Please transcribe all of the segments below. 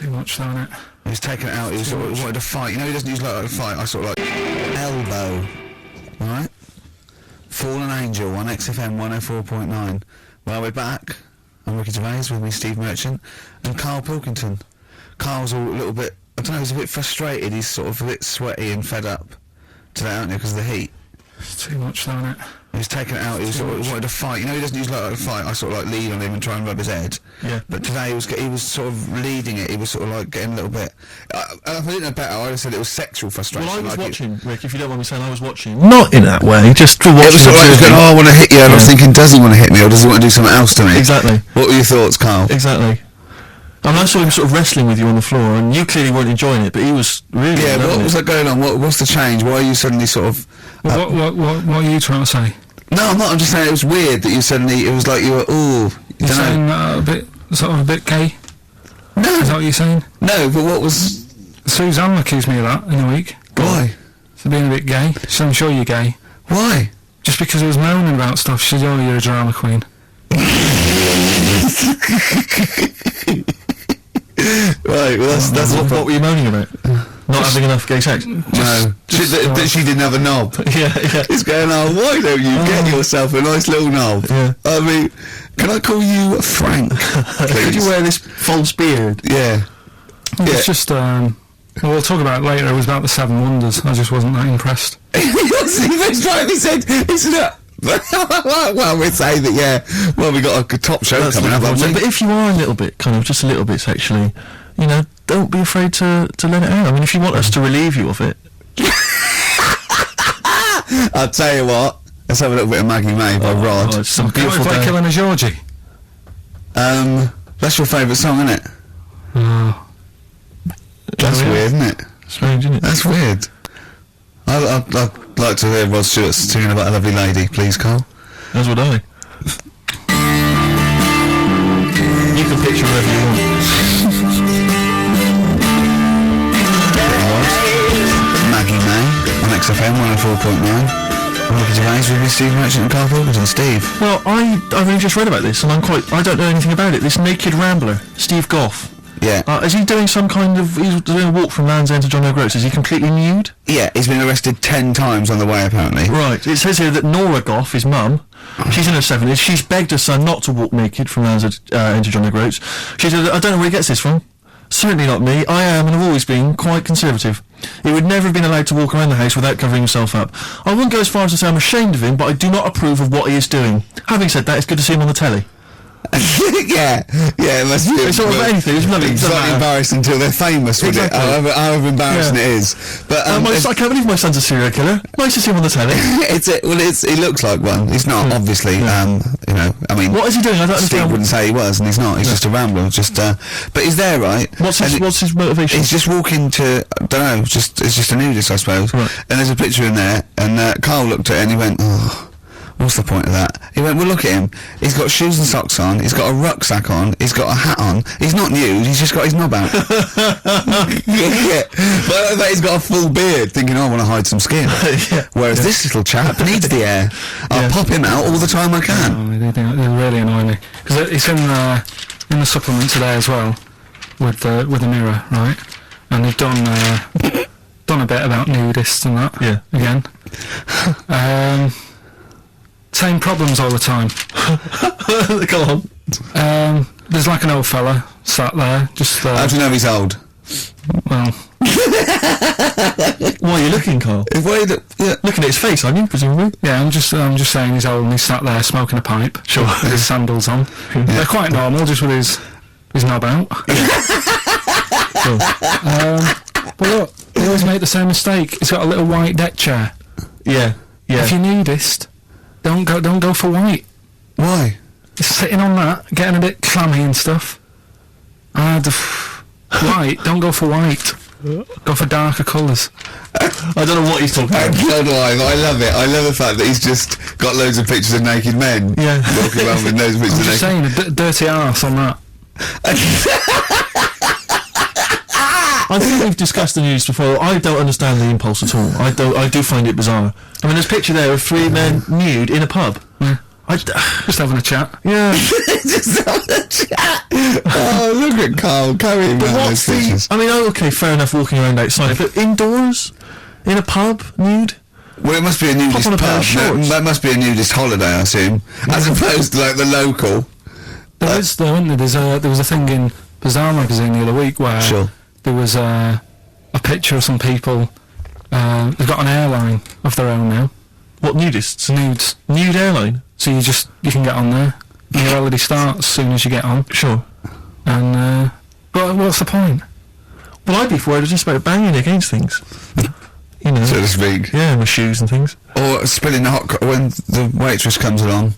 too much, though, isn't it? He's taken it out. He wanted to fight. You know, he doesn't use like a fight. I sort of like elbow. All right. Fallen Angel on XFM 104.9. Well, we're back. I'm Ricky Gervais, with me Steve Merchant and Carl Pilkington. Carl's all a little bit, I don't know, he's a bit frustrated. He's sort of a bit sweaty and fed up today, aren't you, because of the heat. It's too much, though, isn't it? He's taken it out. He wanted to fight. You know, he doesn't use like a fight. I sort of like lead on him and try and rub his head. Yeah. But today he was sort of leading it. He was sort of like getting a little bit. If I didn't know better, I would have said it was sexual frustration. Well, I was like watching, Rick, if you don't mind me saying, I was watching. Not in that way, just for watching. It was sort of like, going, oh, I want to hit you, and I was thinking, does he want to hit me, or does he want to do something else to me? Exactly. What were your thoughts, Carl? Exactly. And I saw him sort of wrestling with you on the floor, and you clearly weren't enjoying it, but he was really. Yeah, what was that going on? What's the change? Why are you suddenly sort of? What are you trying to say? No, I'm not. I'm just saying it was weird that you suddenly. It was like you were. Ooh, you're saying a bit, sort of a bit gay. No, is that what you're saying? No, but what was? Suzanne accused me of that in a week. Why? For being a bit gay. She said, I'm sure you're gay. Why? Just because I was moaning about stuff. She said, oh, you're a drama queen. Right, well that's what were you moaning about? Not having enough gay sex? No, that she didn't have a knob. Yeah. It's going, oh, why don't you get yourself a nice little knob? Yeah. I mean, can I call you Frank, please? Could you wear this false beard? Yeah. Well, it's just, well, we'll talk about it later. It was about the Seven Wonders. I just wasn't that impressed. He said, it's not. Well, we'd say that, yeah. Well, we got a top show coming up, haven't we? But if you are a little bit, kind of, just a little bit sexually, you know, don't be afraid to let it out. I mean, if you want us to relieve you of it. I'll tell you what. Let's have a little bit of Maggie May by Rod. It's some Can't we beautiful play day. Killing a Georgie? That's your favourite song, isn't it? Oh. That's weird, isn't it? Strange, isn't it? That's weird. I'd like to hear Rod Stewart singing about a lovely lady, please, Carl. As would I. You can picture whatever you want. Maggie May on XFM 104.9. Ricky Gervais with me, Steve Merchant and Carl Pilkington. Steve. Well, I only just read about this, and I don't know anything about it. This naked rambler, Steve Goff. Yeah. Is he doing some kind of... He's doing a walk from Land's End to John O'Groats. Is he completely nude? Yeah, he's been arrested 10 times on the way, apparently. Right. It says here that Nora Goff, his mum, she's in her 70s, she's begged her son not to walk naked from Land's End to John O'Groats. She said, I don't know where he gets this from. Certainly not me. I am and have always been quite conservative. He would never have been allowed to walk around the house without covering himself up. I wouldn't go as far as to say I'm ashamed of him, but I do not approve of what he is doing. Having said that, it's good to see him on the telly. yeah, it must be. It's sort of anything, isn't it? It's not embarrassing until they're famous with Exactly. it, however embarrassing it is. But I can't believe my son's a serial killer. Nice to see him on the telly. He looks like one. He's not, obviously. You know, I mean, what is he doing? I don't Steve understand. wouldn't say he was, and he's not. He's just a rambler. But he's there, right? What's his motivation? He's just walking to, I don't know, it's just a nudist, I suppose. Right. And there's a picture in there, and Carl looked at it and he went, oh, what's the point of that? He went, well, look at him. He's got shoes and socks on. He's got a rucksack on. He's got a hat on. He's not nude. He's just got his knob out. Yeah. But he's got a full beard, thinking, oh, I want to hide some skin. Whereas this little chap needs the air. I'll pop him out all the time I can. Oh, they really annoy me. Because it's in the supplement today as well, with the Mirror, right? And they've done a bit about nudists and that. Yeah. Again. Same problems all the time. Go on. There's like an old fella sat there, just. How do you know he's old? Well. Why are you looking, Carl? Looking at his face, aren't you, presumably? Yeah, I'm just saying he's old and he's sat there smoking a pipe. Sure. With his sandals on. They're quite normal, just with his knob out. Cool. But look, they always make the same mistake. He's got a little white deck chair. Yeah. If you're nudist, don't go for white. Why? He's sitting on that, getting a bit clammy and stuff. White, don't go for white. Go for darker colours. I don't know what he's talking about. I love it. I love the fact that he's just got loads of pictures of naked men. Yeah. Walking around with loads of pictures I'm just saying, a dirty arse on that. I think we've discussed the news before. I don't understand the impulse at all. I do find it bizarre. I mean, there's a picture there of three men nude in a pub. Yeah. Just having a chat. Yeah. Just having a chat. Oh, look at Carl carrying But around what's those pictures. I mean, okay, fair enough, walking around outside, but indoors, in a pub, nude. Well, it must be a nudist Pop on a pair pub. of shorts. That must be a nudist holiday, I assume, as opposed to like the local. There is, though, isn't there? There was a thing in Bazaar magazine the other week where Sure. there was a picture of some people. They've got an airline of their own now. What, nudists? Nudes. Nude airline. So you can get on there. And your holiday starts as soon as you get on. Sure. And but what's the point? Well, I'd be worried just about banging against things. You know. So to speak. Yeah, with shoes and things. Or spilling the hot when the waitress comes along.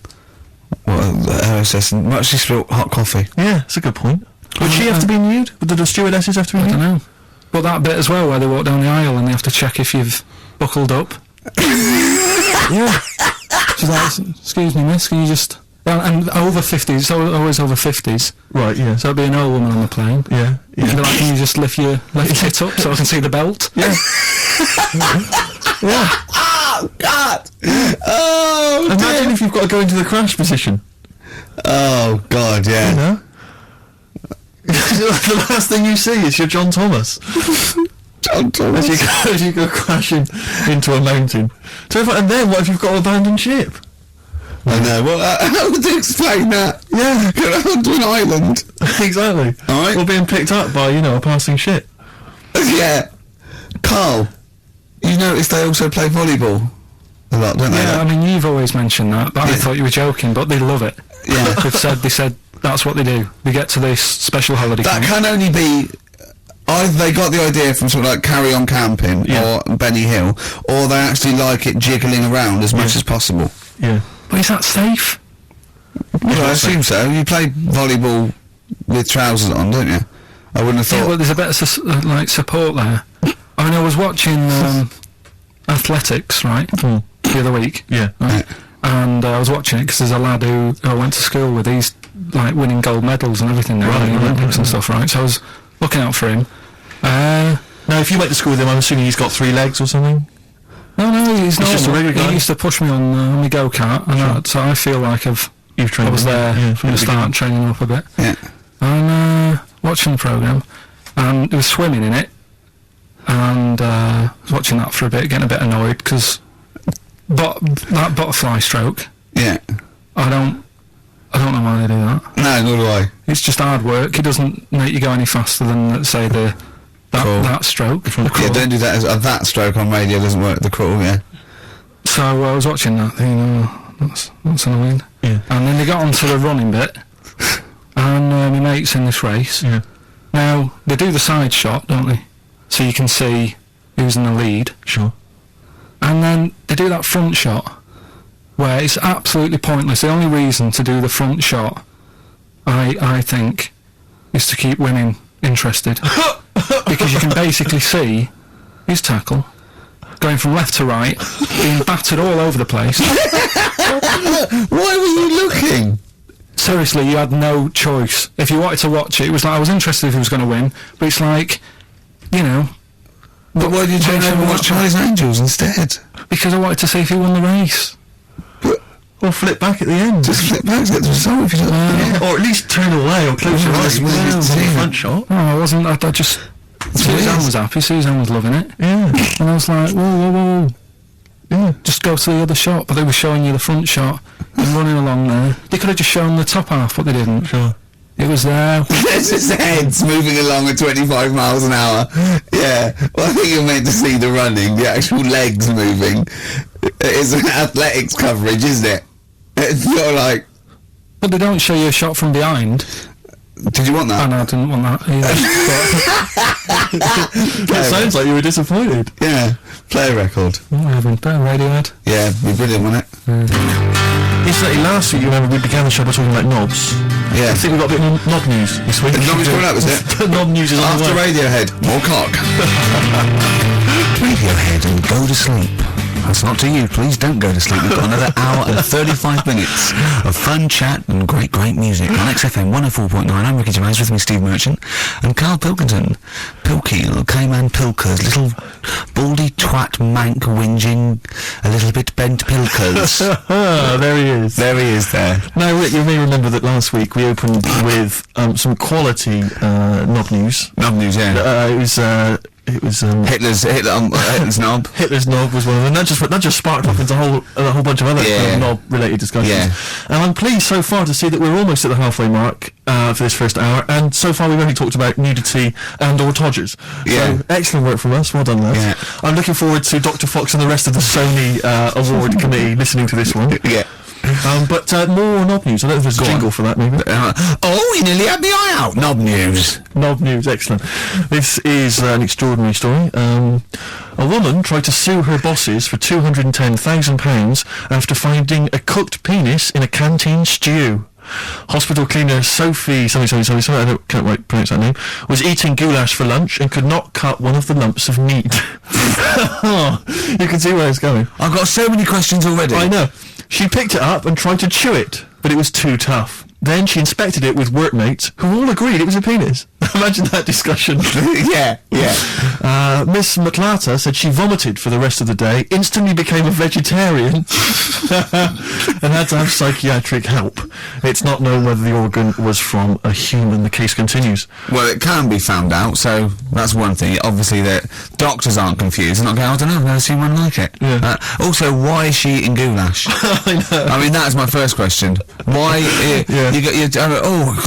Well, the hostess, and actually spill hot coffee. Yeah, that's a good point. Would she have to be nude? Would the stewardesses have to be I nude? don't know. But that bit as well, where they walk down the aisle and they have to check if you've buckled up. Yeah. She's like, excuse me, miss, can you just... And over 50s, it's always over 50s. Right, yeah. So it'd be an old woman on the plane. Yeah. You'd be like, can you just lift your tit up so I can see the belt? Yeah. Yeah. Oh, God! Oh, Imagine dear. if you've got to go into the crash position. Oh, God, yeah. You know? The last thing you see is your John Thomas John Thomas. as you go crashing into a mountain. So and then what if you've got to abandon ship? I know. Well, how would you explain that? Yeah. You're onto an island. Exactly. All right. Or being picked up by, a passing ship. Yeah. Carl, you notice they also play volleyball a lot, don't they? Yeah, I mean, you've always mentioned that, but I Yeah. thought you were joking, but they love it. Yeah. They said that's what they do. They get to this special holiday That camp. can only be either they got the idea from something like Carry On Camping Yeah. or Benny Hill, or they actually like it jiggling around as much as possible. Yeah. But is that safe? Well, I assume so. You play volleyball with trousers on, don't you? I wouldn't have Yeah, thought. well, there's a bit of support there. I mean, I was watching athletics, right, the other week. Yeah. Right? And I was watching it because there's a lad who I went to school with. He's like winning gold medals and everything now in the Olympics and stuff, right? So I was looking out for him. Now, if you went to school with him, I'm assuming he's got 3 legs or something? No, he's not. just a regular guy? He used to push me on my go-kart, and so I feel like You've trained I was him, there yeah, from the start, training him up a bit. Yeah. And watching the programme, and there was swimming in it, and I was watching that for a bit, getting a bit annoyed, because that butterfly stroke, Yeah. I don't know why they do that. No, nor do I. It's just hard work. It doesn't make you go any faster than, let's say, Cool. that stroke. The Yeah, crawl. don't do that. That stroke on radio doesn't work. The crawl, yeah. So I was watching that, thinking, that's annoying. Yeah. And then they got onto the running bit, and my mate's in this race. Yeah. Now, they do the side shot, don't they? So you can see who's in the lead. Sure. And then they do that front shot, where it's absolutely pointless. The only reason to do the front shot, I think, is to keep women interested. Because you can basically see his tackle going from left to right, being battered all over the place. Why were you looking? Seriously, you had no choice. If you wanted to watch it was like, I was interested if he was going to win, but it's like, But why did you turn over and watch Charlie's Angels instead? because I wanted to see if he won the race. Or flip back at the end. Just flip back to get the result if you don't. Yeah, or at least turn away or close your Well, eyes. that's really good to See see. the front shot. No, I wasn't. I just... Suzanne weird. was happy, Suzanne was loving it. Yeah. And I was like, whoa. Yeah. Just go to the other shot, but they were showing you the front shot and running along there. They could have just shown the top half, but they didn't. Sure. It was there. There's his heads moving along at 25 miles an hour. Yeah. Well, I think you're meant to see the running, the actual legs moving. It's an athletics coverage, isn't it? It's not like... But they don't show you a shot from behind. Did you want that? And I didn't want that either. It sounds like you were disappointed. Yeah. Play a record. But I haven't. Better Radiohead. Yeah, be brilliant, wouldn't it? Incidentally, last week, you remember, we began the show by talking about knobs. Yeah. I think we've got a bit of knob news this week. The knob is coming up, is it? Knob news is on the After way. Radiohead, more cock. Radiohead and Go to Sleep. That's not to you. Please don't go to sleep. We've got another hour and 35 minutes of fun chat and great music on XFM 104.9. I'm Ricky Gervais, with me Steve Merchant and Carl Pilkington. Pilky, little Cayman Pilkers, little baldy twat mank whinging, a little bit bent Pilkers. There he is. There he is there. Now, Rick, you may remember that last week we opened with some quality knob news. Knob news, yeah. It was Hitler's knob. Hitler's knob was one of them. That just sparked up into a whole bunch of other knob-related discussions. Yeah. And I'm pleased so far to see that we're almost at the halfway mark for this first hour, and so far we've only talked about nudity and/or Todgers. Yeah. So, excellent work from us. Well done, lads. Yeah. I'm looking forward to Dr. Fox and the rest of the Sony award committee listening to this one. Yeah. But more knob news. I don't know if there's a jingle for that, maybe. You nearly had the eye out. Knob news. Knob news, excellent. This is an extraordinary story. A woman tried to sue her bosses for £210,000 after finding a cooked penis in a canteen stew. Hospital cleaner Sophie, something, I can't quite pronounce that name, was eating goulash for lunch and could not cut one of the lumps of meat. You can see where it's going. I've got so many questions already. I know. She picked it up and tried to chew it, but it was too tough. Then she inspected it with workmates, who all agreed it was a penis. Imagine that discussion. Yeah. Miss McLarter said she vomited for the rest of the day, instantly became a vegetarian, and had to have psychiatric help. It's not known whether the organ was from a human. The case continues. Well, it can be found out, so that's one thing. Obviously, that doctors aren't confused. They're not going, I don't know, I've never seen one like it. Yeah. Also, why is she eating goulash? I know. I mean, that is my first question. Why? Yeah. You got your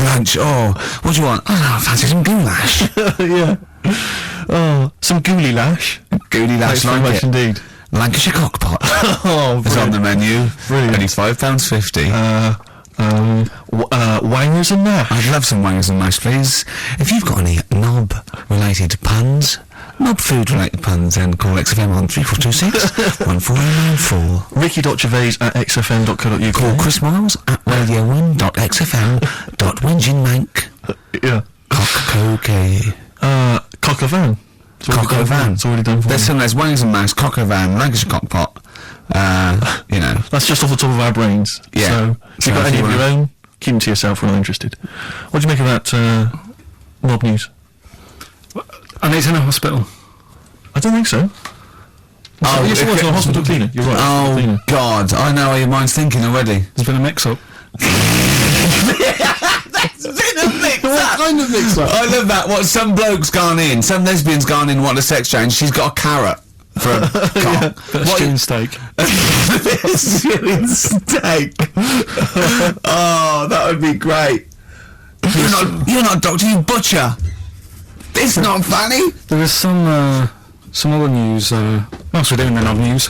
lunch. Oh, what do you want? Oh, I fancy some goulash. Yeah. Oh, some gooly lash. Gooly lash, Thanks very like much it. indeed. Lancashire cockpot. Oh, It's on the menu. Brilliant. Only £5.50. Wangers and mash. I'd love some wangers and mash, please. If you've got any knob-related puns, knob-food-related puns, then call XFM on 3426 14094. Ricky.gervais@xfm.co.uk. Call Chris Miles at radio1.xfm.winginmank. Yeah. Cock-co-kay. Cock a van. Cock o' van. It's already done for There's me. some there's wangers and mash, cock o' van, Lancashire cockpot. You know. That's just off the top of our brains. Yeah. So, if you've got any of your own, keep them to yourself. We're not interested. What do you make of that mob news? And it's in a hospital. I don't think so. Oh, yes, it was a hospital cleaner. You're right. Oh, cleaner. God. I know how your mind's thinking already. There's been a mix-up. That's been a mix-up. What kind of mix-up? I love that. What, some bloke's gone in, some lesbian's gone in, wanting a sex change, she's got a carrot for a cock. Bit of stewing steak. Stewing steak. Oh, that would be great. You're not a doctor, you butcher. It's not funny. There was some other news, whilst we're doing the knob news,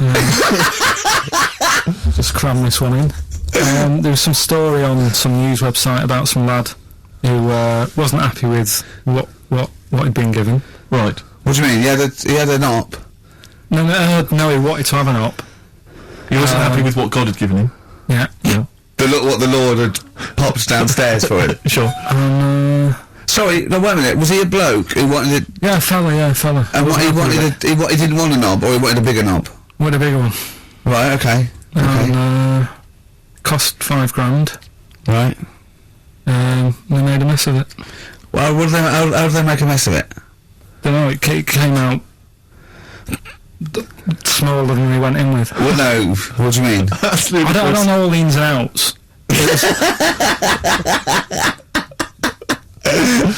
just cram this one in. There was some story on some news website about some lad who wasn't happy with what he'd been given. Right. What do you mean? He had an op? No, he wanted to have an op. He wasn't happy with what God had given him. Yeah. Yeah. Look what the Lord had popped downstairs for it. Sure. And, Sorry, no, wait a minute. Was he a bloke who wanted it? yeah, a fella. And what he wanted, he didn't want a knob, or he wanted a bigger knob? Wanted a bigger one. Right. Okay. And, cost £5,000. Right. They made a mess of it. Well, how did they make a mess of it? Don't know, it came out smaller than they went in with. Well, no. What do you mean? I don't know all the ins and outs.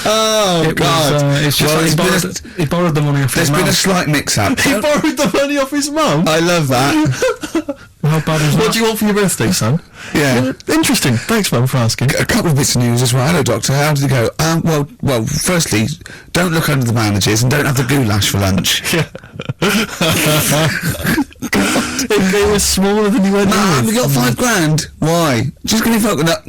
Oh, God. It's just Well, like he borrowed the money off his There's mum. been a slight mix-up. He borrowed the money off his mum. I love that. How bad is What that? do you want for your birthday, son? Yeah. Interesting. Thanks, Mum, for asking. A couple of bits of news as well. Hello, Doctor. How did it go? Well, firstly, don't look under the bandages and don't have the goulash for lunch. Yeah. It was smaller than you went Mum, in we with. got £5,000. Why? Just gonna fucking up.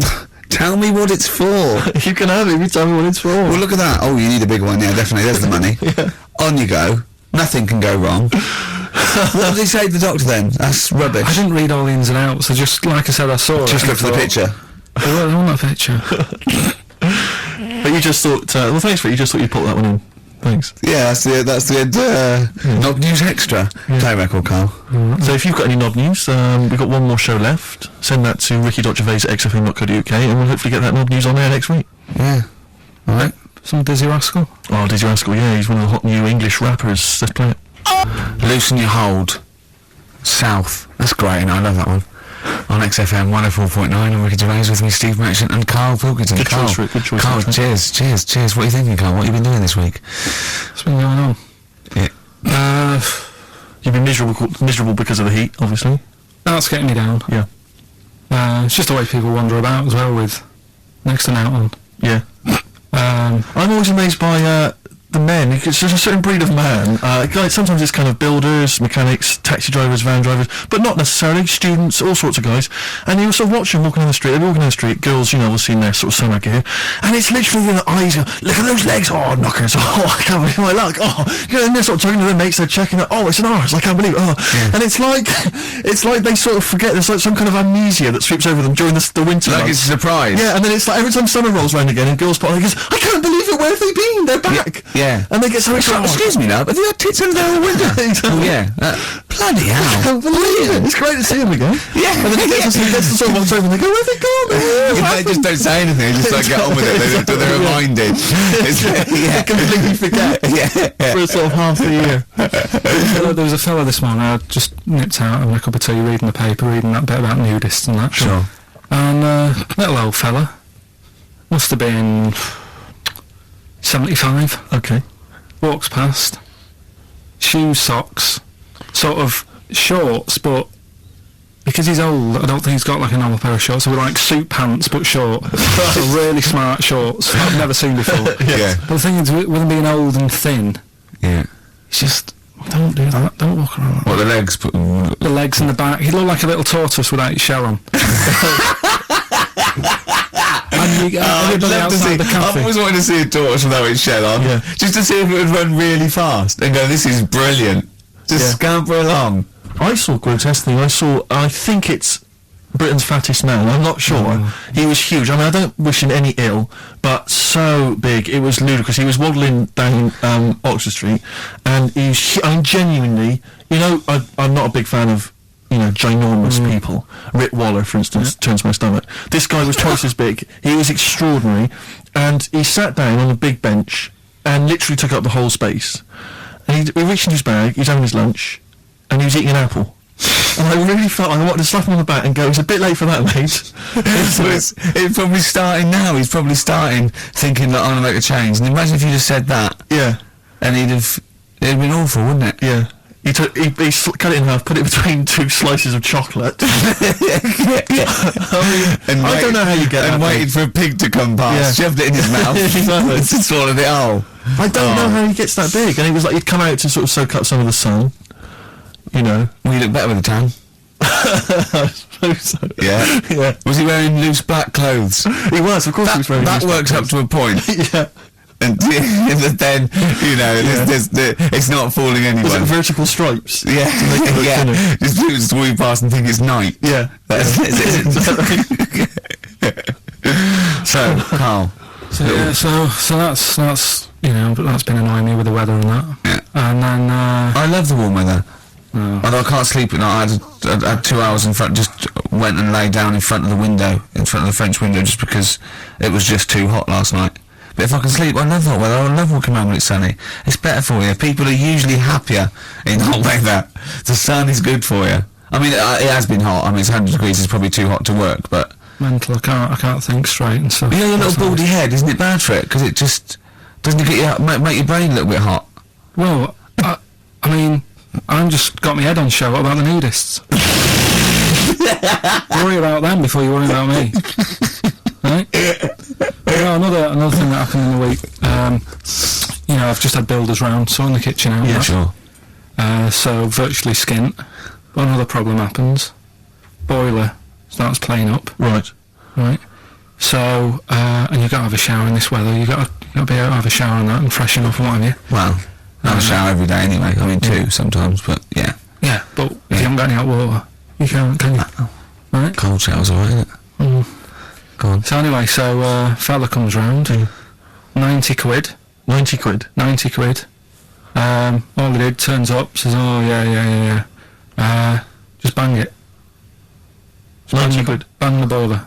Tell me what it's for. You can have it. You tell me what it's for. Well, look at that. Oh, you need a bigger one. Yeah, definitely. There's the money. Yeah. On you go. Nothing can go wrong. What did he say to the doctor then? That's rubbish. I didn't read all the ins and outs. I just, like I said, I saw it. Just look for the picture. Well, on that picture. But you just thought, well, thanks for it. You just thought you'd put that one in. Thanks. Yeah, that's the Knob News Extra. Play record, Carl. So if you've got any knob news, we've got one more show left. Send that to ricky.gervais@xfm.co.uk and we'll hopefully get that knob news on air next week. Yeah. All right. Some Dizzy Rascal. Oh, Dizzy Rascal, yeah, he's one of the hot new English rappers. Let's play it. Loosen Your Hold. South. That's great, and I love that one. On XFM 104.9, and Ricky Gervais with me, Steve Merchant, and Carl Pilkington. Good Carl, choice, Rick, good choice. Carl, cheers. What are you thinking, Carl? What have you been doing this week? What's been going on? Yeah. You've been miserable because of the heat, obviously. That's getting me down. Yeah. It's just the way people wander about as well with next to out on. Yeah. I'm always amazed by the men. Because there's a certain breed of man. Like sometimes it's kind of builders, mechanics, taxi drivers, van drivers, but not necessarily students, all sorts of guys. And you sort of watch them walking down the street. They're walking down the street. Girls, you know, will see in their sort of summer gear, and it's literally their eyes. Look at those legs. Oh, knockers. Oh, I can't believe my luck. Oh, you know, and they're sort of talking to their mates. They're checking it. Oh, it's an arse. I can't believe it. Oh, and it's like they sort of forget. There's like some kind of amnesia that sweeps over them during the winter Like months. it's a surprise. Yeah, and then it's like every time summer rolls around again and girls put on, he goes, I can't believe it, where have they been? They're back. Yeah. And they get so excited. Excuse me, love, have you got tits under the window? Oh, yeah. Bloody I hell. can't believe it. It's great to see them again. Yeah. And then he gets to sort of walks over and they go, where've they gone? They just don't say anything, they just like get on with it, they're reminded. They completely forget for a sort of half the year. There was a fella this morning, I just nipped out having a cup of tea, reading the paper, reading that bit about nudists and that. Sure. And little old fella, must have been 75, Okay. walks past, shoes, socks, sort of shorts, but because he's old, I don't think he's got like a normal pair of shorts. So like suit pants, but short. So really smart shorts I've never seen before. Yeah. But the thing is, with him being old and thin, Yeah. it's just, don't do that. Don't walk around like that. What, the legs? The legs and the back. He looked like a little tortoise without his shell on. And you, everybody outside the I've cafe. always wanted to see a tortoise without its shell on. Yeah. Just to see if it would run really fast and go, this is brilliant. Just scamper along. I saw grotesque thing. I think it's Britain's fattest man. I'm not sure. He was huge. I mean, I don't wish him any ill, but so big, it was ludicrous. He was waddling down Oxford Street, and I mean, genuinely, you know, I'm not a big fan of, you know, ginormous people. Rick Waller, for instance, turns my stomach. This guy was twice as big. He was extraordinary, and he sat down on a big bench and literally took up the whole space. And he reached in his bag, he was having his lunch, and he was eating an apple. And I really felt like I wanted to slap him on the back and go, it's a bit late for that, mate. It's probably starting now. He's probably starting thinking that I'm going to make a change. And imagine if you just said that. Yeah. And it'd been awful, wouldn't it? Yeah. He cut it in half, put it between two slices of chocolate. I don't know how you get that. And waited for a pig to come past, shoved it in his mouth, Exactly. and swallowed it all. I don't know how he gets that big. And he was like, he'd come out to sort of soak up some of the sun. You know. Well, you look better with a tan. I suppose so. Yeah. Yeah. Was he wearing loose black clothes? He was, of course he was wearing That loose works black up to a point. clothes. Yeah. And then, you know, it's not fooling anyone. Was it vertical stripes? Yeah, make it look thinner? Just people just walk past and think it's night. Yeah. That's it. So, Carl. So yeah, so that's you know, but that's been annoying me with the weather and that. Yeah. And then I love the warm weather. oh, Although I can't sleep at night. I had 2 hours in front, just went and lay down in front of the window, in front of the French window, just because it was just too hot last night. But if I can sleep, I love hot weather. I love walking around when it's sunny. It's better for you. People are usually happier in hot weather. The sun is good for you. I mean, it has been hot. I mean, it's 100 degrees. It's probably too hot to work, but mental. I can't think straight and stuff. you know, your That's little baldy nice. head, isn't it bad for it? Because it just doesn't it get you make your brain a little bit hot. Well, I mean, I'm just got my head on show. What about the nudists? Worry about them before you worry about me. Right? Well, another thing that happened in the week, you know, I've just had builders round, sorting the kitchen out. Yeah, and sure. that. So virtually skint. But another problem happens. Boiler starts playing up. Right. Right. So, and you've got to have a shower in this weather. You've got to be able to have a shower and that and freshen up and what have you. Well, I have a shower every day anyway. I mean, two sometimes, but yeah. Yeah, but if you haven't got any hot water, you can't, can you? Right? Cold shower's alright, isn't it? Go on. So anyway, fella comes round, 90 quid 90 quid. 90 quid. All they did, turns up, says, oh, yeah. Just bang it. 90 quid. Bang the boiler.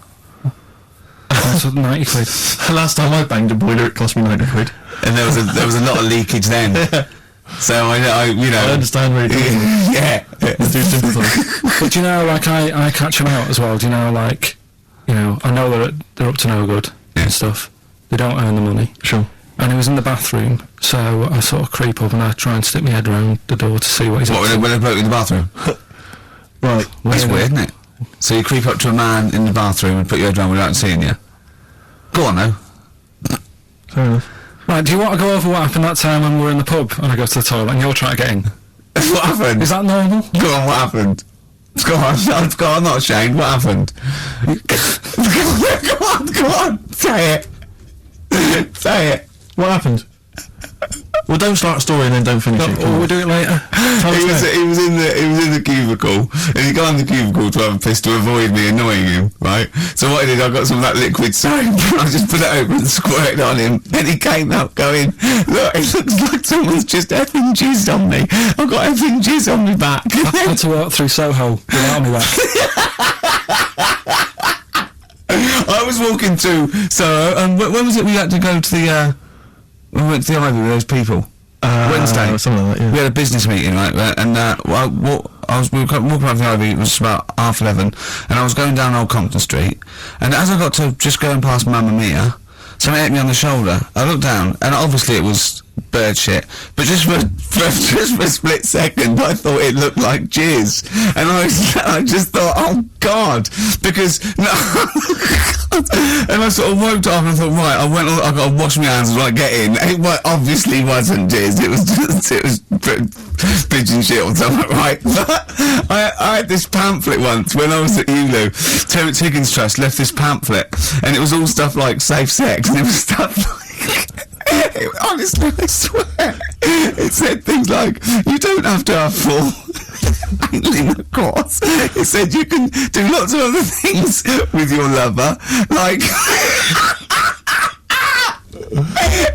That's 90 quid. The last time I banged a boiler, it cost me 90 quid. And there was a lot of leakage then. So I I understand where you're coming from. Yeah. I do sympathise. But, you know, like, I catch them out as well. Do you know, like, you know, I know they're up to no good and stuff. They don't earn the money. Sure. And he was in the bathroom, so I sort of creep up and I try and stick my head around the door to see what he's up to. When they bloke in the bathroom? Right. That's weird, isn't it? So you creep up to a man in the bathroom and put your head around without seeing you? Go on, though. Fair enough. Right, do you want to go over what happened that time when we were in the pub and I go to the toilet and you're trying to get in? What happened? Is that normal? Go on, what happened? Go on, I'm not ashamed. What happened? Go on, say it. Say it. What happened? Well, don't start a story and then don't finish it. Or we'll do it later. He was in the cubicle, and he got in the cubicle to have a piss to avoid me annoying him, right? So what I did, I got some of that liquid soap, and I just put it over and squirted on him, and he came out going, look, it looks like someone's just effing jizz on me. I've got effing jizz on me back. I had to walk through Soho without me back. I was walking through Soho, and when was it we had to go to the, we went to the Ivy with those people? Wednesday. Or something like that, yeah. We had a business meeting, right? And we were walking around the Ivy, it was about 11:30, and I was going down Old Compton Street, and as I got to just going past Mamma Mia, something hit me on the shoulder. I looked down, and obviously it was bird shit, but just for a split second, I thought it looked like jizz, and I just thought, oh God, because no. And I sort of woke up and I thought, right, I got to wash my hands and get in. It obviously wasn't jizz, it was pigeon shit or something, right? But I had this pamphlet once when I was at ULU. Terence Higgins Trust left this pamphlet, and it was all stuff like safe sex, and it was stuff like honestly, I swear, it said things like, you don't have to have full intercourse. It said you can do lots of other things with your lover, like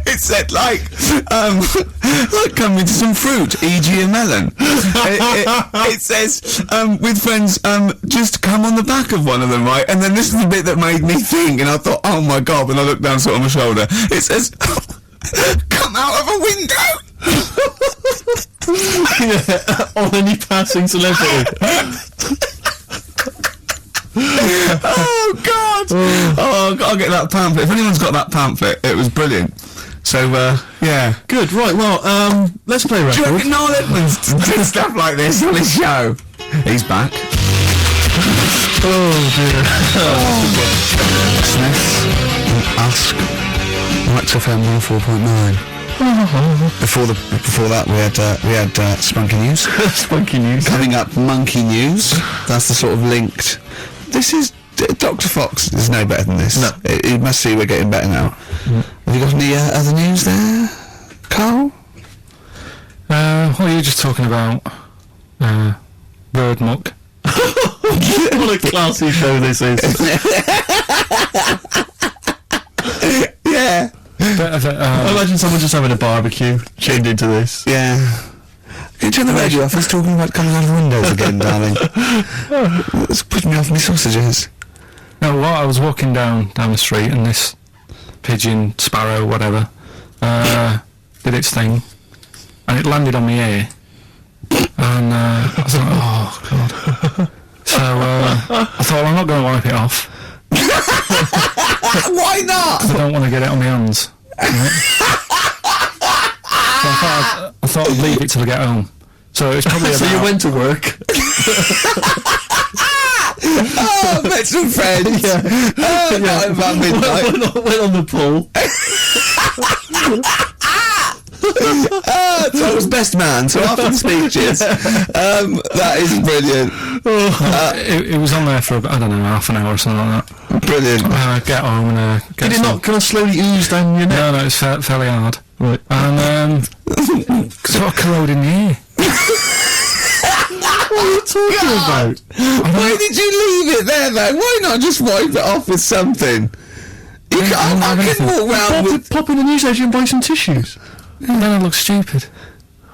it said like come into some fruit, e.g. a melon. It says with friends, just come on the back of one of them, right? And then this is the bit that made me think, and I thought, oh my God, when I looked down sort of my shoulder, it says come out of a window. Yeah, on any passing celebrity. Oh God! Oh, I'll get that pamphlet. If anyone's got that pamphlet, it was brilliant. So yeah, good. Right. Well, let's play a record. Do you reckon Noel Edmonds did stuff like this on his show? He's back. Oh dear. Smith and Ask Max FM 104.9. Before that we had Spunky News. Spunky News. Coming up, Monkey News. That's the sort of linked. This is Dr. Fox is no better than this. No. You must see we're getting better now. Have you got any other news there, Carl? What are you just talking about? Bird muck. What a classy show this is. Yeah. I imagine someone just having a barbecue, tuned into this. Yeah. Can you turn the radio off? He's talking about coming out of the windows again, darling. It's putting me off my sausages. No, what? I was walking down the street and this pigeon, sparrow, whatever, did its thing, and it landed on my ear, and I was like, oh God. So I thought, well, I'm not going to wipe it off. Why not? I don't want to get it on my hands. Right? So I thought I'd leave it till I get home. So it's probably So you went to work. Oh, met some friends. Yeah. Oh, yeah. About midnight. Went on the pool. So I was best man, so after the speeches, that is brilliant. It was on there for about, I don't know, half an hour or something like that. Brilliant. Get home and get Did it not kind of slowly ooze down your neck? No, it's fairly hard. Right. And sort of corroding the ear. What are you talking about? Why did you leave it there though? Why not just wipe it off with something? You can't have fucking anything. walk round with... Pop in the newsagent and buy some tissues. Then I look stupid.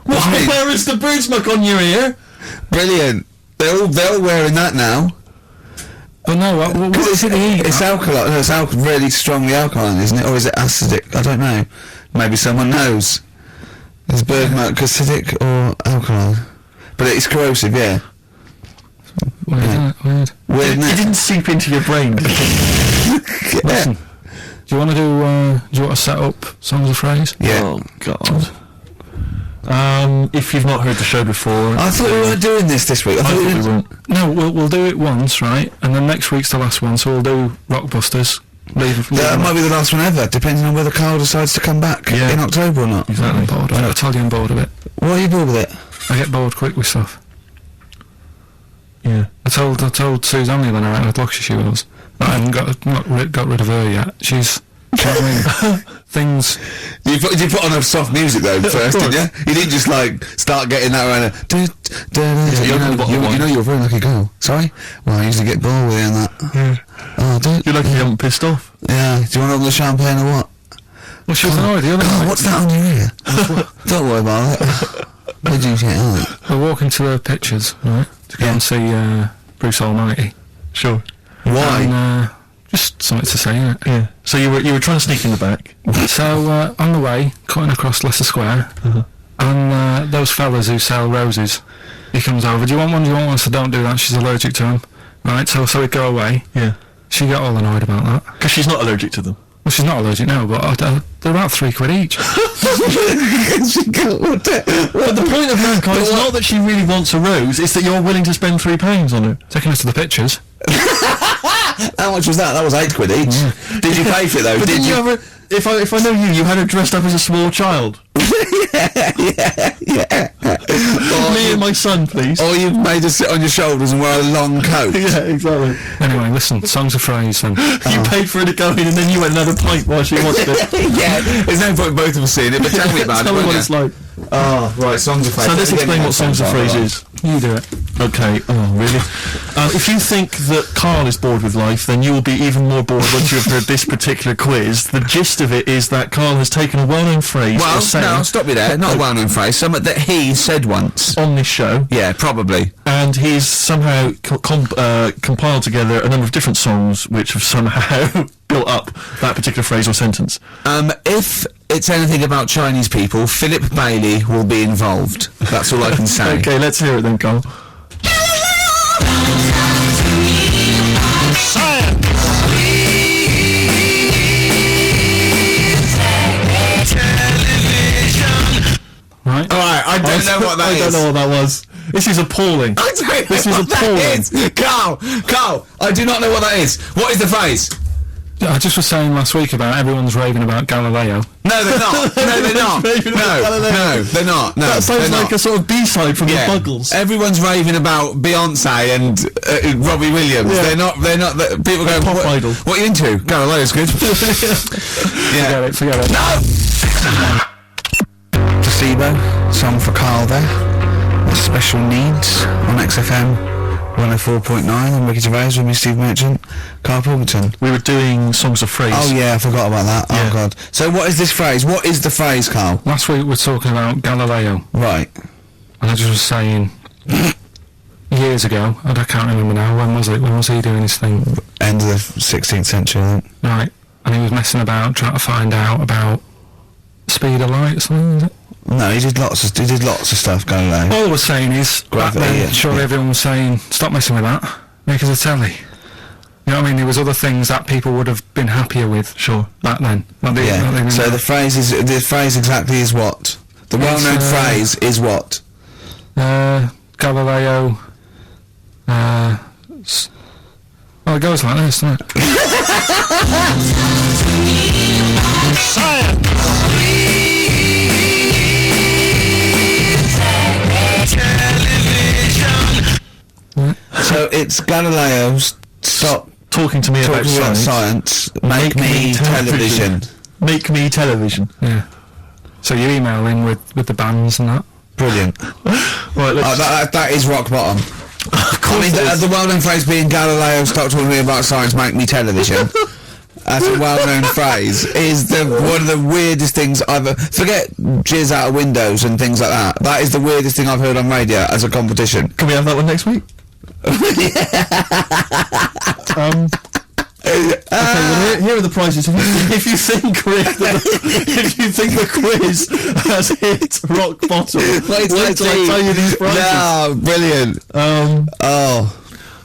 What? do you mean? Where is the bird muck on your ear? Brilliant. They're all wearing that now. But no, what is it they eat? It's alkaline. It's really strongly alkaline, isn't it? Or is it acidic? I don't know. Maybe someone knows. Is bird milk acidic or alkaline? But it's corrosive, yeah. Weird, isn't it? Weird. Weird, It isn't it? didn't seep into your brain. Listen, do you want to set up Songs of Phrase? Yeah. Oh, God. If you've not heard the show before... I thought we weren't doing this week. I I thought think we we were... won't. No, we'll do it once, right? And then next week's the last one, so we'll do Rockbusters. Leave That might be the last one ever, depending on whether Carl decides to come back Yeah. in October or not. I'm bored. I tell you I'm bored of it. Why are you bored with it? I get bored quick with stuff. Yeah. I told Suzanne the other night how lucky she was. I haven't got rid of her yet. She's... Do you know what I mean? Things... You put on a soft music though first, didn't you? You didn't just like start getting that around. You know you're a very lucky girl. Sorry? Well, I usually get bored with hearing that. Yeah. Oh, don't. You're lucky you haven't pissed off. Yeah. Do you want all the champagne or what? Well, she was annoyed the other God, night. what's that on your ear? Don't worry about it. What did you get on it? We're walking to the pictures, right? To go and see Bruce Almighty. Sure. Why? And, just something to say, innit? Yeah. So you were trying to sneak in the back. So, on the way, cutting across Leicester Square, and those fellas who sell roses, he comes over, do you want one, do you want one? So don't do that, she's allergic to them. Right, so we go away. Yeah. She got all annoyed about that. Because she's not allergic to them. Well, she's not allergic now, but they're about £3 each. But the point of mankind is not that she really wants a rose, it's that you're willing to spend £3 on her. Taking us to the pictures. How much was that? That was £8 each. Did you pay for it though? But didn't you ever... If I know you had her dressed up as a small child. Yeah. Me and my son, please. Or you made her sit on your shoulders and wear a long coat. Yeah, exactly. Anyway, listen, Songs of Phrase then. You paid for her to go in and then you went another pint while she watched it. Yeah, there's no point in both of us seeing it, but tell me about Tell it. me what won't it's you? like. Oh, right, Songs of Phrase. So let's explain what Songs of Phrase is. You do it. Okay, oh really? If you think that Carl is bored with life, then you will be even more bored once you've heard this particular quiz. The gist of it is that Carl has taken a well-known phrase Well, or saying no, stop me there. Not a well-known phrase. Something that he said once. on this show, Yeah, probably. and he's somehow compiled together a number of different songs which have somehow built up that particular phrase or sentence. If it's anything about Chinese people, Philip Bailey will be involved. That's all I can say. Okay, let's hear it then, Carl. Right? Alright, I don't know what that is. I don't know what that was. This is appalling. I don't know This is what that appalling. is. Carl, I do not know what that is. What is the phrase? I just was saying last week about everyone's raving about Galileo. No, they're not. No, they're not. Raving about No, Galileo. they're not. No, That sounds they're like not. a sort of B-side from the Buggles. Everyone's raving about Beyonce and Robbie Williams. Yeah. They're not. People go, Pop what, idol. What are you into? Galileo's good. Yeah. Forget it. No. Placebo song for Carl there. Special Needs on XFM 104.9 and Ricky Gervais with me, Steve Merchant, Carl Pilkington. We were doing Songs of Phrase. Oh yeah, I forgot about that. Yeah. Oh god. So what is this phrase? What is the phrase, Carl? Last week we were talking about Galileo, Right. and I just was saying years ago, and I can't remember now, when was it? When was he doing his thing? End of the 16th century, I think. Right, and he was messing about trying to find out about speed of light or something, was it? No, he did lots of stuff, Galileo. All I was saying is, back Gravity, then, yeah. surely everyone was saying, stop messing with that, make us a telly. You know what I mean? There was other things that people would have been happier with, Sure. back then. Not the- not Yeah. even So now. the phrase exactly is what? The well-known phrase is what? Galileo. Well, it goes like this, doesn't it? So it's Galileo's stop Talking to me about talking about science. science. Make me television. Make me television. Yeah. So you email in with the bands and that. Brilliant. Right, let's... That is rock bottom. of I mean, the well-known phrase being Galileo, stop talking to me about science, make me television. as a well-known phrase is one of the weirdest things I've forget jizz out of windows and things like that. That is the weirdest thing I've heard on radio as a competition. Can we have that one next week? Okay, well, here are the prizes. If you think the quiz has hit rock bottom, wait till I tell you these prizes. No, brilliant.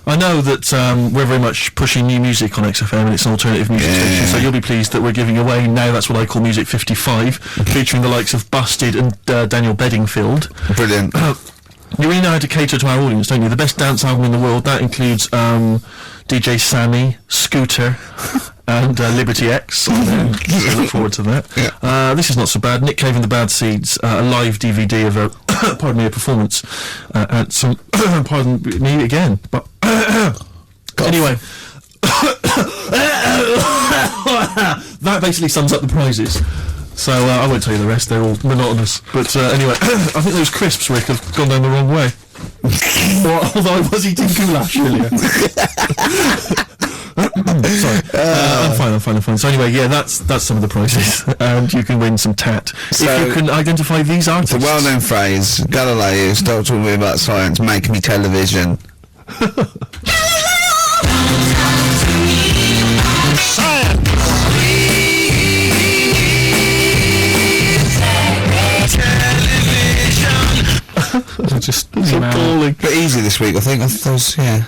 I know that we're very much pushing new music on XFM, and it's an alternative music station, so you'll be pleased that we're giving away now That's What I Call Music 55, featuring the likes of Busted and Daniel Bedingfield. Brilliant. You really know how to cater to our audience, don't you? The best dance album in the world, that includes DJ Sammy, Scooter, and Liberty X. So I look forward to that. Yeah. This is not so bad. Nick Cave and the Bad Seeds, a live DVD of a performance at some pardon me again. But anyway, that basically sums up the prizes. So I won't tell you the rest, they're all monotonous. But anyway, I think those crisps, Rick, have gone down the wrong way. Although I was eating goulash earlier. Sorry. I'm fine. So anyway, yeah, that's some of the prizes. And you can win some tat. So if you can identify these artists. It's a well-known phrase, Galileo, stop talking to me about science, make me television. Science! Just appalling. But easy this week, I think. Those, yeah.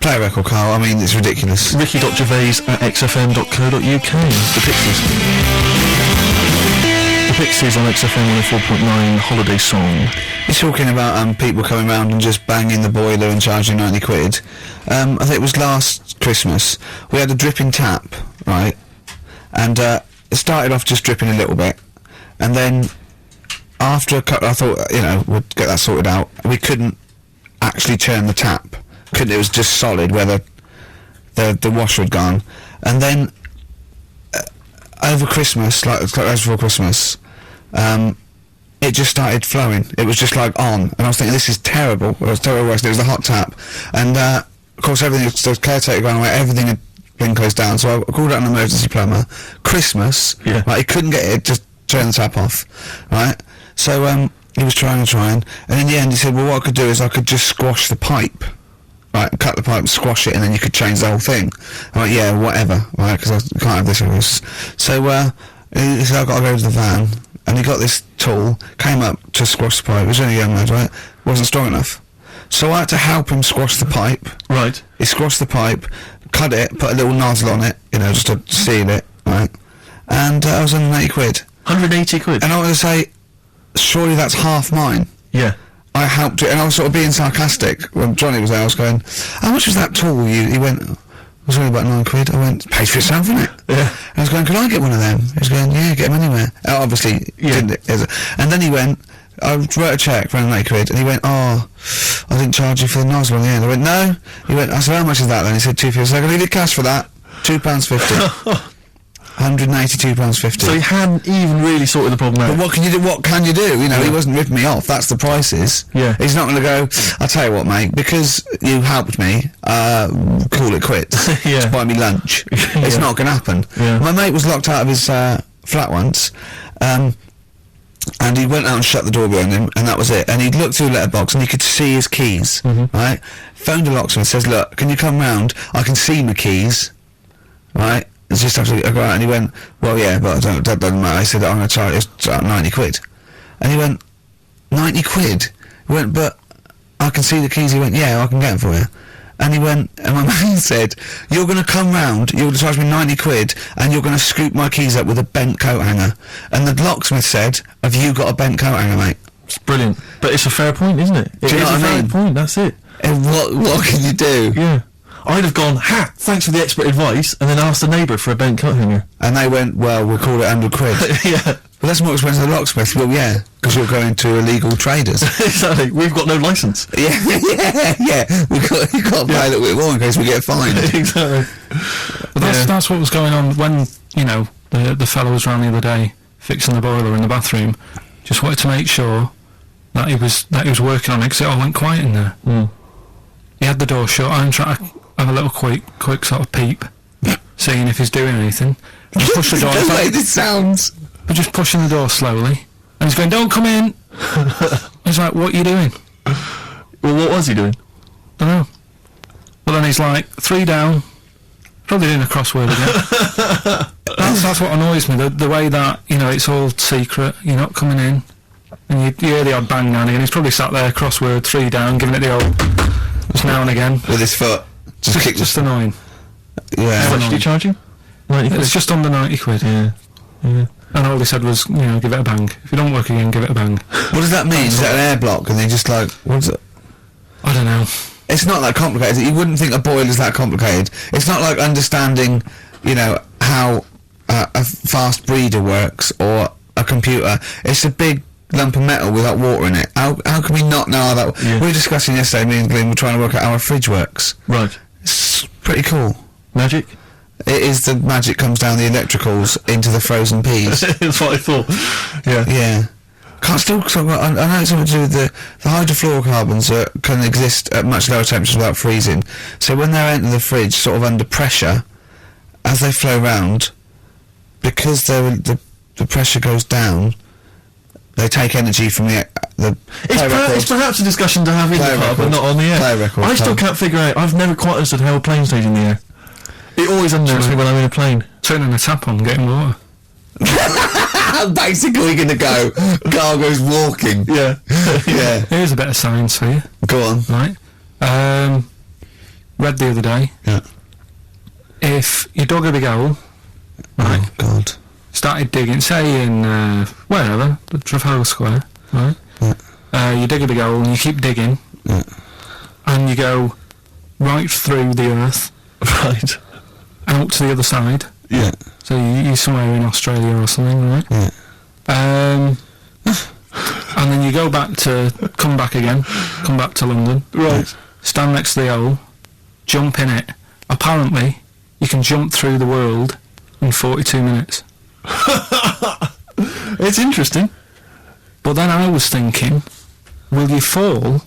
Play a record, Carl. I mean, it's ridiculous. Ricky.gervais@xfm.co.uk. The Pixies. The Pixies on XFM 104.9 Holiday Song. You're talking about people coming round and just banging the boiler and charging 90 quid. I think it was last Christmas. We had a dripping tap, right? And it started off just dripping a little bit. And then after a couple, I thought, we'd get that sorted out. We couldn't actually turn the tap. It was just solid where the washer had gone. And then over Christmas, like before Christmas, it just started flowing. It was just like on. And I was thinking, this is terrible. It was terrible. It was the hot tap. And of course, the caretaker gone away, everything had been closed down. So I called out an emergency plumber. Christmas, right, he couldn't get it, just turn the tap off, right? So he was trying, and in the end he said, well, what I could do is I could just squash the pipe, right, cut the pipe, squash it, and then you could change the whole thing. I'm like, yeah, whatever, right, because I can't have this. So he said, I've got to go to the van, and he got this tool, came up to squash the pipe. It was only a young lad, right? Wasn't strong enough. So I had to help him squash the pipe. Right. He squashed the pipe, cut it, put a little nozzle on it, just to seal it, right? And I was on 80 quid. 180 quid? And I was going to say, surely that's half mine. Yeah. I helped it, and I was sort of being sarcastic. When Johnny was there, I was going, how much was that tool? He went, it was only about 9 quid. I went, pays for itself, isn't it? Yeah. And I was going, could I get one of them? He was going, yeah, get them anywhere. Obviously, didn't. And then he went, I wrote a cheque for 90 quid, and he went, I didn't charge you for the nozzle on the end. I went, no. He went, I said, how much is that then? He said, £2.50. So I leave you cash for that, £2.50. £182.50. So he hadn't even really sorted the problem out. But what can you do? He wasn't ripping me off. That's the prices. Yeah. He's not going to go, I'll tell you what, mate, because you helped me, call it quits. Yeah. To buy me lunch. It's not going to happen. Yeah. My mate was locked out of his flat once, and he went out and shut the door behind him, and that was it. And he looked through the letterbox, and he could see his keys, right? Phoned a locksmith, says, look, can you come round? I can see my keys, right? It's just absolutely, I go out, and he went, well, yeah, but that doesn't matter. I said, I'm going to charge it 90 quid. And he went, 90 quid? He went, but I can see the keys. He went, yeah, I can get them for you. And he went, and my man said, you're going to come round, you're going to charge me 90 quid, and you're going to scoop my keys up with a bent coat hanger. And the locksmith said, have you got a bent coat hanger, mate? It's brilliant. But it's a fair point, isn't it? Do you know what I mean? It's a fair point, that's it. And what can you do? Yeah. I'd have gone, thanks for the expert advice, and then asked the neighbour for a bent coat hanger. And they went, well, we'll call it 100 quid. Yeah. Well, that's more expensive than the locksmith. Well, yeah, because you're going to illegal traders. Exactly. We've got no licence. Yeah. You've got to pay a little bit more in case we get fined. Exactly. But that's what was going on when, the fellow was around the other day fixing the boiler in the bathroom. Just wanted to make sure that he was working on it, because it all went quiet in there. He had the door shut. I'm trying to have a little quick sort of peep, seeing if he's doing anything. Just push the door. The way this sounds. But just pushing the door slowly, and he's going, "Don't come in." He's like, "What are you doing?" Well, what was he doing? I don't know. But then he's like, 3 down. Probably doing a crossword again. that's what annoys me. The way that, you know, it's all secret. You're not coming in, and you hear the odd bang now and again. He's probably sat there, crossword, 3 down, giving it the old just now and again. With his foot. Just annoying. Yeah. How much did you charge him? 90 quid. It's just under 90 quid. Yeah. Yeah. And all they said was, you know, give it a bang. If you don't work again, give it a bang. What does that mean? Is that an air block? And they just like, what's it? I don't know. It's not that complicated. You wouldn't think a boiler's that complicated. It's not like understanding, you know, how a fast breeder works or a computer. It's a big lump of metal without water in it. How can we not know how that... Yeah. We were discussing yesterday, me and Glyn were trying to work out how a fridge works. Right. It's pretty cool. Magic? It is the magic comes down the electricals into the frozen peas. That's what I thought. Yeah. Yeah. I know it's something to do with the hydrofluorocarbons can exist at much lower temperatures without freezing. So when they're entering the fridge, sort of under pressure, as they flow round, because the pressure goes down, they take energy from the It's perhaps a discussion to have in the pub, but not on the air. I still can't figure out. I've never quite understood how a plane stays in the air. It always unnerves me when I'm in a plane. Turning the tap on, getting water. Basically gonna go. Cargo's walking. Yeah. Yeah. Here's a bit of science for you. Go on. Right. Read the other day. Yeah. If you dug a big hole, right, Oh God. started digging, say in wherever, the Trafalgar Square, right? Yeah. You dig a big hole and you keep digging, Yeah. and you go right through the earth, Right. out to the other side. Yeah. So you're somewhere in Australia or something, right? Yeah. And then you come back to London, Right. stand next to the hole, jump in it. Apparently, you can jump through the world in 42 minutes. It's interesting. But then I was thinking, will you fall?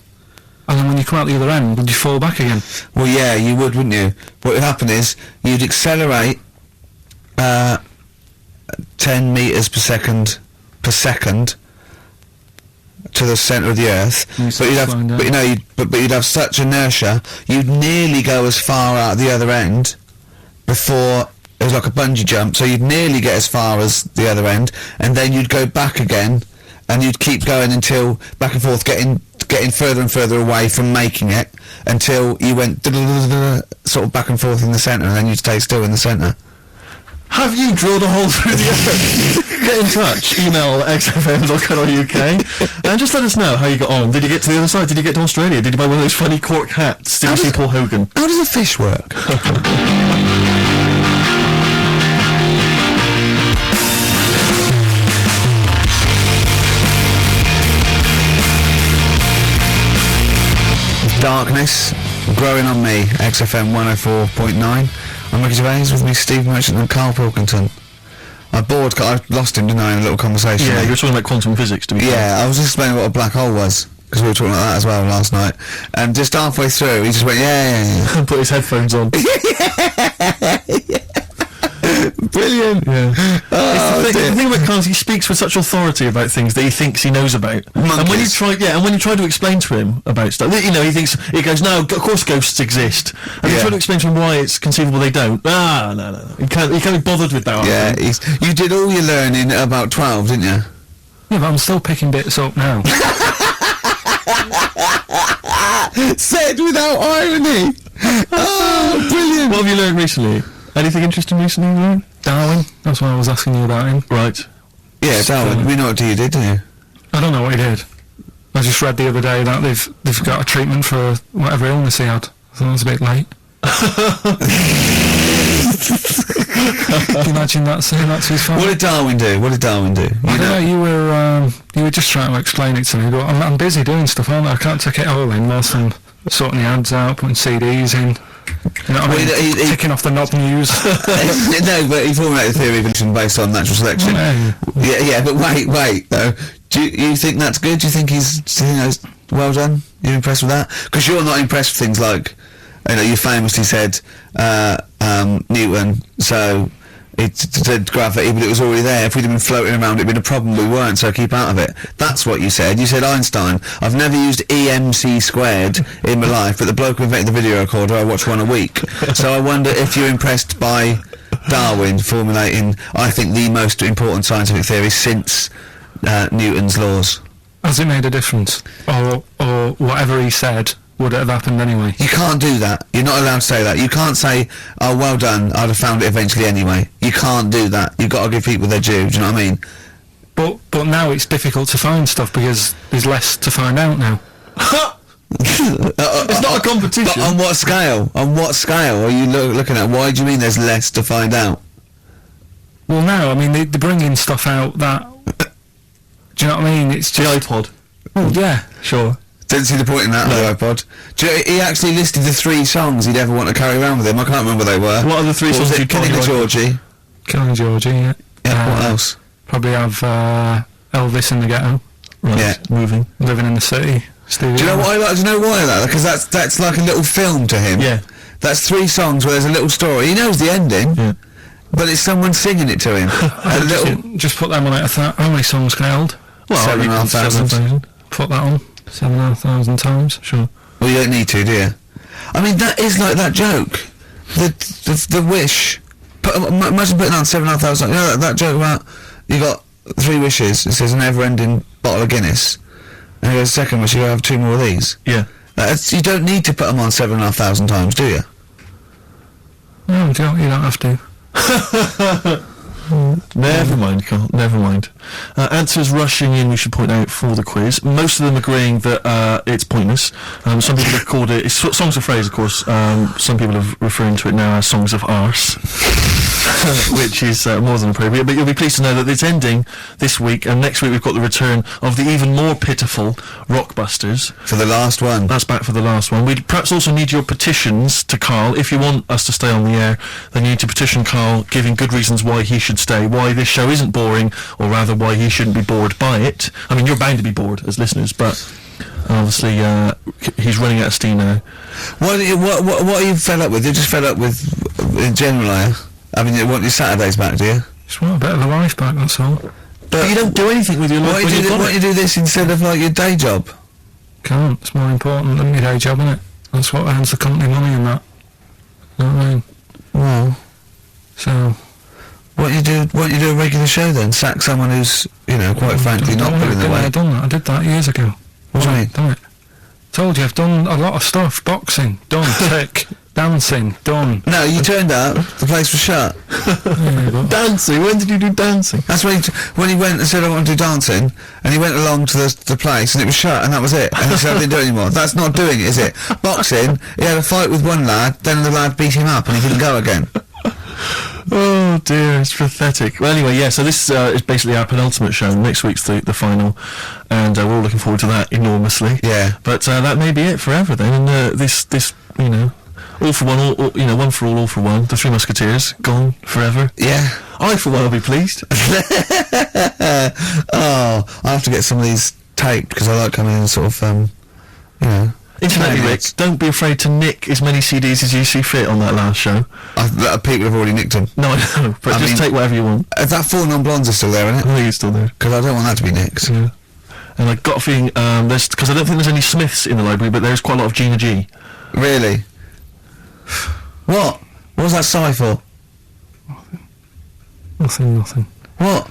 And then when you come out the other end, would you fall back again? Well, yeah, you would, wouldn't you? What would happen is you'd accelerate 10 meters per second to the centre of the Earth, but you'd have such inertia, you'd nearly go as far out the other end before it was like a bungee jump. So you'd nearly get as far as the other end, and then you'd go back again, and you'd keep going until back and forth, getting further and further away from making it until you went sort of back and forth in the centre, and then you'd stay still in the centre. Have you drilled a hole through the earth? Get in touch. Email xfm.co.uk and just let us know how you got on. Did you get to the other side? Did you get to Australia? Did you buy one of those funny cork hats? Did you see Paul Hogan? How does a fish work? Darkness growing on me. XFM 104.9. I'm Ricky Gervais, with me Steve Merchant and Carl Pilkington. I lost him, didn't I, in a little conversation? Yeah, you were talking about quantum physics, to be fair. Yeah, I was just explaining what a black hole was, because we were talking about that as well last night. And just halfway through, he just went, yeah. Put his headphones on. Brilliant. Yeah. Oh, the thing about Carl is he speaks with such authority about things that he thinks he knows about. Monkeys. And when you try to explain to him about stuff, you know, he goes, no, of course ghosts exist. And you try to explain to him why it's conceivable they don't. No. He can't be bothered with that. Yeah, you did all your learning at about 12, didn't you? Yeah, but I'm still picking bits up now. Said without irony. Oh, brilliant. What have you learned recently? Anything interesting recently, Lauren? Darwin, that's why I was asking you about him. Right. Yeah, Darwin, we know what you did, didn't you? I don't know what he did. I just read the other day that they've got a treatment for whatever illness he had. I thought it was a bit late. Can you imagine that saying that to his family? What did Darwin do? I don't know, you were just trying to explain it to me, but I'm busy doing stuff, aren't I? I can't take it all in whilst I'm sorting the ads out, putting CDs in. You know what I mean? Ticking off the knob news. No, but he formulated the theory of evolution based on natural selection. Yeah, but wait, though. Do you think that's good? Do you think he's well done? You're impressed with that? Because you're not impressed with things like, you famously said, Newton, so it did gravity, but it was already there. If we'd have been floating around, it'd been a problem. We weren't, so keep out of it. That's what you said. You said Einstein. I've never used EMC squared in my life, but the bloke who invented the video recorder, I watch one a week. So I wonder if you're impressed by Darwin formulating, I think, the most important scientific theory since Newton's laws. Has it made a difference? Or whatever he said, would it have happened anyway? You can't do that. You're not allowed to say that. You can't say, oh, well done, I'd have found it eventually anyway. You can't do that. You've got to give people their due, do you know what I mean? But now it's difficult to find stuff because there's less to find out now. It's not a competition. But on what scale? On what scale are you looking at? Why do you mean there's less to find out? Well, now, I mean, they're bringing stuff out that... Do you know what I mean? It's The just... iPod. Well, yeah. Sure. Didn't see the point in that, No. the iPod. Do you know, he actually listed the 3 songs he'd ever want to carry around with him. I can't remember what they were. What are the 3 What was songs it? you'd put on Killing your the iPod? Georgie. Killing Georgie, yeah. Yeah, what else? Probably have Elvis in the Ghetto. Right. Yeah. Moving. Living in the City. Stevie Do you know Wonder. what I like? Do you know why I like that? Because that's like a little film to him. Yeah. That's 3 songs where there's a little story. He knows the ending, Yeah. but it's someone singing it to him. A little... Just put them on it. How many songs can I hold? Well, 7,500. 7,000. Put that on 7,500 times. Sure. Well, you don't need to, do you? I mean, that is like that joke. The wish. Imagine putting on 7,500. You know that joke about you got 3 wishes. It says a never-ending bottle of Guinness. And you go, second wish, you gotta have 2 more of these. Yeah. You don't need to put them on 7,500 times, do you? No, you don't have to. Never mind, Carl. Never mind. Answers rushing in, we should point out, for the quiz. Most of them agreeing that it's pointless. Some people have called it... It's songs of phrase, of course. Some people are referring to it now as songs of arse. Which is more than appropriate. But you'll be pleased to know that it's ending this week, and next week we've got the return of the even more pitiful Rockbusters. For the last one. That's back for the last one. We'd perhaps also need your petitions to Carl. If you want us to stay on the air, then you need to petition Carl, giving good reasons why he should stay, why this show isn't boring, or rather why he shouldn't be bored by it. I mean, you're bound to be bored as listeners, but obviously he's running out of steam now. What are you fed up with? You're just fed up with, in general, are you? I mean, you want your Saturdays back, do you? Just want a bit of a life back, that's all. But you don't do anything with your life when you've got Why it. you do this instead of, like, your day job? Can't. It's more important than your day job, isn't it? That's what earns the company money and that. You know what I mean? Well... So... Why don't you do a regular show then? Sack someone who's, you know, quite frankly, not putting the I've weight. done that. I did that years ago. What do you mean? Done it. Told you, I've done a lot of stuff. Boxing, done. Tick. Dancing, done. No, you turned up, the place was shut. Yeah, but Dancing? When did you do dancing? That's when he went and said, I want to do dancing, and he went along to the place, and it was shut, and that was it. And he said, I didn't do it anymore. That's not doing it, is it? Boxing, he had a fight with one lad, then the lad beat him up, and he didn't go again. Oh dear, it's pathetic. Well, anyway, yeah, so this is basically our penultimate show. Next week's the final, and we're all looking forward to that enormously. Yeah. But that may be it forever then, and this, you know, all for one, all, you know, one for all for one. The Three Musketeers, gone forever. Yeah. I, for one, will be pleased. Oh, I have to get some of these taped, because I like coming in and sort of, you know... Incidentally, Rick, don't be afraid to nick as many CDs as you see fit on that last show. People have already nicked them. No, I know, but I just mean- take whatever you want. That 4 Non-Blondes are still there, isn't I it? think it's still there. Because I don't want that to be nicked. Yeah. And I've got a feeling, there's, because I don't think there's any Smiths in the library, but there's quite a lot of Gina G. Really? What? What was that sigh for? nothing. What?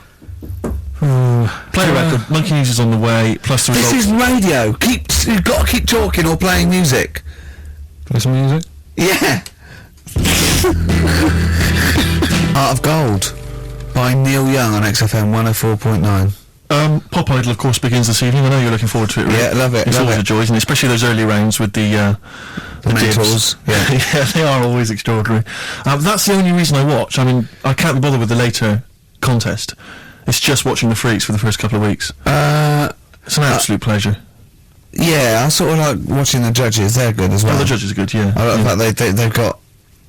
Play a record, Monkey News is on the way, plus the This results. is radio. You've got to keep talking or playing music. Play some music. Yeah. Heart of Gold by Neil Young on XFM 104.9. Pop Idol, of course, begins this evening. I know you're looking forward to it, Rick. Yeah, love it, It's love always it. a joy, and especially those early rounds with the Mentors, dibs. yeah. Yeah, they are always extraordinary. That's the only reason I watch. I mean, I can't be bothered with the later contest. It's just watching the freaks for the first couple of weeks. It's an absolute pleasure. Yeah, I sort of like watching the judges. They're good as well. Oh, the judges are good, yeah. I like the fact they've got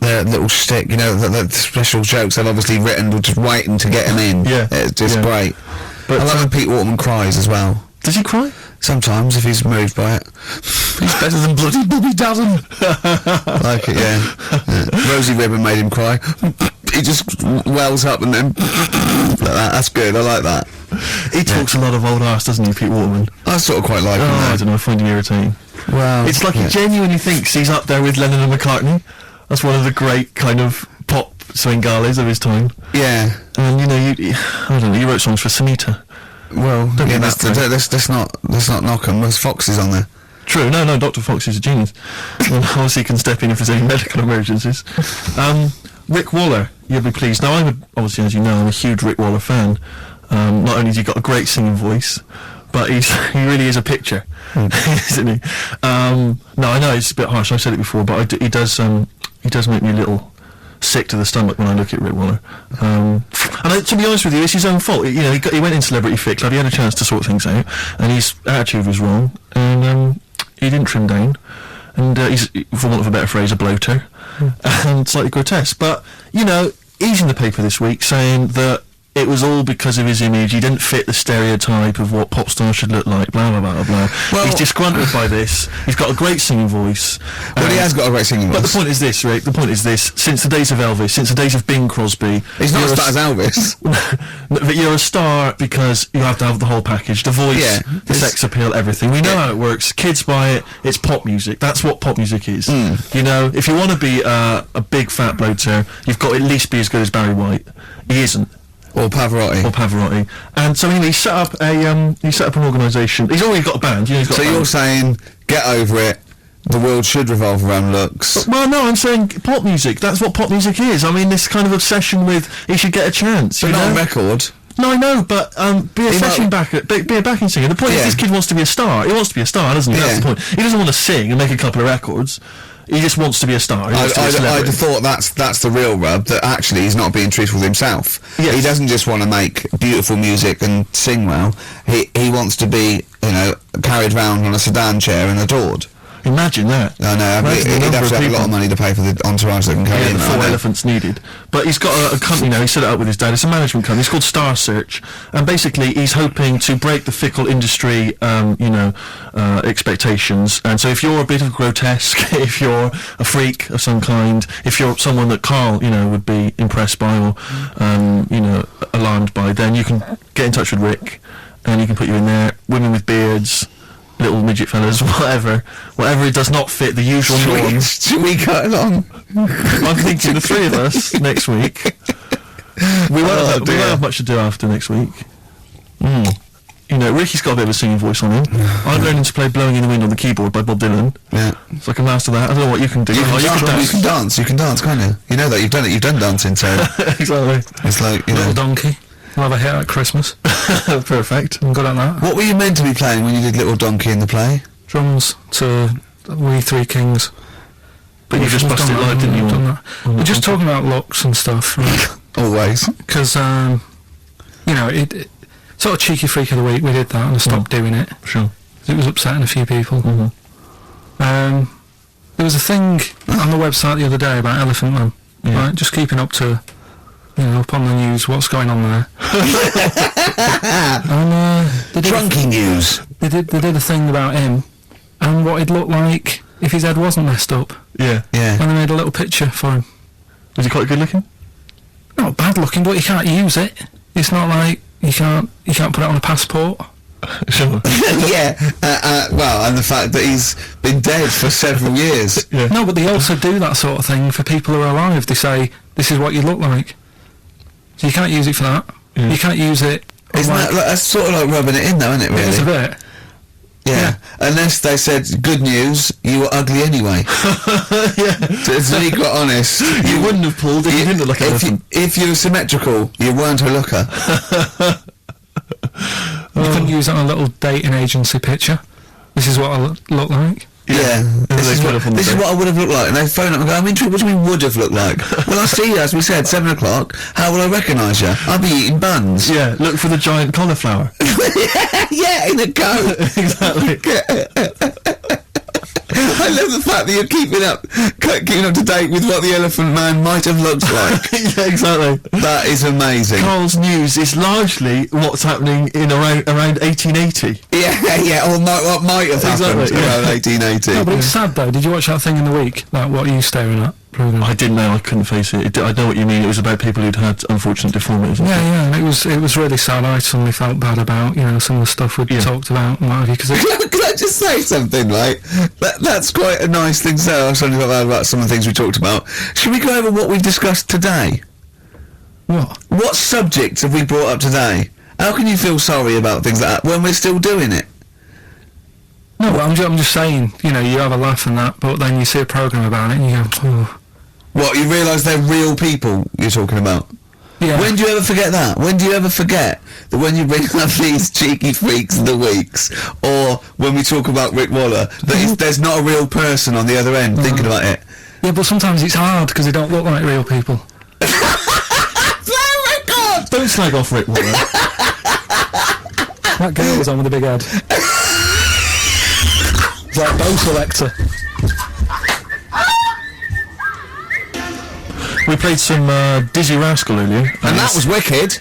their little shtick, you know, the special jokes they've obviously written, just waiting to get them in. Yeah. It's just Yeah. great. But I love when Pete Waterman cries as well. Does he cry? Sometimes, if he's moved by it. He's better than bloody Bobby Dozen. Like it, yeah. Rosie Ribbon made him cry. He just wells up and then like that. That's good. I like that. He talks a lot of old arse, doesn't he, Pete Waterman? I sort of quite like him. I don't know, I find him irritating. Well, It's like he genuinely thinks he's up there with Lennon and McCartney. That's one of the great kind of pop swingales of his time. Yeah. And you know, I don't know, you wrote songs for Sunita. Well, Don't yeah, get that let's not knock him. There's Foxes on there. True, no, Dr. Fox is a genius. And obviously he can step in if there's any medical emergencies. Rick Waller, you'll be pleased. Now, obviously, as you know, I'm a huge Rick Waller fan. Not only has he got a great singing voice, but he really is a picture, isn't he? No, I know it's a bit harsh. I've said it before, but he does make me a little sick to the stomach when I look at Rick Waller. And to be honest with you, it's his own fault. You know, he went in Celebrity Fit Club. He had a chance to sort things out, and his attitude was wrong, and he didn't trim down. And he's, for want of a better phrase, a bloater, and slightly grotesque. But you know, he's in the paper this week saying that it was all because of his image. He didn't fit the stereotype of what pop stars should look like, blah, blah, blah, blah. Well, he's disgruntled by this. He's got a great singing voice. Well, he has got a great singing voice. But the point is this, Rick, the point is this. Since the days of Elvis, since the days of Bing Crosby... He's not as bad as Elvis. But you're a star because you have to have the whole package. The voice, the sex appeal, everything. We know how it works. Kids buy it. It's pop music. That's what pop music is. You know, if you want to be a big fat bloater, you've got to at least be as good as Barry White. He isn't. Or Pavarotti. And so anyway, he set up an organisation. He's already got a band. You know, he's got so a band. you're saying, get over it. The world should revolve around looks. Well, no, I'm saying pop music. That's what pop music is. I mean, this kind of obsession with he should get a chance. But you not know? on record. No, I know, but be a session backer, be a backing singer. The point is, this kid wants to be a star. He wants to be a star, doesn't he? That's the point. He doesn't want to sing and make a couple of records. He just wants to be a star. I'd have thought that's the real rub, that actually he's not being truthful with himself. Yes. He doesn't just want to make beautiful music and sing well. He wants to be, you know, carried round on a sedan chair and adored. Imagine that. I know. He'd have to have a lot of money to pay for the entourage that can carry him. The 4 elephants needed. But he's got a company now. He set it up with his dad. It's a management company. It's called Star Search, and basically he's hoping to break the fickle industry, expectations. And so, if you're a bit of grotesque, if you're a freak of some kind, if you're someone that Carl, would be impressed by or, alarmed by, then you can get in touch with Rick, and he can put you in there. Women with beards, little midget fellas, whatever it does not fit the usual norms. Should we cut along? I'm thinking the three of us next week. We won't have much to do after next week. Ricky's got a bit of a singing voice on him. I'm learning to play Blowing in the Wind on the keyboard by Bob Dylan. Yeah. So I can master that. I don't know what you can do. You can dance, can't you? You know that, you've done it, you've done dancing, so... Exactly. It's like, Little Donkey. I'll have a hit at Christmas. Perfect. I'm good at that. What were you meant to be playing when you did Little Donkey in the play? Drums to We Three Kings. But you just busted live, didn't you? We're just talking about looks and stuff. Right? Always. Because, it sort of cheeky freak of the week, we did that and I stopped doing it. Sure. It was upsetting a few people. There was a thing on the website the other day about Elephant Man. Right? Just keeping up to... up on the news, what's going on there? And Drunky news. They did a thing about him and what he'd look like if his head wasn't messed up. Yeah. Yeah. And they made a little picture for him. Was he quite good looking? Not bad looking, but you can't use it. It's not like you can't put it on a passport. Sure. Yeah. Well, and the fact that he's been dead for several years. Yeah. No, but they also do that sort of thing for people who are alive. They say, this is what you look like. So you can't use it for that. Yeah. You can't use it... Isn't that that's sort of like rubbing it in though, isn't it, really? It is a bit. Yeah. Unless they said, good news, you were ugly anyway. Yeah. To be quite honest. You wouldn't have pulled if you didn't look like an elephant. If you were symmetrical, you weren't a looker. You couldn't use it on a little dating agency picture. This is what I look like. Yeah. This is what I would have looked like. And they phone up and go, I'm intrigued, what do you mean would have looked like? Well, I see you, as we said, 7 o'clock. How will I recognise you? I'll be eating buns. Yeah, look for the giant cauliflower. Yeah, in a coat. Exactly. I love the fact that you're keeping up to date with what the Elephant Man might have looked like. Yeah, exactly. That is amazing. Carl's news is largely what's happening in around 1880. Yeah, or what might have happened Exactly, around 1880. No, but it's sad though. Did you watch that thing in the week? Like, what are you staring at? program. I didn't know. I couldn't face it. I know what you mean. It was about people who'd had unfortunate deformities. Yeah, yeah, and it was really sad. I suddenly felt bad about, you know, some of the stuff we'd talked about and what have you, because Can I just say something, right? That's quite a nice thing to say. I was talking about some of the things we talked about. Should we go over what we've discussed today? What subjects have we brought up today? How can you feel sorry about things like that when we're still doing it? No, well, I'm just saying, you know, you have a laugh and that, but then you see a programme about it and you go, oh. What, you realise they're real people you're talking about? Yeah. When do you ever forget that? When do you ever forget that when you bring up these cheeky freaks of the weeks, or when we talk about Rick Waller, that there's not a real person on the other end thinking about it? Yeah, but sometimes it's hard because they don't look like real people. Oh my God! Don't slag off Rick Waller. That girl was on with a big head. It's like bow selector. We played some Dizzy Rascal earlier, And that was wicked.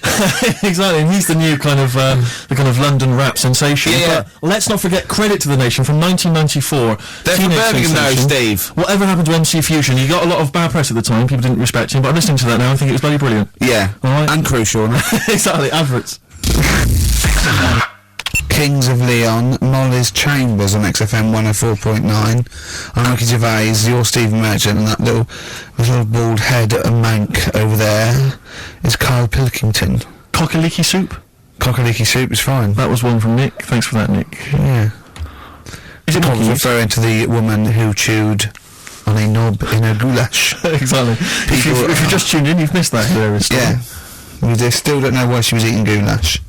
exactly. And he's the new kind of the kind of London rap sensation. Yeah. But let's not forget Credit to the Nation from 1994. They're from Teenage Birmingham now, sensation. Steve. Whatever happened to MC Fusion? He got a lot of bad press at the time. People didn't respect him. But I'm listening to that now. I think it was bloody brilliant. Yeah. All right. And crucial. exactly. Adverts. Kings of Leon, Molly's Chambers on XFM 104.9. I'm Ricky Gervais, you're Stephen Merchant, and that little bald head of mank over there is Kyle Pilkington. Cockaliki soup. Cockaliki soup is fine. That was one from Nick. Thanks for that, Nick. Yeah. Is it I was Nick? referring to the woman who chewed on a knob in a goulash. exactly. If you've just tuned in, you've missed that hilarious story. Yeah. We still don't know why she was eating goulash.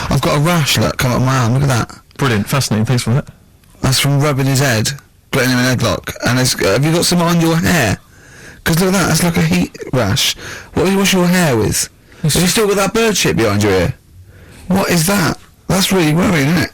I've got a rash, look, come up my arm, look at that. Brilliant. Fascinating. Thanks for that. That's from rubbing his head, getting him an headlock. And have you got some on your hair? Because look at that, that's like a heat rash. What do you wash your hair with? Have you still got that bird shit behind your ear? What is that? That's really worrying, isn't it?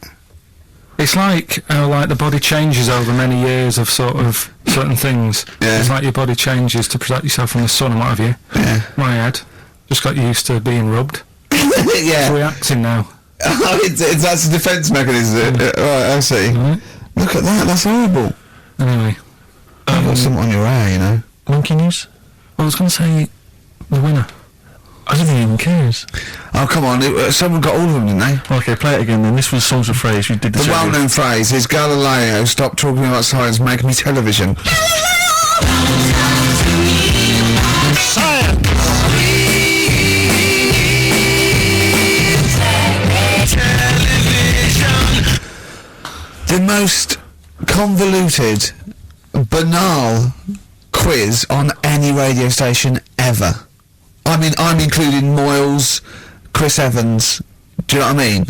It's like how like the body changes over many years of sort of certain things. Yeah. It's like your body changes to protect yourself from the sun and what have you. Yeah. My head just got used to being rubbed. It's Yeah. reacting now. Oh, that's a defence mechanism. Right, I see. Right. Look at that, that's horrible. Anyway, You've got something on your hair, you know. Monkey news. I was going to say the winner. I don't think anyone cares. Oh, come on, someone got all of them, didn't they? Okay, play it again then. This was Songs of Phrase. You did this The earlier. well-known phrase is Galileo, stop talking about science, make me television. Science. The most convoluted, banal quiz on any radio station ever. I mean, I'm including Moyles, Chris Evans, do you know what I mean?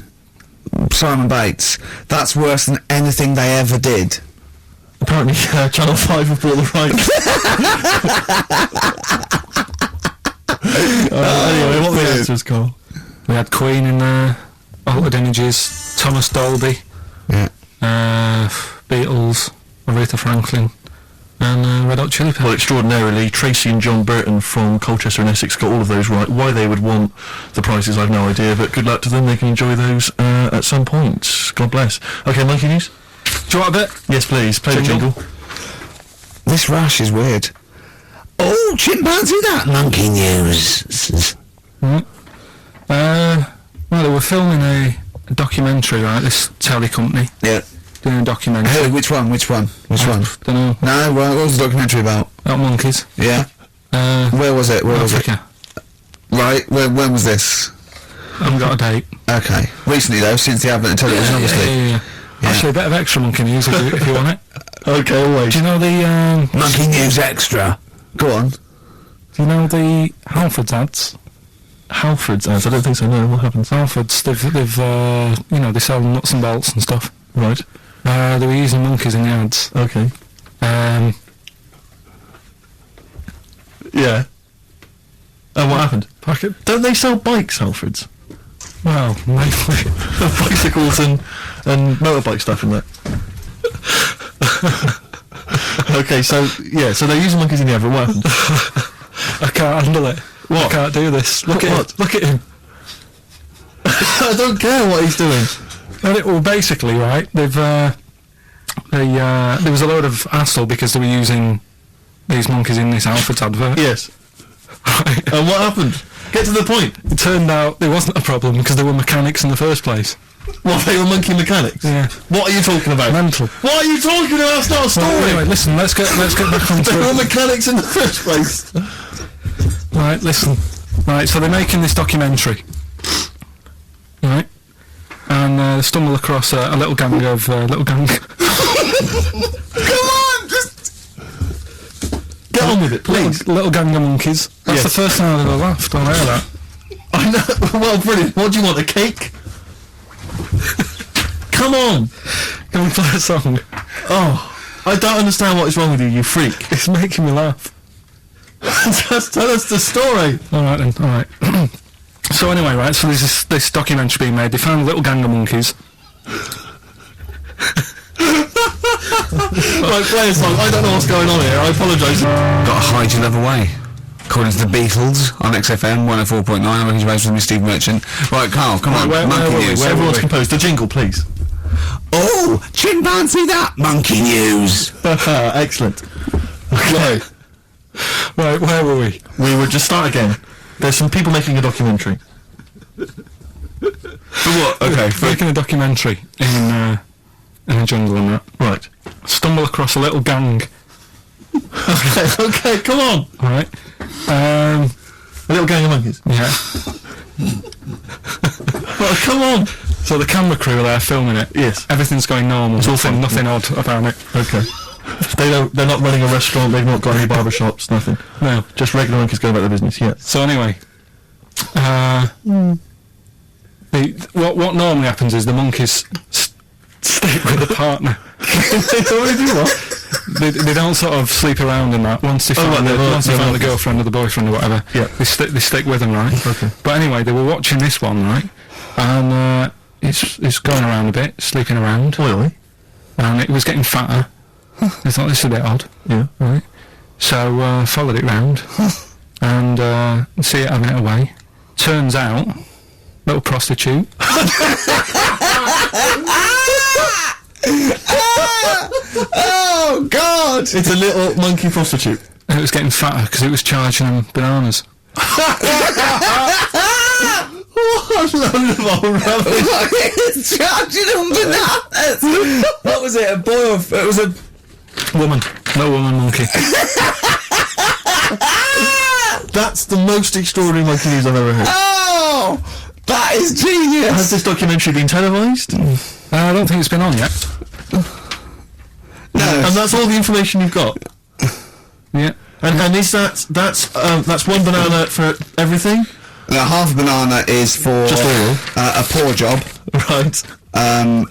Simon Bates. That's worse than anything they ever did. Apparently, Channel 5 have bought the rights. Anyway, what were the answers, Carl? We had Queen in there, Altered Images, Thomas Dolby, Yeah. Beatles, Aretha Franklin, and Red Hot Chili Well, Peppers. extraordinarily, Tracy and John Burton from Colchester and Essex got all of those right. Why they would want the prizes, I've no idea, but good luck to them. They can enjoy those at some point. God bless. Okay, Monkey News? Do you want a bit? Yes, please. Play the Jingle. jingle. This rash is weird. Oh, chimpanzee that! Monkey news. Well, they were filming a documentary, right? This telly company Yeah. doing a documentary. Who? Which one? Which one? Which one? Don't know. No, what was the documentary about? About monkeys. Yeah. Where was it? Where was it? Africa. Right, when was this? I haven't got a date. Okay. Recently though, since the advent of television, obviously. Yeah. Actually, a bit of extra monkey news if you want it. Okay, always. Do you know the Monkey news extra. Go on. Do you know the Halfords ads? Halford's ads? I don't think so, no. What happens? Halfords, they've you know, they sell nuts and bolts and stuff. Right. They were using monkeys in the ads. Okay. Yeah. And what happened? Packet. Don't they sell bikes, Halfords? Well, maybe. Bicycles and motorbike stuff in that. Okay, so they're using monkeys in the advert. What happened? I can't handle it. What? I can't do this. Look at What? it. Look at him. I don't care what he's doing. Well, basically, right? There was a load of hassle because they were using these monkeys in this Alfred's advert. Yes. Right. And what happened? Get to the point. It turned out it wasn't a problem because they were mechanics in the first place. What, they were monkey mechanics? Yeah. What are you talking about? Mental. What are you talking about? That's not a story. Right, anyway, listen, let's get back on They were to mechanics in the first place. Right, listen. Right, so they're making this documentary. Right? And they stumble across a little gang of... little gang... Come on, just... Get on with it, please. Little gang of monkeys. That's Yes. the first time I've ever laughed. I hear that. I know. Well, brilliant. What do you want, a cake? Come on. Can we play a song? Oh, I don't understand what is wrong with you, you freak. It's making me laugh. Just tell us the story. Alright then, alright. So anyway, right, so there's this documentary being made. They found a little gang of monkeys. Right, play a song. I don't know what's going on here. I apologise. Got to hide your love away. According to the Beatles on XFM 104.9, I'm Ricky Gervais with me, Steve Merchant. Right, Carl, come on, where monkey were we? news. Where Everyone's composed. The jingle, please. Oh, chimpanzee that monkey news. Excellent. Okay. Right, where were we? We would just start again. There's some people making a documentary. For what? Okay, Making a documentary in a jungle and that. Right. Stumble across a little gang. Okay, come on. Alright. A little gang of monkeys. Yeah. Well, come on. So the camera crew are there filming it. Yes. Everything's going normal. It's all fine. Nothing odd about it. Okay. They're not running a restaurant, they've not got any barber shops, nothing. No. Just regular monkeys going about their business, yeah. So anyway, what normally happens is the monkeys stick with the partner. They don't sort of sleep around and that. Once they find, the girlfriend or the boyfriend or whatever, Yeah. they stick with them, right? Okay. But anyway, they were watching this one, right? And it's going around a bit, sleeping around, Really? and it was getting fatter. I thought this is a bit odd. Yeah. Right. So followed it round and see it having it away. Turns out, little prostitute. Oh, God! It's a little monkey prostitute. And it was getting fatter because it was charging them bananas. What a load of old rubbish. It's charging them bananas! What was it, a boy or... It was a... Woman. Little woman monkey. That's the most extraordinary monkey news I've ever heard. Oh! That is genius! Has this documentary been televised? I don't think it's been on yet. No. And that's all the information you've got? Yeah. And is that's one banana for everything? Now, half a banana is for Just oral. A poor job. Right.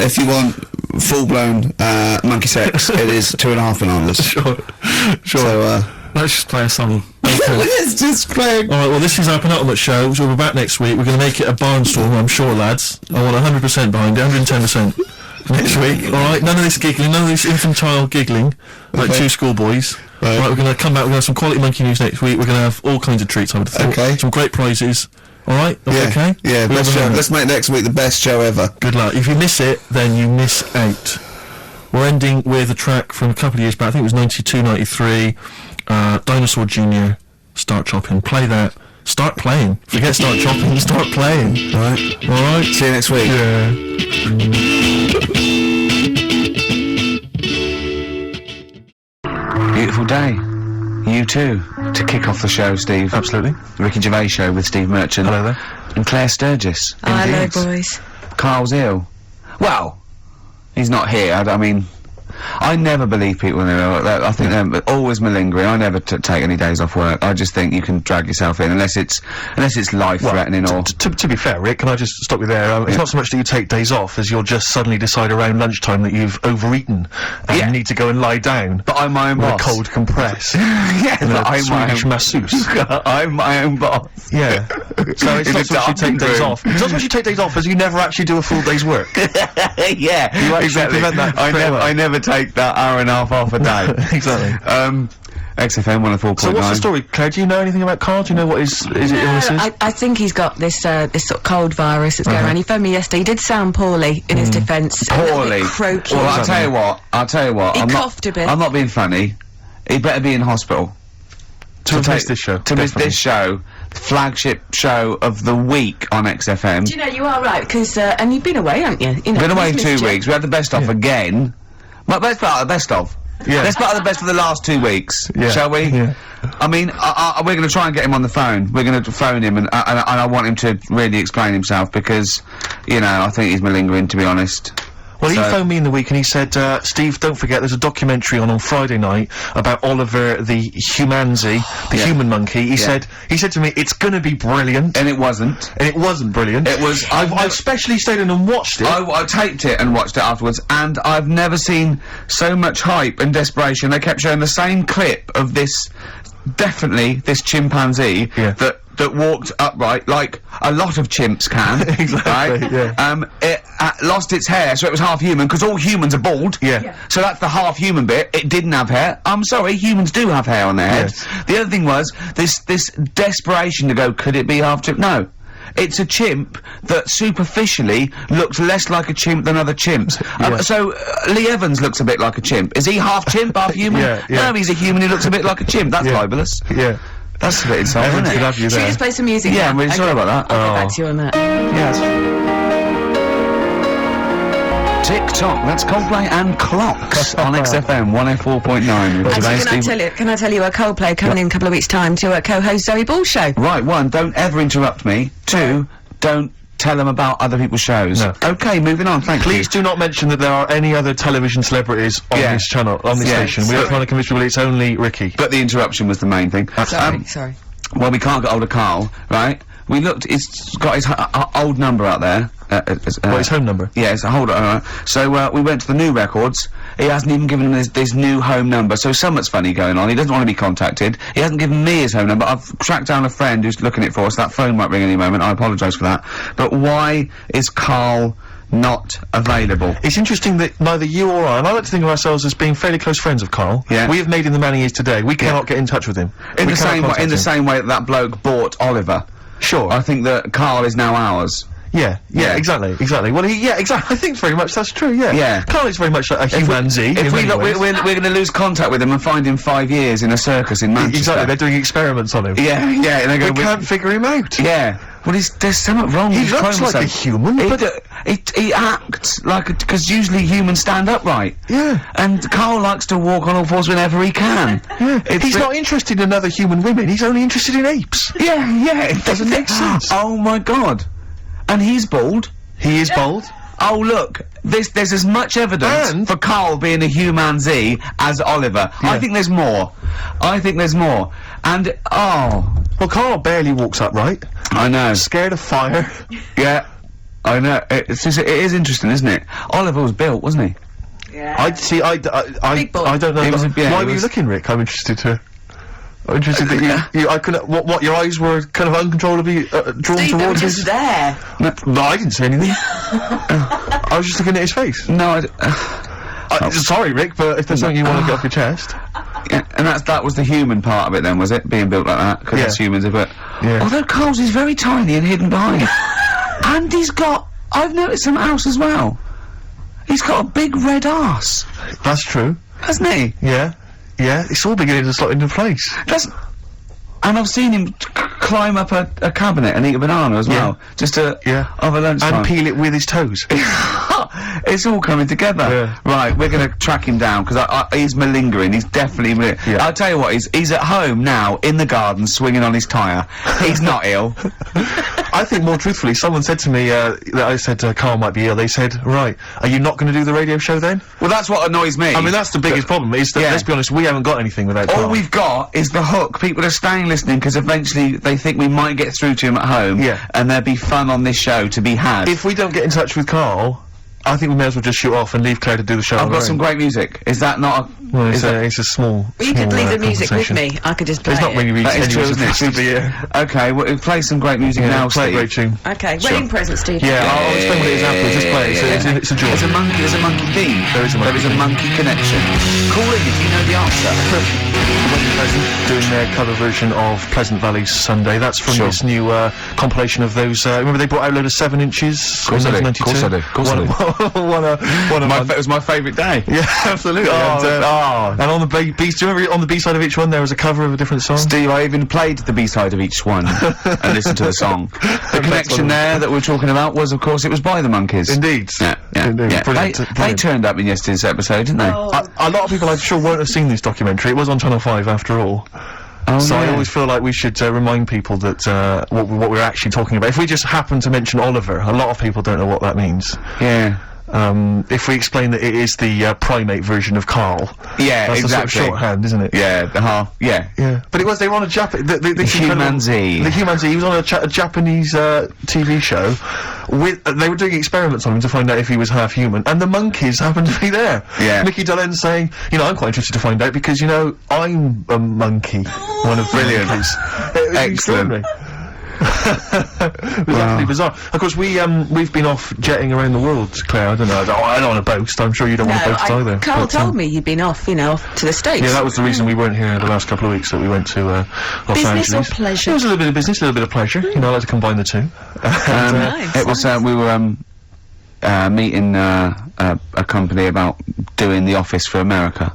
If you want full-blown monkey sex, it is 2.5 bananas. Sure. So, Let's just play a song. let's just play. Alright, well this is our penultimate show, so we'll be back next week. We're going to make it a barnstorm, I'm sure, lads. I want 100% behind it, 110% next week. Alright, none of this giggling, none of this infantile giggling, like Okay. two schoolboys. Right. Alright, we're going to come back, we're going to have some quality monkey news next week. We're going to have all kinds of treats, I would have thought. Okay. Some great prizes. Alright, okay? Yeah, We'll best have a show. hammer. Let's make next week the best show ever. Good luck. If you miss it, then you miss out. We're ending with a track from a couple of years back, I think it was 92, 93, Dinosaur Jr., Start Chopping. Play that. Start playing. Forget start chopping, start playing. Right. Alright? See you next week. Yeah. Beautiful day. You too. To kick off the show, Steve. Absolutely. The Ricky Gervais Show with Steve Merchant. Hello there. And Claire Sturgis. Oh, hello, Indeed. boys. Carl's ill. Well, he's not here. I mean, I never believe people when they're ill. I think they're always malingering. I never take any days off work. I just think you can drag yourself in unless it's life-threatening or... To be fair, Rick, can I just stop you there? It's not so much that you take days off as you'll just suddenly decide around lunchtime that you've overeaten and Yeah. you need to go and lie down But I'm my own with boss. a cold compress. Yeah, and but a I'm my Swedish own... masseuse. I'm my own boss. Yeah. So it's In not a so much you dark take days room. off. It's not so much you take days off as you never actually do a full day's work. Yeah, You actually exactly. prevent that I straight never, away. I never take that hour and a half off a day. Exactly. XFM 104.9. So what's the story, Claire? Do you know anything about Carl? Do you know what his illness is? I think he's got this this sort of cold virus that's going around. He phoned me yesterday. He did sound poorly in his defence. A little Poorly. bit croaky. Well, I'll tell you what. He I'm coughed a bit. I'm not being funny. he better be in hospital. To miss this show. To miss this show. Flagship show of the week on XFM. Do you know, you are right, because, and you've been away, haven't you? You know, Been away we've 2 missed you. weeks. We had the best of again. Well, let's start at the best of. Yeah. Let's start at the best of the last 2 weeks, Yeah. shall we? Yeah. I mean, we're going to try and get him on the phone. We're going to phone him, and I want him to really explain himself because, you know, I think he's malingering, to be honest. Well, he So- phoned me in the week and he said, Steve, don't forget there's a documentary on Friday night about Oliver the Humanzi, the human monkey. He said to me, it's gonna be brilliant. And it wasn't. And it wasn't brilliant. It was- I've specially stayed in and watched it. I taped it and watched it afterwards, and I've never seen so much hype and desperation. They kept showing the same clip of this, definitely this chimpanzee that walked upright like a lot of chimps can. Exactly, right? yeah. It lost its hair, so it was half human, because all humans are bald. Yeah. So that's the half human bit. It didn't have hair. I'm sorry, humans do have hair on their heads. Yes. The other thing was this desperation to go, could it be half chimp? No. It's a chimp that superficially looks less like a chimp than other chimps. Yeah. So Lee Evans looks a bit like a chimp. Is he half chimp, half human? Yeah. No, he's a human who looks a bit like a chimp. That's Yeah. libelous. Yeah. That's a bit insulting, Evans isn't could it? have you Should we there. just play some music Yeah, now? I'm really sorry about that. I'll get back to you on that. Yes. TikTok, that's Coldplay and Clocks on XFM 104.9 with Actually, today, can I tell you a Coldplay coming in a couple of weeks' time to co-host Zoe Ball's show? Right, 1, don't ever interrupt me. 2, don't tell them about other people's shows. No. Okay, moving on, thank Please do not mention that there are any other television celebrities on Yeah. this channel, on this Yeah. station. We don't want to convince people it's only Ricky. But the interruption was the main thing. Sorry. Well, we can't get hold of Carl, right? We looked, it's got his old number out there. What, his home number? Yeah, it's a hold on, alright. So, we went to the new records. He hasn't even given him this new home number, so something's funny going on. He doesn't want to be contacted. He hasn't given me his home number. I've tracked down a friend who's looking it for us. That phone might ring any moment. I apologise for that. But why is Carl not available? It's interesting that neither you or I, and I like to think of ourselves as being fairly close friends of Carl. Yeah. We have made him the man he is today. We cannot get in touch with him. In We the cannot same way, contact him. that that bloke bought Oliver. Sure. I think that Carl is now ours. Yeah, Yeah. exactly. Well, exactly. I think very much that's true, yeah. Yeah. Carl is very much like a humanzi. If in we many look, ways. we're going to lose contact with him and find him 5 years in a circus in Manchester. Exactly, they're doing experiments on him. Yeah, and they're We going. can't figure him out. Yeah. Well, there's something wrong with He his looks like a chromosome. human, He, but... he acts like because usually humans stand upright. Yeah. And Carl likes to walk on all fours whenever he can. Yeah. It's He's a- not interested in other human women, he's only interested in apes. Yeah. It Doesn't make sense. Oh my god. And he's bald. He is bold. Oh look, there's as much evidence And- for Carl being a humanzi as Oliver. I Yeah. think there's more. And Well, Carl barely walks upright. I know. Scared of fire. Yeah, I know. It is interesting, isn't it? Oliver was built, wasn't he? Yeah. I don't know. He was a- yeah, Why he were you was- looking, Rick? I'm interested that I couldn't, what, your eyes were kind of uncontrollably, drawn Steve, they were towards just his... there. No, I didn't say anything. I was just looking at his face. No, Sorry, Rick, but if there's something you want to get off your chest... yeah, and that was the human part of it then, was it? Being built like that? Because Yeah. that's humans, but... Yeah. Although Carl's is very tiny and hidden behind. And he's got... I've noticed something else as well. He's got a big red arse, That's true. hasn't he? Yeah. Yeah, it's all beginning to slot into place. And I've seen him climb up a cabinet and eat a banana as well. Just to... Yeah. Over lunchtime. And peel it with his toes. It's all coming together. Yeah. Right, we're going to track him down because he's malingering. He's definitely. Yeah. I'll tell you what. He's at home now in the garden swinging on his tyre. He's not ill. I think more truthfully, someone said to me, that I said Carl might be ill, they said, right, are you not going to do the radio show then? Well, that's what annoys me. I mean, that's the biggest problem, is that, Yeah. let's be honest, we haven't got anything without All Carl. we've got is the hook. People are staying listening because eventually they think we might get through to him at home. Yeah. And there'd be fun on this show to be had. If we don't get in touch with Carl, I think we may as well just shoot off and leave Claire to do the show I've on got her some own. great music. Is that not? Well, is that- it's a small. Well, you could small, leave the music with conversation. me. I could just play There's not it. many That is true, reasons isn't it? to be here. Okay, well, play some great music Yeah, now, play a Steve. great tune. Okay, wedding present, Steve. Yeah, I'll explain what it is afterwards. Just play it. It's a joy. There's a monkey theme. There is a monkey There is a monkey connection. Call in if you know the answer. Wedding Present doing their cover version of Pleasant Valley Sunday. That's from Sure. this new compilation of those. Remember they brought out a load of 7 inches. Course I do. 1992? Course I do. Course I do. One a month. It was my favourite day. Yeah, absolutely. Oh, And, Oh, and on the B, do you remember on the B side of each one there was a cover of a different song? Steve, I even played the B-side of each one and listened to the song. The connection there that we're talking about was, of course, it was by the Monkeys. Indeed. Yeah. Indeed. Brilliant. They turned up in yesterday's episode, didn't they? A lot of people, I'm sure, won't have seen this documentary. It was on Channel 5 after all. Oh, So I yeah. always feel like we should remind people that what we're actually talking about. If we just happen to mention Oliver, a lot of people don't know what that means. Yeah. If we explain that it is the primate version of Carl. Yeah, That's exactly. the sort of shorthand, isn't it? Yeah, yeah. Yeah. But they were on a the Humanzee. The Humanzee. He was on a Japanese TV show. They were doing experiments on him to find out if he was half human, and the Monkeys happened to be there. Yeah. Nicky Dolenz saying, you know, I'm quite interested to find out because, you know, I'm a monkey. One of the Brilliant. monkeys. It was Excellent. extraordinary. It was absolutely bizarre. Of course, we've been off jetting around the world, Claire. I don't know. I don't want to boast. I'm sure you don't want to boast either. Carl but, told me you'd been off, off to the States. yeah, that was the reason we weren't here the last couple of weeks, that we went to Los Business or Angeles. pleasure? It was a little bit of business, a little bit of pleasure. You know, I like to combine the two. Nice, It was, we were, meeting, a company about doing The Office for America.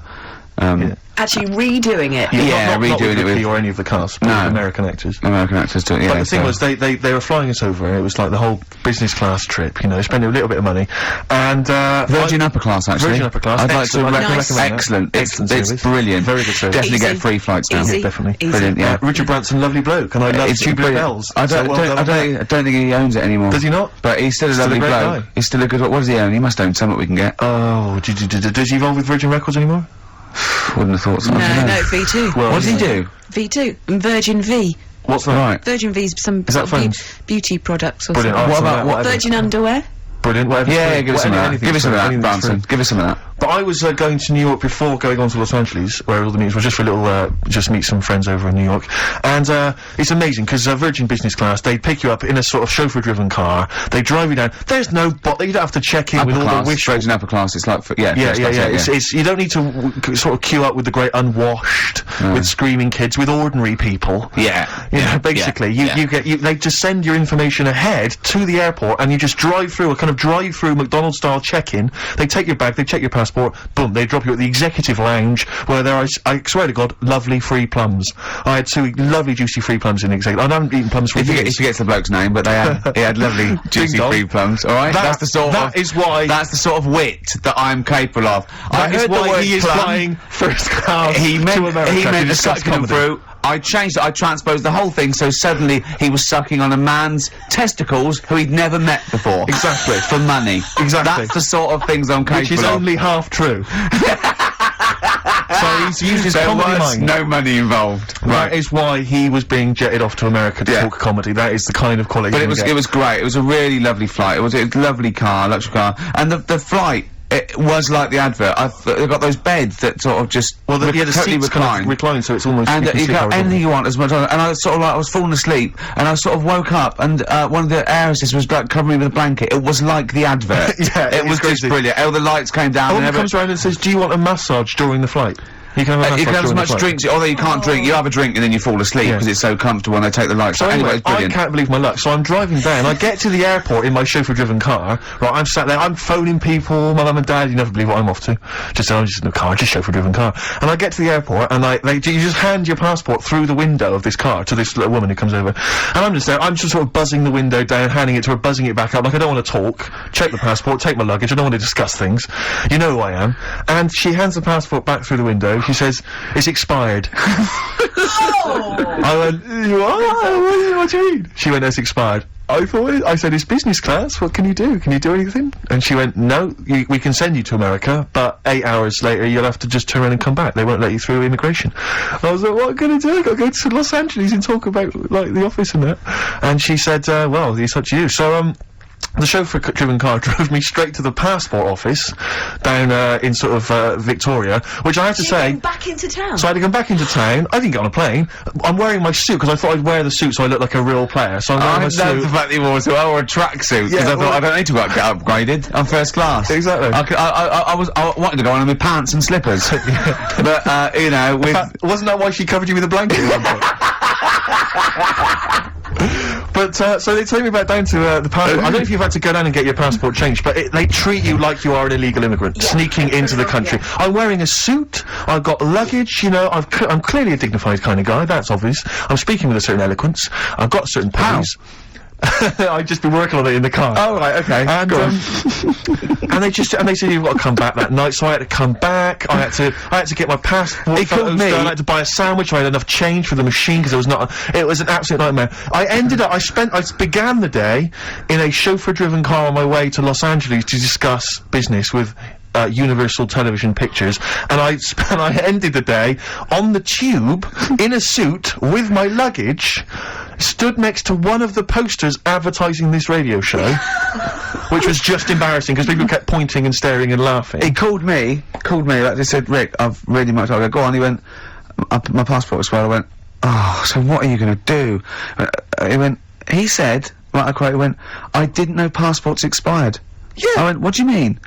Actually redoing it. Yeah, not redoing with it with Ricky or any of the cast, but No. with American actors. American actors doing it, yeah. But the thing was, they were flying us over, and it was like the whole business class trip, you know, spending a little bit of money, and, Virgin Upper Class, actually. Virgin Upper Class. I'd like to Excellent. I'd recommend Nice. that. Excellent. Excellent It's service. brilliant. Very good service. Definitely Easy. get free flights now. Easy. Definitely. Easy. Brilliant, yeah. Richard Branson, lovely bloke, and I love It's Tubular brilliant. Bells. I So don't well done on that. think he owns it anymore. Does he not? But he's still a Still a lovely great bloke. guy. He's still a good. What does he own? He must own something we can get. Oh, does he involve with Virgin Records anymore? Wouldn't have thought so. I don't No, know. no, V2. Well, What does he do? V2. And Virgin V. What's that? Right. Virgin V's some Is that sort of phones? beauty products or Brilliant. something. What Awesome, about- whatever. Virgin underwear. Brilliant, whatever. Yeah, give us some of that. Give us some of that, Branson. Give us some of that. But I was going to New York before going on to Los Angeles, where all the meetings were, just for a little, just meet some friends over in New York. And it's amazing, because Virgin Business Class, they pick you up in a sort of chauffeur-driven car, they drive you down, there's no you don't have to check in with all the wish. Virgin Upper Class. It's like, Yeah, first yeah, class, yeah. It's you don't need to sort of queue up with the great unwashed, with screaming kids, with ordinary people. Yeah. You know, basically, they just send your information ahead to the airport, and you just drive through a kind of drive-through McDonald's-style check-in. They take your bag, they check your passport, boom, they drop you at the executive lounge, where there are, I swear to God, lovely free plums. I had 2 lovely juicy free plums in the executive. I haven't eaten plums for If you years. get the bloke's name, but he had lovely juicy dong. free plums. All right, that's the sort of wit that I'm capable of. I That is heard the why word he is plum. flying first class He to meant America to to discuss suck them comedy. through. I changed it. I transposed the whole thing, so suddenly he was sucking on a man's testicles who he'd never met before. Exactly. For money. Exactly. That's the sort of things I'm capable Which is of. only half true. So he's used his There comedy was mind. no money involved. That is why he was being jetted off to America to Yeah. talk comedy. That is the kind of quality. But you get. it was great. It was a really lovely flight. It was a lovely car, luxury car, and the flight. It was like the advert. They've got those beds that sort of just the totally seats recline. kind of recline, so it's almost And you can you see got horizontal. anything you want as much. And I sort of like I was falling asleep, and I sort of woke up, and one of the heiresses was like covering me with a blanket. It was like the advert. Yeah, it was just crazy. brilliant. All the lights came down. A and woman everything. comes around and says, "Do you want a massage during the flight?" You can have a massage You can have as during the much flight. drinks, although you can't drink. You have a drink and then you fall asleep Yeah. because it's so comfortable and they take the lights So out. Anyway, anyway, it's brilliant. I can't believe my luck. So I'm driving down. I get to the airport in my chauffeur-driven car. Right, I'm sat there. I'm phoning people. My mum and dad. You never believe what I'm off to. I'm just in a car, just chauffeur-driven car. And I get to the airport, and you just hand your passport through the window of this car to this little woman who comes over. And I'm just there. I'm just sort of buzzing the window down, handing it to her, buzzing it back up. Like I don't want to talk. Check the passport. Take my luggage. I don't want to discuss things. You know who I am. And she hands the passport back through the window. She says, "It's expired." I went, what do you mean? She went, "It's expired." I said, "It's business class, what can you do? Can you do anything?" And she went, "No, we can send you to America, but 8 hours later you'll have to just turn around and come back. They won't let you through immigration." I was like, "What can I do? I've got to go to Los Angeles and talk about, like, the office and that." And she said, "Well, it's up to you." So, the chauffeur-driven car drove me straight to the passport office down in sort of Victoria, which I have to say. Back into town. So I had to come back into town. I didn't get on a plane. I'm wearing my suit because I thought I'd wear the suit so I look like a real player. So I'm wearing I my love suit. the fact that you wore a tracksuit because Yeah, I well- thought I don't need to get upgraded. I'm first class. Exactly. I wanted to go on with pants and slippers, but you know, with Wasn't that why she covered you with a blanket at one point? But, so they take me back down to, the passport. I don't know if you've had to go down and get your passport changed, but they treat you like you are an illegal immigrant, sneaking into the country. I'm wearing a suit, I've got luggage, you know, I'm clearly a dignified kind of guy, that's obvious. I'm speaking with a certain eloquence, I've got certain pennies. I've just been working on it in the car. Oh, right, okay. And, and they said you've got to come back that night, so I had to come back. I had to get my passport. He called me. I had to buy a sandwich. I had enough change for the machine because it was an absolute nightmare. I began the day in a chauffeur-driven car on my way to Los Angeles to discuss business with Universal Television Pictures, and I ended the day on the tube in a suit with my luggage, stood next to one of the posters advertising this radio show, which was just embarrassing because people kept pointing and staring and laughing. He called me, like they said, Rick, I've really much. I go, go on. He went, my passport expired. I went, oh, so what are you going to do? He said, right, I quote, he went, I didn't know passports expired. Yeah. I went, what do you mean?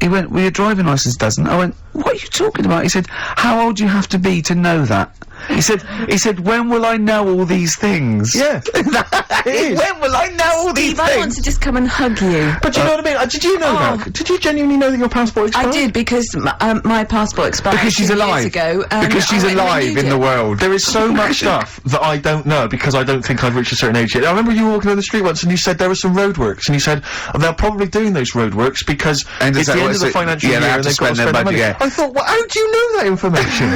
He went, well, your driving licence doesn't. I went, what are you talking about? He said, how old do you have to be to know that? He said, when will I know all these things? Yeah. It is. When will I know all these Steve, I want things? to just come and hug you. But do you know what I mean? Did you know that? Did you genuinely know that your passport expired? I did, because my passport expired Because she's 2 years alive. ago. Because she's I went and alive renewed in it. the world. There is so much stuff that I don't know because I don't think I've reached a certain age yet. I remember you walking down the street once and you said there were some roadworks, and you said they're probably doing those roadworks because it's the end of the financial year and they've got to spend their money. I thought, well, how do you know that information?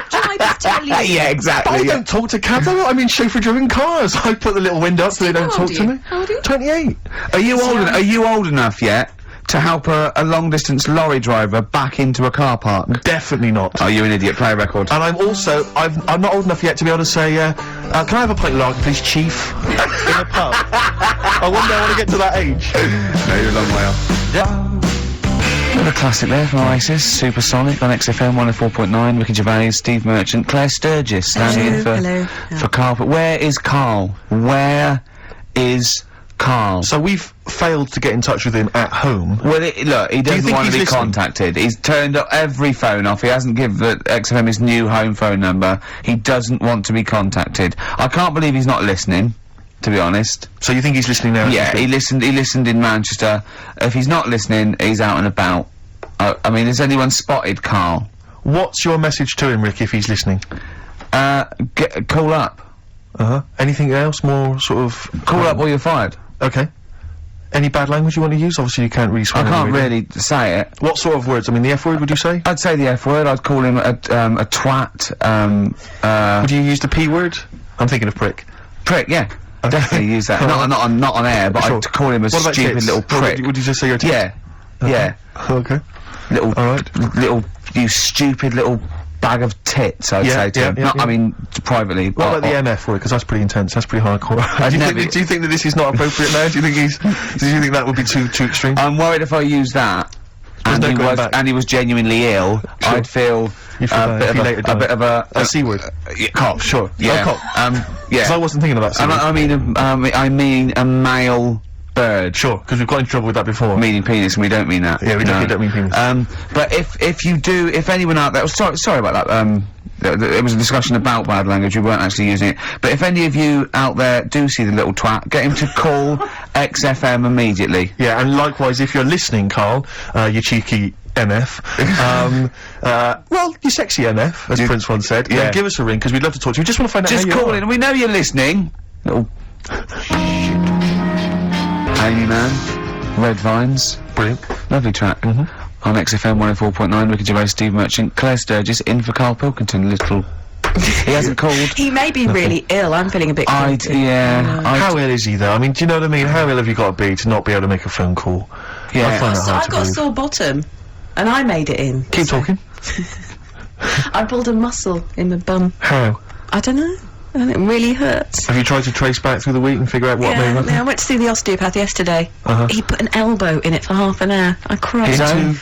Can I just tell you? Yeah, exactly. I don't talk to cabs. I'm in chauffeur-driven cars. I put the little window up so they don't how talk old to are you? me. How old are you? 28. Are you old enough yet to help a long-distance lorry driver back into a car park? Definitely not. Oh, you're an idiot. Play a record. And I'm also, I'm not old enough yet to be able to say, can I have a pint of lager, please, Chief? In a pub. I wonder I want to get to that age. No, you're a long way off. Another classic there from Oasis, Supersonic on XFM 104.9, Ricky Gervais, Steve Merchant, Claire Sturgis standing in for Carl. But where is Carl? Where is Carl? So we've failed to get in touch with him at home. Well, look, he doesn't think want to he's be listening? contacted. He's turned up every phone off. He hasn't given XFM his new home phone number. He doesn't want to be contacted. I can't believe he's not listening, to be honest. So you think he's listening now? Yeah, he listened in Manchester. If he's not listening, he's out and about. I mean, has anyone spotted Carl? What's your message to him, Rick, if he's listening? Call up. Anything else more sort of... Call up or you're fired. Okay. Any bad language you want to use? Obviously you can't really swear. I can't on the radio. really say it. What sort of words? I mean, the F word, would you say? I'd say the F word. I'd call him a twat. Would you use the P word? I'm thinking of prick. Prick, yeah. Definitely use that. Not on air, but Sure. I'd call him a What about stupid tits? little What prick. would you just say your tits? Yeah. Yeah. Okay. Little, Alright. little, you stupid little bag of tits, I'd Yeah, say to yeah, him. yeah, Not, yeah. I mean, privately. What about the MF word? Because that's pretty intense. That's pretty hardcore. never- do you think that this is not appropriate now? Do you think that would be too extreme? I'm worried if I use that, There's no going back. and he was genuinely ill, Sure. I'd feel You feel bad if he later died. a bit of a C word. yeah, cop, sure, yeah, cop. yeah. Because I wasn't thinking about C word. I mean a male bird. Sure, because we've got in trouble with that before. Meaning penis, and we don't mean that. Yeah, we don't mean penis. But if anyone out there, sorry about that. It was a discussion about bad language. We weren't actually using it. But if any of you out there do see the little twat, get him to call XFM immediately. Yeah, and likewise, if you're listening, Carl, you cheeky MF, well, you sexy MF, as Prince once said. Yeah. Give us a ring, because we'd love to talk to you. We just want to find out Just how you call are. in. We know you're listening. Little Amy Man, Red Vines, Brilliant. lovely track. On XFM 104.9, Ricky Gervais, Steve Merchant, Claire Sturgis, in for Carl Pilkington. Little. He hasn't called. He may be really ill. I'm feeling a bit guilty. How ill is he, though? I mean, do you know what I mean? How ill have you got to be to not be able to make a phone call? Yeah. I find that So hard I to got a believe. sore bottom, and I made it in. Keep talking. I pulled a muscle in my bum. How? I don't know. And it really hurts. Have you tried to trace back through the week and figure out what may have happened? I went to see the osteopath yesterday. He put an elbow in it for half an hour. I cried. His own?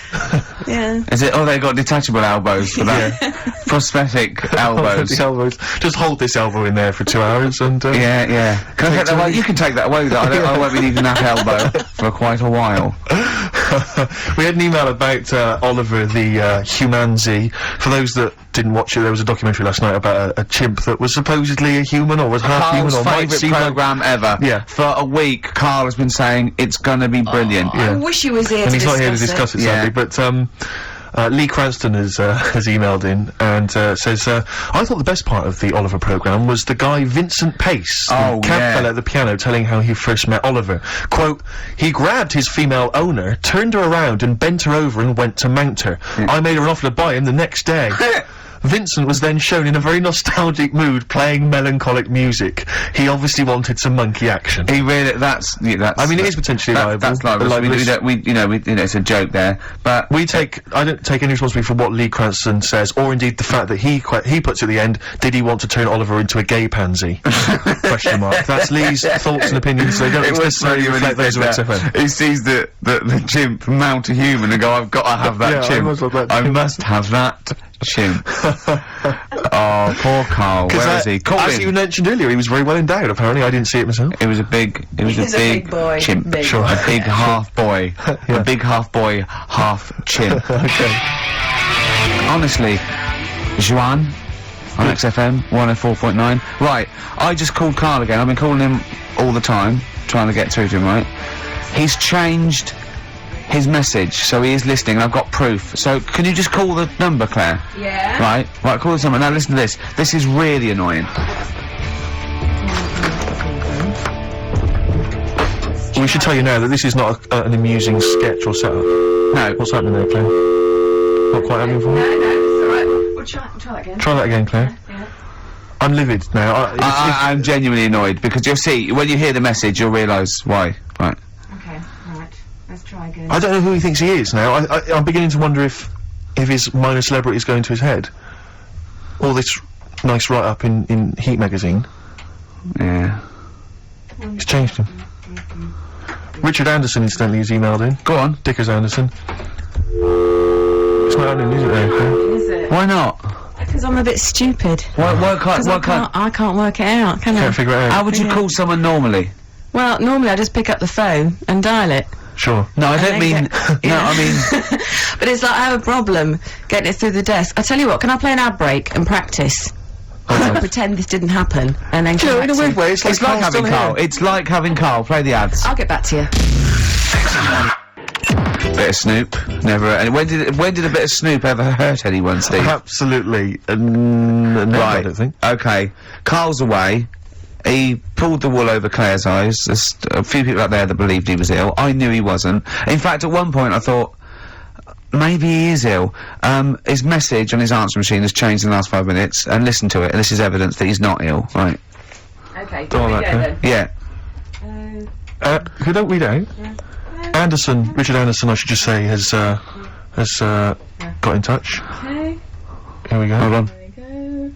Yeah. Is it? Oh, they got detachable elbows for that. Prosthetic elbows. The elbows. Just hold this elbow in there for 2 hours and, Yeah. Can I take that away? You can take that away, though. I won't be needing that elbow for quite a while. We had an email about Oliver the humanzee. For those that didn't watch it, there was a documentary last night about a chimp that was supposedly a human or was half human Carl's or might favourite seem like... programme ever. Yeah. For a week, Carl has been saying it's gonna be brilliant. I wish he was here And to he's not here to discuss discuss it, sadly, but Lee Cranston has emailed in and says, I thought the best part of the Oliver programme was the guy Vincent Pace, Oh, the camp yeah. fella at the piano, telling how he first met Oliver. Quote, he grabbed his female owner, turned her around and bent her over and went to mount her. I made her an offer to buy him the next day. Vincent was then shown in a very nostalgic mood playing melancholic music. He obviously wanted some monkey action. He really, that's, I mean, it is potentially liable. That's libelous. It's a joke there, but I don't take any responsibility for what Lee Cranston says, or indeed the fact that he puts at the end, did he want to turn Oliver into a gay pansy? Question mark. That's Lee's thoughts and opinions, they don't necessarily reflect those of XFM. He sees the chimp mount a human and go, I've got to have that Yeah, I chimp. must have that I chimp." must have that chimp. Oh, poor Carl. Where is he? Call As him. you mentioned earlier, he was very well endowed, apparently. I didn't see it myself. It was a big boy. chimp. Big Sure. boy. A big half boy. Yeah. A big half boy, half chimp. Okay. Honestly, Juan on XFM 104.9. Right, I just called Carl again. I've been calling him all the time, trying to get through to him, right? He's changed his message, so he is listening, and I've got proof. So, can you just call the number, Claire? Yeah. Right, call this number. Now listen to this. This is really annoying. We should tell you now that this is not an amusing sketch or setup. No. What's happening there, Claire? Not quite happening for you? No, it's alright. We'll try that again. Try that again, Claire. Yeah. I'm livid now. I'm genuinely annoyed, because you'll see, when you hear the message, you'll realise why. Right. Okay, right. Let's try again. I don't know who he thinks he is now. I'm beginning to wonder if his minor celebrity is going to his head. All this nice write-up in Heat magazine. Yeah. He's changed him. Richard Anderson, incidentally, has emailed in. Go on. Dickers Anderson. It's not happening, is it, there, Claire? Is it? Why not? Because I'm a bit stupid. Why can't, 'Cause I can't work it out, can I? Can't figure it out. how would you call someone normally? Well, normally I just pick up the phone and dial it. Sure. No, I don't then mean, get- no, I mean, But it's like I have a problem getting it through the desk. I tell you what, can I play an ad break and practice? Pretend this didn't happen and then come No, back in a to weird you. way, it's like it's like Carl's having still Carl. here. It's like having Carl. Play the ads. I'll get back to you. Bit of Snoop. Never. And when did a bit of Snoop ever hurt anyone, Steve? Absolutely. No, I don't think. Okay. Carl's away. He pulled the wool over Claire's eyes. There's a few people out there that believed he was ill. I knew he wasn't. In fact, at one point I thought, maybe he is ill. His message on his answer machine has changed in the last 5 minutes, and listen to it, and this is evidence that he's not ill. Right. Okay, Go on, then. Yeah. Who don't read out? Anderson, Richard Anderson, I should just say, has got in touch. Okay, Here we go. Hold on. there we go.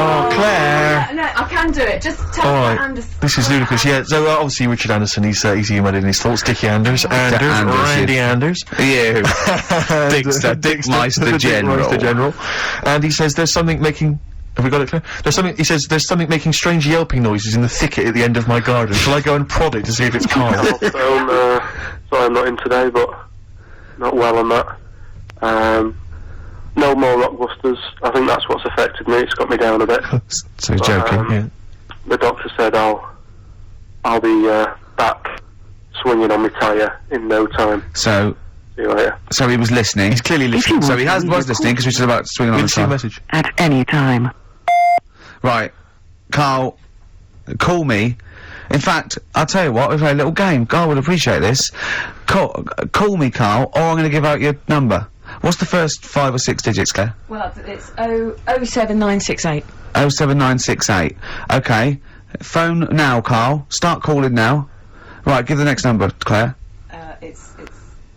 Oh, Claire! No, I can do it. Just tell me Alright, Anderson. this is ludicrous. Yeah, so obviously Richard Anderson, he's emailed in his thoughts. Dickie Anders, Randy Anders. You. Dick Meister General. And he says there's something making... Have we got it, Claire? He says there's something making strange yelping noises in the thicket at the end of my garden. Shall I go and prod it to see if it's Carl? Sorry, I'm not in today, but not well on that. No more Rockbusters. I think that's what's affected me. It's got me down a bit. So he's joking. Yeah. The doctor said I'll be back swinging on my tyre in no time. So See you later. he was listening. He's clearly listening. So he was listening, because we said about swinging on the Didn't see a side. message. At any time. Right. Carl, call me. In fact, I'll tell you what, we've played a little game. Carl would appreciate this. Call me, Carl, or I'm going to give out your number. What's the first 5 or 6 digits, Claire? Well, it's 07968. 07968. Okay. Phone now, Carl. Start calling now. Right, give the next number, Claire.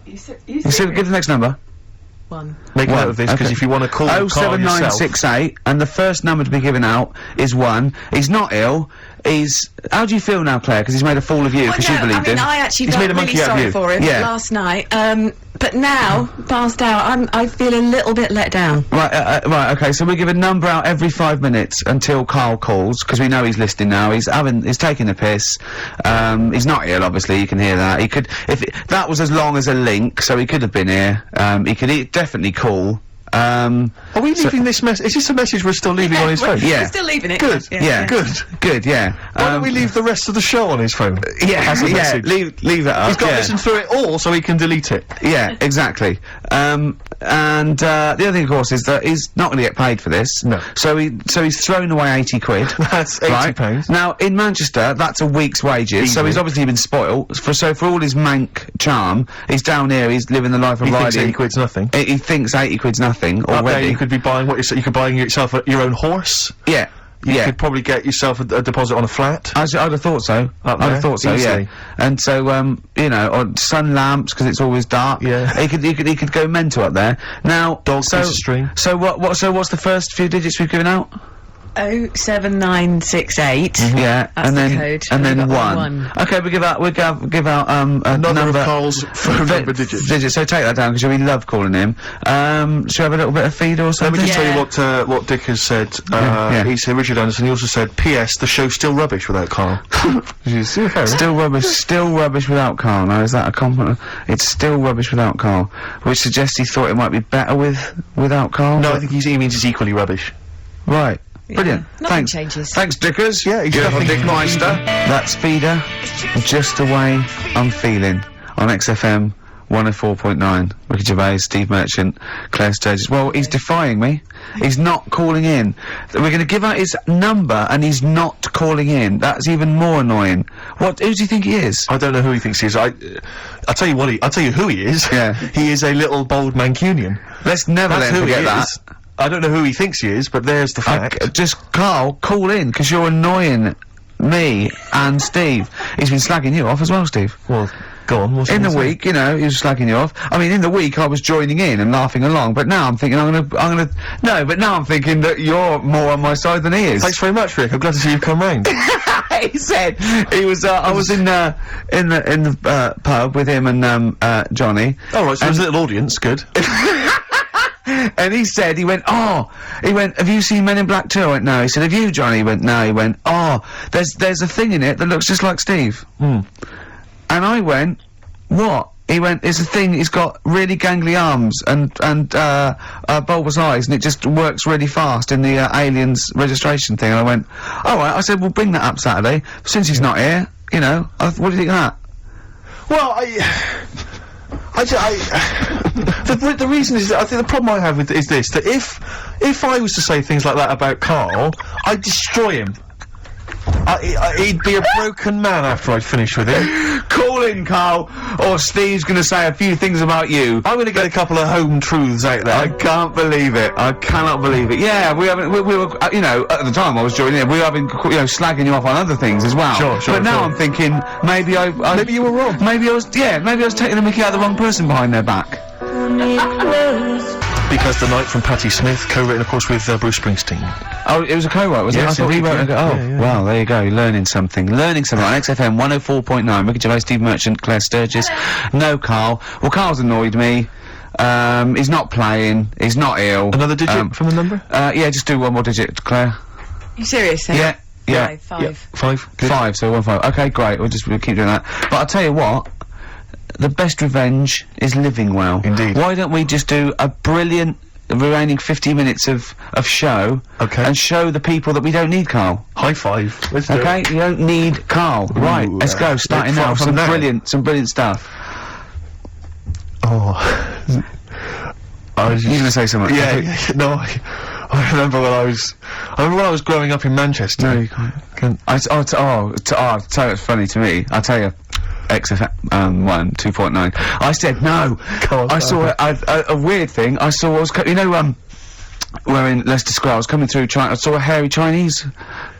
You said Give the next number. one. Make One, note of this, because okay. if you want to call Carl yourself... 07968, and the first number to be given out is 1. He's not ill. How do you feel now, Claire? Because he's made a fool of you, because you believed him. I actually He's felt made a really monkey out of sorry you. for him Yeah. last night. But now, past hour, I feel a little bit let down. Right, okay, so we give a number out every 5 minutes until Carl calls, because we know he's listening now, he's taking the piss, he's not ill, obviously, you can hear that, that was as long as a link, so he could have been here, he could definitely call, Are we leaving this message? Is this a message we're still leaving on his phone? Yeah. We're still leaving it. Good. yeah, good, yeah. Why don't we leave the rest of the show on his phone? As a message? leave that up. He's got to listen through it all so he can delete it. Yeah, exactly. And the other thing, of course, is that he's not going to get paid for this. No. So he's thrown away 80 quid. That's £80. Now, in Manchester, that's a week's wages, so he's obviously been spoilt. So for all his mank charm, he's down here, he's living the life of He Riley. thinks 80 quid's nothing. He thinks 80 quid's nothing Up there already. you could be buying you could buy yourself your own horse. Yeah. You could probably get yourself a deposit on a flat. I'd have thought so. Up I'd there, have thought so, easily. yeah. And so, you know, on sun lamps, because it's always dark. Yeah. He could go mental up there. Now, Dog piece of string. So what's the first few digits we've given out? 07968. Yeah, That's and the then code. and We've then got one. one. Okay, we give out a Number number of Carl's phone number digits. So take that down because we love calling him. Should we have a little bit of feed or Let something? me just Yeah. tell you what Dick has said. Yeah. He said, Richard Anderson, he also said, P.S. the show's still rubbish without Carl. Still rubbish without Carl. Now, is that a compliment? It's still rubbish without Carl, which suggests he thought it might be better without Carl. No, I think he means it's equally rubbish. Right. Brilliant. Nothing Thanks. changes. Thanks, Dickers. Yeah, he's Beautiful nothing- Dick Meister. That's Feeder. Just the way I'm feeling on XFM 104.9. Ricky Gervais, Steve Merchant, Claire Sturgis. Well, he's defying me. He's not calling in. We're going to give out his number and he's not calling in. That's even more annoying. Who do you think he is? I don't know who he thinks he is. I'll tell you I'll tell you who he is. Yeah. He is a little bold Mancunian. Let's never That's let him who he forget that. is. I don't know who he thinks he is, but there's the fact. Just, Carl, call in, because you're annoying me and Steve. He's been slagging you off as well, Steve. Well, go on. What's In he the gonna say? week, you know, he was slagging you off. I mean, in the week, I was joining in and laughing along, but now I'm thinking no, but now I'm thinking that you're more on my side than he is. Thanks very much, Rick. I'm glad to see you've come round. He said, he was, I was in the pub with him and, Johnny. All right, so there's a little audience. Good. And he went, have you seen Men in Black 2? I went, no. He said, have you, Johnny? He went, no. He went, there's a thing in it that looks just like Steve. And I went, what? He went, it's a thing, he's got really gangly arms and bulbous eyes, and it just works really fast in the, Aliens registration thing. And I went, alright. I said, we'll bring that up Saturday. Since he's not here, you know, what do you think of that? Well, the reason is that I think the problem I have with is this, that if I was to say things like that about Carl, I'd destroy him. He'd be a broken man after I'd finished with him. Call in, Carl, or Steve's gonna say a few things about you. I'm gonna get a couple of home truths out there. I can't believe it. I cannot believe it. Yeah, we were, you know, at the time I was joining in, we were having, you know, slagging you off on other things as well. Sure, But now sure. I'm thinking, maybe Maybe you were wrong. Maybe I was taking the mickey out of the wrong person behind their back. Because the Night from Patti Smith, co-written, of course, with Bruce Springsteen. Oh, it was a co-write, was it? Yes, I thought he indeed, wrote yeah. it. Oh, Yeah. well, there you go. You're learning something. Learning something on XFM 104.9. Ricky Gervais, Steve Merchant, Claire Sturgis. No, Carl. Well, Carl's annoyed me. He's not playing. He's not ill. Another digit from the number? Yeah, just do one more digit, Claire. You serious? Then? Yeah. Yeah. Five. 5. Good. 5, so 1 5. Okay, great. We'll keep doing that. But I'll tell you what. The best revenge is living well. Indeed. Why don't we just do a brilliant remaining 50 minutes of show, Okay. and show the people that we don't need Carl. High five. Let's do it. Okay, you don't need Carl. Right, let's go. Starting now. from there. Some brilliant stuff. Oh. I was You're gonna say something? Yeah, no, I remember when I was growing up in Manchester. No, you can't. I'll tell you what's funny to me. I'll tell you. XFM 2.9. I said no. Go on, I saw a weird thing. I saw you know we're in Leicester Square. I was coming through China. I saw a hairy Chinese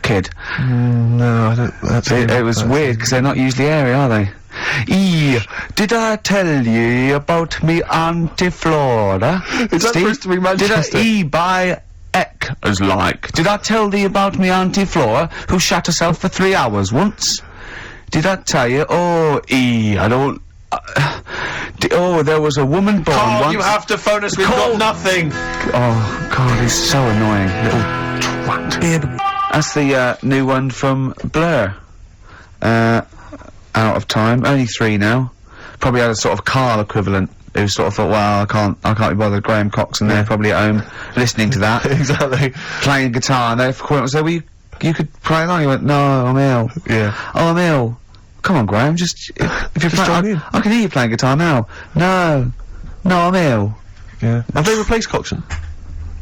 kid. No, I don't. That's It was weird because they're not usually hairy, are they? Did I tell you about me Auntie Flora? Is that supposed to be Manchester? Did I by Eck as like? Did I tell thee about me Auntie Flora who shot herself for 3 hours once? Did I tell you? Oh, I don't. there was a woman born Carl, once. you have to phone us. We've got nothing. Oh, God, he's so annoying. Little twat. That's the new one from Blur. Out of time. Only 3 now. Probably had a sort of Carl equivalent who sort of thought, well, I can't be bothered. Graham Cox and they're probably at home listening to that. Exactly. Playing guitar, and they called and said, well, you could play along. He went, no, I'm ill. Yeah. Oh, I'm ill. Come on, Graham, if you're Just join in. I can hear you playing guitar now. No, I'm ill. Yeah. Have they replaced Coxon?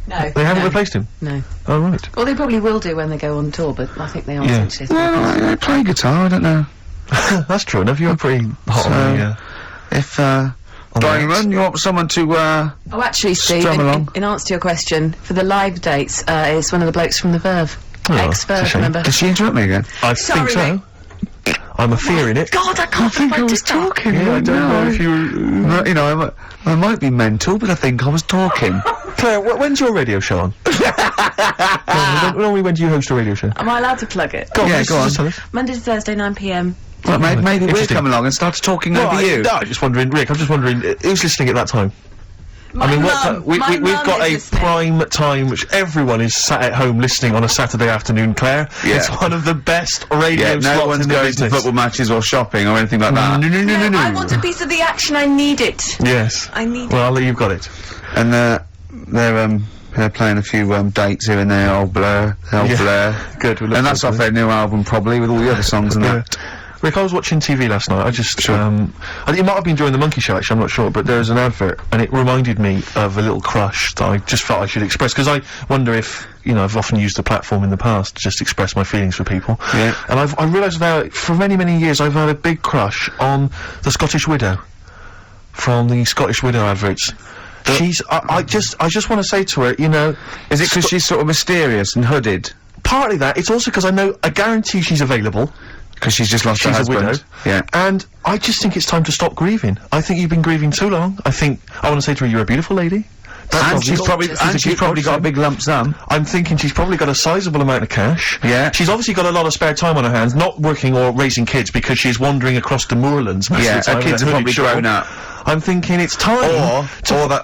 No. They haven't replaced him? No. Oh, right. Well, they probably will do when they go on tour, but I think they are Yeah. essentially. Well, I play guitar, I don't know. That's true enough. You're pretty hot on the, If, the Diamond, you want someone to, Oh, actually, Steve, Strum along. in answer to your question, for the live dates, it's one of the blokes from the Verve. Oh, it's a Ex-Verve, shame. remember? Did she interrupt me again? I Sorry, think so. mate. I'm a fearing it. God, I can't think I was talking. Yeah, I don't know if you... Well, you know, I might be mental, but I think I was talking. Claire, when's your radio show on? Normally, when do you host a radio show? Am I allowed to plug it? Go on, Yeah, just- go on. just tell us. Monday to Thursday, 9 p.m. Well, maybe we'll Interesting. come along and start talking over Well, you. No, I'm just wondering, Rick, I'm just wondering, who's listening at that time? My I mean, mum, we've my got mum a is listening. prime time which everyone is sat at home listening on a Saturday afternoon, Claire. Yeah. It's one of the best radio Yeah, no slots one's in the going business. to football matches or shopping or anything like that. No. I want a piece of the action. I need it. Yes. I need Well, you've got it. And they're playing a few dates here and there. Old Blur, Yeah. Blur. Good. We look And that's forward off to it. their new album, probably, with all the other songs and that. Rick, I was watching TV last night. I just, I think it might have been during the Monkey Show, actually, I'm not sure, but there was an advert, and it reminded me of a little crush that I just felt I should express, because I wonder if, you know, I've often used the platform in the past to just express my feelings for people. Yeah. And I realised now, for many, many years, I've had a big crush on the Scottish Widow, from the Scottish Widow adverts. She's, I just want to say to her, you know... Is it because she's sort of mysterious and hooded? Partly that, it's also because I guarantee she's available. Because she's just lost her She's a husband. widow. Yeah. And I just think it's time to stop grieving. I think you've been grieving too long. I want to say to her, you're a beautiful lady. That's And she's probably got a big lump sum. I'm thinking she's probably got a sizable amount of cash. Yeah. She's obviously got a lot of spare time on her hands, not working or raising kids because she's wandering across the moorlands most Yeah, of the time. her kids in are a probably hooded shawl. grown up. I'm thinking it's time.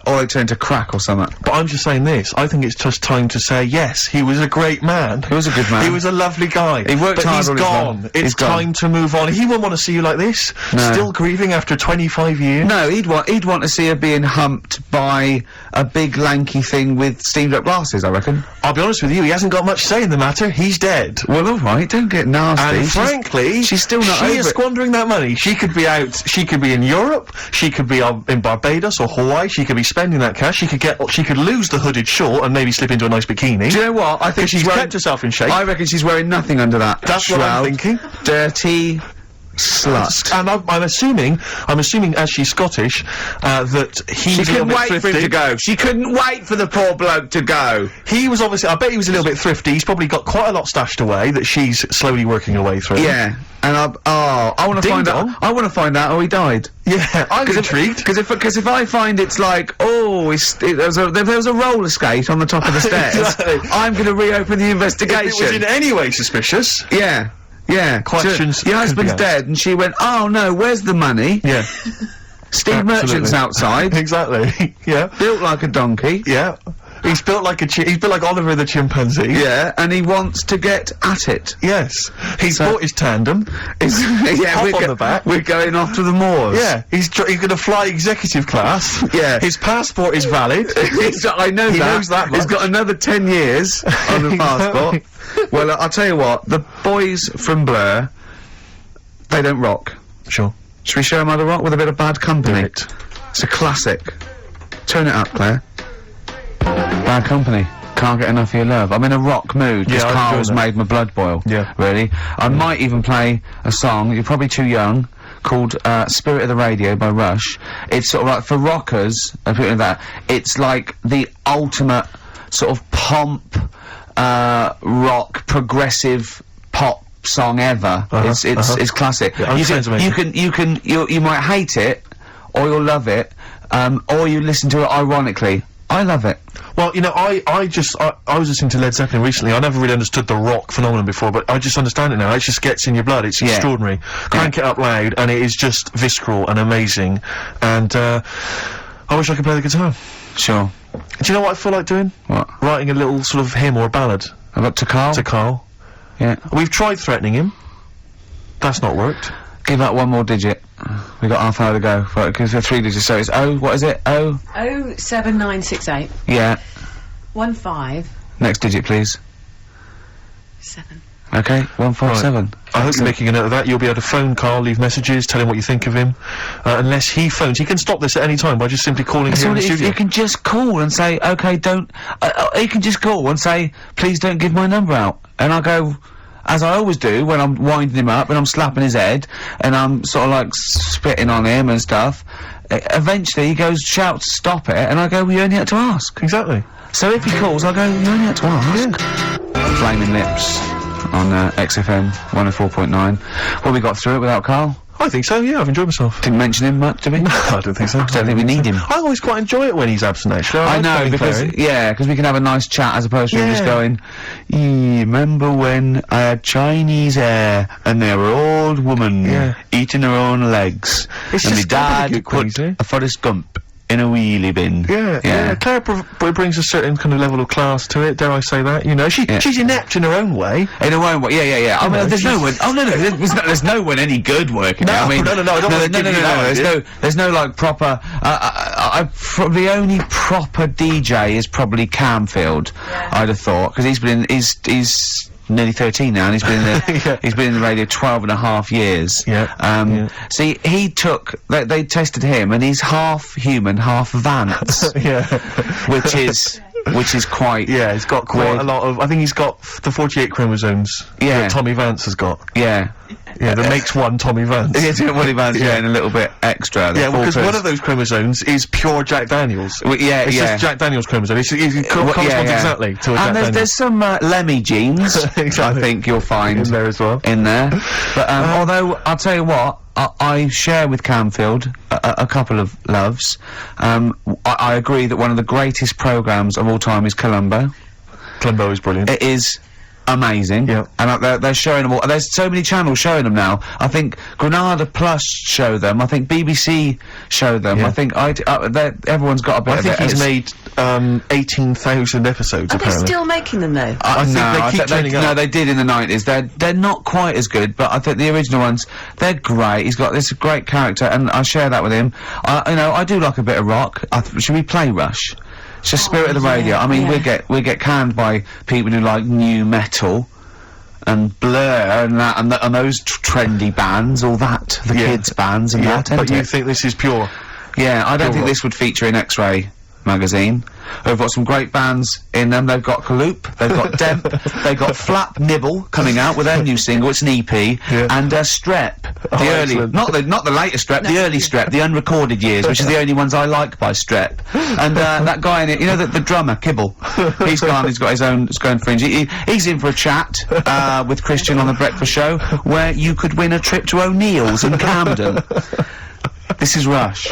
Or they turn to crack or something. But I'm just saying this. I think it's just time to say, yes, he was a great man. He was a good man. He was a lovely guy. He worked but hard he's all his gone. life. It's He's gone. time to move on. He wouldn't want to see you like this. No. Still grieving after 25 years. No, he'd want to see her being humped by a big lanky thing with steamed up glasses, I reckon. I'll be honest with you, he hasn't got much say in the matter. He's dead. Well, alright, don't get nasty. And frankly, she's still not she over is it. squandering that money. She could be out, she could be in Europe, she could be in Barbados or Hawaii, she could be spending that cash, she could lose the hooded shawl and maybe slip into a nice bikini. Do you know what? I think she's wearing, kept herself in shape. I reckon she's wearing nothing under that That's shroud. what I'm thinking. Dirty slut. And I'm assuming, as she's Scottish, that he's She a little couldn't bit wait thrifty. for him to go. She couldn't wait for the poor bloke to go. He was obviously, I bet he was a little bit thrifty. He's probably got quite a lot stashed away that she's slowly working her way through. Yeah. And I want to Ding find dong. out. I want to find out how he died. Yeah, I'm intrigued. Because if I find it's like, there was a roller skate on the top of the stairs, Exactly. I'm going to reopen the If investigation. it was in any way suspicious. Yeah. Questions So, your could husband's be asked. dead, and she went, "Oh no, where's the money?" Yeah. Steve Merchant's Absolutely. outside, Exactly. Yeah. built like a donkey. Yeah. He's built like he's built like Oliver the chimpanzee. Yeah, and he wants to get at it. Yes. He's bought his tandem. Yeah, Hop on the back. We're going off to the moors. Yeah. He's going to fly executive class. Yeah. His passport is valid. I know He that. knows that He's much. got another 10 years on the passport. Well, I'll tell you what, the boys from Blur, they don't rock. Sure. Should we show them how to rock with a bit of Bad Company? Do it. It's a classic. Turn it up, Claire. Bad Company. Can't get enough of your love. I'm in a rock mood because Yeah, I'm Carl's enjoying that. made my blood boil. Yeah. Really. I might even play a song, you're probably too young, called Spirit of the Radio by Rush. It's sort of like, for rockers, and people like that, it's like the ultimate sort of pomp, rock, progressive pop song ever. It's classic. Yeah, it sounds amazing. You might hate it, or you'll love it, or you listen to it ironically. I love it. Well, you know, I was listening to Led Zeppelin recently. I never really understood the rock phenomenon before, but I just understand it now. It just gets in your blood. It's extraordinary. Crank it up loud, and it is just visceral and amazing. And I wish I could play the guitar. Sure. Do you know what I feel like doing? What? Writing a little sort of hymn or a ballad. About to Carl? To Carl. Yeah. We've tried threatening him. That's not worked. Give that one more digit. We got half an hour to go. Because they're 3 digits, so it's what is it? 07968 Yeah. 15 Next digit, please. 7. Okay, 157. I hope you're making a note of that. You'll be able to phone Carl, leave messages, tell him what you think of him. Unless he phones. He can stop this at any time by just simply calling here in the studio. You can just call and say, okay, don't... you can just call and say, please don't give my number out. And I'll go... As I always do when I'm winding him up and I'm slapping his head and I'm sort of like spitting on him and stuff. Eventually he goes, shouts, stop it, and I go, well, you only had to ask. Exactly. So if he calls, I go, you only had to ask. Flaming Lips on XFM 104.9. Well, we got through it without Carl. I think so, yeah, I've enjoyed myself. Didn't mention him much, did we? No, I don't think so. I don't think we need him. I always quite enjoy it when he's absent, actually. I know, because, because we can have a nice chat as opposed to him just going, remember when I had Chinese hair and they were old woman eating her own legs It's and my just got dad pretty good put crazy. a Forrest Gump in a wheelie bin. Yeah. Claire brings a certain kind of level of class to it, dare I say that, you know. She's inept in her own way. In her own way, yeah. I mean, there's no one. Oh no, there's no one any good working. No, I mean, no, I don't want to give you that. There's no like proper. The only proper DJ is probably Camfield. I'd have thought, because he's nearly 13 now, and he's been in the he's been in the radio 12 and a half years. See, he took they tested him, and he's half human, half Vance. which is quite. Yeah, he's got quite a lot of. I think he's got the 48 chromosomes. That Tommy Vance has got. That makes one Tommy Vance. Tommy Vance, and a little bit extra. Because one of those chromosomes is pure Jack Daniels. It's just Jack Daniels chromosome. It corresponds exactly to a Jack Daniels. And there's some Lemmy genes, I think you'll find. In there as well. In there. But, although, I'll tell you what, I share with Camfield a couple of loves. I agree that one of the greatest programmes of all time is Columbo. Columbo is brilliant. It is amazing. And they're showing them all. There's so many channels showing them now. I think Granada Plus show them. I think BBC show them. I think everyone's got a bit of it. I think he's made 18,000 episodes, Are apparently. they still making them, though? I think they keep turning up. No, they did in the 90s. They're not quite as good, but I think the original ones, they're great. He's got this great character, and I share that with him. I do like a bit of rock. Should we play Rush? It's just Spirit of the Radio. I mean, we get canned by people who like new metal and Blur and that and those trendy bands, all that, the kids bands and that. But you think this is pure? Yeah, I don't think this would feature in X-Ray magazine. They've got some great bands in them. They've got Kaloop, they've got Demp, they've got Flap Nibble coming out with their new single. It's an EP, and Strep, the early, not the later Strep, the early Strep, the unrecorded years, which is the only ones I like by Strep. And that guy in it, you know, the drummer Kibble, he's got his own fringe. He's in for a chat with Christian on the Breakfast Show, where you could win a trip to O'Neill's in Camden. This is Rush.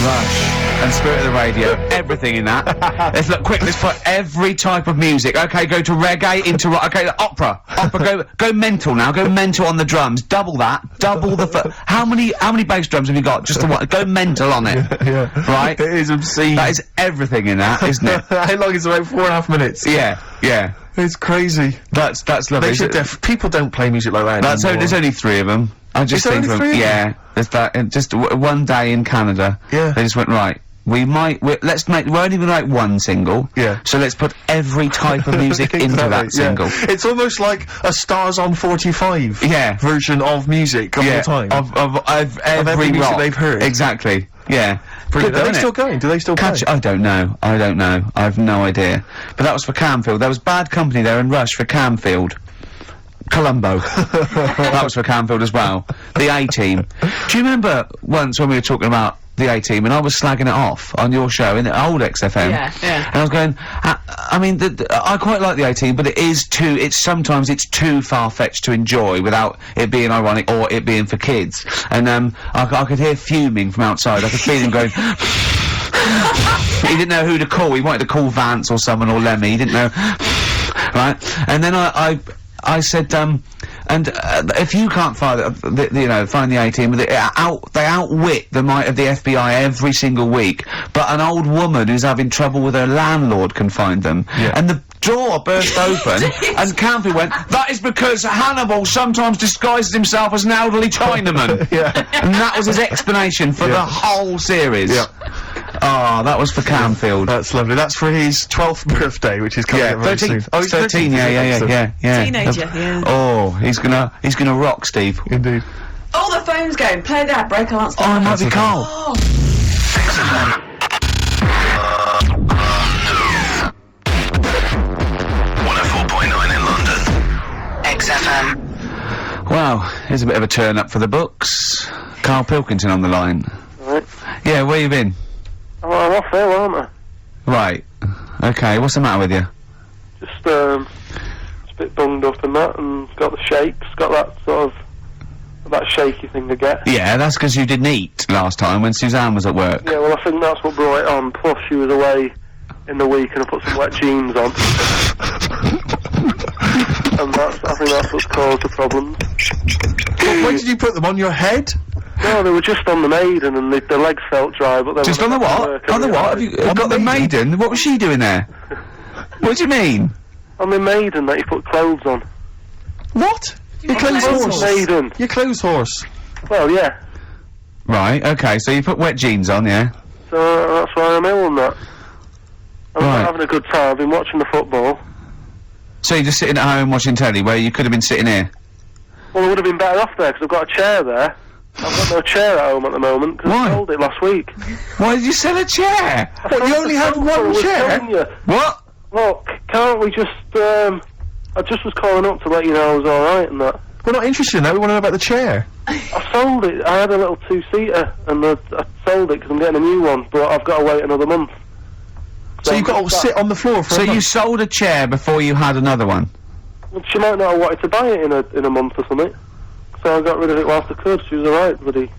Rush and Spirit of the Radio, everything in that. Let's put every type of music. Okay, go to reggae, into rock. Okay, opera, go mental now. Go mental on the drums. Double that. Double the. How many bass drums have you got? Just the one. Go mental on it. Right. It is obscene. That is everything in that, isn't it? How long is it? About 4.5 minutes. Yeah. It's crazy. That's lovely. People don't play music like that anymore. There's only 3 of them. I just think of them. Yeah. There's that. And just one day in Canada. Yeah. They just went right. We're only gonna write one single. Yeah. So let's put every type of music into that single. It's almost like a Stars on 45 version of music of all time. Of every music rock they've heard. Exactly. Yeah. Brilliant. Are they still going? Do they still play? I don't know. I have no idea. But that was for Camfield. There was Bad Company there and Rush for Camfield. Columbo. That was for Camfield as well. The A-Team. Do you remember once when we were talking about the A-Team, and I was slagging it off on your show in the old XFM. Yeah, yeah. And I was going, I mean, I quite like the A-Team, but sometimes it's too far-fetched to enjoy without it being ironic or it being for kids. And, I could hear fuming from outside. I could feel him going, he didn't know who to call. He wanted to call Vance or someone or Lemmy. He didn't know, right? And then I said, and if you can't find find the A-Team, they outwit the might of the FBI every single week. But an old woman who's having trouble with her landlord can find them. Yeah. And the door burst open, and Campy went, "That is because Hannibal sometimes disguises himself as an elderly Chinaman." Yeah. And that was his explanation for the whole series. Yeah. Oh, that was for Camfield. That's lovely. That's for his 12th birthday, which is coming up very 13. soon. Oh, he's 13, yeah. Teenager, yeah. Oh, he's gonna rock, Steve. Indeed. Oh, the phone's going. Play that break. I'll answer. Oh, it might be Carl. Oh. 104.9 in London. XFM. Wow, here's a bit of a turn up for the books. Carl Pilkington on the line. Right. Yeah, where you been? I'm off there, aren't I? Right. Okay, what's the matter with you? Just, a bit bunged up and that, and got the shakes, got that sort of, that shaky thing to get. Yeah, that's because you didn't eat last time when Suzanne was at work. Yeah, well, I think that's what brought it on. Plus, she was away in the week, and I put some wet jeans on. And I think that's what's caused the problems. When did you put them on your head? No, they were just on the maiden, and the legs felt dry, but they Just on the what? On the what? Have you got the maiden? What was she doing there? What do you mean? On the maiden that you put clothes on. What? Your clothes horse. Maiden. Your clothes horse. Well, yeah. Right, okay, so you put wet jeans on, yeah? So that's why I'm ill and that. I'm Right. not having a good time. I've been watching the football. So you're just sitting at home watching telly where you could have been sitting here? Well, I would have been better off there, because I've got a chair there. I've got no chair at home at the moment, because Why? I sold it last week. Why did you sell a chair? What, you only had I one was chair? telling you. What? Well, can't we just, I just was calling up to let you know I was alright and that. We're not interested in that, we want to know about the chair. I sold it. I had a little two-seater, and I sold it because I'm getting a new one, but I've got to wait another month. So you've got to sit on the floor for So a you month. sold a chair before you had another one? Well, she might not have wanted to buy it in a month or something. So I got rid of it whilst I could. She was alright, buddy.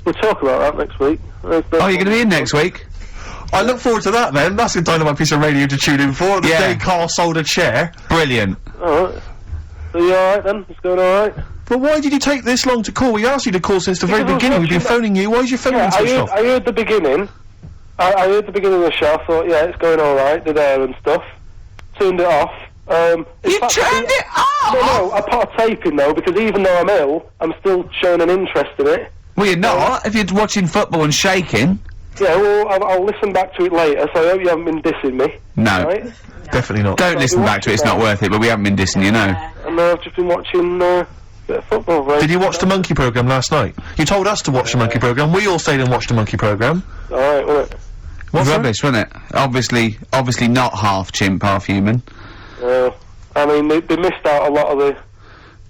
We'll talk about that next week. Oh, you're going to be in next week? I look forward to that then. That's a dynamite piece of radio to tune in for. The Yeah. day Carl sold a chair. Brilliant. Alright. So you alright then? It's going alright? But why did you take this long to call? We asked you to call since the very Because I was beginning. We've been watching phoning you. Why is your phone Yeah, switched off? I heard the beginning. I heard the beginning of the show. I thought, yeah, it's going alright, the air and stuff. Turned it off. You turned it off? No, I put a tape in though, because even though I'm ill, I'm still showing an interest in it. Well, you're not, if you're watching football and shaking. Yeah, well, I'll listen back to it later, so I hope you haven't been dissing me. No. Right? Definitely not. Don't listen back to it, it's not worth it, but we haven't been dissing you, no. And I've just been watching, a bit of football, right? Did you watch the Monkey programme last night? You told us to watch the Monkey programme. We all stayed and watched the Monkey programme. Alright, wasn't it? What's that? Rubbish, wasn't it? Obviously not half chimp, half human. I mean, they missed out a lot of the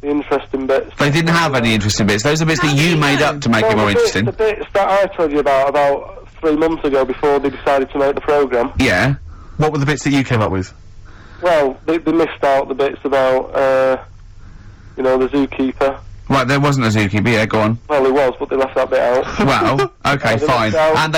interesting bits. They didn't have any interesting bits. Those are bits that you made up to make it more interesting. The bits that I told you about 3 months ago before they decided to make the programme. Yeah. What were the bits that you came up with? Well, they missed out the bits about, the zookeeper. Right, there wasn't a zookeeper, yeah, go on. Well, it was, but they left that bit out. Well, okay, They fine. left out- And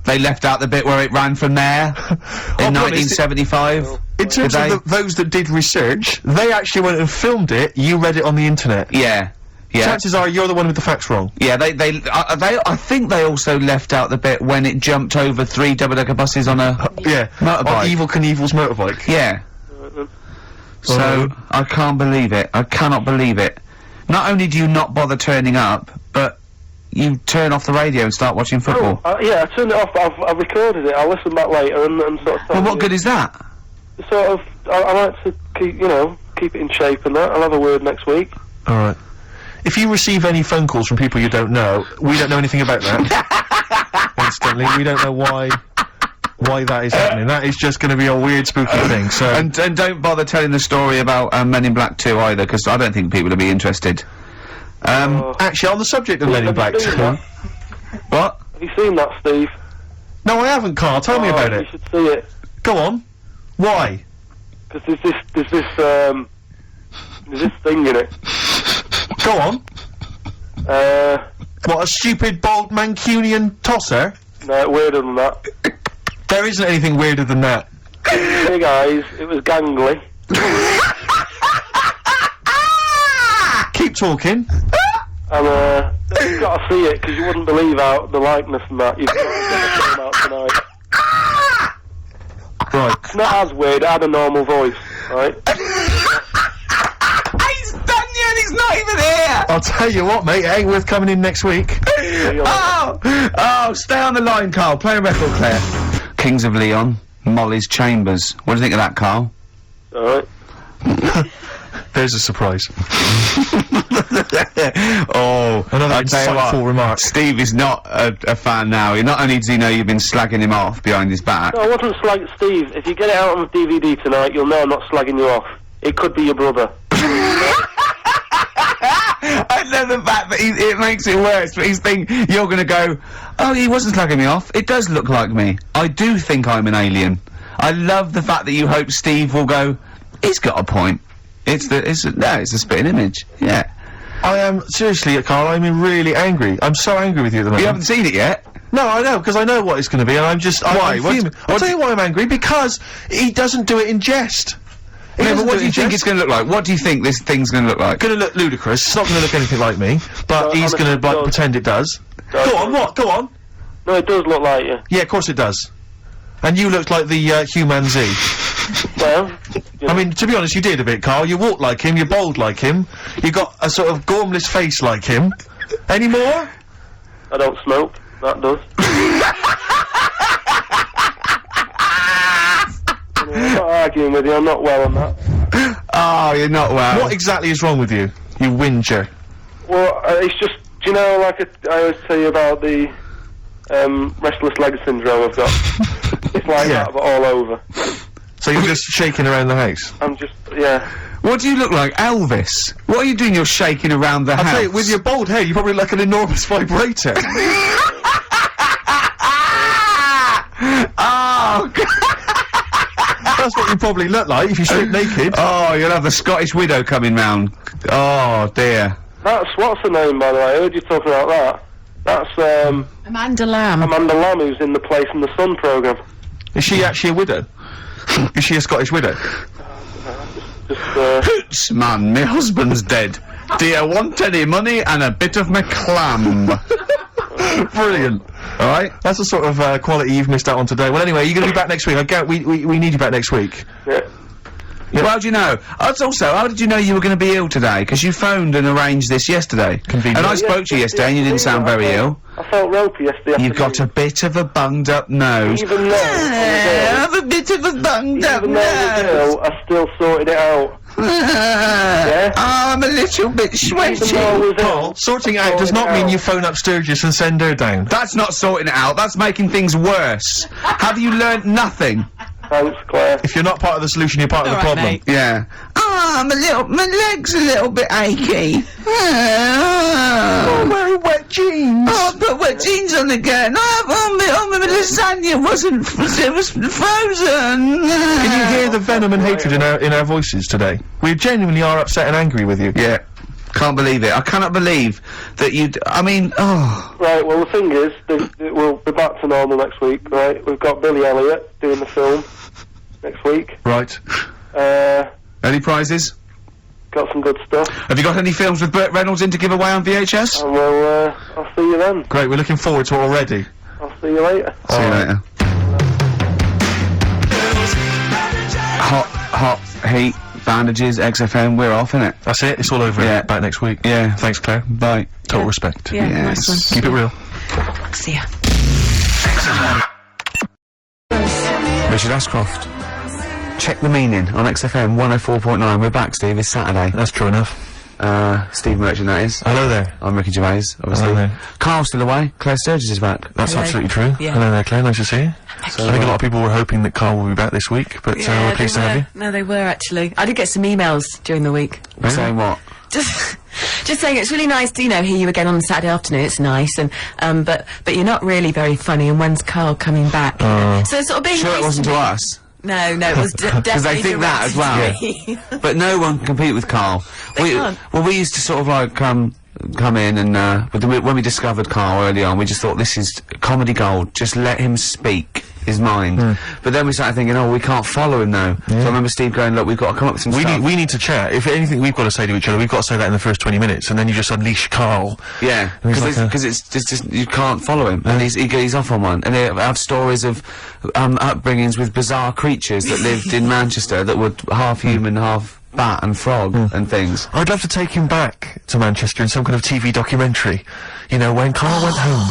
they left out the bit where it ran from there in I'll be honest, 1975. In terms Did of those that did research, they actually went and filmed it, you read it on the internet. Yeah. Yeah. Chances are you're the one with the facts wrong. Yeah, I think they also left out the bit when it jumped over 3 double-decker buses on a Yeah. motorbike. On Evil Knievel's motorbike. Yeah. So, Alright. I can't believe it. I cannot believe it. Not only do you not bother turning up, but you turn off the radio and start watching football. Yeah, I turned it off, but I've recorded it. I'll listen back later and sort of... Well, what good is that? Sort of, I like to keep it in shape and that. I'll have a word next week. Alright. If you receive any phone calls from people you don't know, we don't know anything about that. Instantly, we don't know why that is happening. That is just going to be a weird, spooky thing, so... And don't bother telling the story about Men in Black 2 either, because I don't think people will be interested. Actually, on the subject of Men in Black 2... What? Have you seen that, Steve? No, I haven't, Carl. Tell me about You it. should see it. Go on. Why? Because there's this thing in it. Go on. Uh, What, a stupid, bald Mancunian tosser? no, weirder than that. There isn't anything weirder than that. Big eyes, it was gangly. Keep talking. And, you've got to see it, because you wouldn't believe how the likeness and that. You've got to get the film out tonight. Right. It's not as weird, it had a normal voice, right? He's done you and he's not even here! I'll tell you what, mate, it ain't worth coming in next week. Oh, stay on the line, Carl. Play a record, Claire. Kings of Leon, Molly's Chambers. What do you think of that, Carl? Alright. There's a surprise. Oh, Another I tell you what, insightful remark. Steve is not a fan now. Not only does he know you've been slagging him off behind his back. No, I wasn't slagging Steve. If you get it out on DVD tonight, you'll know I'm not slagging you off. It could be your brother. I love the fact that it makes it worse, but he's thinking you're going to go, oh, he wasn't slagging me off. It does look like me. I do think I'm an alien. I love the fact that you hope Steve will go, he's got a point. It's a spitting image. Yeah. I am, seriously, Carl, I'm really angry. I'm so angry with you at the moment. You haven't seen it yet? No, I know, because I know what it's going to be, and I'm just... Why? I'm fuming. I'll tell you why I'm angry, because he doesn't do it in jest. He No, doesn't but what it do you in think jest. it's going to look like? What do you think this thing's going to look like? Gonna look ludicrous. It's not gonna look anything like me, but No, he's honestly, gonna, it like, does. pretend it does. Does. Go on, what? Go on. No, it does look like you. Yeah, of course it does. And you looked like the, Human Z. Well, I mean, to be honest, you did a bit, Carl. You walk like him, you're bold like him, you got a sort of gormless face like him. Any more? I don't smoke. That does. I'm not arguing with you, I'm not well on that. Oh, you're not well. What exactly is wrong with you? You whinger. Well, it's just, do you know, like I always tell you about the restless leg syndrome I've got? It's like Yeah. that, but all over. So you're just shaking around the house? I'm just, yeah. What do you look like? Elvis? What are you doing? You're shaking around the I'll house. tell you, with your bald hair, you probably look like an enormous vibrator. Oh, God. That's what you probably look like if you strip naked. Oh, you'll have the Scottish widow coming round. Oh, dear. That's, what's her name, by the way? I heard you talking about that. That's, Amanda Lamb. Amanda Lamb, who's in the Place in the Sun programme. Is she actually a widow? Is she a Scottish widow? Just, Hoots, man, my husband's dead. Do you want any money and a bit of my clam? Brilliant. Alright? That's the sort of quality you've missed out on today. Well, anyway, you're going to be back next week. We need you back next week. yeah. Well, how do you know? Also, how did you know you were going to be ill today? Because you phoned and arranged this yesterday. Convenient. And I spoke to you yesterday and you didn't sound very ill. I felt ropey yesterday You've got a afternoon. bit of a bunged up nose. Even though I have a bit of a bunged was ill, I still sorted it out. Yeah? I'm a little bit Even though I was Paul, ill, sorting it out does not mean you phone up Sturgis and send her down. That's not sorting it out, that's making things worse. Have you learnt nothing? Thanks, Claire. If you're not part of the solution, you're part of the All right, problem. mate. Yeah. Oh, my leg's a little bit achy. Oh, Wearing wet jeans. I put wet jeans on again. My lasagna it was frozen. Can you hear the venom and hatred in our voices today? We genuinely are upset and angry with you. Yeah. Can't believe it. I cannot believe that I mean, oh. Right, well, the thing is, we'll be back to normal next week, right? We've got Billy Elliot doing the film next week. Right. Any prizes? Got some good stuff. Have you got any films with Burt Reynolds in to give away on VHS? And I'll see you then. Great, we're looking forward to it already. I'll see you later. See you later. Hot heat, bandages, XFM, we're off, innit? That's it, it's all over. Yeah. Back next week. Yeah. Thanks, Claire. Bye. Total respect. Yeah, Yes. nice one. Keep it real. See ya. Richard Ashcroft. Check the meaning on XFM 104.9. We're back, Steve. It's Saturday. That's true enough. Steve Merchant, that is. Hello there. I'm Ricky Gervais, obviously. Hello there. Carl's still away. Claire Sturgis is back. That's Hello. absolutely true. Yeah. Hello there, Claire. Nice to see you. So, I think a lot of people were hoping that Carl will be back this week, but we're pleased to have you. No, they were actually. I did get some emails during the week. saying what? Just Just saying, it's really nice to, you know, hear you again on Saturday afternoon. It's nice, and but you're not really very funny. And when's Carl coming back? So it's sort of being Sure, nice it wasn't to us. No, it was definitely Because they think that as well. directed But no one can compete with Carl. They can't. Well, we used to sort of like come in and but when we discovered Carl early on, we just thought this is comedy gold. Just let him speak his mind. But then we started thinking, oh, we can't follow him now. So I remember Steve going, look, we've got to come up with some stuff. We need to chat. If anything we've got to say to each other, we've got to say that in the first 20 minutes, and then you just unleash Carl. Yeah, And he's like because it's just you can't follow him, and he's off on one. And they have stories of upbringings with bizarre creatures that lived in Manchester that were half human, half bat and frog and things. I'd love to take him back to Manchester in some kind of TV documentary. You know, when Carl went home.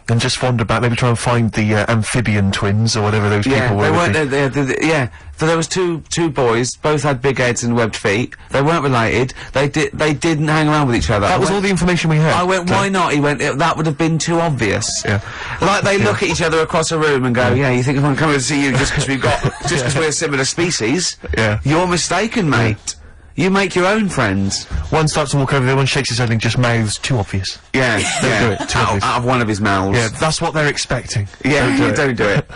And just wander back, maybe try and find the amphibian twins or whatever those people were. They weren't. Yeah, so there was two boys, both had big heads and webbed feet. They weren't related. They didn't hang around with each other. That was all the information we had. I went, why not? He went, that would have been too obvious. Yeah. Like they look at each other across a room and go, yeah, you think I'm coming to see you just because we're a similar species? Yeah. You're mistaken, mate. You make your own friends. One starts to walk over there, one shakes his head and just mouths, too obvious. Yeah, do it, too obvious. out of one of his mouths. Yeah, that's what they're expecting. Yeah, don't do it.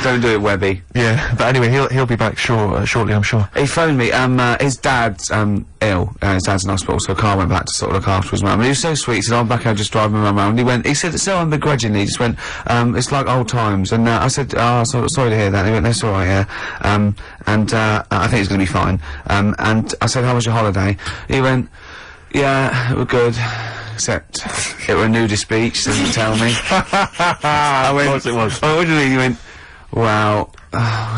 Don't do it, Webby. Yeah, but anyway, he'll be back shortly, I'm sure. He phoned me. His dad's ill. His dad's in hospital, so Carl went back to sort of look after his mum. And he was so sweet. He said, "I'm back. I'll just drive my mum around." He said it so unbegrudgingly. He just went, "It's like old times." And I said, "Oh, sorry to hear that." And he went, "That's all right, yeah." I think he's going to be fine. And I said, "How was your holiday?" He went, "Yeah, it was good. Except it were a nudist beach, didn't tell me." I went, Of course it was. "Oh, what do you mean?" He went, "Well,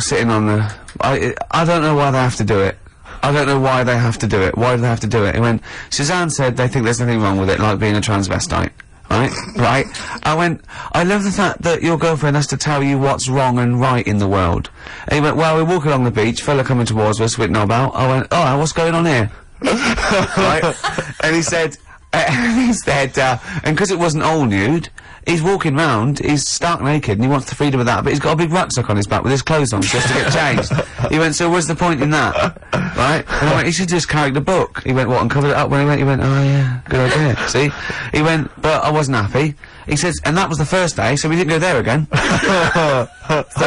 sitting on the... I don't know why they have to do it. I don't know why they have to do it. Why do they have to do it?" He went, "Suzanne said they think there's nothing wrong with it, like being a transvestite." Right? I went, "I love the fact that your girlfriend has to tell you what's wrong and right in the world." And he went, "Well, we're walking along the beach, fella coming towards us with knob out." I went, "Oh, what's going on here?" Right? And he said, and because it wasn't all nude, he's walking round, he's stark naked, and he wants the freedom of that, but he's got a big rucksack on his back with his clothes on, just to get changed. He went, "So what's the point in that?" Right? And I went, "He should just carry the book." He went, "What, and covered it up?" When he went, "Oh yeah, good idea." See? He went, "But I wasn't happy." He says, and that was the first day, so we didn't go there again. I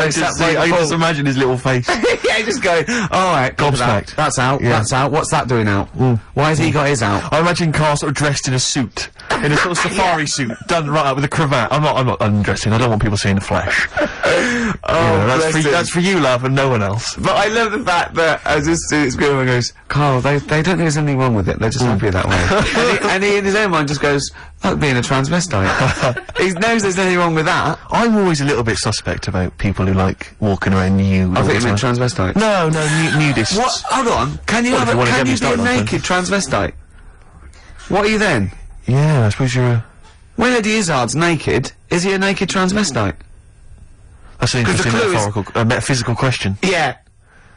just imagine his little face. Yeah, just going, "Alright, Gobsmacked. that's out, Yeah. that's out, what's that doing out? Why has he got his out?" I imagine Carl sort of dressed in a suit. In a sort of safari suit, done right up with a cravat. I'm not undressing, I don't want people seeing the flesh. That's for you, love, and no one else. But I love the fact that as this student's going and goes, "Carl, they don't think there's anything wrong with it, they're just happy that way." and he in his own mind just goes, "Fuck being a transvestite." He knows there's nothing wrong with that. I'm always a little bit suspect about people who like walking around nude. I all think the you meant time. transvestite. No, nudists. What? Hold on. Can you Well, if you wanna get me be a started on naked transvestite? What are you then? Yeah, I suppose you're a... When Eddie Izzard's naked, is he a naked transvestite? That's an 'Cause the interesting clue is- metaphysical question. Yeah.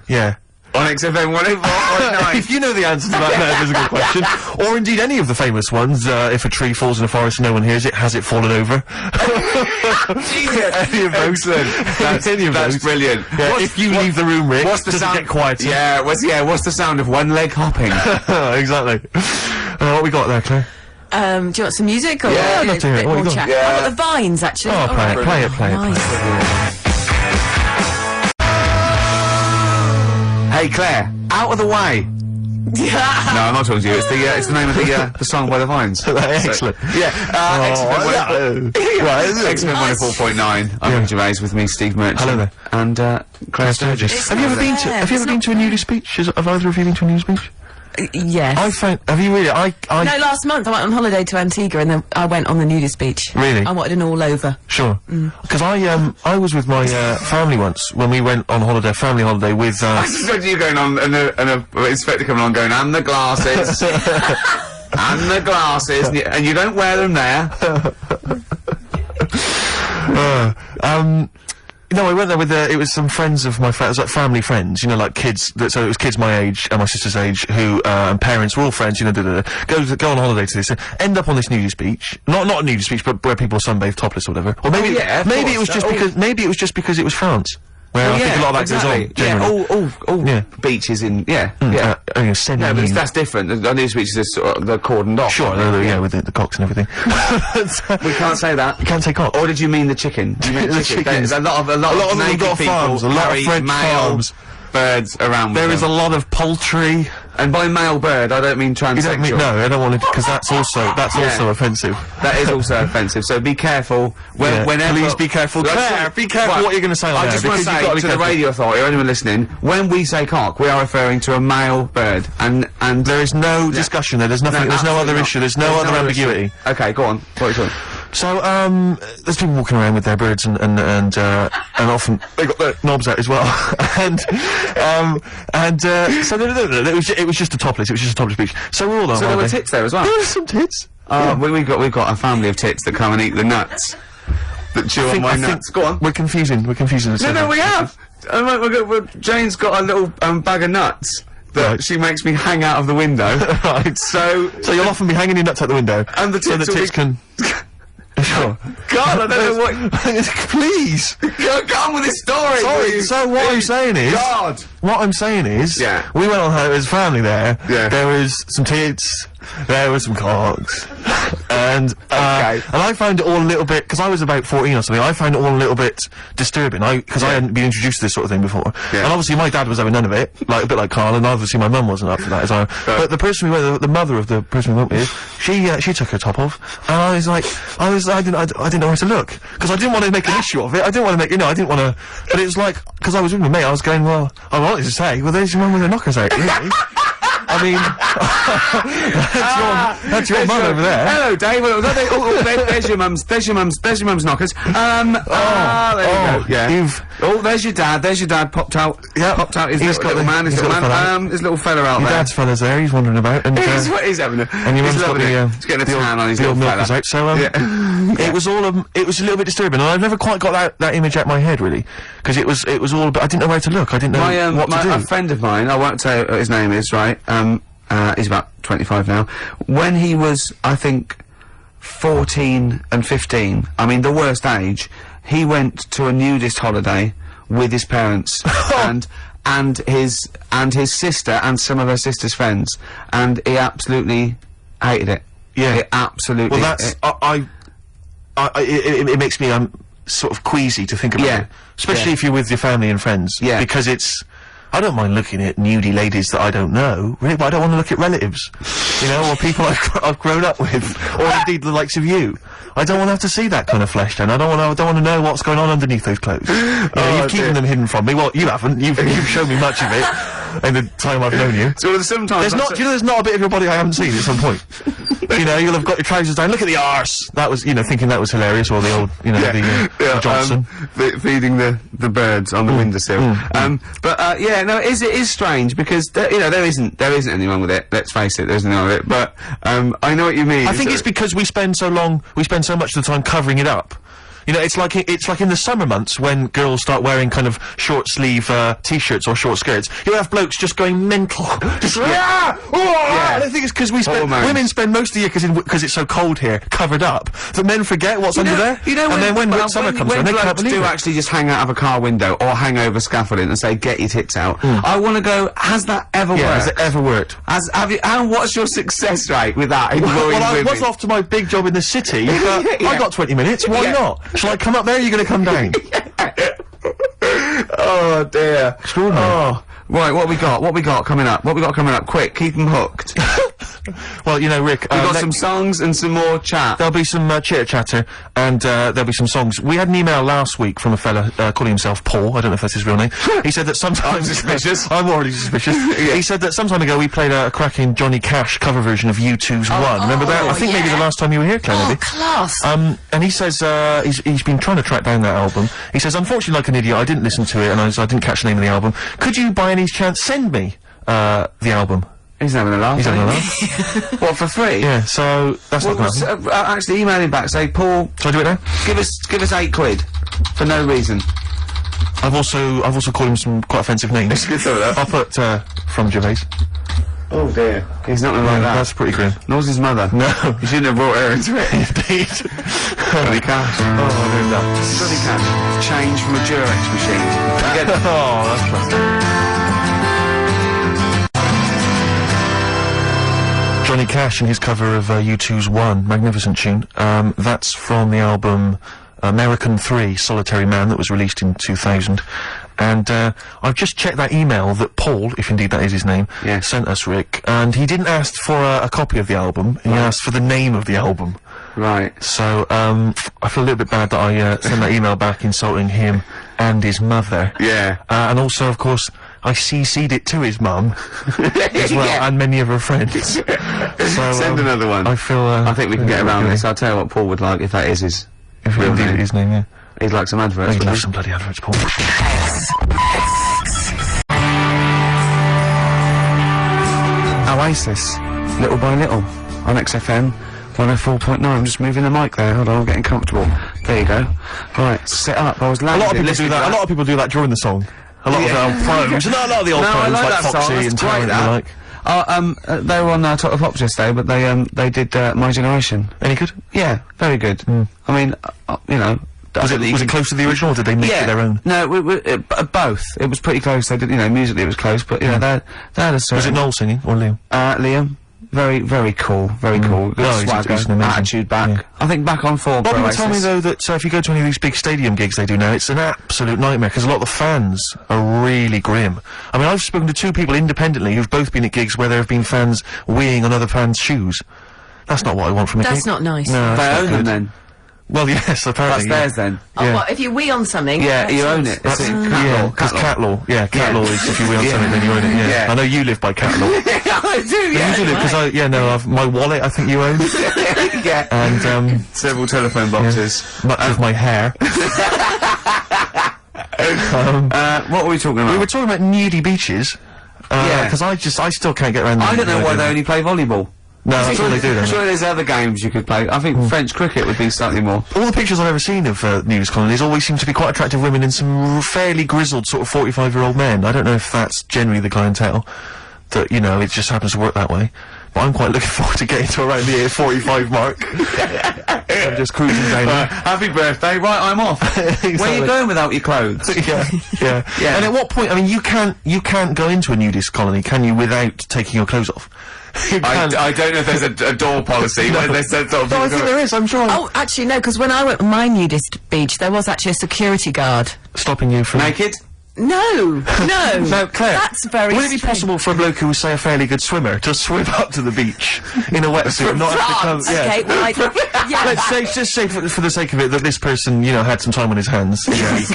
Yeah. On XFM 104.9. If you know the answer to that metaphysical question, or indeed any of the famous ones, if a tree falls in a forest and no one hears it, has it fallen over? Any of those. That's brilliant. Yeah, if you leave the room, Rick, what's the does sound? it get quieter? Yeah, what's the sound of one leg hopping? Exactly. What we got there, Claire? Do you want some music or Yeah, I'd a love to hear it. bit What more you got? chat? Yeah. I've got the vines actually. Oh, play it, play it, play it. Nice. Hey Claire, out of the way. No, I'm not talking to you. It's the name of the song by the Vines. Excellent. Yeah. XFM 104.9. I'm Rick Gervais, with me, Steve Merchant. Hello there. And Claire Sturgis. Have you ever been to? Have you ever been to a nudist beach? Have either of you been to a nudist beach? Yes. I found. Have you really? No, last month I went on holiday to Antigua and then I went on the nudist beach. Really? I wanted an all over. Sure. Because I was with my family once when we went on holiday, family holiday with. I suspect you going on and a inspector coming on going, "And the glasses." And the glasses. And you don't wear them there. No, I went there with it was some friends of my friends, like family friends, you know, like kids. So it was kids my age and my sister's age who and parents were all friends, you know. Go on holiday to this, end up on this nudist beach, not a nudist beach, but where people sunbathe topless or whatever. Or maybe yeah, maybe it was just because it was France. Where I think a lot of that goes on, generally. all beaches in, yeah. Sending No, but that's different. The news beaches are sort of, they're cordoned off. Sure, with the cocks and everything. We can't say that. You can't say cocks. Or did you mean the chicken? Do you mean the chicken? chickens. There's a lot of them naked got people farms, a lot of carry French male farms. birds around with There is a them. lot of poultry. And by male bird, I don't mean transsexual. You don't mean, no, I don't want to, because that's also offensive. That is also offensive. So be careful whenever. Please be careful. Claire, be careful what you're going to say on I there, just want to because you've got say to to be the radio authority or anyone listening, when we say cock, we are referring to a male bird, and there is no discussion there. There's nothing. there's no other issue. There's no other ambiguity. Okay, go on. What are you talking? So, there's people walking around with their birds and often they got their knobs out as well. So it was just a topless. It was just a topless beach. So we're all on. So there were tits there as well. There were some tits. We've got a family of tits that come and eat the nuts. That chew on my nuts. Go on. We're confusing. No, we have. Jane's got a little bag of nuts. That she makes me hang out of the window. Right. So you'll often be hanging your nuts out the window. And the tits, so the tits can. Sure. God, I don't know what. Please. Go on with this story. Sorry. So what I'm saying is. God. What I'm saying is. Yeah. We went on holiday as a family there. Yeah. There was some tits. There were some cocks. And I found it all a little bit, because I was about 14 or something, I found it all a little bit disturbing, because I hadn't been introduced to this sort of thing before. Yeah. And obviously my dad was having none of it, like a bit like Carl, and obviously my mum wasn't up for that as well. But the person we went, the mother of the person we went with, she took her top off, and I didn't know where to look, because I didn't want to make an issue of it, I didn't want to make, I didn't want to, but it was like, because I was with my mate, I was going, well, I wanted to say, well, there's your mum with her knockers out, really. I mean, that's your mum over there. Hello, Dave. There's your mum's knockers. There you go. Yeah. There's your dad. Popped out. Yeah. Popped out. His little man. His little fella out there. Your dad's fella's there. He's wandering about. And he's having a. And your mum's got he's getting a tan on his little fella. Out. So it was all it was a little bit disturbing, and I've never quite got that image out of my head really, because it was all. But I didn't know where to look. I didn't know what to do. A friend of mine. I won't say what his name is. Right. He's about 25 now. When he was, I think, 14 and 15, I mean, the worst age, he went to a nudist holiday with his parents and his sister and some of her sister's friends, and he absolutely hated it. Yeah. He absolutely. Well, that's it makes me sort of queasy to think about it, especially if you're with your family and friends. Yeah. Because I don't mind looking at nudie ladies that I don't know, really, but I don't want to look at relatives, or people I've grown up with, or indeed the likes of you. I don't want to have to see that kind of flesh tone. I don't want to know what's going on underneath those clothes. You've keeping them hidden from me. Well, you haven't. You've shown me much of it in the time I've known you. So sometimes there's not a bit of your body I haven't seen at some point. You'll have got your trousers down. Look at the arse. That was, thinking that was hilarious, or the old, the Johnson feeding the birds on the windowsill. It is strange because there isn't anyone with it. Let's face it, there isn't anyone with it. But I know what you mean. I think it's because we spend so much of the time covering it up. It's like in the summer months when girls start wearing kind of short sleeve t-shirts or short skirts. You'll have blokes just going mental. Just And I think it's because women spend most of the year because it's so cold here covered up that men forget what's under there. And then when summer comes around, they can't believe it. Actually just hang out of a car window or hang over scaffolding and say get your tits out. I want to go. Has that ever worked? Has it ever worked? And what's your success rate with that? Well, I was off to my big job in the city. But I got 20 minutes. Why not? Shall I come up there, or are you going to come down? Oh, dear. Extraordinary. Oh. Right, what we got coming up? Quick, keep them hooked. Well, Rick, we've got some songs and some more chat. There'll be some chitter-chatter, and there'll be some songs. We had an email last week from a fella calling himself Paul. I don't know if that's his real name. He said that sometimes... I'm suspicious. I'm already suspicious. He said that some time ago we played a cracking Johnny Cash cover version of U2's One. Remember that? I think maybe the last time you were here, Claire, maybe. Class. And he says he's been trying to track down that album. He says, unfortunately, like an idiot, I didn't listen to it, and I didn't catch the name of the album. Could you, by any chance, send me the album? He's having a laugh. He's having a laugh. What, for free? Yeah, so that's not going to happen. Actually, email him back. Say, Paul. Shall I do it now? Give us £8 for no reason. I've also called him some quite offensive names. Good thought, I'll put from Gervais. Oh dear. He's not gonna like that. That's pretty grim. Nor's his mother. No. You shouldn't have brought her into it. Indeed. Johnny Cash. Oh, I heard that. Johnny Cash. Change from a Durex machine. You get Oh, that's classic. Johnny Cash and his cover of U2's One, magnificent tune. That's from the album American 3, Solitary Man, that was released in 2000. And I've just checked that email that Paul, if indeed that is his name, Yes. sent us, Rick, and he didn't ask for a copy of the album, he asked for the name of the album. right. So, I feel a little bit bad that I sent that email back insulting him and his mother. Yeah. And also, of course, I CC'd it to his mum as well, and many of her friends. So, Send another one. I feel. I think we can get around this. I'll tell you what Paul would like if that is his real Indeed, name. his name, yeah. He'd like some adverts. He'd wouldn't love he? some bloody adverts, Paul. Oasis, Little by Little, on XFM 104.9. I'm just moving the mic there. Hold on, I'm getting comfortable. There you go. Right, set up. I was A loud. lot of people do that. A lot of people do that during the song. A lot of the old pros. No, a lot of the old No, I pros like like that song. Foxy That's and great, Tarrant and the like. They were on Top of Pops yesterday, but they did My Generation. Any good? Yeah, very good. I mean, you know. Was it close to the original, or did they make it their own? No, both. It was pretty close. They did, you know, musically it was close, but you know, they had a certain. Was it Noel singing or Liam? Liam, very, very cool, very cool. Good No, he's swagger, an amazing- attitude back. yeah. I think back on form. Well, for people tell me Oasis. though that if you go to any of these big stadium gigs they do now, it's an absolute nightmare because a lot of the fans are really grim. I mean, I've spoken to two people independently who've both been at gigs where there have been fans weeing on other fans' shoes. That's not what I want from a gig. That's not nice. No, They that's own not them good. then. Well, yes, apparently. That's theirs then. Oh, Yeah. what, if you wee on something? Yeah, that's you own yours. it. It's cat Yeah, law. because cat law. Yeah, cat Yeah. law is if you wee on Yeah. something then you own it. Yeah. Yeah. I know you live by cat law. I do, You do because I've my wallet. I think you own, yeah. and Several telephone boxes. much of my hair. What were we talking about? We were talking about nudie beaches. Yeah. Because I still can't get around. I don't know why they only play volleyball. No, that's all they do. Then. Surely there's other games you could play. I think French cricket would be slightly more. All the pictures I've ever seen of nudist colonies always seem to be quite attractive women and some fairly grizzled sort of 45-year-old men. I don't know if that's generally the clientele, that, you know, it just happens to work that way. But I'm quite looking forward to getting to around the 45 mark. I'm just cruising down. Happy birthday! Right, I'm off. Where are Exactly. you going without your clothes? Yeah. Yeah. And at what point, I mean, you can't go into a nudist colony, can you, without taking your clothes off? You can't. I don't know if there's a door policy, but there's sort of. No, I think there is, I'm sure. Oh, actually, no, because when I went on my nudist beach, there was actually a security guard. Stopping you from... Naked? No, no. No, Claire. That's very Would it be strange. possible for a bloke who was, say, a fairly good swimmer to swim up to the beach in a wetsuit and not have to come... Yeah. Okay, well, yeah. Let's say, just say for the sake of it, that this person, you know, had some time on his hands.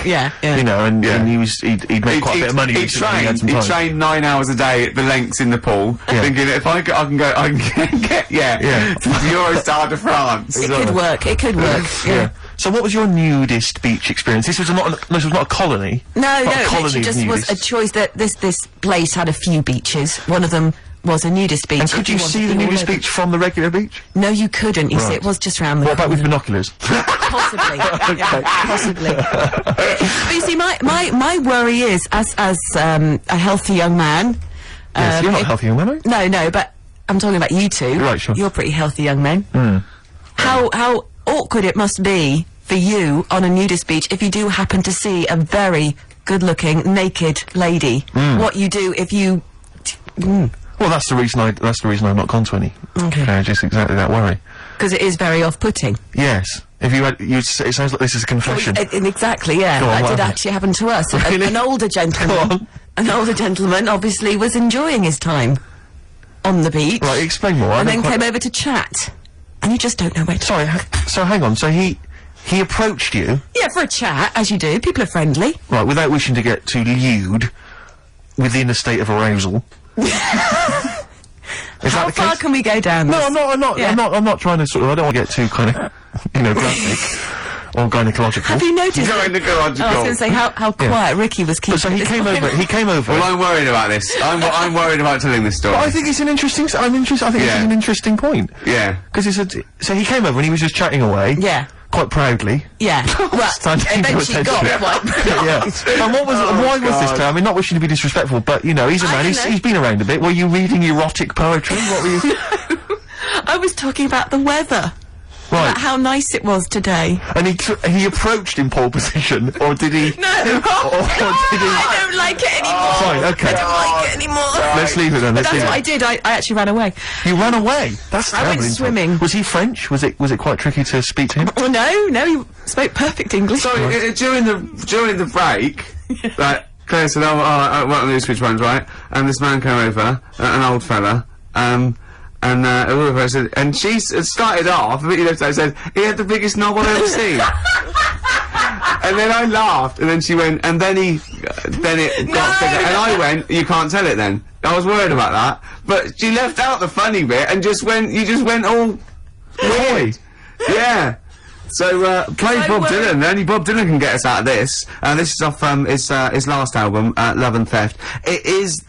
Yeah, yeah. You know, and he'd made quite a bit of money. He recently, he had some time. trained 9 hours a day at the lengths in the pool, thinking if I can get Eurostar to France. It could work. It could work. Yeah. So what was your nudist beach experience? This was not a colony. No, Not a it colony literally of just was a nudists. choice that this place had a few beaches. One of them was a nudist beach. And could you see the nudist beach from the regular beach? No, you couldn't. You see, Right. it was just round the What about with corner. binoculars? Possibly. Yeah, possibly. But you see, my worry is, as a healthy young man... Yes, you're not if- healthy, young man, are you? No, but I'm talking about you two. Right, sure. You're pretty healthy young men. Hmm. How awkward it must be for you on a nudist beach if you do happen to see a very good-looking, naked lady. Hmm. What you do if you... Well, that's the reason I've not gone to any. Okay. Just exactly that worry. Because it is very off-putting. Yes. If you had, it sounds like this is a confession. Exactly, yeah. Go on, That what did happened? actually happen to us. Really? An older Go on. gentleman... An older gentleman obviously was enjoying his time on the beach. Right, explain more. I And don't then quite- came over to chat. And you just don't know where to... Sorry, so hang on. So he approached you, Yeah, for a chat, as you do. People are friendly. right, without wishing to get too lewd, within a state of arousal. Is How that the far case? can we go down No, this? I'm not. Yeah. I'm not trying to sort of. I don't want to get too kind of, graphic. or gynecological. Have you noticed? Gynecological. I was going to say how quiet Ricky was keeping. But so he this came morning. over. He came over. Well, I'm worried about this. I'm worried about telling this story. But I think it's an interesting. I think it's an interesting point. Yeah. Because so he came over and he was just chatting away. Yeah. Quite proudly. Yeah. Well, Standing to eventually got attention. quite. Yeah. And why was this? I mean, not wishing to be disrespectful, but you know, he's a man. don't know. He's been around a bit. Were you reading erotic poetry? What were you? I was talking about the weather. Right. About how nice it was today. And he approached in pole position, or did he? No. Or did he? I don't like it anymore. Fine. Okay. I don't like it anymore. Let's leave it then. But Let's that's leave what I it. did. I actually ran away. You ran away. That's I went terrible. swimming. Was he French? Was it quite tricky to speak to him? Oh, no, he spoke perfect English. So during the break, like Claire said, "Oh, what are these switch ones, right?" And this man came over, an old fella, and all of us said, and she started off. I think you know, said he had the biggest knob I've ever seen. And then I laughed, and then she went, and then it got bigger, and I went, you can't tell it then. I was worried about that, but she left out the funny bit and you just went all weird. Yeah. So, play Bob Dylan, only Bob Dylan can get us out of this. This is off, his last album, Love and Theft. It is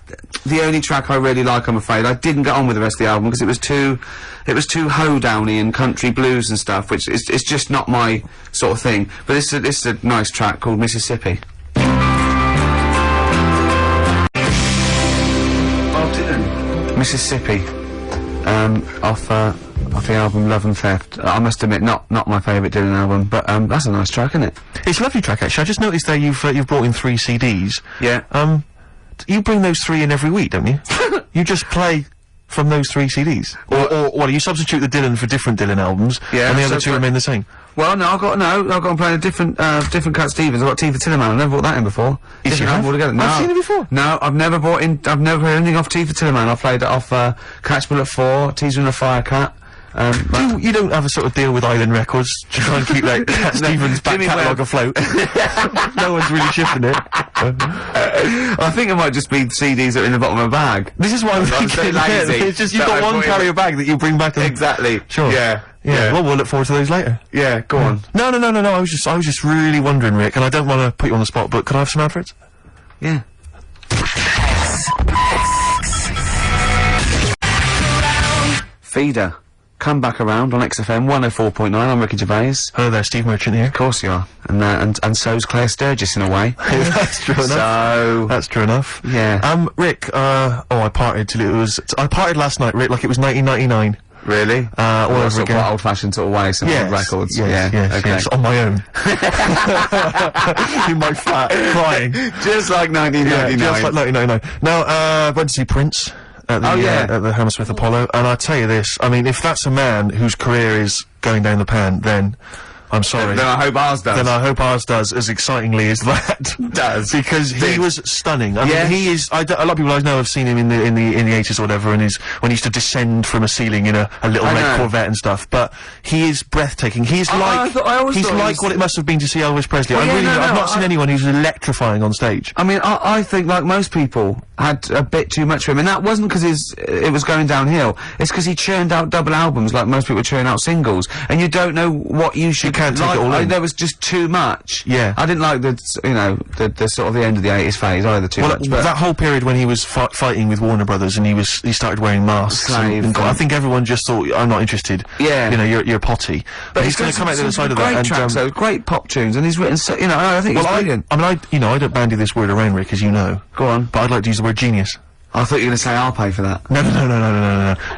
the only track I really like, I'm afraid. I didn't get on with the rest of the album because it was too hoedowny and country blues and stuff, which is just not my sort of thing. But this is a nice track called Mississippi. Bob Dylan. Mississippi. Off the album Love and Theft. I must admit, not my favourite Dylan album, but that's a nice track, isn't it? It's a lovely track, actually. I just noticed there you've brought in 3 CDs. Yeah. You bring those 3 in every week, don't you? You just play from those 3 CDs, or what? You substitute the Dylan for different Dylan albums, Yeah, and the other so 2 remain the same. Well, no, I've got playing a different Cat Stevens. I've got Tea for Tillerman. I've never brought that in before. Yes, you Different have? album altogether. No. I've seen it before. No, I've never played anything off Tea for Tillerman. I've played it off Catchable at 4, Teaser and a Firecat. You don't have a sort of deal with Island Records to try and keep like Cat Stevens' back Jimmy catalogue Webb. afloat. No one's really shifting it. I think it might just be CDs that are in the bottom of my bag. This is why I'm so thinking. lazy Yeah, it's just you've that got I one put in carrier bag that you bring back. And Exactly. Sure. Yeah. Yeah. Well, we'll look forward to those later. Yeah. Go on. No. I was just really wondering, Rick, and I don't want to put you on the spot, but could I have some adverts? Yeah. Feeder. Come back around on XFM 104.9. I'm Ricky Gervais. Hello there, Steve Merchant here. Of course you are. And so's Claire Sturgis in a way. That's true enough. So That's true enough. yeah. Rick, I partied till I partied last night, Rick, like it was 1999. Really? All over sort of again. old-fashioned sort of way, some old records. Yes, Okay. yes, on my own. In my flat, crying. Just like 1999. Yeah, just like 1999. Now, went to see Prince at the, at the Hammersmith Apollo, and I tell you this, I mean, if that's a man whose career is going down the pan, then I'm sorry. Then I hope ours does. Then I hope ours does as excitingly as that Does. because he Did. was stunning. I Yeah. mean, he is. A lot of people I know have seen him in the 80s or whatever, and when he used to descend from a ceiling in a little I red know. Corvette and stuff. But he is breathtaking. He's I always he's thought he like was- what it must have been to see Elvis Presley. Well, I yeah, really, no, I've no, not seen anyone who's electrifying on stage. I mean, I think, like most people, had a bit too much for him, and that wasn't because it was going downhill. It's because he churned out double albums like most people churn out singles, and you don't know what you should. can't take like. it all in. There was just too much. Yeah. I didn't like the sort of the end of the 80s phase either too much. But that whole period when he was fighting with Warner Brothers and he started wearing masks. Slave and and- I think everyone just thought, I'm not interested. Yeah. You know, you're potty. But he's going to come out the other side of that. Great And, tracks, though, great pop tunes, and he's written. So, I think it's brilliant. I don't bandy this word around, Rick, as you know. Go on. But I'd like to use the word genius. I thought you were going to say I'll pay for that.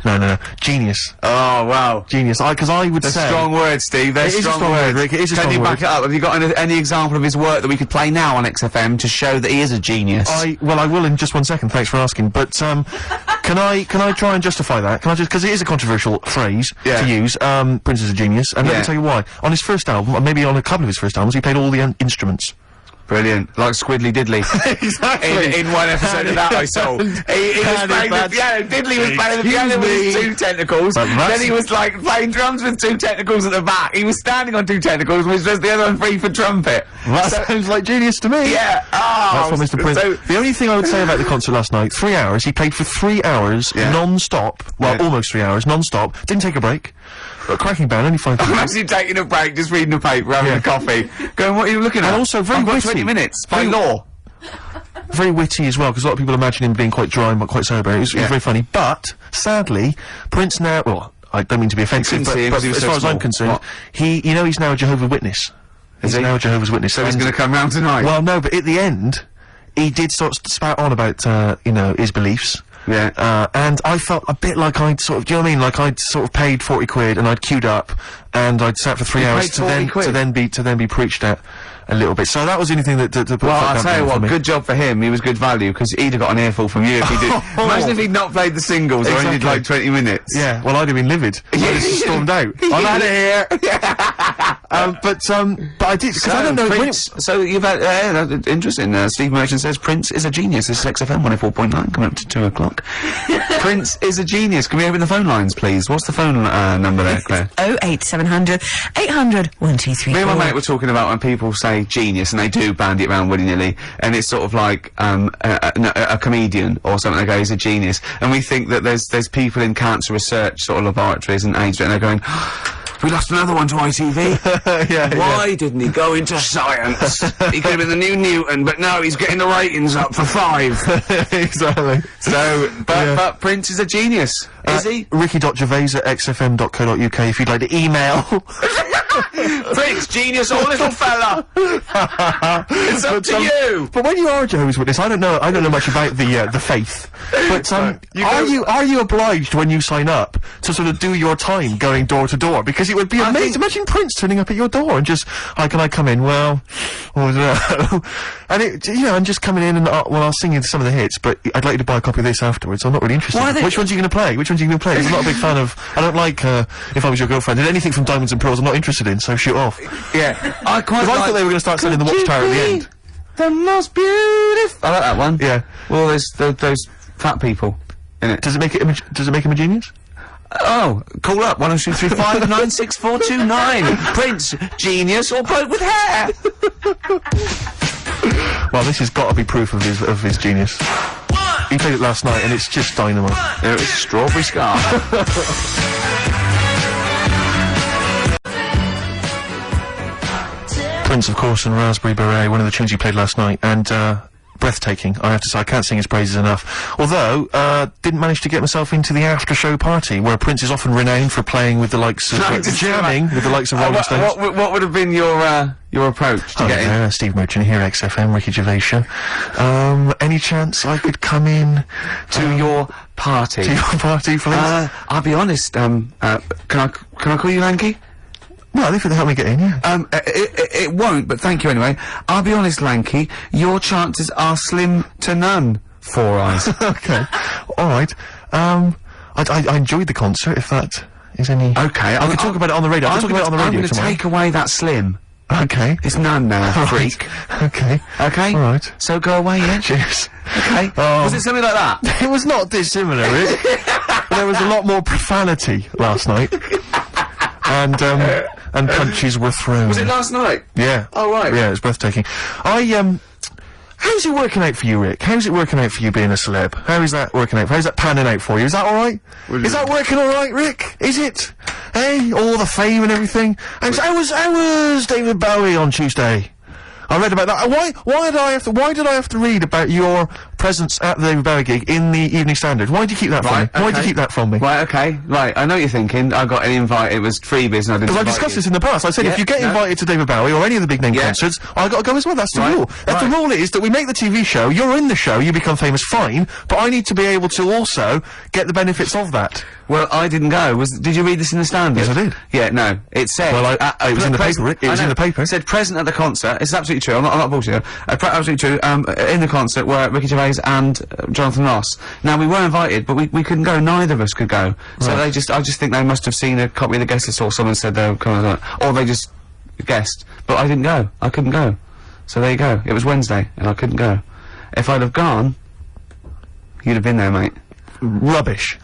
No. Genius. Oh wow. Genius. Because I would They're say. strong words, Steve. They're It is a strong strong word, words. Rick, it is a Can strong you word. back it up? Have you got any example of his work that we could play now on XFM to show that he is a genius? I will in just one second. Thanks for asking. But can I try and justify that? Can I just because it is a controversial phrase Yeah. to use? Prince is a genius, and let Yeah. me tell you why. On his first album, or maybe on a couple of his first albums, he played all the instruments. Brilliant. Like Squiddly Diddly. Exactly. In one episode of that I saw. He was playing the piano. Diddley was playing the piano with his 2 tentacles. But that's- Then he was like playing drums with 2 tentacles at the back. He was standing on 2 tentacles, which was the other one free for trumpet. That sounds like genius to me. Yeah. Oh, That's what Mr. Prince. So, The only thing I would say about the concert last night, 3 hours. He played for 3 hours Yeah. non-stop. Well, Yeah. almost 3 hours non-stop. Didn't take a break. A cracking band, only 5 I'm people. actually taking a break, just reading the paper, having a coffee. Going, what are you looking at? And also very I've got witty. 20 minutes, by Very- law. Very witty as well, because a lot of people imagine him being quite dry but quite sober. It was very funny. But, sadly, Prince now... Well, I don't mean to be offensive, couldn't see him but 'cause he was as so far as I'm small. concerned, What? he's now a Jehovah's Witness. He's he? now a Jehovah's Witness. So he's And- going to come round tonight? Well, no, but at the end, he did sort of spout on about, you know, his beliefs. Yeah. And I felt a bit like I'd sort of, do you know what I mean? Like I'd sort of paid 40 quid and I'd queued up and I'd sat for 3 You hours paid 40 quid? to then be preached at a little bit. So that was the only thing that put Well, a I'll damper tell you on for what, me. good job for him. He was good value, because he'd have got an earful from you if he did. Imagine if he'd not played the singles or only did Exactly. like 20 minutes. Yeah, well, I'd have been livid. I'd have just stormed out. I'm out of here. But I did, because I don't know when Prince, so you've had, interesting, Steve Merchant says Prince is a genius. This is XFM 104.9, coming up to 2 o'clock. Prince is a genius. Can we open the phone lines, please? What's the phone number there, Claire? 08700 800 123. Me and my mate were talking about when people say genius, and they do bandy it around willy-nilly, and it's sort of like a comedian or something. They go, he's a genius, and we think that there's people in cancer research sort of laboratories and AIDS, and they're going, we lost another one to ITV. Why didn't he go into science? He could have been the new Newton, but no, he's getting the ratings up for 5. Exactly. So, but Prince is a genius, is he? Ricky.gervais@xfm.co.uk if you'd like to email. Prince, genius or little fella? It's up to you. But when you are a Jehovah's Witness, I don't know much about the faith. But are you obliged when you sign up to sort of do your time going door to door? Because it would be amazing. Imagine Prince turning up at your door and just, hi, can I come in? Well, I don't know. And it, you know, and just coming in and I'll sing you some of the hits, but I'd like you to buy a copy of this afterwards. I'm not really interested. Which ones are you going to play? Which ones are you going to play? 'Cause I'm not a big fan of. I don't like If I Was Your Girlfriend. And anything from Diamonds and Pearls, I'm not interested in. So shoot off. Yeah, I quite Because I thought they were going to start selling the Watchtower at the end. The most beautiful. I like that one. Yeah. Well, there's those fat people in it. Does it make him a genius? Oh, call up 10235 96429. Prince, genius or bloke with hair? Well, this has got to be proof of his genius. He played it last night, and it's just dynamite. There it is, Strawberry Scar. Prince, of course, and Raspberry Beret, one of the tunes he played last night, and breathtaking. I have to say, I can't sing his praises enough. Although, didn't manage to get myself into the after-show party, where Prince is often renowned for playing with the likes of jamming with the likes of Rolling Stones. What would have been your approach to get in? Steve Merchant here, XFM, Ricky Gervais show. Any chance I could come in To your party? to your party, please? I'll be honest. Can I call you Lanky? Well, if it'll help me get in, yeah. It won't, but thank you anyway. I'll be honest, Lanky, your chances are slim to none. 4 eyes. Okay. Alright. I enjoyed the concert, if that is any... Okay, I can talk about it on the radio. I can talk about it on the radio I'm going to tomorrow. take away that slim. Okay. It's none now, freak. Okay. Okay? Alright. So go away, yeah? Cheers. Okay. Was it something like that? It was not dissimilar, there was a lot more profanity last night. And punches were thrown. Was it last night? Yeah. Oh, right. Yeah, it was breathtaking. How's it working out for you, Rick? How's it working out for you being a celeb? How is that working out? How's that panning out for you? Is that alright? Is that working alright, Rick? Is it? Hey, all the fame and everything? How was David Bowie on Tuesday? I read about that. Why did I have to read about your presence at the David Bowie gig in the Evening Standard? Why did you keep that from me? Why did you keep that from me? Right, okay. Right, I know what you're thinking. I got an invite, it was freebies and I didn't Because I invite discussed you. this in the past. I said, if you get invited to David Bowie or any of the big name concerts, I got to go as well. That's the rule. The rule is that we make the TV show, you're in the show, you become famous, fine, but I need to be able to also get the benefits of that. Well, I didn't go. Did you read this in the Standard? Yes, I did. Yeah, no. It said... Well, it was in the paper, Rick. It was in the paper. It said present at the concert. It's absolutely true. I'm not bullshitting you. Absolutely true. In the concert were Ricky Gervais and Jonathan Ross. Now, we were invited, but we couldn't go. Neither of us could go. So I just think they must have seen a copy of the guest list or someone said they were coming, or they just guessed. But I didn't go. I couldn't go. So there you go. It was Wednesday, and I couldn't go. If I'd have gone, you'd have been there, mate. Rubbish.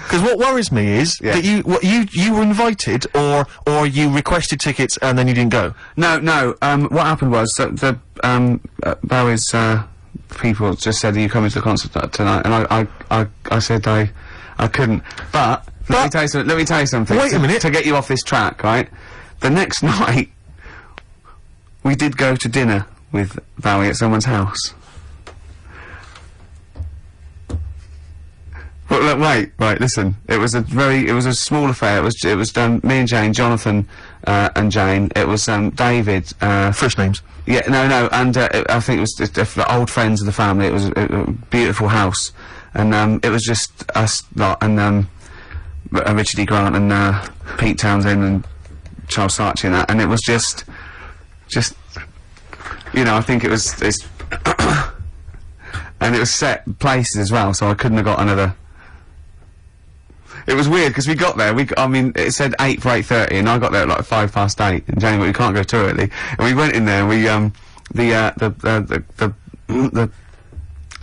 Because what worries me is that you were invited or you requested tickets and then you didn't go. No. What happened was that the Bowie's people just said, "Are you coming to the concert tonight?" And I said I couldn't. But Let me tell you something. Wait a minute. To get you off this track, right? The next night, we did go to dinner with Bowie at someone's house. But look, wait, listen. It was a small affair. It was me and Jane, Jonathan, and Jane. It was, David, First names. yeah, no, and, I think it was just, old friends of the family. It was a beautiful house. And, it was just us lot, and, Richard E. Grant and, Pete Townsend and Charles Saatchi and that. And it was just, you know, I think it's and it was set places as well, so I couldn't have got another. It was weird because we got there. I mean, it said 8 for 8:30, and I got there at like 8:05. And Jane, we can't go too early. And we went in there. And we the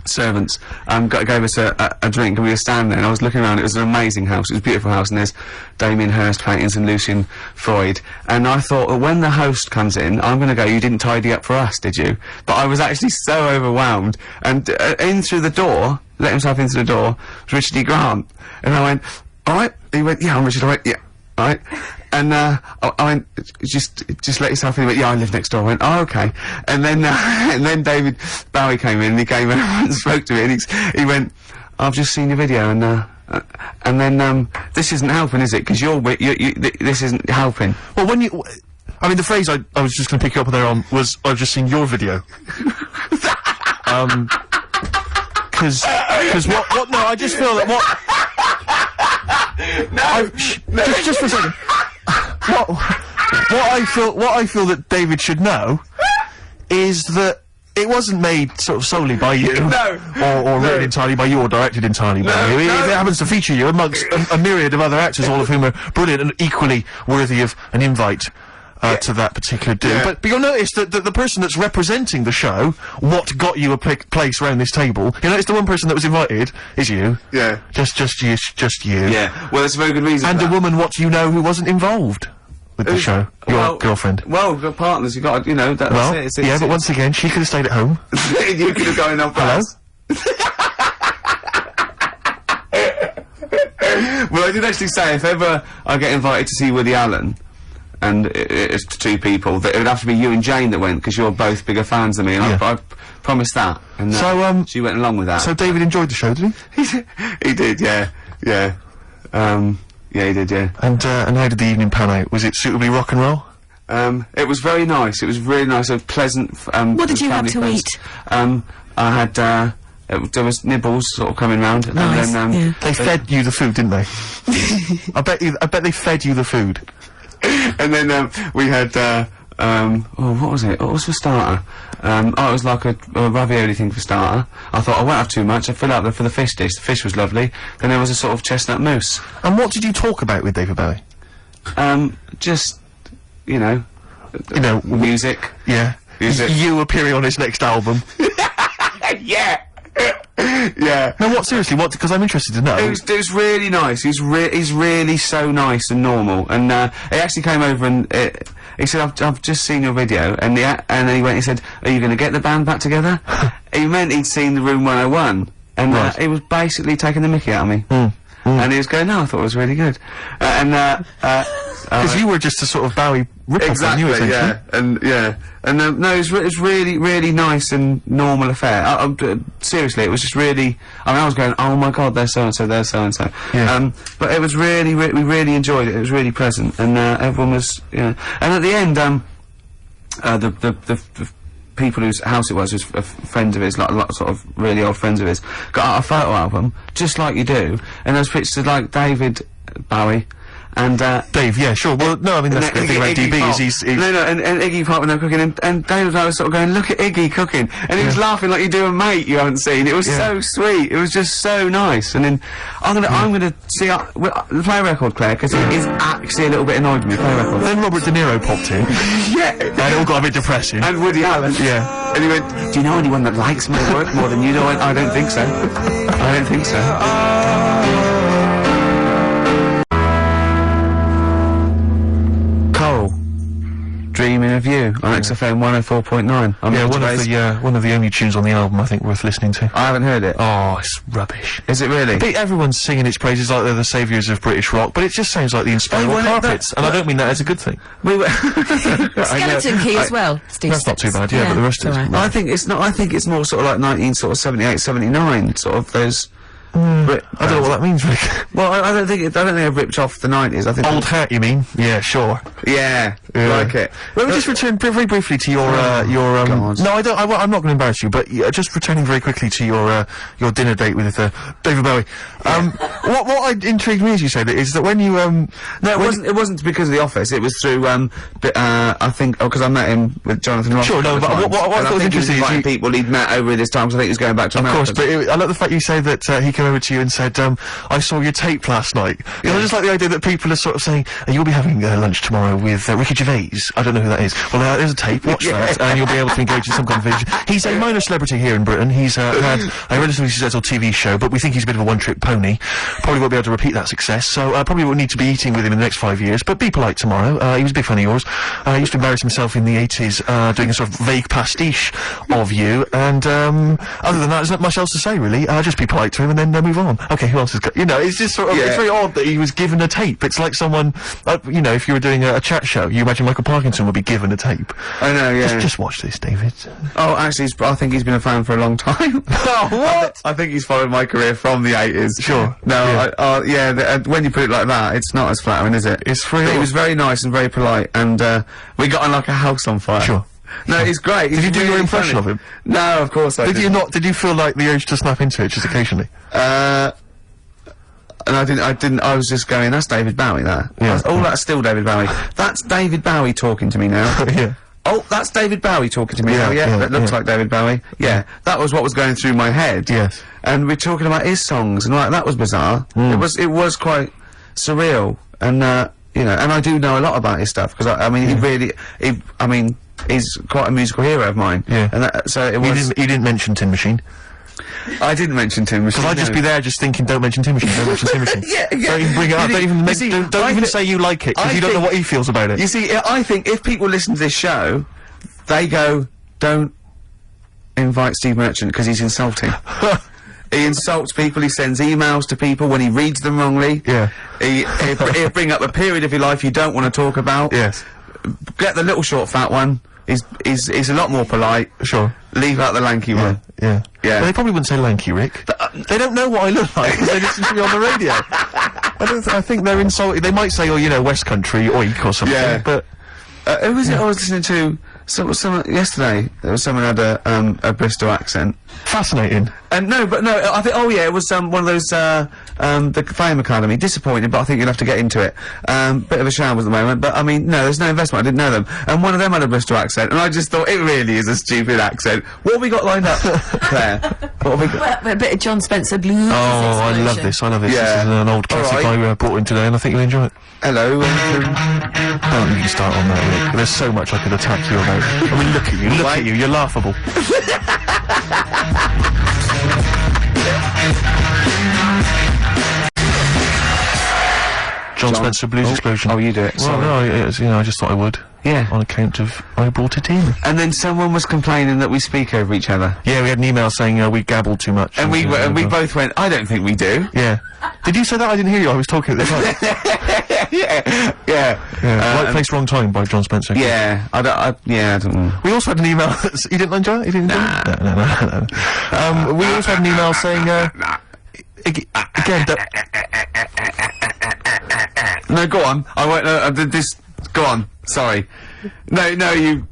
servants gave us a drink, and we were standing there. And I was looking around. It was an amazing house. It was a beautiful house, and there's Damien Hirst paintings and Lucian Freud. And I thought, well, when the host comes in, I'm going to go, you didn't tidy up for us, did you? But I was actually so overwhelmed. And in through the door, let himself into the door, was Richard E. Grant. And I went, all right. He went, yeah, I'm Richard. I went, yeah, all right. And I went, just let yourself in. He went, yeah, I live next door. I went, oh, okay. And then David Bowie came in, and he came over and spoke to me, and he went, I've just seen your video, and then this isn't helping, is it? Because this isn't helping. Well, I mean, the phrase I was just going to pick you up there on was, I've just seen your video. Because what, no, I just feel that just for a second. What I feel that David should know is that it wasn't made sort of solely by you. No. Or written entirely by you, or directed entirely by you. It happens to feature you amongst a myriad of other actors, all of whom are brilliant and equally worthy of an invite. To that particular do. Yeah. But you'll notice that the person that's representing the show, what got you a place around this table, you notice the one person that was invited is you. Yeah. Just you. Yeah. Well, that's a very good reason. And for a that. woman, what you know, who wasn't involved with the show. Your girlfriend. Well, we've got partners. You got, you know, that's it. But once again, she could have stayed at home. You could have gone off. Hello? Well, I did actually say, if ever I get invited to see Woody Allen, and it's to two people, that it would have to be you and Jane that went, because you're both bigger fans than me, and I promised that. And she went along with that. So David enjoyed the show, did he? He did, yeah. Yeah, he did, yeah. And how did the evening pan out? Was it suitably rock and roll? It was very nice. It was really nice, a pleasant, What did you have to friends. eat? I had, there was nibbles sort of coming round, Nice, and then, yeah. They fed you the food, didn't they? I bet they fed you the food. and then, we had, what was it? What was for starter? It was like a ravioli thing for starter. I thought I won't have too much. I fill out for the fish dish. The fish was lovely. Then there was a sort of chestnut mousse. And what did you talk about with David Bowie? Just, you know, music. Yeah. Music. You appearing on his next album. Yeah. Yeah. No, what, seriously, what, because I'm interested to know. It was really nice. He's really so nice and normal. And, he actually came over and, he said, I've just seen your video. And then he went, he said, are you gonna get the band back together? He meant he'd seen the Room 101. And, Right. he was basically taking the mickey out of me. And he was going, no, I thought it was really good. Because you were just a sort of Bowie rip-off, Exactly, weren't you, yeah, and no, it was really nice and normal affair. Seriously, it was just really. I mean, I was going, oh my god, there's so and so, there's so and so. Yeah. But it was really, we really enjoyed it. It was really pleasant, and everyone was, And at the end, the people whose house it was friends of his, like sort of really old friends of his, got out a photo album, just like you do, and there's pictures of, like, David Bowie, and, Dave, yeah, sure. Well, no, I mean, that's the thing about DB Pop. is he's... No, and Iggy Pop when they were cooking, and David was sort of going, look at Iggy cooking, and he was laughing like you do a mate you haven't seen. It was so sweet. It was just so nice. And then I'm gonna see play a record, Claire, because he is actually a little bit annoyed with me. Play a record. Then Robert De Niro popped in. Yeah. And it all got a bit depressing. And Woody Allen. Yeah. And he went, do you know anyone that likes my work more than you do? I don't think so. I don't think so. Coral, dreaming of you. You on XFM 104.9. I'm one of the only tunes on the album I think worth listening to. I haven't heard it. Oh, it's rubbish. Is it really? Everyone's singing its praises like they're the saviours of British rock, but it just sounds like the Inspiral Carpets, and I don't mean that as a good thing. We were Skeleton Key as well. Steve That's not too Sticks. bad, but the rest is... alright. I think it's not. I think it's more sort of like 1978, 79, sort of those. I don't know what that means, Rick. Well, I don't think I've ripped off the 90s. I think Old hat, you mean? Yeah, sure. Yeah, like it. Let me just return very briefly to your God. no, I'm not going to embarrass you, but just returning very quickly to your dinner date with David Bowie. What intrigued me, as you said, is that when you No, it wasn't because of The Office. It was through I think because I met him with Jonathan Ross. Sure, no, but what I thought was interesting is people he'd met over this time. Because I think he was going back to of America. course, but I like the fact you say that he came over to you and said, I saw your tape last night. You know, I just like the idea that people are sort of saying, you'll be having lunch tomorrow with Ricky Gervais. I don't know who that is. Well, there's a tape, watch that, and you'll be able to engage in some conversation. He's a minor celebrity here in Britain. He's had a relatively successful TV show, but we think he's a bit of a one-trick pony. Probably won't be able to repeat that success, so probably won't need to be eating with him in the next 5 years, but be polite tomorrow. He was a big fan of yours. He used to embarrass himself in the 80s doing a sort of vague pastiche of you, and other than that, there's not much else to say, really. Just be polite to him and then move on. Okay, who else has got... You know, it's just sort of... It's very odd that he was given a tape. It's like someone... you know, if you were doing a chat show, you imagine Michael Parkinson would be given a tape. I know, yeah. Just watch this, David. Oh, actually, I think he's been a fan for a long time. Oh, what? I think he's followed my career from the 80s. Sure. No, when you put it like that, it's not as flattering, is it? It's free. But he was very nice and very polite, and we got on like a house on fire. Sure. No, he's great. Did you do your impression of him? No, of course I Did didn't. you not? Did you feel like the urge to snap into it just occasionally? And I didn't, I was just going, that's David Bowie, that. Yeah. That's still David Bowie. That's David Bowie talking to me now. Yeah. Oh, that's David Bowie talking to me now, Yeah, that looks like David Bowie. Yeah, that was what was going through my head. Yes. And we're talking about his songs, and like, that was bizarre. It was quite surreal, and, you know, and I do know a lot about his stuff, because I mean, he's quite a musical hero of mine. Yeah. And that, so it was... You didn't mention Tin Machine. I didn't mention Tim Machine. Because I'd just be there just thinking, don't mention Tin Machine, don't mention Tin Machine. Yeah. Don't even bring it up, don't even say you like it, because you don't know what he feels about it. You see, I think if people listen to this show, they go, don't invite Steve Merchant because he's insulting. He insults people, he sends emails to people when he reads them wrongly. Yeah. He'll bring up a period of your life you don't want to talk about. Yes. Get the little short fat one. He's a lot more polite. Sure. Leave out the lanky one. Yeah. Yeah. Well, they probably wouldn't say lanky, Rick. They don't know what I look like because they listen to me on the radio. I think they're insulted. They might say, oh, you know, West Country, oik or something. Yeah. But who was it I was listening to? Someone yesterday. There was someone had a Bristol accent. fascinating. No, I think, oh yeah, it was, one of those, the Fame Academy. Disappointed, but I think you'll have to get into it. Bit of a shambles at the moment, but I mean, no, there's no investment, I didn't know them. And one of them had a Bristol accent, and I just thought, it really is a stupid accent. What have we got lined up, Claire? What have we got? Well, a bit of John Spencer blues. Oh, I love this, Yeah. This is an old classic I brought in today, and I think you'll enjoy it. Hello, I don't think you can start on that, Rick. There's so much I could attack you about. I mean, look at you, you're laughable. John Spencer Blues Explosion. Oh, you do it, Well, sorry. no, you know, I just thought I would. Yeah. On account of I brought it in. And then someone was complaining that we speak over each other. Yeah, we had an email saying we gabbled too much. And we both went, I don't think we do. Yeah. Did you say that? I didn't hear you. I was talking at the time. Yeah. Right Place, Wrong Time by John Spencer. Yeah. I don't know. We also had an email. You didn't enjoy it? You didn't enjoy it? No. We also had an email saying. Again. No, go on. I won't. This. Go on. Sorry. No. You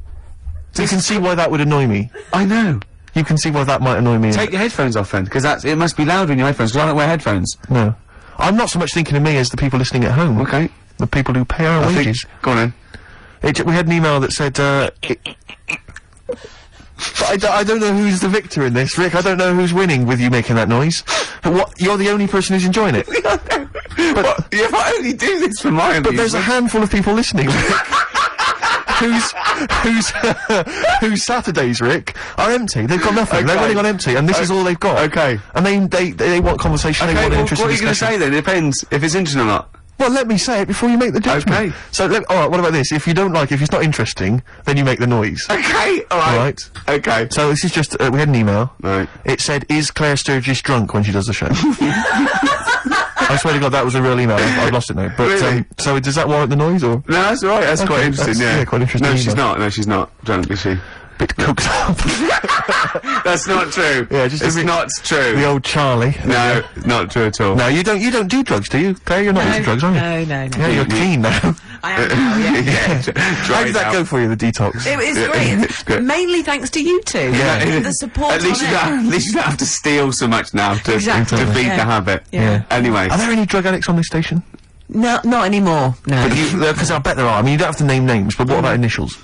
can see why that would annoy me. I know. You can see why that might annoy me. Take your headphones off then, because it must be louder in your headphones. Because I don't wear headphones. No. I'm not so much thinking of me as the people listening at home. Okay. The people who pay our wages. Go on then. We had an email that said, but I don't know who's the victor in this, Rick. I don't know who's winning with you making that noise. But you're the only person who's enjoying it. But if I only do this for my amusement. But there's a handful of people listening, Rick. whose Saturdays, Rick, are empty. They've got nothing. Okay. They're running on empty, and this is all they've got. Okay. And they want conversation. They want What interesting are you going to discussion. say then? It depends if it's interesting or not. Well, let me say it before you make the judgment. Okay. So, alright, what about this? If you don't like it, if it's not interesting, then you make the noise. Okay, alright. Okay. So this is just, we had an email. Right. It said, is Claire Sturgis drunk when she does the show? I swear to God, that was a real email. I've lost it now. But, Really? so does that warrant the noise, or? No, that's alright, that's quite interesting, that's- quite interesting. No, she's email. not, no, she's not drunk, is she? Bit cooked up. That's not true. Yeah, just a it's bit- not true. The old Charlie. No, not true at all. No, you don't do drugs, do you? Claire, you're not into drugs, are you? No. Yeah, you're clean now. I am now, yeah. How did that go for you, the detox? It was It's great. good. Mainly thanks to you two. Yeah. The support At least on you it. don't, at least you don't have to steal so much now to, Exactly. to feed Yeah. the habit. Yeah. Anyway. Are there any drug addicts on this station? No, not anymore. No. Because I bet there are. I mean, you don't have to name names, but what about initials?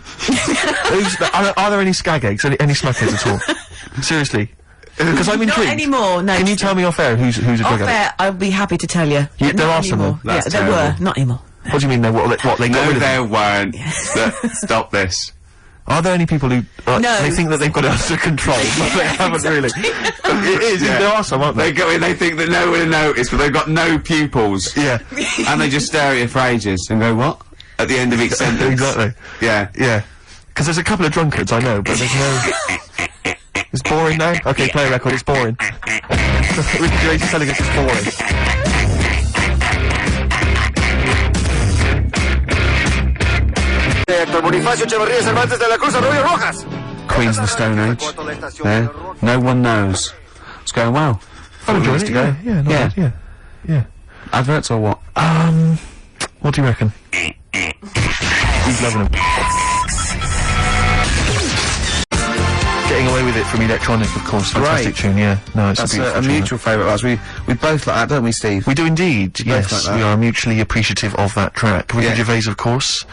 are there any skag eggs? Any smackheads at all? Seriously. Because I'm Not intrigued. anymore, no. Can you tell me off air who's a drug Off addict? air, I'll be happy to tell you. Yeah, But there not are some, anymore. though. Yeah, That's there terrible. were. Not anymore. What do you mean? They got No, rid of they them? weren't. Stop this. Are there any people who No. they think that they've got it under control, but they haven't really? It is. Yeah. There are some, aren't They there? go in, they think that no one will notice, but they've got no pupils. Yeah. And they just stare at you for ages and go, what? At the end of each sentence. Exactly. Yeah. Yeah. Because there's a couple of drunkards, I know, but there's no... It's boring now? Okay, play a record, it's boring. Ricky Gervais is telling us it's boring. Queens of the Stone Age. There. No one knows. It's going well. I'm enjoying it, to go. yeah. Adverts or what? What do you reckon? He's loving them. Getting Away With It from Electronic, of course. Fantastic tune, yeah. No, it's That's a beautiful a tune. mutual favourite of ours. We both like that, don't we, Steve? We do indeed, yes. like that. We are mutually appreciative of that track. Ricky Yeah. Gervais, of course,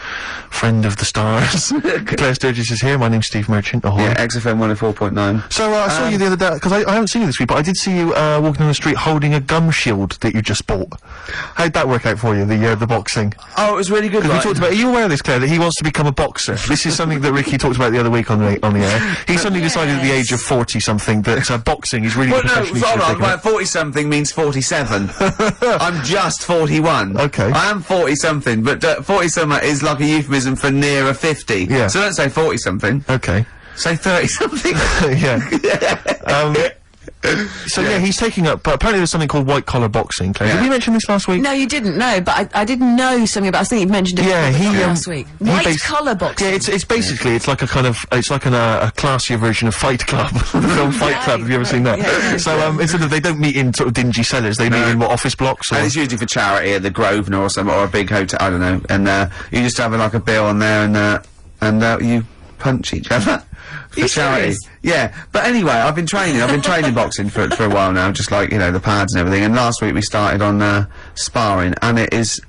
friend of the stars. Claire Sturgis is here. My name's Steve Merchant. Ahoy. Yeah, XFM 104.9. So I saw you the other day, because I haven't seen you this week, but I did see you walking on the street holding a gum shield that you just bought. How'd that work out for you, the boxing? Oh, it was really good. Because we talked about, are you aware of this, Claire, that he wants to become a boxer? This is something that Ricky talked about the other week on the air. He suddenly decided at the age of 40-something that boxing is really Well, no, professionally hold on, taken up. 40-something means 47. I'm just 41. Okay. I am 40-something, but 40-something is like a euphemism for nearer 50. Yeah. So don't say 40-something. Okay. Say 30-something. Yeah. So yeah, he's taking up, but apparently there's something called white collar boxing, Claire. Did Yeah. we mention this last week? No, you didn't know, but I didn't know something about. I think you mentioned it Yeah, he last week. White collar boxing. Yeah, it's basically it's like a kind of it's like a classier version of Fight Club, the film Fight Club. Have you ever seen that? Yeah. So instead of they don't meet in sort of dingy cellars, they meet in what, office blocks or And it's usually for charity at the Grosvenor or something, or a big hotel, I don't know. And you just have like a bill on there and you punch each other. For You charity. serious? Yeah. But anyway, I've been training boxing for a while now, just like, you know, the pads and everything. And last week we started on sparring, and it is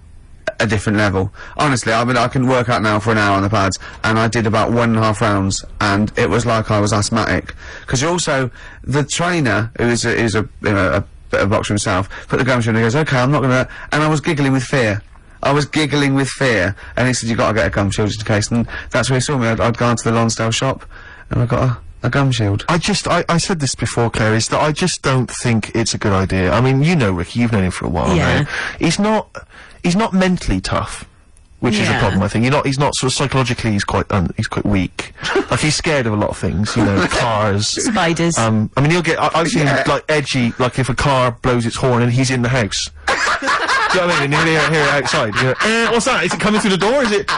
a different level. Honestly, I can work out now for an hour on the pads, and I did about 1.5 rounds, and it was like I was asthmatic. Because you're also, the trainer, who is a you know, a bit of a boxer himself, put the gum shield and he goes, okay, I'm not gonna, and I was giggling with fear. And he said, you've got to get a gum shield just in case. And that's where he saw me. I'd gone to the Lonsdale shop, and I got a gum shield. I said this before, Claire, is that I just don't think it's a good idea. I mean, you know Ricky, you've known him for a while Yeah. now. He's not mentally tough. Which is a Yeah. problem, I think. He's not sort of psychologically, he's quite weak. Like, he's scared of a lot of things, you know, cars. Spiders. I mean, I've seen him, like, edgy, like, if a car blows its horn and he's in the house. Do you know what I mean? And you hear it outside. You know, what's that? Is it coming through the door? Is it?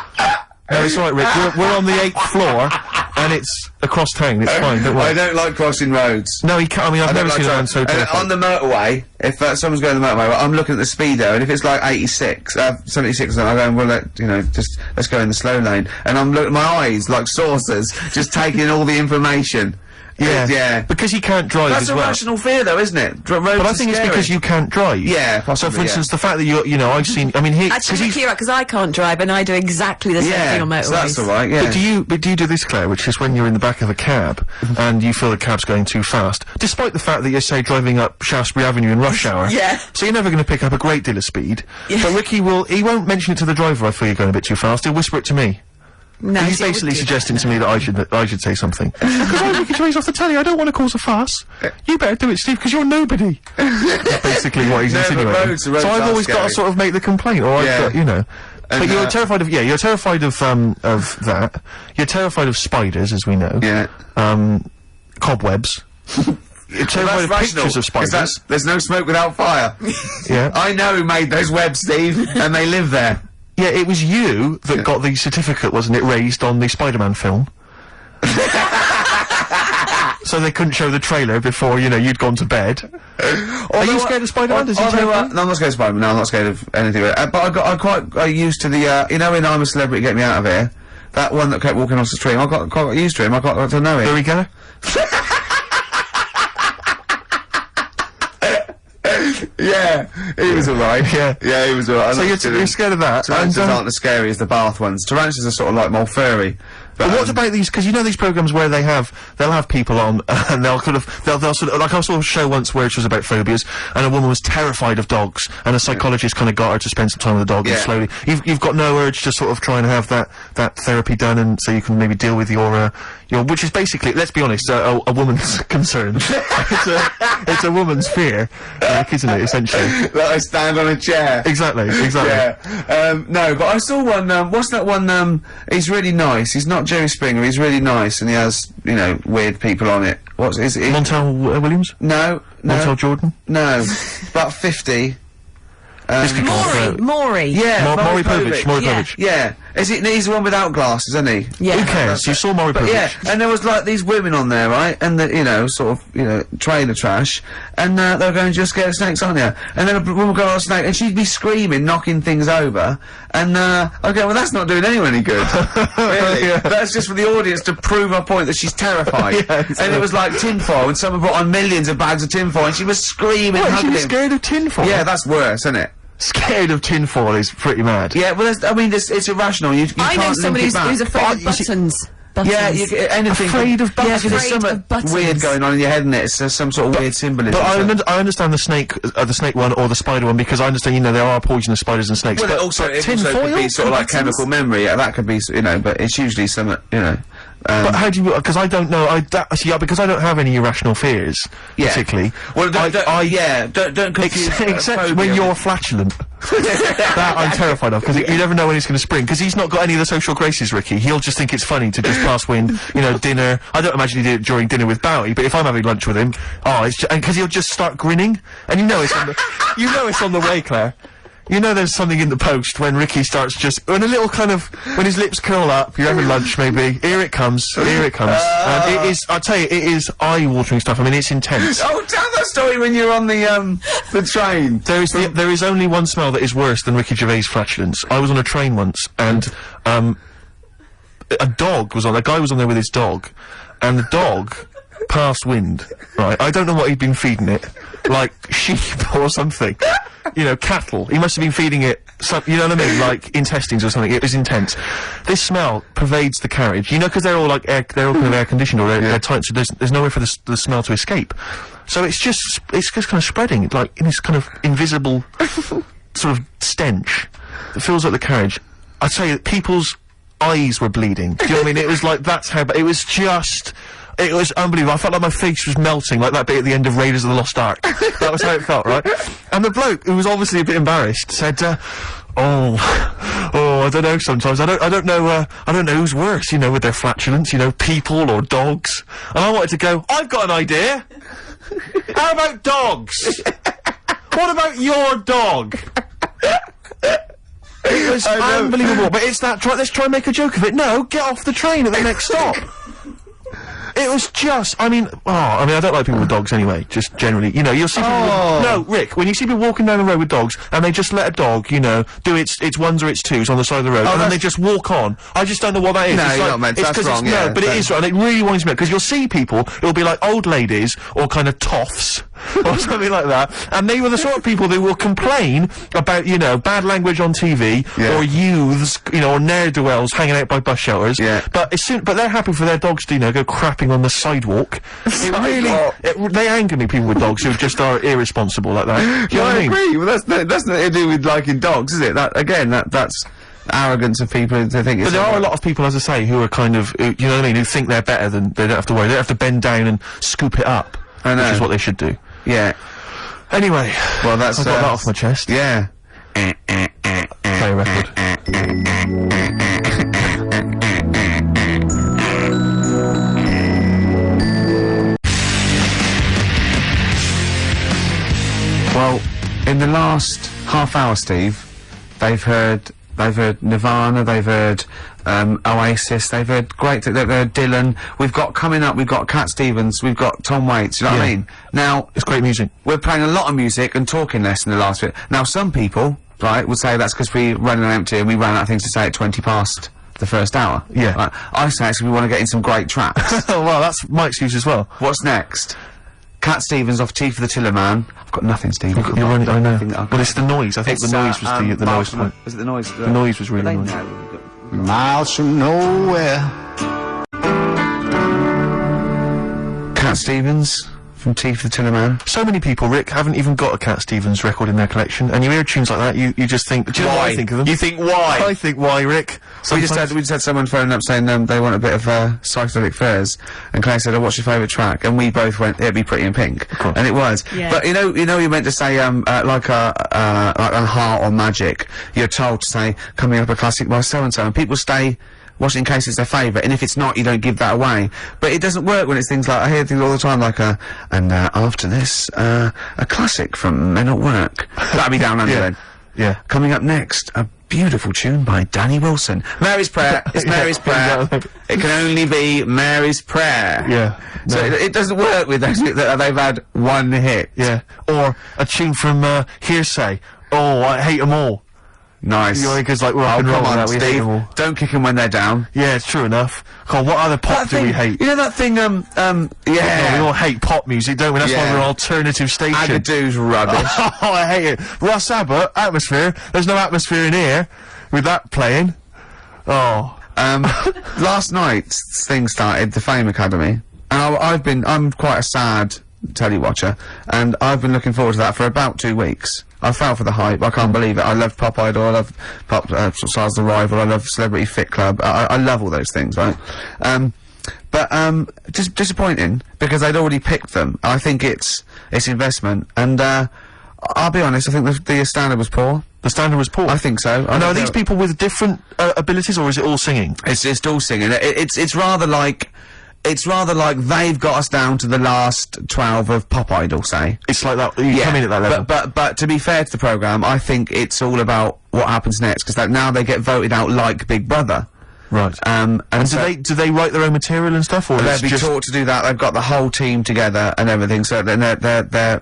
No, it's alright, Rick. We're on the 8th floor, and it's across town. It's fine, don't worry. I don't like crossing roads. No, he can't. I mean, I've never seen a man so and terrified. on the motorway, if someone's going on the motorway, I'm looking at the speedo, and if it's like 86, 76, I'm going, well, let's go in the slow lane. And I'm looking, my eyes like saucers, just taking in all the information. Yeah. Yeah. Because he can't drive That's as a well. rational fear, though, isn't it? Roads But I are think it's scary. because you can't drive. Yeah, So, possibly, for instance, the fact that you know, I've seen, I mean, Actually, because I can't drive and I do exactly the same thing on motorways. so that's alright, yeah. But do you do this, Claire, which is when you're in the back of a cab and you feel the cab's going too fast, despite the fact that you're, say, driving up Shaftesbury Avenue in rush hour. Yeah. So you're never going to pick up a great deal of speed. Yeah. But Ricky he won't mention it to the driver, I feel you're going a bit too fast, he'll whisper it to me. No, He's she always basically did. suggesting to me that I should say something. Because I'm Ricky Gervais off the telly, I don't want to cause a fuss. You better do it, Steve, because you're nobody. That's basically what he's No, but insinuating. roads So are I've always got to scary. sort of make the complaint, or I've Yeah. got, you know. And, But you're terrified of, you're terrified of that. You're terrified of spiders, as we know. Yeah. Cobwebs. You're terrified of rational, pictures of 'cause spiders. there's no smoke without fire. Yeah. I know who made those webs, Steve, and they live there. Yeah, it was you that got the certificate, wasn't it, raised on the Spider-Man film? So they couldn't show the trailer before, you know, you'd gone to bed. Are you scared of Spider-Man? Does he no, terrify you? I'm not scared of Spider-Man. No, I'm not scared of anything. But I'm quite used to the, you know, in I'm a Celebrity, Get Me Out of Here, that one that kept walking off the stream. I got quite used to him. I got to know him. There we go. Yeah, he was alright. Yeah. He was alright. So you're scared of that. Tarantulas and, aren't as scary as the bath ones. Tarantulas are sort of like more furry. But what about these? Because you know these programs where they'll have people on, and they'll sort of, like I saw a show once where it was about phobias, and a woman was terrified of dogs, and a psychologist kind of got her to spend some time with the dog, and Yeah. slowly, you've got no urge to sort of try and have that therapy done, and so you can maybe deal with your, which is basically, let's be honest, a woman's concern. it's a woman's fear, isn't it? Essentially. That I stand on a chair. Exactly. Yeah. No, but I saw one, what's that one, he's really nice. He's not Jerry Springer, he's really nice, and he has, you know, weird people on it. Is it? Montel Williams? No. Montel Jordan? No. About 50. Maury. Yeah, Maury Povich. Maury Yeah. Povich. Yeah. He's the one without glasses, isn't he? Yeah. Who cares? You saw Maury But Povich. yeah, and there was like these women on there, right? And the, you know, sort of, you know, trailer trash. And they were going, "You're scared of snakes, aren't you?" And then a woman would go, "Oh, snake," and she'd be screaming, knocking things over. And I go, "Well, that's not doing anyone any good." Really? Yeah. That's just for the audience to prove her point that she's terrified. Yeah, exactly. And it was like tinfoil, and someone brought on millions of bags of tinfoil, and she was screaming, What, she hugging was him. scared of tinfoil? Yeah, that's worse, isn't it? Scared of tinfoil is pretty mad. Yeah, well, it's irrational. You I can't know somebody link it back. who's afraid of buttons. Yeah, anything. Afraid of buttons? Yeah, 'cause there's Afraid something of buttons. weird going on in your head, isn't it? It's some sort of weird symbolism. But I understand the snake one or the spider one, because I understand, you know, there are poisonous spiders and snakes. well, but it also could tinfoil? be sort of like Buttons? chemical memory. Yeah, that could be, you know, but it's usually some, you know. But how do you? Because I don't know. Because I don't have any irrational fears, Yeah. particularly. Well, don't confuse. Except when you're flatulent. That I'm terrified of, because you never know when he's going to spring. Because he's not got any of the social graces, Ricky. He'll just think it's funny to just pass wind. You know, dinner. I don't imagine he did it during dinner with Bowie, but if I'm having lunch with him, it's because he'll just start grinning, and you know it's on the way, Claire. You know there's something in the post when Ricky starts when a little kind of, when his lips curl up, you're having lunch maybe, here it comes. And it is, I'll tell you, it is eye-watering stuff. I mean, it's intense. Oh, tell that story when you're on the train. There is only one smell that is worse than Ricky Gervais' flatulence. I was on a train once, and, a guy was on there with his dog, and the dog passed wind, right? I don't know what he'd been feeding it, like sheep or something. You know, cattle. He must have been feeding it you know what I mean? Like intestines or something. It was intense. This smell pervades the carriage. You know, because they're all like they're all kind of air conditioned, or they're tight, so there's nowhere for the smell to escape. So it's just kind of spreading, like in this kind of invisible sort of stench that fills up the carriage. I'd say that people's eyes were bleeding. Do you know what I mean? It was like, that's how it was just. It was unbelievable. I felt like my face was melting, like that bit at the end of Raiders of the Lost Ark. That was how it felt, right? And the bloke, who was obviously a bit embarrassed, said, I don't know sometimes. I don't know who's worse, you know, with their flatulence, you know, people or dogs. And I wanted to go, I've got an idea! How about dogs? What about your dog? It was unbelievable, but it's that, let's try and make a joke of it. No, get off the train at the next stop. It was just, I mean, I don't like people with dogs anyway, just generally. You know, you'll see people no, Rick, when you see people walking down the road with dogs, and they just let a dog, you know, do its ones or its twos on the side of the road, and then they just walk on. I just don't know what that is. No, it's you're like, not meant to, it's that's 'cause wrong, it's, yeah, No, but it is right, and it really winds me up, because you'll see people, it'll be like old ladies, or kind of toffs, or something like that, and they were the sort of people that will complain about, you know, bad language on TV, or youths, you know, or ne'er-do-wells hanging out by bus shelters, but they're happy for their dogs to, you know, go crapping on the sidewalk. It really, they anger me, people with dogs who just are irresponsible like that. Do you know what I mean? agree. Well, that's nothing to do with liking dogs, is it? That again, that's arrogance of people who think it's... But there are a lot of people, as I say, who are kind of, you know what I mean, who think they're better than, they don't have to worry, they don't have to bend down and scoop it up. I know. Which is what they should do. Yeah. Anyway, Well, that's... I got that off my chest. Yeah. Play a record. Well, in the last half hour, Steve, they've heard Nirvana, they've heard Oasis, they've heard they've heard Dylan. We've got coming up, we've got Cat Stevens, we've got Tom Waits. You know what I mean? Now It's great music. we're playing a lot of music and talking less in the last bit. Now some people, right, would say that's because we running on empty and we ran out of things to say at 20 past the first hour. Yeah. Right? I say it's 'cause we want to get in some great tracks. Well, that's my excuse as well. What's next? Cat Stevens off Tea for the Tiller Man. I've got nothing, Steve. I've got You're running, I know. nothing. I've But it's the noise. I think It's, the noise was the lowest point. Was it the noise? The noise was really They annoying. know. Miles from nowhere. Cat Stevens from Tea for the Tiller Man. So many people, Rick, haven't even got a Cat Stevens record in their collection, and you hear tunes like that, you just think, do you know what I think of them? You think why? I think why, Rick? We just had someone phone up saying they want a bit of psychedelic furs, and Clay said, "Oh, what's your favourite track?" And we both went, "It'd be Pretty in Pink," and it was. Yeah. But you know, you meant to say like on Heart or Magic. You're told to say coming up a classic by so and so, and people stay. Watch it in case it's their favourite, and if it's not, you don't give that away. But it doesn't work when it's things like, I hear things all the time like, after this, a classic from Men at Work. That'd be down under then. Yeah. Coming up next, a beautiful tune by Danny Wilson. Mary's Prayer. It's Mary's Prayer. It can only be Mary's Prayer. Yeah. So it doesn't work with those that they've had one hit. Yeah. Or a tune from, Hearsay. Oh, I hate 'em all. Nice. You know, because like, we're up Oh, and come rolling on, that, we hate Steve. 'em all. Don't kick them when they're down. Yeah, it's true enough. God, what other pop do we hate? You know that thing, No, we yeah. all hate pop music, don't we? That's why Yeah. we're an alternative station. Agadoo's rubbish. Oh, I hate it. Russ Abbott, Atmosphere. There's no atmosphere in here with that playing. Oh. Last night's thing started, the Fame Academy, and I'm quite a sad telly watcher, and I've been looking forward to that for about 2 weeks. I fell for the hype, I can't believe it. I love Pop Idol, I love Pop, Stars The Rival, I love Celebrity Fit Club, I love all those things, right? Just disappointing, because they'd already picked them. I think it's investment, and, I'll be honest, I think the standard was poor. The standard was poor. I think so. And are these people with different abilities, or is it all singing? It's just all singing. It's rather like they've got us down to the last 12 of Pop Idol, say. It's like that. You come in at that level. But to be fair to the programme, I think it's all about what happens next, because now they get voted out like Big Brother. Right. And so do they write their own material and stuff, or they'll it's be just taught to do that. They've got the whole team together and everything, so then they're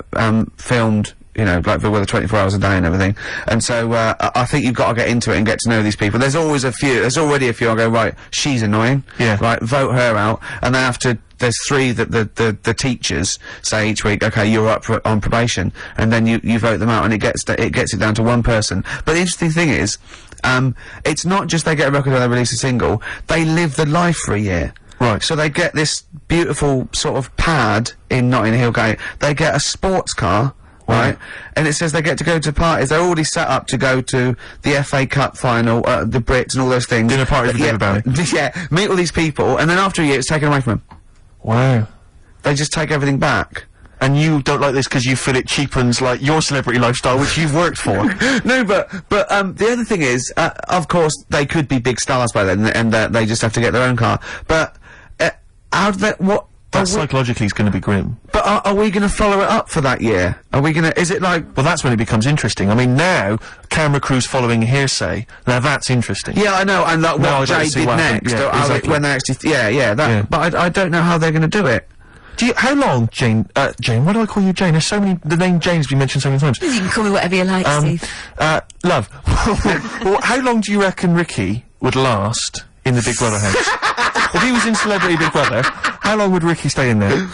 filmed, you know, like with 24 hours a day and everything. And so I think you've got to get into it and get to know these people. There's always a few. There's already a few. I go, right, she's annoying. Yeah. Right, vote her out. And then after, there's 3 that the teachers say each week, okay, you're up on probation, and then you vote them out, and it gets it down to 1 person. But the interesting thing is, it's not just they get a record and they release a single. They live the life for a year. Right. So they get this beautiful sort of pad in Notting Hill Gate. They get a sports car. Right, and it says they get to go to parties. They're already set up to go to the FA Cup final, the Brits and all those things. Dinner parties with David Bowie. Yeah, meet all these people, and then after a year, it's taken away from them. Wow. They just take everything back. And you don't like this because you feel it cheapens, like, your celebrity lifestyle, which you've worked for. No, but the other thing is, of course, they could be big stars by then, and they just have to get their own car. But how do that? What? That psychologically is going to be grim. But are we going to follow it up for that year? Are we going to? Is it like? Well, that's when it becomes interesting. I mean, now camera crews following Hearsay. Now that's interesting. Yeah, I know, and like Now what I'd like Jay to see did what happened. next, Yeah, or how exactly. when they actually, yeah, that. Yeah. But I don't know how they're going to do it. How long, Jane? Jane, why do I call you Jane? There's so many. The name Jane's been mentioned so many times. You can call me whatever you like, Steve. Love. Well, how long do you reckon Ricky would last in the Big Brother house? If he was in Celebrity Big Brother, how long would Ricky stay in there?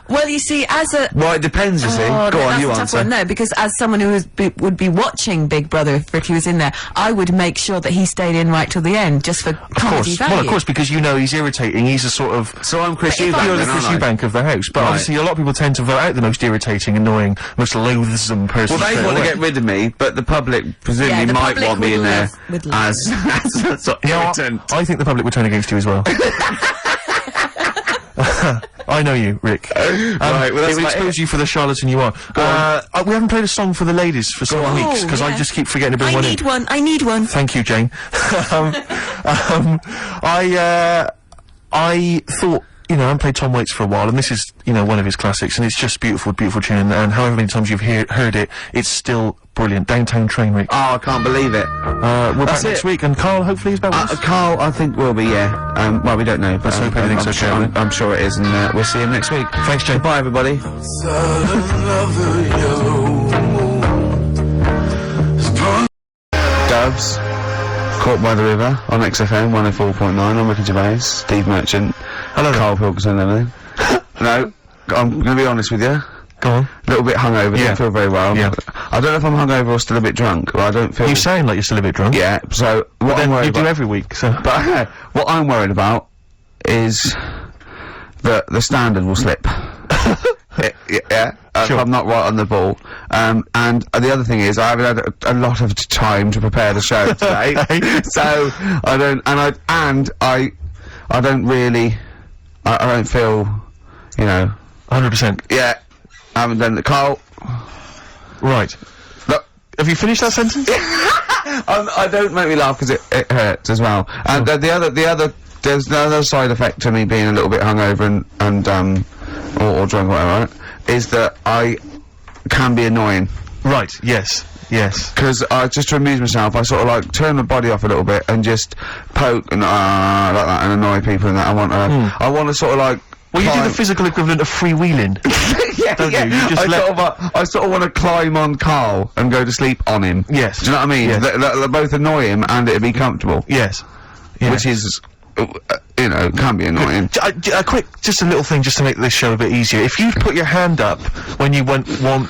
Well, you see, as a... Well, it depends, you see. Go on, that's you a tough answer. one. No, because as someone who would be watching Big Brother if Ricky was in there, I would make sure that he stayed in right till the end, just for Of comedy course. value. Well, of course, because you know he's irritating. He's a sort of... So I'm Chris But if Eubank, You're the then, Chris aren't I? Eubank of the house, but Right. obviously a lot of people tend to vote out the most irritating, annoying, most loathsome person. Well, they straight want to away. get rid of me, but the public presumably Yeah, the might public want me would in there love- would love as a sort of You know what? irritant. I think the public would turn against you as well. I know you, Rick. Right, well, it that's would like expose you for the charlatan you are. We haven't played a song for the ladies for some on. weeks, because Oh, I yeah. just keep forgetting to bring I one need in. one. I need one. Thank you, Jane. I thought, you know, I haven't played Tom Waits for a while, and this is, you know, one of his classics, and it's just beautiful, beautiful tune, and however many times you've heard it, it's still brilliant. Downtown Trainwreck. Oh, I can't believe it. We're back next week, and Carl hopefully is back with us. Carl, I think will be, yeah. Well, we don't know, but Let's hope everything's okay, I'm, then. I'm sure it is, and we'll see him next week. Thanks, Jane. Bye, everybody. Doves, Caught by the River on XFM 104.9. I'm Ricky Gervais, Steve Merchant, Hello there. Carl Pilkington and everything. No, I'm going to be honest with you. Go on. A little bit hungover, Yeah. don't feel very well. Yeah. I don't know if I'm hungover or still a bit drunk, but I don't feel... You sound like you're still a bit drunk. Yeah, so what But I'm then worried you do about... every week, so... But what I'm worried about is that the standard will slip. Yeah, Sure. if I'm not right on the ball. And the other thing is, I haven't had a lot of time to prepare the show today, so I don't, I don't really, I don't feel, you know, 100%. yeah, I haven't done the Carl. Right. Look, Have you finished that sentence? I don't make me laugh because it hurts as well. And the other, there's another side effect to me being a little bit hungover and or drunk or whatever, right, is that I can be annoying. Right, yes, yes. Because just to amuse myself, I sort of like turn my body off a little bit and just poke and like that and annoy people and that. I want to sort of like. Well, you do climb- the physical equivalent of freewheeling. yeah, don't yeah. you? You just let- I sort of want to climb on Carl and go to sleep on him. Yes. Do you know what I mean? Yes. They both annoy him and it'd be comfortable. Yes. Yeah. Which is, you know, can be annoying. Just a little thing just to make this show a bit easier. If you put your hand up when you want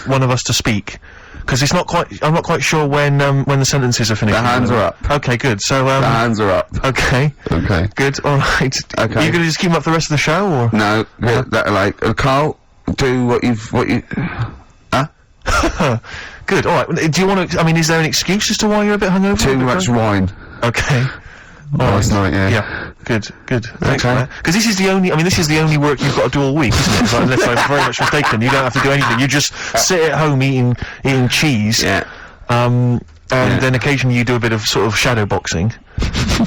one of us to speak, because it's not quite, I'm not quite sure when the sentences are finished. The hands are up. Okay, good. So, The hands are up. okay. Okay. Good, alright. Okay. Are you gonna just keep them up for the rest of the show, or? No, like, Carl, do what you... Huh? Good, alright. Do you want to, I mean, is there an excuse as to why you're a bit hungover? Too much wine. Okay. Last night, yeah. Yeah, good, good. Thanks Okay. for that. Because this is the only, I mean, this is the only work you've got to do all week, isn't it? Like, unless I'm very much mistaken, you don't have to do anything. You just sit at home eating cheese. Yeah. And then occasionally you do a bit of sort of shadow boxing,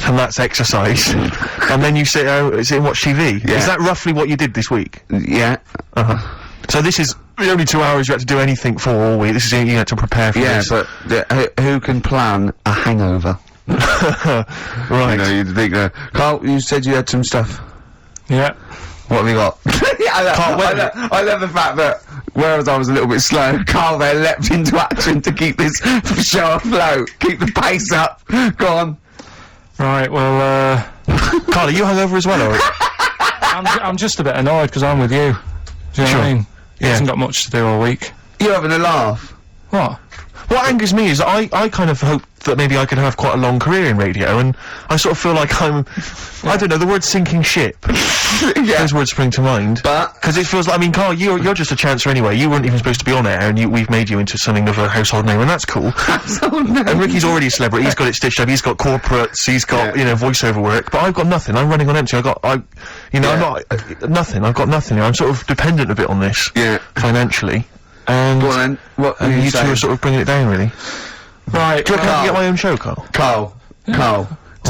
and that's exercise. And then you sit and watch TV. Yeah. Is that roughly what you did this week? Yeah. So this is the only 2 hours you had to do anything for all week. This is, you had to prepare for Yeah, this. but who can plan a hangover? Right. You know, you'd think, Carl, you said you had some stuff. Yeah. What have you got? Yeah, I love the fact that, whereas I was a little bit slow, Carl there leapt into action to keep this show afloat, keep the pace up. Go on. Right, well, Carl, are you hungover as well, or? I'm just a bit annoyed because I'm with you. Do you know what I mean? He Yeah. hasn't got much to do all week. You're having a laugh. What? What angers me is I kind of hope that maybe I could have quite a long career in radio, and I sort of feel like I don't know, the word sinking ship. Yeah. Those words spring to mind. But- because it feels like, I mean, Carl, you're just a chancer anyway. You weren't even supposed to be on air, and we've made you into something of a household name, and that's cool. And Ricky's already a celebrity. He's got it stitched up. He's got corporates. He's got, Yeah. you know, voiceover work. But I've got nothing. I'm running on empty. I'm Yeah. not nothing. I've got nothing. I'm sort of dependent a bit on this. Yeah. Financially. And Go on then. What are you two saying? are sort of bringing it down, really. Right, Do you reckon I Carl. can get my own show, Carl? Carl, tell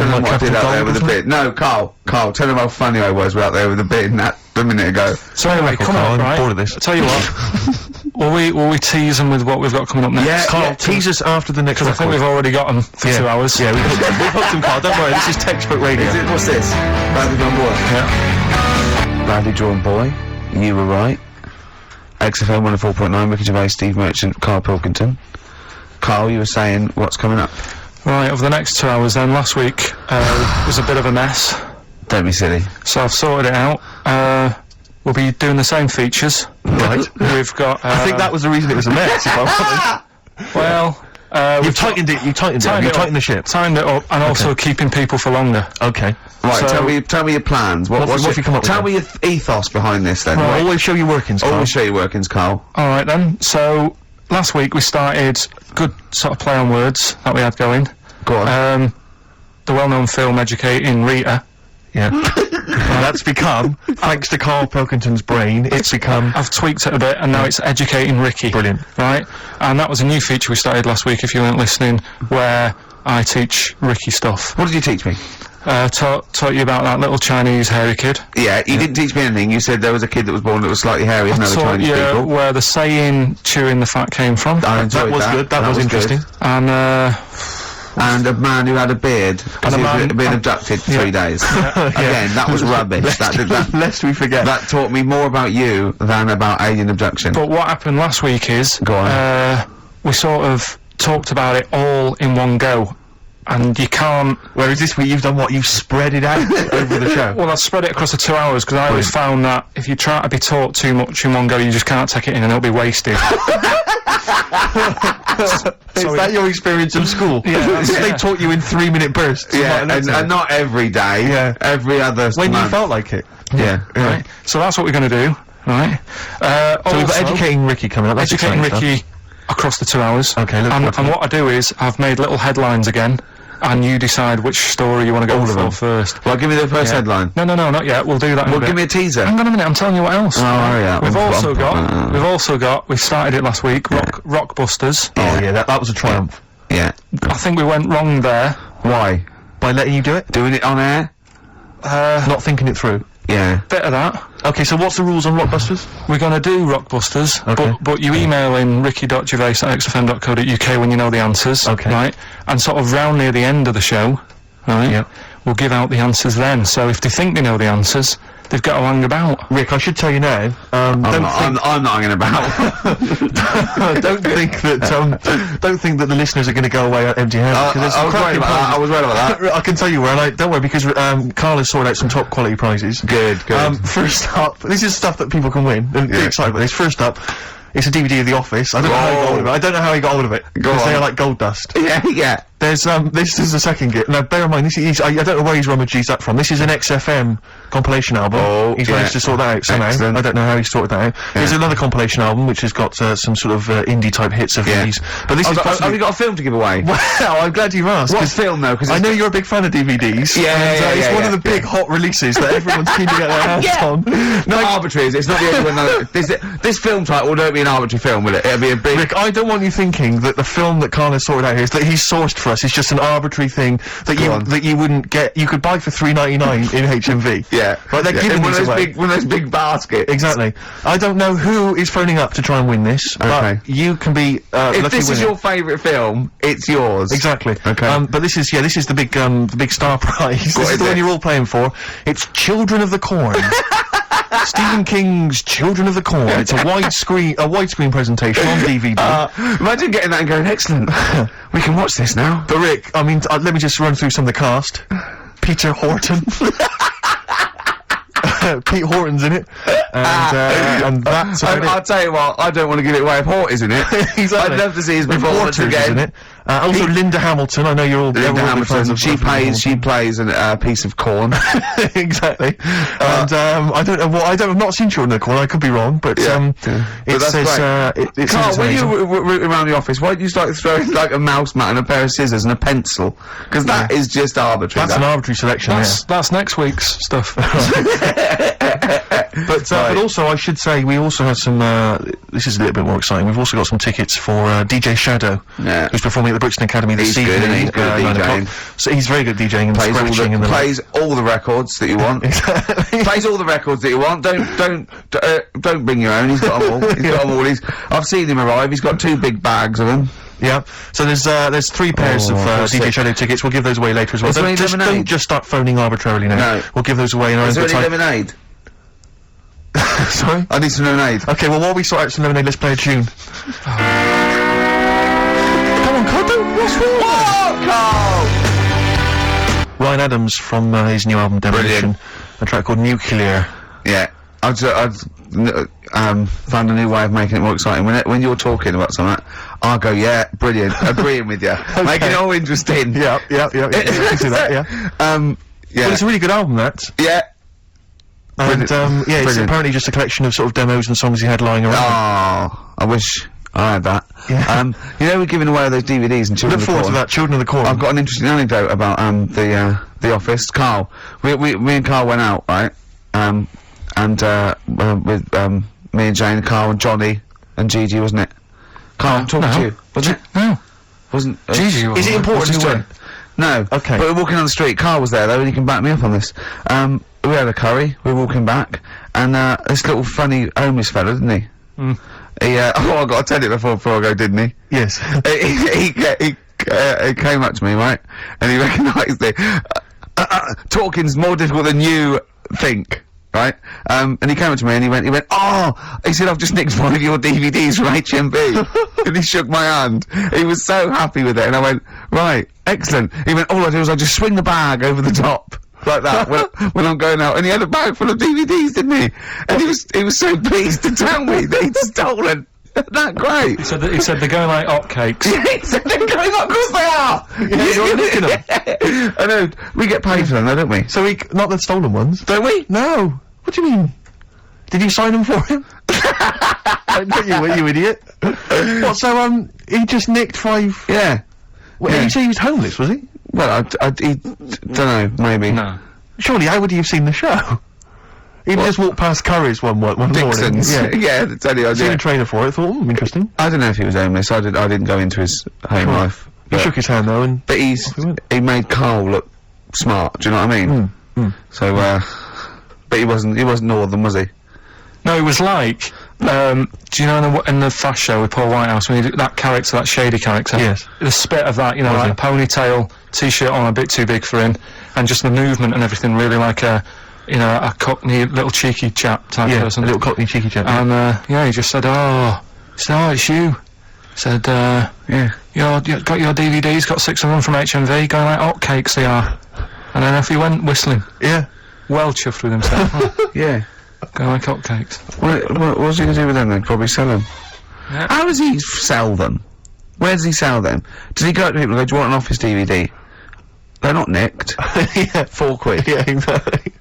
them like what I did Captain out there Gold with or the bin. No, Carl, tell them how funny I was out there with the bin a minute ago. so anyway, come Carl, on, I'm right? bored of this. I tell you what, will we tease them with what we've got coming up next? Yeah, Carl, tease us after the next Because I think we've already got them for 2 hours. Yeah, we've hooked them, Carl. Don't worry, this is textbook radio. What's this? Badly Drawn Boy. Yeah. Badly Drawn Boy, you were right. XFM 104.9, Ricky Gervais, Steve Merchant, Carl Pilkington. Carl, you were saying what's coming up? Right, over the next 2 hours then, last week was a bit of a mess, Don't be silly. so I've sorted it out. we'll be doing the same features. Right. We've got. I think that was the reason it was a mess, if I'm honest. Well. You've tightened it, you tightened the ship. Tightened it up, and also keeping people for longer. Okay. Right, So- tell me your plans. What What's have you come up with Tell then? me your ethos behind this then. Right. Always show your workings, Carl. Always show your workings, Carl. Alright then, so last week we started good sort of play on words that we had going. Go on. The well-known film Educating Rita. Yeah. That's become, thanks to Carl Pilkington's brain, it's become... I've tweaked it a bit and now it's Educating Ricky. Brilliant. Right? And that was a new feature we started last week if you weren't listening, where I teach Ricky stuff. What did you teach me? Taught you about that little Chinese hairy kid. Yeah, you didn't teach me anything. You said there was a kid that was born that was slightly hairy, and other Taught Chinese you people. where the saying chewing the fat came from. I enjoyed That was good, that was interesting. And And a man who had a beard, because And he a was man- being abducted for 3 days. Again, that was rubbish. Lest we forget. That taught me more about you than about alien abduction. But what happened last week is, Go on. we sort of talked about it all in one go, and you can't. Whereas this week you've done what? You've spread it out over the show. Well, I spread it across the 2 hours because I always found that if you try to be taught too much in one go, you just can't take it in and it'll be wasted. Is that your experience of school? Yeah. They taught you in 3-minute bursts. Yeah, Right, and not every day. Yeah. Every other when you month. felt like it. Yeah. Right. So that's what we're going to do. Right. So we've got Educating Ricky coming up. That's Educating exciting Ricky across the 2 hours. Okay, look and forward to that. what I do is I've made little headlines again, and you decide which story you want to go All of for them. first. Well, give me the first headline. No, not yet. We'll do that. in Well, a bit. give me a teaser. Hang on a minute. I'm telling you what else. Oh, hurry up. We've I'm- also got. We started it last week. Rockbusters. Oh yeah, that was a triumph. Yeah. I think we went wrong there. Why? By letting you do it? Doing it on air? Not thinking it through. Yeah. Bit of that. Okay, so what's the rules on Rockbusters? We're going to do Rockbusters, Okay. but you email in ricky.gervais@xfm.co.uk when you know the answers, Okay. right? And sort of round near the end of the show, right? Yeah. We'll give out the answers then. So if they think they know the answers, they've got to hang about. Rick, I should tell you now, I'm not hanging about. don't think that the listeners are going to go away empty-handed. I was worried about that. I was worried about that. I can tell you where, and don't worry, because Carl has sorted out some top quality prizes. Good. First up, this is stuff that people can win. They're excited about this. First up, it's a DVD of The Office. I don't know how he got hold of it. I don't know how he got hold of it. Because they are like gold dust. Yeah. There's this is the second gift. Now bear in mind, this is I don't know where he's rummaged that from. This is an XFM compilation album. Oh, He's yeah. managed to sort that out somehow. Excellent. I don't know how he sorted that out. There's another compilation album which has got some sort of indie type hits of these. But this is Have possibly... you got a film to give away? Well, I'm glad you asked. What 'cause film though? Because I know you're a big fan of DVDs. It's one of the big hot releases that everyone's keen to get their hands on. Not arbitrary, is it? It's not the only one. This film title won't be an arbitrary film, will it? It'll be a big. Rick, I don't want you thinking that the film that Carl has sorted out here is that he's sourced for us is just an arbitrary thing that you wouldn't get. You could buy for $3.99 in HMV. Yeah. Right, they're giving one of these those away. one of those big baskets. Exactly. I don't know who is phoning up to try and win this, Okay. but you can be lucky If this is winner. your favourite film, it's yours. Exactly. Okay. But this is the big star prize. This is is the one it? you're all playing for. It's Children of the Corn. Stephen King's Children of the Corn. It's a widescreen presentation on DVD. Imagine getting that and going, excellent. We can watch this now. But Rick, I mean, let me just run through some of the cast. Peter Horton. Pete Horton's in it. And that's about I'll tell you what, I don't want to give it away if Hort is in it. Exactly. I'd love to see his With performance Waters is in again. it. Also Linda Hamilton. I know you're all Linda all big fans Hamilton, of she plays a piece of corn. exactly. And I don't know what I've not seen Children of the Corn. I could be wrong, but But it that's says great. it Carl, says when amazing. you rooting around the office, why don't you start throwing like a mouse mat and a pair of scissors and a pencil? Because that is just arbitrary. That's an arbitrary selection. That's next week's stuff. But also, I should say, we also have some, this is a little bit more exciting, we've also got some tickets for DJ Shadow, who's performing at the Brixton Academy this He's good, evening. and he's good at 9 DJing. o'clock. So he's very good at DJing and scratching and the like. plays all the records that you want. Plays all the records that you want. Don't bring your own. He's got them all. He's got them all. I've seen him arrive. He's got 2 big bags of them. Yeah, so there's 3 pairs of DJ Shadow tickets. We'll give those away later as well. Is there any Don't lemonade? just start phoning arbitrarily now. No. We'll give those away in our own Is there good any time. lemonade? Sorry? I need some lemonade. Okay, well while we sort out some lemonade, let's play a tune. Come on, Carl, what's wrong? Carl! Ryan Adams from his new album Demolition, a track called Nuclear. Yeah. found a new way of making it more exciting. When you're talking about something, I'll go, yeah, brilliant, agreeing with you, making it all interesting. Yeah. You can see that, yeah. Yeah. Well, it's a really good album, that. Yeah. And, it's Brilliant. apparently just a collection of sort of demos and songs he had lying around. Oh, I wish I had that. Yeah. You know, we're giving away those DVDs and Children Look of the forward to Corn. that, Children of the Corn. I've got an interesting anecdote about the Office. Carl, me and Carl went out, right? With me and Jane, Carl and Johnny and Gigi, wasn't it? Carl, I'm talking to you, wasn't it? No. Wasn't Gigi Is it important what's to his win? name? No. Okay. But we're walking on the street. Carl was there though, and he can back me up on this. We had a curry. We were walking back, and this little funny homeless fella, didn't he? He oh, I got to tell it before I go, didn't he? Yes. he came up to me, right, and he recognised it. Talking's more difficult than you think, right? And he came up to me and he went, oh, he said, I've just nicked one of your DVDs from HMV. And he shook my hand. He was so happy with it, and I went, right, excellent. He went, all I do is I just swing the bag over the top. Like that when I'm going out, and he had a bag full of DVDs, didn't he? And he was so pleased to tell me that he'd stolen. That great. He said they're going like hotcakes. Yeah, he said they're going up, of course they are. Yeah, you're nicking them. I know. We get paid for them, though, don't we? So not the stolen ones. Don't we? No. What do you mean? Did you sign them for him? you idiot. What, so, he just nicked 5... Yeah. Well, Yeah. you say he was homeless, was he? Well, he don't know, maybe. No. Surely, how would he have seen the show? He'd just walked past Curry's one morning. Dixon's. Yeah. Yeah, that's the only Seen idea. a trailer for it, thought, interesting. I don't know if he was homeless. I didn't go into his home life. He shook his hand, though, and... But he made Carl look smart, do you know what I mean? So, but he wasn't northern, was he? No, it was like, do you know in the Fast Show with Paul Whitehouse, when he did that character, that shady character? Yes. The spit of that, you know, Was like he? a ponytail, t-shirt on, a bit too big for him, and just the movement and everything, really like a, you know, a cockney, little cheeky chap type Yeah, person. a little cockney cheeky chap. And, yeah, he just said, oh, it's you. Said, Yeah. you got your DVDs, got 6 of them from HMV, going like hotcakes they are. And then off he went, whistling. Yeah. Well chuffed with himself. Yeah. Going like hotcakes. What was he going to do with them then? Probably sell them. Yeah. How does he sell them? Where does he sell them? Does he go up to people and go, do you want an Office DVD? They're not nicked. Yeah. 4 quid. Yeah, exactly.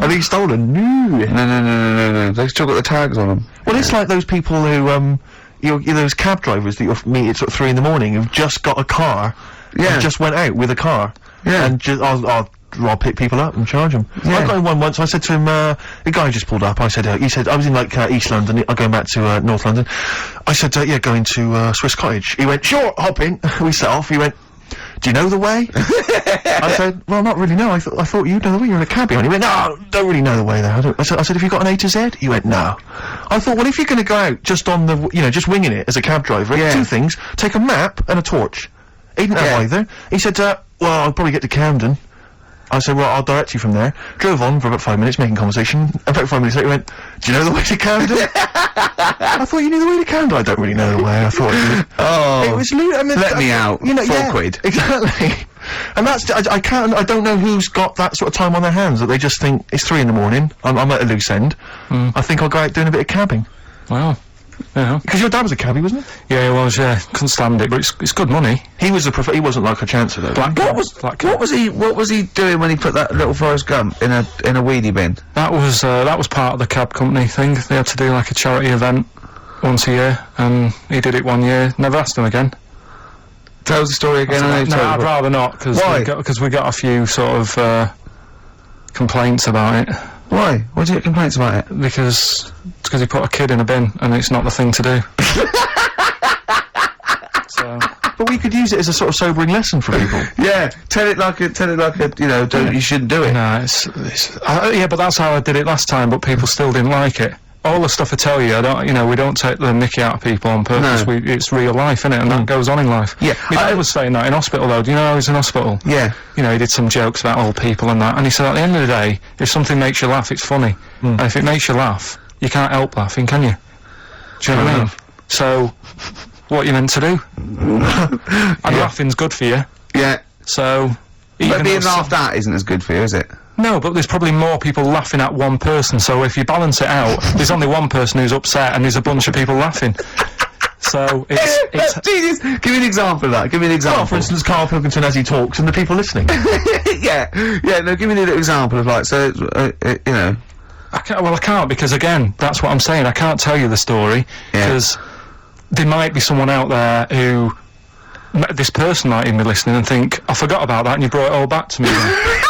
Are these stolen? No. No. They've still got the tags on them. Well, it's like those people who, you're those cab drivers that you'll meet at sort of 3 in the morning who've just got a car. Yeah. And just went out with a car. Yeah. And just, I'll pick people up and charge them. Yeah. I got in one once, I said to him, the guy just pulled up, I said, he said, I was in like, East London, I'm going back to, North London. I said, yeah, going to, Swiss Cottage. He went, sure, hop in. We set off, he went, do you know the way? I said, well, not really, no, I thought you'd know the way, you're in a cab. And he went, no, don't really know the way there. I said, have you got an A to Z? He went, no. I thought, well, if you're gonna go out just on the, you know, just winging it as a cab driver, Yeah. 2 things, take a map and a torch. He didn't have Yeah. either. He said, well, I'll probably get to Camden. I said, well, I'll direct you from there. Drove on for about 5 minutes, making conversation. About 5 minutes later, he went, do you know the way to Camden? I thought you knew the way to Camden. I don't really know the way. I thought you did. Oh. It was I mean, Let me out. You know, 4 quid. Exactly. And that's, I don't know who's got that sort of time on their hands, that they just think, it's 3 in the morning, I'm at a loose end. I think I'll go out doing a bit of cabbing. Wow. Yeah. Because your dad was a cabbie, wasn't he? Yeah, he was, yeah. Couldn't stand it, but it's good money. He was he wasn't like a chancer, though. What was he doing when he put that little Forrest Gump in a weedy bin? That was part of the cab company thing. They had to do like a charity event once a year, and he did it one year. Never asked him again. Tell us the story again. No, I'd rather not, because we got a few sort of complaints about it. Why? Why do you get complaints about it? Because he put a kid in a bin, and it's not the thing to do. So. But we could use it as a sort of sobering lesson for people. Yeah, tell it like a, you know, you shouldn't do it. No, yeah, but that's how I did it last time, but people still didn't like it. All the stuff I tell you, we don't take the mickey out of people on purpose. No. It's real life, innit? And that goes on in life. Yeah. My dad was saying that in hospital, though. Do you know I was in hospital? Yeah. You know, he did some jokes about old people and that, and he said at the end of the day, if something makes you laugh, it's funny. And if it makes you laugh, you can't help laughing, can you? Do you know what I mean? So, what you meant to do? And laughing's good for you. Yeah. So, But being laughed at isn't as good for you, is it? No, but there's probably more people laughing at one person, so if you balance it out, there's only one person who's upset and there's a bunch of people laughing. So, it's Genius! Give me an example of that, give me an example. Well, for instance, Carl Pilkington as he talks and the people listening. yeah, no, give me an example of, like, so, you know. I can't, because again, that's what I'm saying, I can't tell you the story, because there might be someone out there who, this person might even be listening and think, I forgot about that and you brought it all back to me then.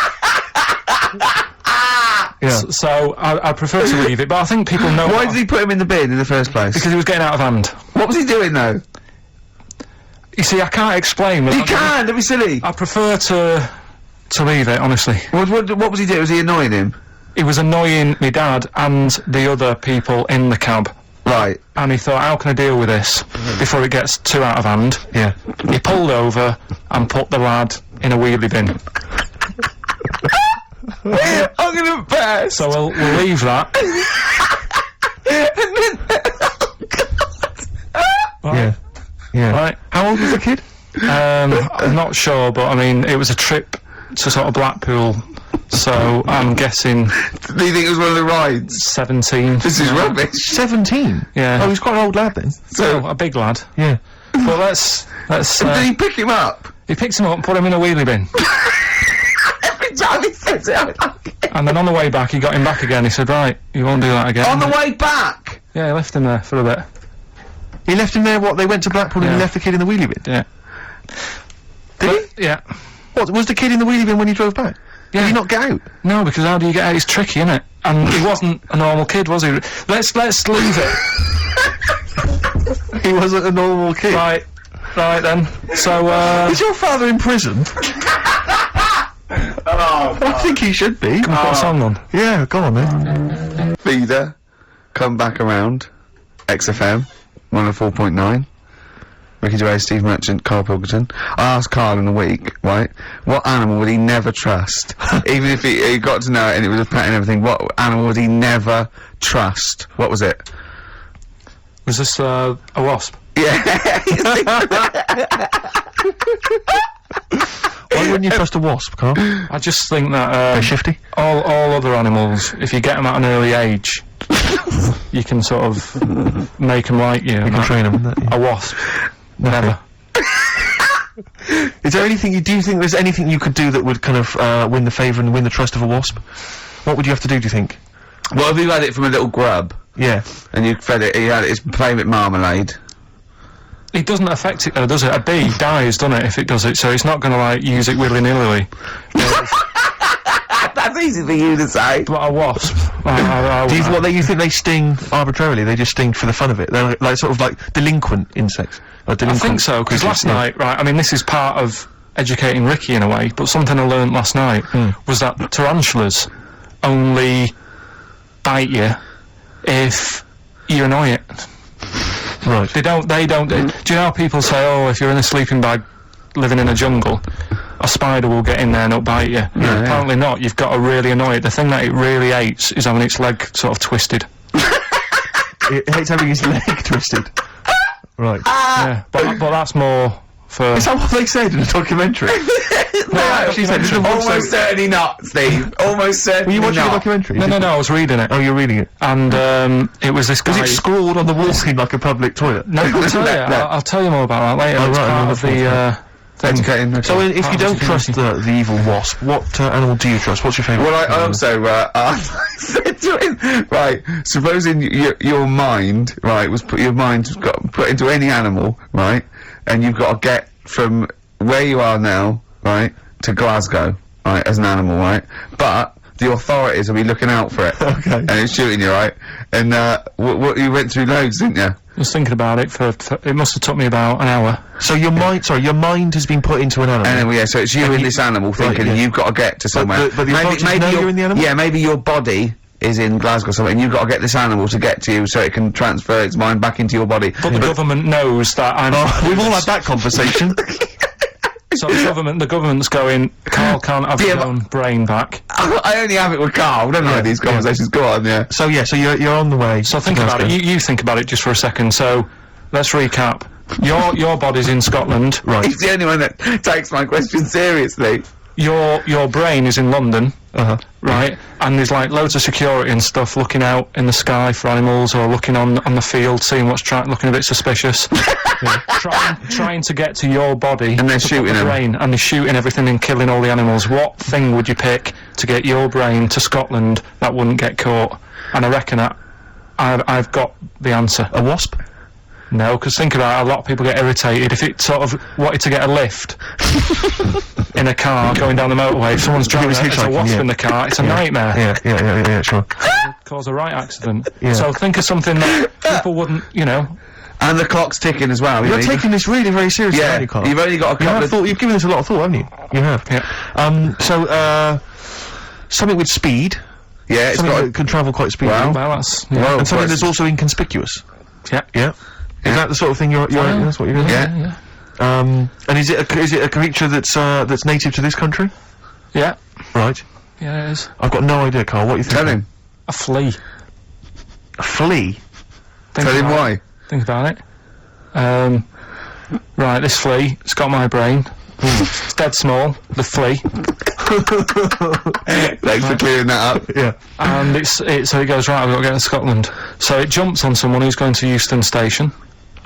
So I prefer to leave it, but I think people know. Why did he put him in the bin in the first place? Because he was getting out of hand. What was he doing though? You see, I can't explain. You can, don't be silly. I prefer to leave it, honestly. What was he doing? Was he annoying him? He was annoying my dad and the other people in the cab. Right. And he thought, how can I deal with this before it gets too out of hand? Yeah. He pulled over and put the lad in a wheelie bin. I'm gonna burst. So we'll leave that. Yeah. Yeah. Right. How old was the kid? I'm not sure, but I mean, it was a trip to sort of Blackpool, so I'm guessing. Do you think it was one of the rides? 17. This is rubbish. 17? Yeah. Oh, he's quite an old lad then. So a big lad. Yeah. But let's. Did he pick him up? He picked him up and put him in a wheelie bin. Every time he says it, I like it. And then on the way back, he got him back again. He said, right, you won't do that again. On the way back? Yeah, he left him there for a bit. He left him there, what, they went to Blackpool and he left the kid in the wheelie bin? Yeah. Did he? Yeah. What, was the kid in the wheelie bin when he drove back? Yeah. Did he not get out? No, because how do you get out? It's tricky, innit? And he wasn't a normal kid, was he? Let's leave it. He wasn't a normal kid. Right then. So, Is your father in prison? I think he should be. Can we put a song on? Yeah, go on then. Feeder, come back around. XFM, 104.9. Ricky Gervais, Steve Merchant, Carl Pilkington. I asked Carl in a week, right, what animal would he never trust? Even if he got to know it and it was a pet and everything, what animal would he never trust? What was it? Was this, a wasp? Yeah. Why wouldn't you trust a wasp, Carl? I just think that, They're shifty? all other animals, if you get them at an early age, you can sort of make them like you. You can train them, yeah. A wasp. Never. Is there anything do you think there's anything you could do that would kind of, win the favour and win the trust of a wasp? What would you have to do you think? Well, if you had it from a little grub, Yeah. and you fed it, you had its favourite marmalade. It doesn't affect it though, does it? A bee dies, doesn't it, if it does it, so it's not gonna, like, use it willy-nilly. That's easy for you to say. But a wasp. Do you think they sting arbitrarily? They just sting for the fun of it? They're like sort of like delinquent insects? I think so, because last night, right, I mean, this is part of educating Ricky in a way, but something I learned last night was that tarantulas only bite you if you annoy it. Right. They don't, do you know how people say, oh, if you're in a sleeping bag living in a jungle, a spider will get in there and it'll bite you? Apparently not, you've got to really annoy it. The thing that it really hates is having its leg sort of twisted. It hates having his leg twisted. Right. Yeah, but that's more for... Is that what they said in the documentary? No, actually said, almost certainly not, Steve. Almost certainly Were you watching the not. documentary? No, I was reading it. Oh, you're reading it. And, it was this guy... Was it scrawled on the wall in like a public toilet? No, I'll tell you. I'll tell you more about that later. Oh, It's right, part no, of the, Educating. So if you don't trust the evil wasp, what animal do you trust? What's your favourite? Well, I also, I said to him, right, supposing your mind, right, your mind got put into any animal, right, and you've got to get from where you are now, right, to Glasgow, right, as an animal, right, but the authorities will be looking out for it. Okay. And it's shooting you, right, and, what you went through loads, didn't you? I was thinking about it for it must have took me about an hour. So your mind has been put into an animal. And then, yeah, so it's you and this animal thinking you've got to get to somewhere. But the authorities know you're in the animal? Yeah, maybe your body is in Glasgow or something, and you've got to get this animal to get to you so it can transfer its mind back into your body. But the government knows that I'm... We've all had that conversation. So the government's going, Carl can't have his own brain back. I only have it with Carl, don't know these conversations, go on, yeah. So you're on the way. So think about it, you think about it just for a second, so let's recap. Your body's in Scotland. Right. He's the only one that takes my question seriously. Your brain is in London. right? And there's like loads of security and stuff looking out in the sky for animals, or looking on the field, seeing what's looking a bit suspicious. Trying to get to your body, And they're to put shooting the them. brain, and they're shooting everything and killing all the animals. What thing would you pick to get your brain to Scotland that wouldn't get caught? And I reckon I've got the answer. A wasp? No, because think about it, a lot of people get irritated if it sort of wanted to get a lift in a car going down the motorway. If someone's driving, was there's a hitchhiking, wasp yeah. in the car, it's a nightmare. Yeah, sure. Cause a right accident. Yeah. So think of something that people wouldn't, you know. And the clock's ticking as well. You're taking this really very seriously, Yeah, aren't you, Carl? you've only got a couple of... You've given this a lot of thought, haven't you? You have. Yeah. So, something with speed. Yeah, it's Something got... that can travel quite speedily. Well, Well, that's well, and something quite- that's also inconspicuous. yeah. Yeah. Is that the sort of thing you're that's what you're gonna Yeah. And is it a creature that's native to this country? Yeah. Right. Yeah, it is. I've got no idea, Carl. What you think? Tell him. A flea. A flea? Think Tell him about why. it. Think about it. Right, this flea, it's got my brain. It's dead small, the flea. Thanks for clearing that up. Yeah. And so it goes, right, I've got to get to Scotland. So it jumps on someone who's going to Euston Station.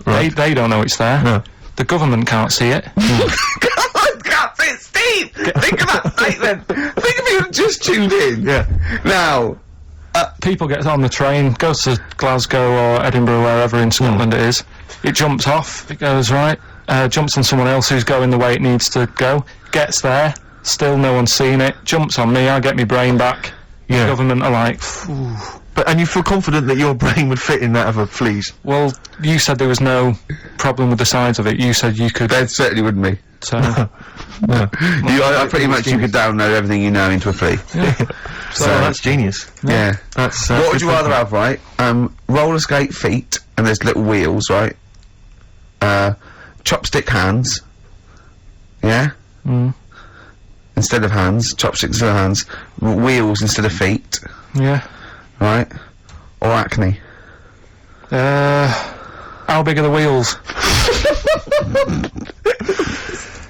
Right. They don't know it's there. No. The government can't see it. Can't say it, Steve! Think of that statement! Think of you just tuned in! Yeah. Now, People get on the train, goes to Glasgow or Edinburgh, wherever in Scotland it is. It jumps off, it goes right, jumps on someone else who's going the way it needs to go, gets there, still no one's seen it, jumps on me, I get my brain back. Yeah. The government are like, And you feel confident that your brain would fit in that of a flea's? well, you said there was no problem with the size of it, you said you could, there certainly wouldn't be. so... I pretty much you could download everything you know into a flea. So that's genius. Yeah. That's What would you good rather thinking. have, right? Roller skate feet, and there's little wheels, right? Chopstick hands. Yeah? Instead of hands. Chopsticks instead of hands. Wheels instead of feet. Yeah. Right? Or acne. How big are the wheels?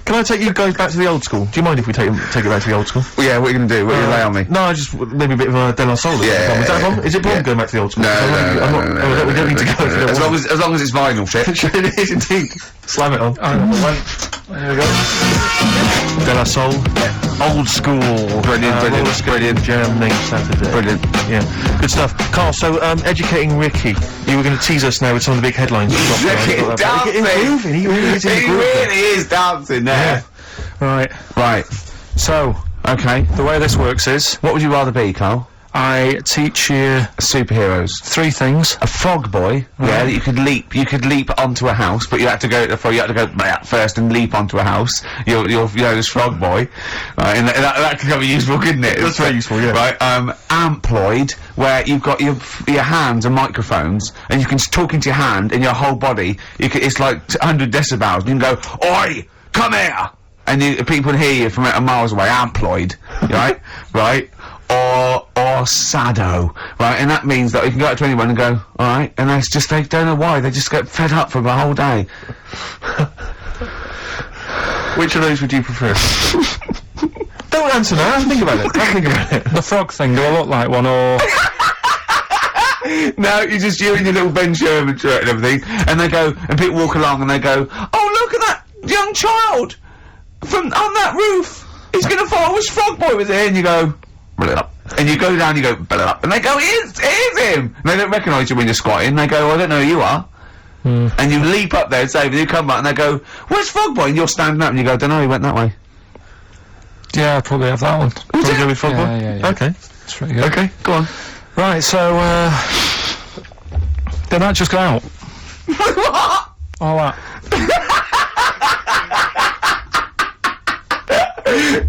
Can I take you guys back to the old school? Do you mind if we take it back to the old school? Well, yeah, what are you going to do? What are you lay on me? No, I just maybe a bit of a De La Soul. Yeah, Is that a problem? Is it a problem yeah. going back to the old school? No, I'm not- no, we don't need to go. no. As long as it's vinyl shit. It is indeed. Slam it on. There we go. De La Soul. Old school. Brilliant, brilliant, roller skating brilliant. Jam named Saturday. Brilliant. Yeah. Good stuff. Carl, so educating Ricky. You were going to tease us now with some of the big headlines. He's dancing. He really is in the He groove there. really is dancing there. Right. Right. So, Okay. the way this works is, What would you rather be, Carl? I teach you Superheroes. 3 things. A frog boy, yeah, that you could leap onto a house, but you had to go first and leap onto a house. You're this frog boy, right? And that could be useful, couldn't it? That's very useful, yeah. Right, amploid, where you've got your hands and microphones, and you can talk into your hand and your whole body. It's like 100 decibels. You can go, "Oi, come here," and people hear you from miles away. Amploid, right, right. Or sado, right, and that means that you can go out to anyone and go, alright, and that's just, they don't know why, they just get fed up for the whole day. Which of those would you prefer? Don't answer now. Think about it. Think about it. The frog thing, do I look like one, or... No, you just you in your little Ben Sherman shirt and everything, and they go, and people walk along and they go, oh, look at that young child from on that roof, he's gonna fall, I wish Frog Boy was here, and you go, "Blah." And you go down, you go, "Blah," and they go, it is him! And they don't recognise you when you're squatting, they go, I don't know who you are. And you leap up there and say, and you come back and they go, where's Frog Boy? And you're standing up and you go, don't know, he went that way. Yeah, I'd probably have that one. Probably go with Frog Boy? Yeah. Okay. That's pretty good. Okay, go on. Right, so, did that just go out? What? All that.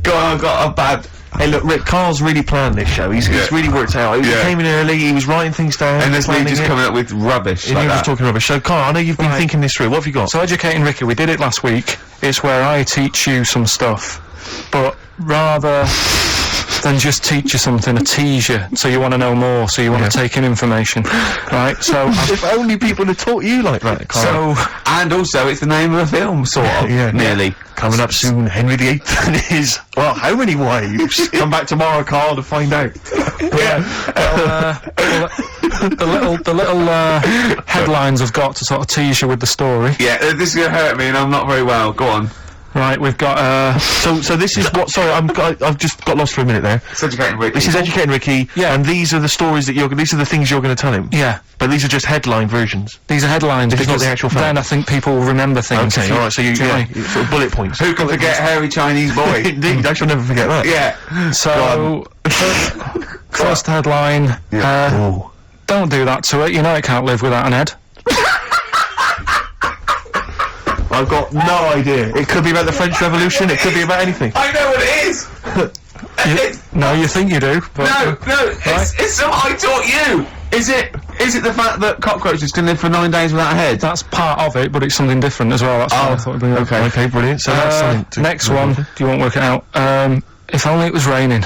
God, I got a bad... Hey, look, Rick, Carl's really planned this show. He's really worked it out. He Yeah. came in early, he was writing things down. And there's me planning just it, coming up with rubbish and like you that. just talking rubbish. So, Carl, I know you've been Right. thinking this through. What have you got? So, Educating Ricky, we did it last week. It's where I teach you some stuff, but rather than just teach you something, or tease you, so you want to know more, so you want to take in information, right? So If only people had taught you like that, Carl. so And also, it's the name of the film, sort of. Yeah. Nearly. Coming up soon, Henry VIII and his, well, how many wives? Come back tomorrow, Carl, to find out. the little headlines I've got to sort of tease you with the story. Yeah, this is gonna hurt me, and I'm not very well. Go on. Right, we've got So this is what, sorry, I've just got lost for a minute there. It's Educating Ricky. This is Educating Ricky, Yeah. and these are the stories that these are the things you're going to tell him. yeah. But these are just headline versions. These are headlines This is not because the actual fact. then I think people will remember things. Okay, alright, so you, sort of bullet points. Who can forget hairy Chinese boy? Indeed, I shall never forget that. Yeah. So first headline. Oh. Don't do that to it. You know it can't live without an head. I've got no idea. It could be about the French Revolution, it could be about anything. I know what it is. No, you think you do. But No, it's what I taught you. Is it the fact that cockroaches can live for 9 days without a head? that's part of it, but it's something different as well. That's what I thought we'd bring up. Okay, brilliant. So that's something to Next one. Do you want to work it out? If only it was raining.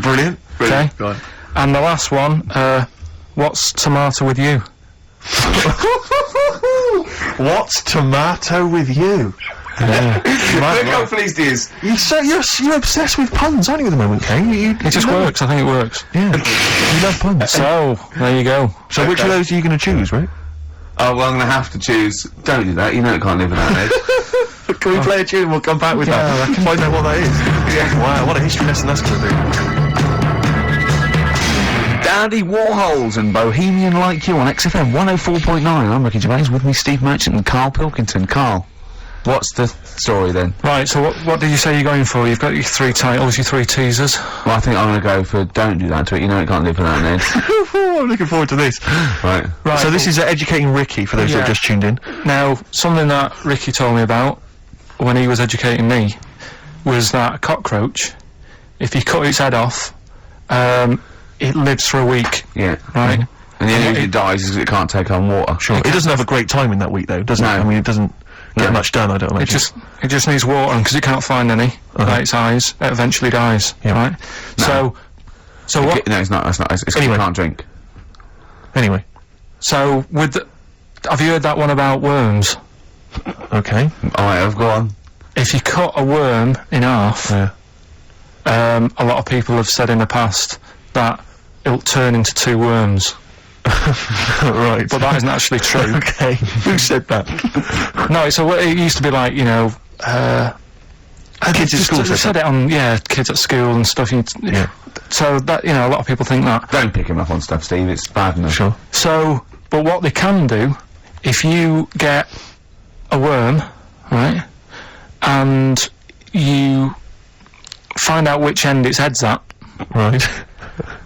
Brilliant. Okay. Go on. And the last one. What's tomato with you? What's tomato with you? Look how pleased he is. You're obsessed with puns, aren't you, at the moment, Kane? It just works. I think it works. Yeah. You love puns. So there you go. So which of those are you going to choose, right? Oh, well, I'm gonna have to choose. Don't do that. You know it can't live without an head. Can we play a tune and we'll come back with that? Find out what that is. Yeah. Wow, what a history lesson that's going to be. Dandy Warhols and Bohemian Like You on XFM 104.9. I'm Ricky Gervais, with me Steve Merchant and Carl Pilkington. Carl, what's the story then? Right. So what did you say you're going for? You've got your 3 titles, your 3 teasers. Well, I think I'm gonna go for Don't Do That to It. You know it can't live without an head. I'm looking forward to this. Right. Right. So this is Educating Ricky, for those who have just tuned in. Now, something that Ricky told me about when he was educating me was that a cockroach, if you cut its head off, it lives for a week, Yeah. right? And the only reason it dies is because it can't take on water. Sure. It doesn't have a great time in that week, though, does it? No. I mean, it doesn't get much done, I don't imagine. It just needs water, and because it can't find any by its eyes, it eventually dies, right? No. So what? No, it's not. It's not. It's Anyway. you can't drink. Anyway. So have you heard that one about worms? Okay. Alright, I've gone. If you cut a worm in half, Yeah. a lot of people have said in the past that it'll turn into 2 worms. Right. But that isn't actually true. Okay. Who said that? No, it used to be like, you know, Kids at school they said said that. it on, kids at school and stuff. Yeah. So that, you know, a lot of people think that. Don't pick him up on stuff, Steve. It's bad enough. Sure. So, but what they can do, if you get a worm, right, and you find out which end its head's at, Right.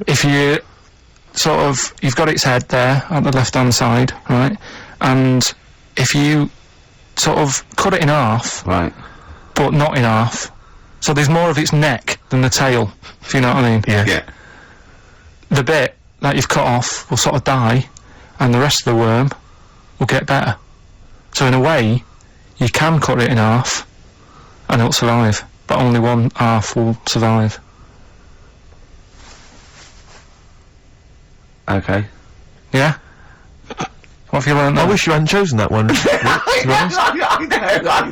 if you you've got its head there on the left-hand side, right, and if you sort of cut it in half, Right. but not in half, so there's more of its neck than the tail, if you know what I mean. Yeah. Yeah. The bit that you've cut off will sort of die, and the rest of the worm will get better. So in a way, you can cut it in half, and it'll survive, but only one half will survive. Okay. Yeah? What have you learned I there? wish you hadn't chosen that one. I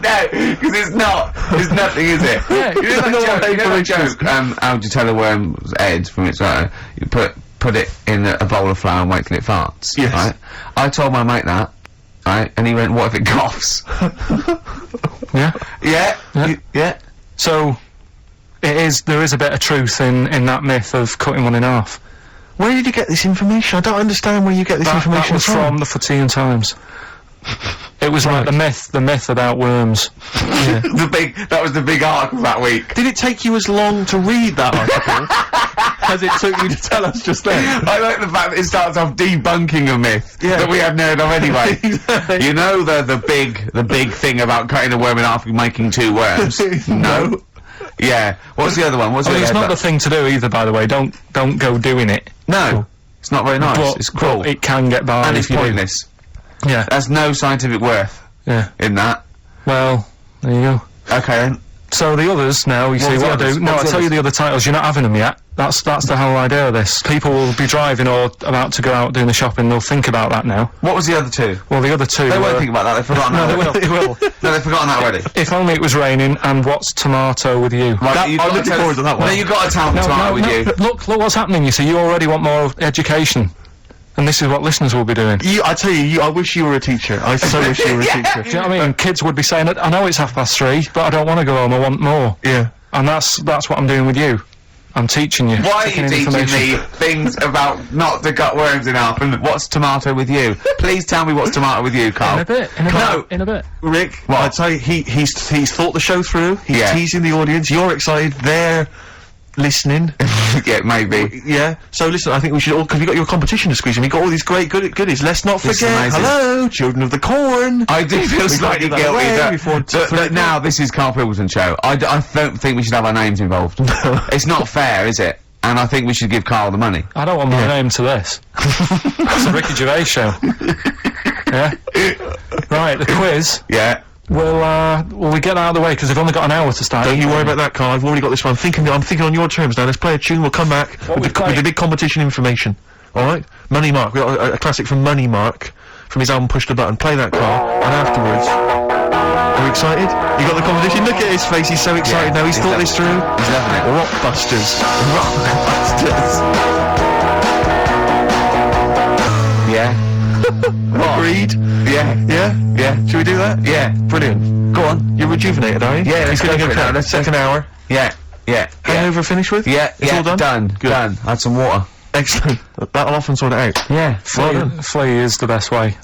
know, because it's not. There's nothing, is it? Yeah, you know no that one joke, joke, how would you tell a worm's head from its you put it in a bowl of flour and wait till it farts. Yes. Right? I told my mate that, right, and he went, what if it coughs? Yeah? Yeah? Yeah? So, there is a bit of truth in that myth of cutting one in half. Where did you get this information? I don't understand where you get this That information was from the Fortean Times. It was like the myth about worms. That was the big article that week. Did it take you as long to read that article as it took you to tell us just then? I like the fact that it starts off debunking a myth Yeah. that we hadn't heard of anyway. You know the big thing about cutting a worm in half and making 2 worms? No. Yeah. What's the other one? What's I the mean, it's other not the thing to do either, by the way. Don't go doing it. No. It's not very nice. But, it's cruel. but it can get by and if it's you pointless. do. Yeah. There's no scientific worth Yeah. in that. Well, there you go. Okay then. So the others now, you see the what I others? do. No, I What's the tell you others? the other titles. You're not having them yet. That's the whole idea of this. People will be driving or about to go out doing the shopping. They'll think about that now. What was the other two? Well, the other two. They won't were- think about that. They've forgotten No, that. they will. They will. No, they've forgotten that already. If only it was raining. And what's tomato with you? Right, you've I'm got looking tell- forward to that one. No, you've got to tell them No, tomorrow no, with no. you. Look what's happening. You see, you already want more education, and this is what listeners will be doing. I tell you, I wish you were a teacher. I so wish you were a teacher. Do you know what I mean? Kids would be saying, I know it's 3:30, but I don't want to go home, I want more. Yeah. And that's what I'm doing with you. I'm teaching you. Why are taking you in teaching information. me things about not to cut worms in half and what's tomato with you? Please tell me what's tomato with you, Carl. In a bit, No. in a bit. Rick, What? I tell you, he's thought the show through. He's Yeah. teasing the audience. You're excited. They're listening. Yeah, maybe. Yeah. So listen, I think we should all, because we got your competition to squeeze in. We got all these great goodies. Let's not This is forget. amazing. Hello, children of the corn. I do feel slightly that guilty away that, before that now this is Carl Pilkington show. I don't think we should have our names involved. It's not fair, is it? And I think we should give Carl the money. I don't want my name to this. It's a Ricky Gervais show. Yeah? Right, the quiz. Yeah. Will we get that out of the way, because we've only got an hour to start. Don't you worry about that, Carl. I've already got this one. I'm thinking on your terms now. Let's play a tune. We'll come back What with we the play? big competition information. All right. Money Mark. We got a classic from Money Mark from his album Push the Button. Play that, Carl. And afterwards, are you excited? You got the competition. Look at his face. He's so excited now. He's thought this through. He's loving it. Rockbusters. Yeah. Agreed. Yeah. Yeah. Yeah. Should we do that? Yeah. Brilliant. Go on. You're rejuvenated, are you? Yeah, let's He's gonna go go for it now. Let's- second hour. Yeah. Yeah. Yeah. Hangover finished with? Yeah. It's yeah. all done? Done. Good. Done. Had some water. Excellent. That'll often sort it out. Yeah. Well done. Flea is the best way.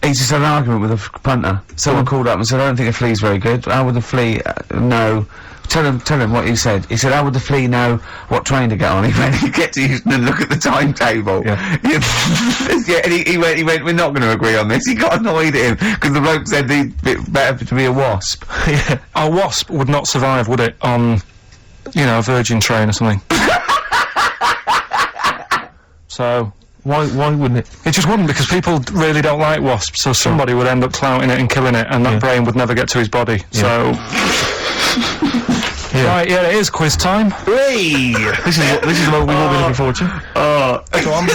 He's just had an argument with a punter. Someone called up and said, I don't think a flea's very good. How would the flea know? Tell him what he said. He said, how would the flea know what train to get on? He went, he gets to Houston and look at the timetable. Yeah. Yeah, and he went, we're not going to agree on this. He got annoyed at him, because the bloke said he'd better to be a wasp. Yeah. A wasp would not survive, would it, on, a Virgin train or something? So... Why wouldn't it? It just wouldn't, because people really don't like wasps, so somebody would end up clouting it and killing it, and that brain would never get to his body. So... Right, yeah, it is quiz time. Hey! This is the moment we've all been looking forward to. Go on. Do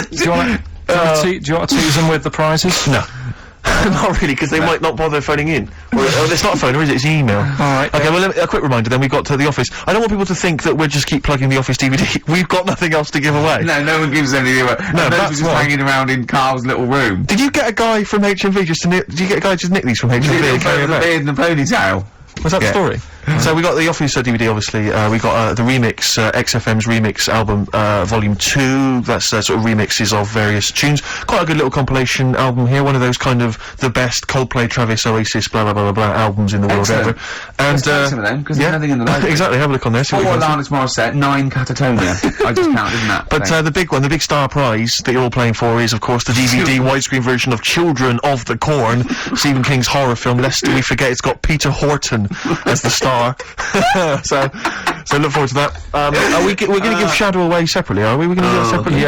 you want to tease them with the prizes? No. Not really, because they might not bother phoning in. Well, it's not a phone, or is it? It's email. Alright. Okay, well, a quick reminder, then we got to the office. I don't want people to think that we'll just keep plugging the office DVD. We've got nothing else to give away. No one gives anything away. No, Those that's were just why. hanging around in Carl's little room. Did you get a guy from HMV just to nick? Did you get a guy to just nick these from HMV? and carry The them back? beard and the ponytail. Was that the Yeah. story? So we got the Office DVD, obviously. We got the remix, XFM's remix album, Volume 2. That's sort of remixes of various tunes. Quite a good little compilation album here. One of those kind of the best Coldplay, Travis, Oasis, blah blah blah blah, blah albums in the world Excellent. ever. And Let's take some of them, 'cause there's nothing in the library. exactly. Have a look on there. See what 4 you fancy. Alanis Morissette, 9 Catatonia. I just counted, isn't that? But the big one, the big star prize that you're all playing for is, of course, the DVD widescreen version of Children of the Corn, Stephen King's horror film. Lest we forget, it's got Peter Horton as the star. so look forward to that. We're going to give Shadow away separately, are we? We're going to do that separately.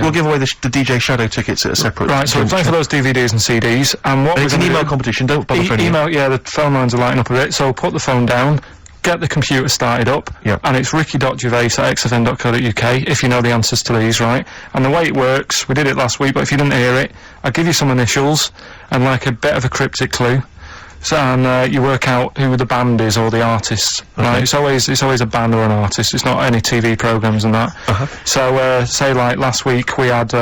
We'll give away the DJ Shadow tickets at a separate. Right, so we're playing for those DVDs and CDs, and what And it's an email competition. Don't bother phoning in. email, yeah, the phone lines are lighting up a bit, so put the phone down, get the computer started up, Yeah. and it's ricky.gervais@xfn.co.uk, if you know the answers to these, right? And the way it works, we did it last week, but if you didn't hear it, I'll give you some initials, and like a bit of a cryptic clue. So, and you work out who the band is or the artist. Right? It's always a band or an artist. It's not any TV programs and that. So say like last week we had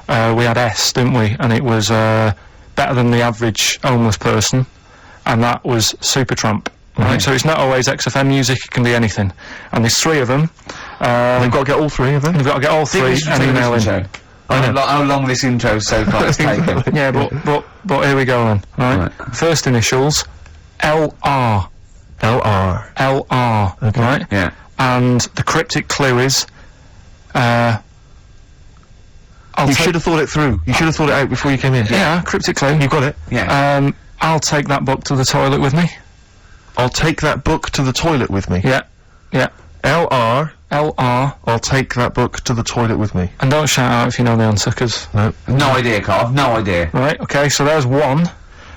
S, didn't we? And it was better than the average homeless person, and that was Supertramp. Right. So it's not always XFM music. It can be anything. And there's 3 of them. They've got to get all 3 of them. You've got to get all 3 and email in. How long this intro so far has taken. Yeah, but here we go then. Right. First initials, LR. LR. LR. Okay. Right. Yeah. And the cryptic clue is, You should have thought it through. You should have thought it out before you came in. Yeah, cryptic clue. You got it. Yeah. I'll take that book to the toilet with me. I'll take that book to the toilet with me. Yeah. Yeah. LR. LR. I'll take that book to the toilet with me. And don't shout out if you know the answer, 'cause... No. No idea, Carl. No idea. Right, okay, so there's one.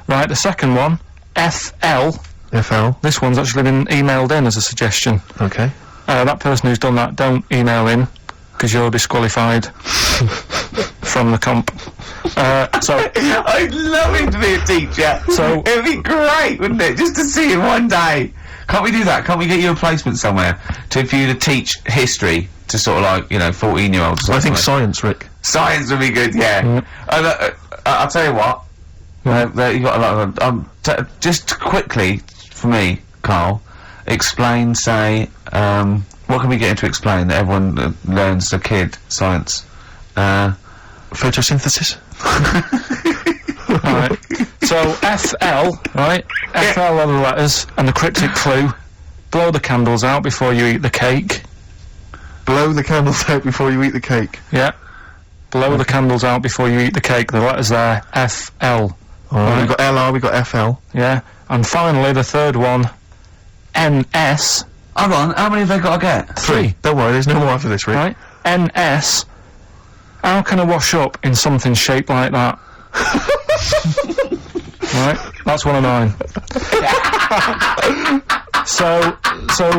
Right, the second one, FL. FL. This one's actually been emailed in as a suggestion. Okay. That person who's done that, don't email in, because you're disqualified from the comp. So I'd love him to be a teacher. So- it'd be great, wouldn't it? Just to see him one day. Can't we do that? Can't we get you a placement somewhere for you to teach history to sort of like 14-year-olds? I think science, Rick. Science would be good. Yeah. I'll tell you what. You got a lot of just quickly for me, Carl. Explain, say, what can we get him to explain that everyone learns as a kid? Science. Photosynthesis. Right. So FL, right? FL are the letters, and the cryptic clue: blow the candles out before you eat the cake. Blow the candles out before you eat the cake. Yeah. Blow the candles out before you eat the cake. The letters there, FL. Alright, we've got LR, we've got FL. Yeah. And finally, the third one, NS. Hold on, how many have they got to get? 3. Don't worry, there's no more after this, Rick. Right? NS. How can I wash up in something shaped like that? Right? That's one of mine. So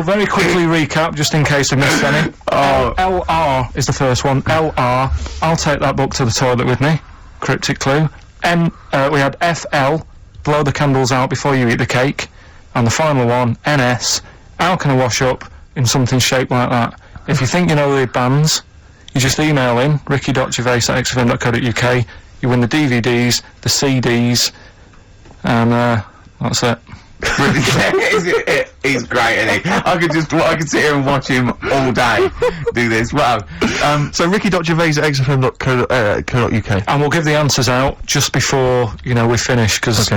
very quickly recap, just in case I missed any. LR is the first one. LR. I'll take that book to the toilet with me. Cryptic clue. We had FL. Blow the candles out before you eat the cake. And the final one, NS. How can I wash up in something shaped like that? If you think you know the bands, you just email in ricky.gervais@xfm.co.uk. You win the DVDs, the CDs, and that's it. He's great, isn't he? I could sit here and watch him all day do this. Wow. So ricky.gervais@xfm.co.uk. And we'll give the answers out just before we finish, because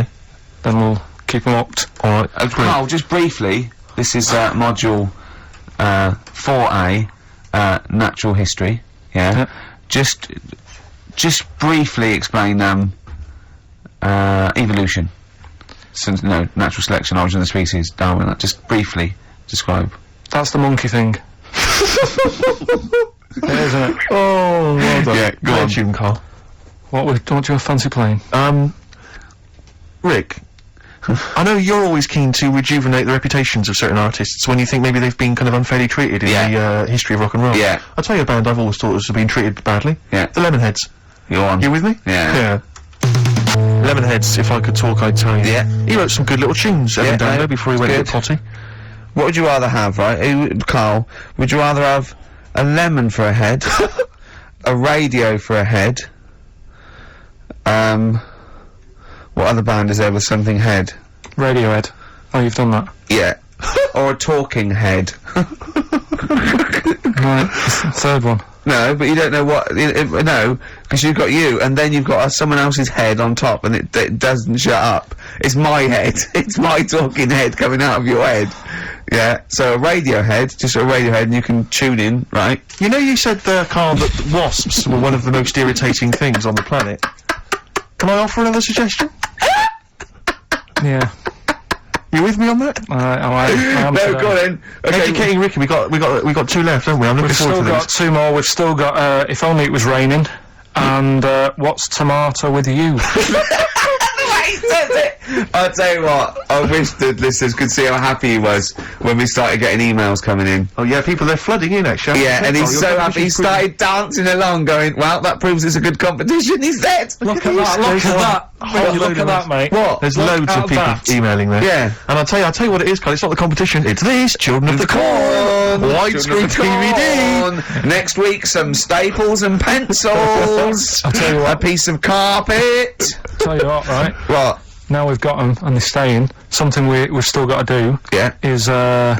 then we'll keep them locked. All right. Carl, just briefly, this is module 4A, natural history. Yeah. Just briefly explain evolution. Since natural selection, origin of the species, Darwin. Just briefly describe. That's the monkey thing. It is, isn't it? Oh, well done. Yeah, go on. Tune, Carl. What do you fancy playing? Rick, I know you're always keen to rejuvenate the reputations of certain artists when you think maybe they've been kind of unfairly treated in the history of rock and roll. Yeah. I'll tell you a band I've always thought has been treated badly. Yeah. The Lemonheads. Go on. You with me? Yeah. Lemonheads, if I could talk, I'd tell you. Yeah. He wrote some good little tunes, Evan Dando, before he went to the potty. What would you rather have, right? Carl, would you rather have a lemon for a head, a radio for a head, what other band is there with something head? Radiohead. Oh, you've done that. Yeah. Or a talking head. Right. Third one. No, but you don't know what. No, because you've got you, and then you've got someone else's head on top, and it doesn't shut up. It's my head. It's my talking head coming out of your head. Yeah. So a radio head, just a radio head, and you can tune in, right? You know, you said there, Carl, that wasps were one of the most irritating things on the planet. Can I offer another suggestion? Yeah. You with me on that? I am. No, today. go on then. Okay. Educating Ricky, we got 2 left, haven't we? I'm looking We've forward still to got this. 2 more. We've still got If Only It Was Raining, and What's Tomato With You? I'll tell you what, I wish the listeners could see how happy he was when we started getting emails coming in. Oh yeah, people, they're flooding in, actually. Yeah, and he's so happy. He started dancing along, going, well, that proves it's a good competition, he said. Look at that, look at that. Oh, look at that, mate. What? There's Look loads of at people that. emailing there. Yeah. And I'll tell you what it is, Carl. It's not the competition. It's this, Children of the Corn. Widescreen DVD. Corn. Next week, some staples and pencils. I'll tell you what. A piece of carpet. Tell you what, right? What? Now we've got them and they're staying. Something we've still got to do. Yeah. Is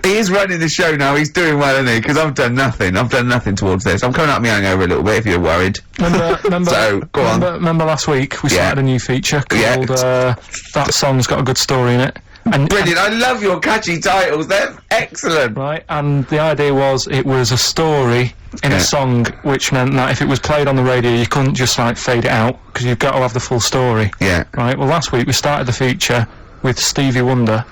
He is running the show now. He's doing well, isn't he? Because I've done nothing. I've done nothing towards this. I'm coming up my hangover a little bit, if you're worried. remember. So, go on. Remember last week we started a new feature called That Song's Got a Good Story in It. And Brilliant. I love your catchy titles. They're excellent. Right, and the idea was it was a story in a song, which meant that if it was played on the radio, you couldn't just like fade it out because you've got to have the full story. Yeah. Right. Well, last week we started the feature with Stevie Wonder,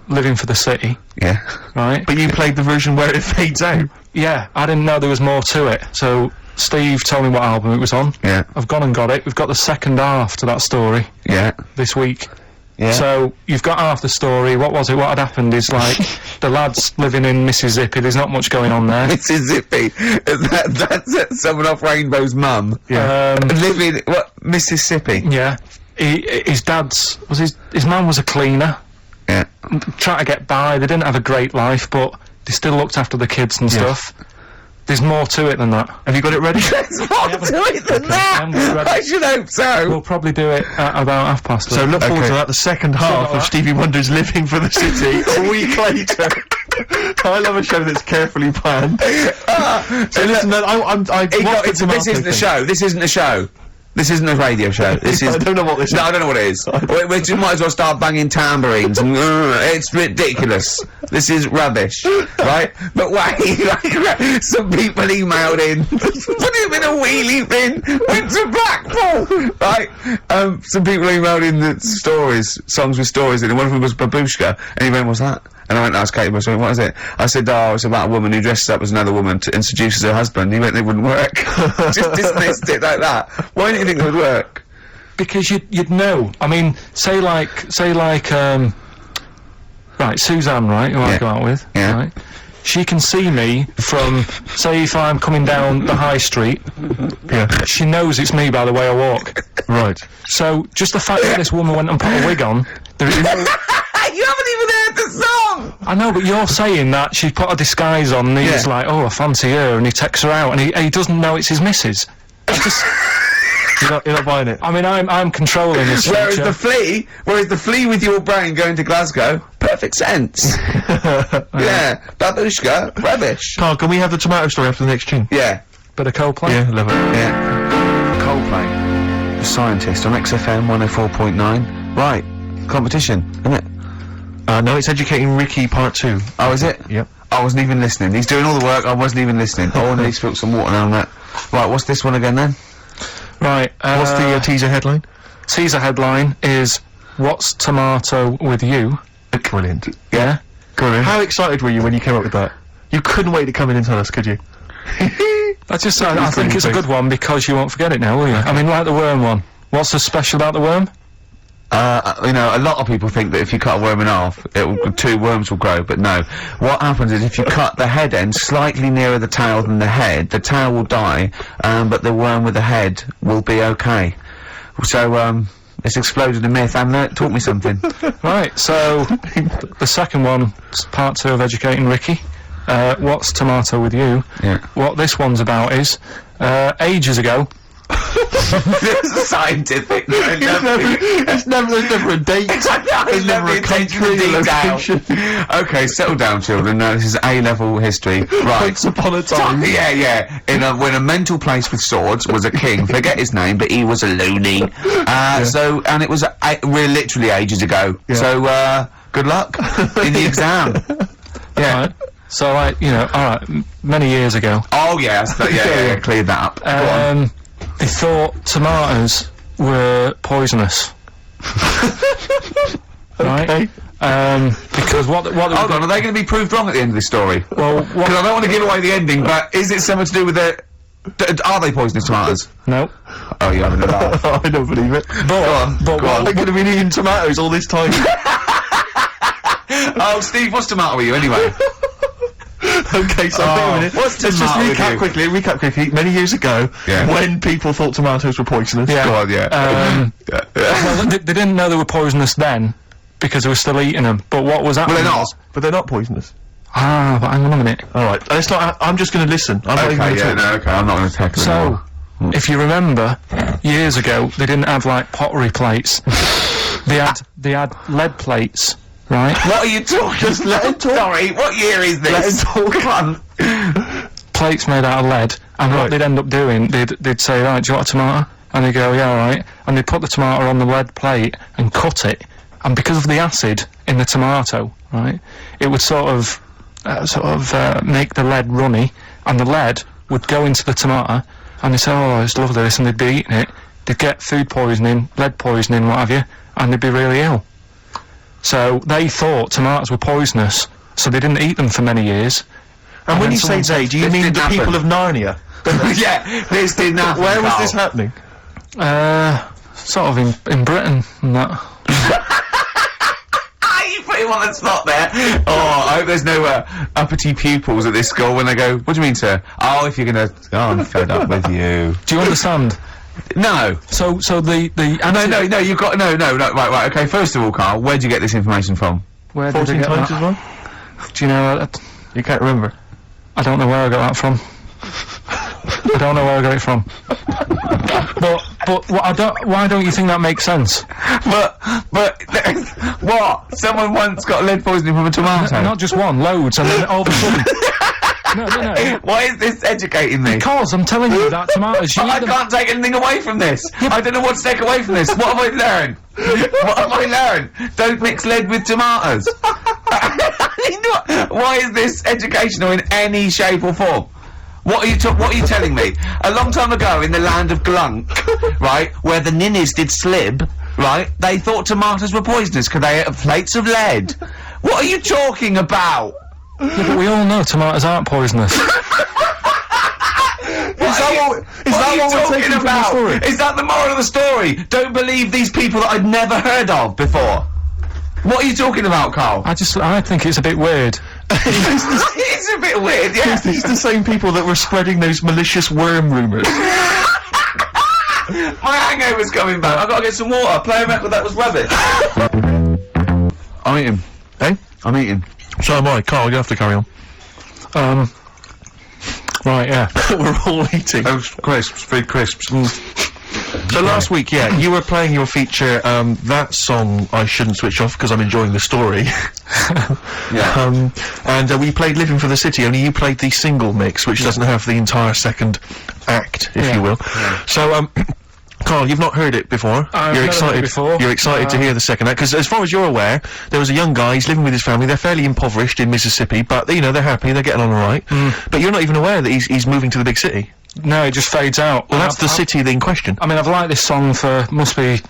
"Living for the City." Yeah. Right. But you played the version where it fades out. Yeah, I didn't know there was more to it, so Steve told me what album it was on. Yeah. I've gone and got it. We've got the second half to that story Yeah. this week. Yeah. So you've got half the story. What was it? What had happened is like the lad's living in Mississippi. There's not much going on there. Mississippi. That's someone off Rainbow's mum. Yeah. Living Mississippi. Yeah. His dad's his mum was a cleaner. Yeah. Trying to get by. They didn't have a great life, but they still looked after the kids and stuff. There's more to it than that. Have you got it ready? There's more to it than that. I should hope so. We'll probably do it at about 1:30. So look forward to that, the second half of Stevie Wonder's Living for the City a week later. I love a show that's carefully planned. So listen, This isn't a show. This isn't a show. This isn't a radio show. This is. I don't know what this is. No, I don't know what it is. We just might as well start banging tambourines and it's ridiculous. This is rubbish, right? But wait, some people emailed in, put him in a wheelie bin, went to Blackpool, right? Some people emailed in the songs with stories, and one of them was Babushka, and he went, "What's that?" And I went to ask Katie, what is it? I said, it's about a woman who dresses up as another woman and seduces her husband. He went, it wouldn't work. Just dismissed it like that. Why do you think it would work? Because you'd know. I mean, say like, right, Suzanne, right, who I go out with, right? She can see me from, say, if I'm coming down the high street. Yeah. She knows it's me by the way I walk. Right. So, just the fact that this woman went and put a wig on, there is no... You haven't even heard the song! I know, but you're saying that she put a disguise on and he's like, oh, I fancy her, and he takes her out, and he doesn't know it's his missus. I just... You're not buying it. I mean, I'm controlling this Whereas future. the flea with your brain going to Glasgow, perfect sense. Yeah, Babushka, rubbish. Carl, can we have the tomato story after the next tune? Yeah. Bit of Coldplay? Yeah, love it. Yeah. Coldplay. The Scientist on XFM 104.9. Right. Competition, isn't it? No, it's Educating Ricky Part 2. Oh, is it? Yep. I wasn't even listening. He's doing all the work, I wasn't even listening. Oh, and he spilled some water down that. Right, what's this one again then? Right, What's the teaser headline? Teaser headline is, What's Tomato with You? Brilliant. Yeah? Brilliant. How excited were you when you came up with that? You couldn't wait to come in and tell us, could you? I think it's a good one because you won't forget it now, will you? I mean, like the worm one. What's so special about the worm? You know, a lot of people think that if you cut a worm in half, two worms will grow, but no. What happens is if you cut the head end slightly nearer the tail than the head, the tail will die, but the worm with the head will be okay. So, it's exploded a myth. Taught me something. Right, so, the second one, part 2 of Educating Ricky. What's Tomato with You? Yeah. What this one's about is, ages ago... It's scientific. There's never a date. There's never a country, location. Okay, settle down, children. This is A-level history. Right. Once upon a time. Yeah. When a mental place with swords was a king. Forget his name, but he was a loony. So, and it was we're literally ages ago. Yeah. So, good luck in the exam. Yeah. Right. So, like, you know, alright, many years ago. Oh, yeah, cleared that up. Go on. They thought tomatoes were poisonous. Right? Okay. Because what Hold on, are they going to be proved wrong at the end of this story? Well, because I don't want to give away the ending, but is it something to do with the... are they poisonous tomatoes? No. Oh, you're having a laugh. I don't believe it. But I could have been eating tomatoes all this time. Oh, Steve, what's tomato with you anyway? Okay, so wait a minute. What's Let's just tomato with recap quickly. Many years ago, Yeah. when people thought tomatoes were poisonous. Yeah. Go on, yeah. well, they didn't know they were poisonous then because they were still eating them. But what was happening? Well, they're not. was- But they're not poisonous. Ah, but hang on a minute. Alright, let's not. I'm just going to listen. I'm not even Okay, going to yeah, talk. no, okay, I'm not going to tackle it So, anymore. if you remember, years ago they didn't have like pottery plates. they had lead plates, right? What are you talking? Just let him talk. Sorry, what year is this? Let him talk. Come on. Plates made out of lead, and Right. what they'd end up doing, they'd say, right, do you want a tomato? And they go, yeah, all right. And they'd put the tomato on the lead plate and cut it, and because of the acid in the tomato, right, it would sort of make the lead runny, and the lead would go into the tomato, and they'd say, oh, it's lovely this, and they'd be eating it. They'd get food poisoning, lead poisoning, what have you, and they'd be really ill. So they thought tomatoes were poisonous, so they didn't eat them for many years. And when then you say someone they, said, do you this mean didn't the happen. people of Narnia? Yeah, this didn't happen. Where was Carl. this happening? Sort of in Britain and that. him on the spot there. Oh, I hope there's no uppity pupils at this school when they go, what do you mean, sir? Oh, if you're gonna... Oh, I'm fed up with you. Do you understand? No. So the No, you've got... No, right, okay, first of all, Carl, where'd you get this information from? Where did I 14 get times that? as well? Do you know? You can't remember. I don't know where I got that from. I don't know where I got it from. But why don't you think that makes sense? But what? Someone once got lead poisoning from a tomato. Not just one, loads, and then all of a sudden. No. Why is this educating me? Because I'm telling you that tomatoes. I can't take anything away from this. I don't know what to take away from this. What have I learned? What have I learned? Don't mix lead with tomatoes. Why is this educational in any shape or form? What are you telling me? A long time ago in the land of Glunk, right, where the ninnies did slib, right, they thought tomatoes were poisonous because they ate plates of lead. What are you talking about? Yeah, but we all know tomatoes aren't poisonous. Is that what we're taking about? From the story? Is that the moral of the story? Don't believe these people that I'd never heard of before. What are you talking about, Carl? I think it's a bit weird. It's a bit weird, yeah. These the same people that were spreading those malicious worm rumours. My hangover's coming back. I've got to get some water. Play a record that was rubbish. I'm eating. Eh? I'm eating. So am I. Carl, you have to carry on. Right, yeah. We're all eating. Those crisps, big crisps. So last week, yeah, you were playing your feature, that song I shouldn't switch off because I'm enjoying the story. Yeah. And we played Living for the City, only you played the single mix, which doesn't have the entire second act, if you will. Yeah. So, Carl, you've not heard it before. You're excited before. You're excited to hear the second act, because as far as you're aware, there was a young guy, he's living with his family, they're fairly impoverished in Mississippi, but, you know, they're happy, they're getting on alright. But you're not even aware that he's moving to the big city. No, it just fades out. Well, that's the city in question. I mean, I've liked this song for, must be,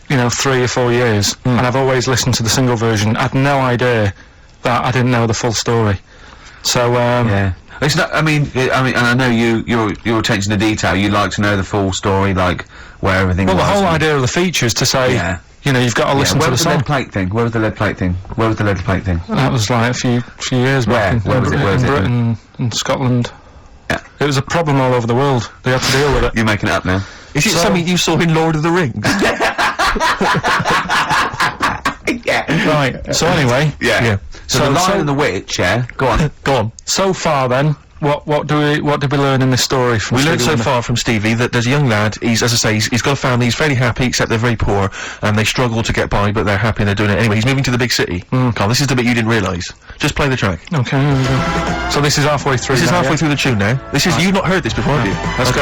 3 or 4 years, and I've always listened to the single version. I had no idea that I didn't know the full story. So, yeah. It's not, I mean, and I know your attention to detail, you like to know the full story, like, where everything was. Well, the whole idea of the feature is to say, you've got to listen to the song. Where was the lead plate thing? Where was the lead plate thing? That was like a few years back. Where was it? In Britain and Scotland. Yeah. It was a problem all over the world. They had to deal with it. You're making it up now. Is it something you saw in Lord of the Rings? Yeah. Right. So anyway. Yeah. So the Lion and the Witch, go on. Go on. So far then, what did we learn in this story from We learned Stevie so Wonder? far from Stevie that there's a young lad, he's, as I say, he's got a family, he's fairly happy, except they're very poor, and they struggle to get by, but they're happy and they're doing it anyway. He's moving to the big city. Carl, this is the bit you didn't realise. Just play the track. Okay, here we go. So this is halfway through. This is now, halfway through the tune now. This is, you've not heard this before, have you? Let's go.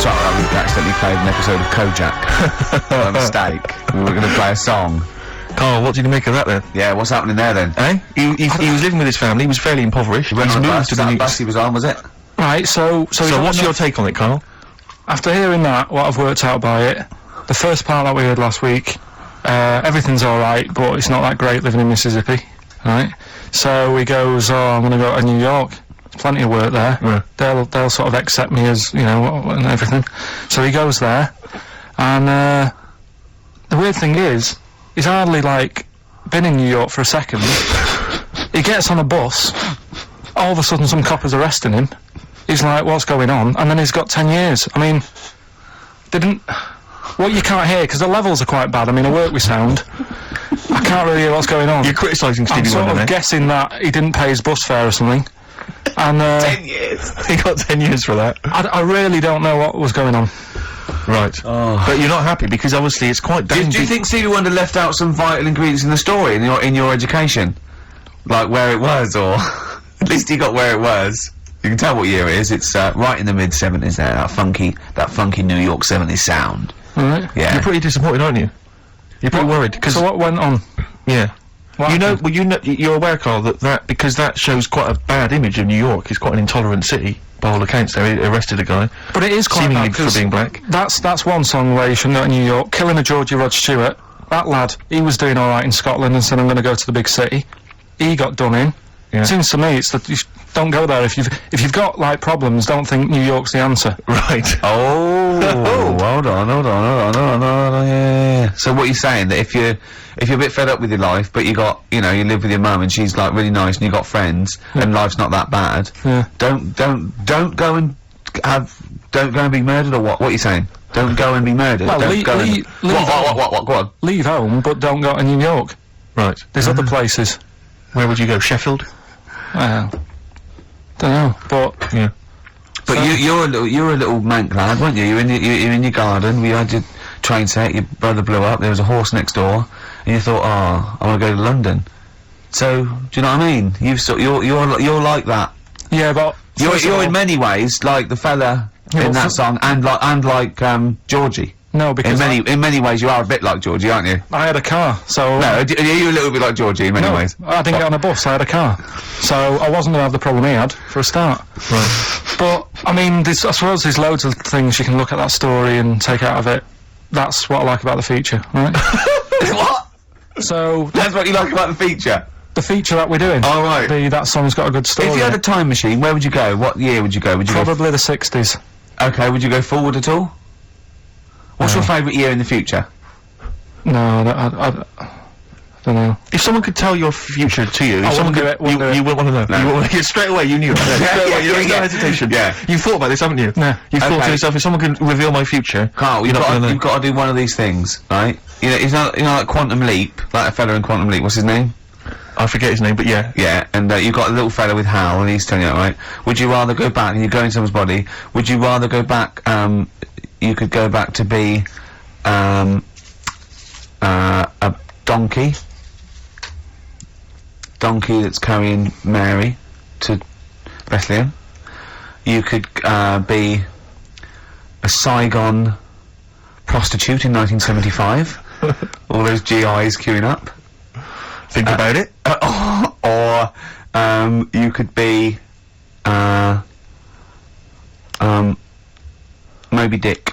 Sorry, I accidentally played an episode of Kojak. By mistake. We were going to play a song. Carl, what did you make of that then? Yeah, what's happening there then? Eh? He was living with his family, he was fairly impoverished. He went He's on a moved bus, to that the bus he was on, was it? Right, so what's your take on it, Carl? After hearing that, what I've worked out by it, the first part that we heard last week, everything's alright, but it's not that great living in Mississippi, right? So he goes, I'm gonna go to New York. There's plenty of work there. Yeah. They'll sort of accept me as, and everything. So he goes there, and the weird thing is, he's hardly, been in New York for a second. He gets on a bus, all of a sudden some cop is arresting him. He's like, what's going on? And then he's got 10 years. I mean, what you can't hear, because the levels are quite bad. I mean, I work with sound. I can't really hear what's going on. You're criticising Stevie I'm Wonder, sort of guessing that he didn't pay his bus fare or something. And 10 years. He got 10 years for that. I really don't know what was going on. Right. But you're not happy because obviously it's quite Do you think Stevie Wonder left out some vital ingredients in the story in your education? Like where it was, or at least he got where it was. You can tell what year it is. It's right in the mid-70s there. That funky New York 70s sound. Right. Yeah. You're pretty disappointed, aren't you? You're pretty worried. Cause So what went on? yeah. What happened? You're aware, Carl, because that shows quite a bad image of New York. It's quite an intolerant city, by all accounts. They arrested a guy. But it is quite seemingly bad, for 'cause being black. That's one song where you should know in New York. Killing a Georgie Rod Stewart. That lad, he was doing alright in Scotland and said, I'm going to go to the big city. He got done in. Yeah. Seems to me it's that you don't go there if you've got like problems. Don't think New York's the answer. Right. Oh, hold on, yeah. So what you're saying, that if you're a bit fed up with your life, but you live with your mum and she's like really nice and you got friends and life's not that bad, don't go and be murdered, or what? What are you saying? Don't go and be murdered. Well, Don't go and leave home. what? Go on. Leave home, but don't go to New York. Right. There's other places. Where would you go? Sheffield? Well, don't know, but Yeah. But you're a little mank lad, weren't you? You're in your garden. We had your train set. Your brother blew up. There was a horse next door, and you thought, oh, I want to go to London. So, do you know what I mean? You're like that. yeah, but You're in many ways like the fella in that song, and like Georgie. no, because In many ways, you are a bit like Georgie, aren't you? I had a car, so No, are you a little bit like Georgie in many no, ways? I didn't get on a bus. I had a car, so I wasn't gonna have the problem he had for a start. Right. But I mean, I suppose there's loads of things you can look at that story and take out of it. That's what I like about the feature, right? What? So That's what you like about the feature? the feature that we're doing. Oh, right. That song's got a good story. If you had in a it. time machine, where would you go? What year would you go? Would you Probably the 60s. go? Okay, would you go forward at all? What's your favourite year in the future? No, I don't know. If someone could tell your future to you, if wouldn't someone do could, it, wouldn't do it. you wouldn't want to know. You wouldn't, straight away, you knew it. Straight away, there was no hesitation. Yeah. You've thought about this, haven't you? No. You've thought Okay. to yourself, if someone could reveal my future, Carl, you're not gonna know. you've got to do one of these things, right? You know, it's not, like Quantum Leap, like a fella in Quantum Leap. What's his name? I forget his name, but yeah. Yeah, and you've got a little fella with Hal, and he's telling you that, right? Would you rather go back, and you go into someone's body, would you rather go back, you could go back to be, a donkey that's carrying Mary to Bethlehem. You could, be a Saigon prostitute in 1975. All those GIs queuing up. Think about it. Or you could be Moby Dick.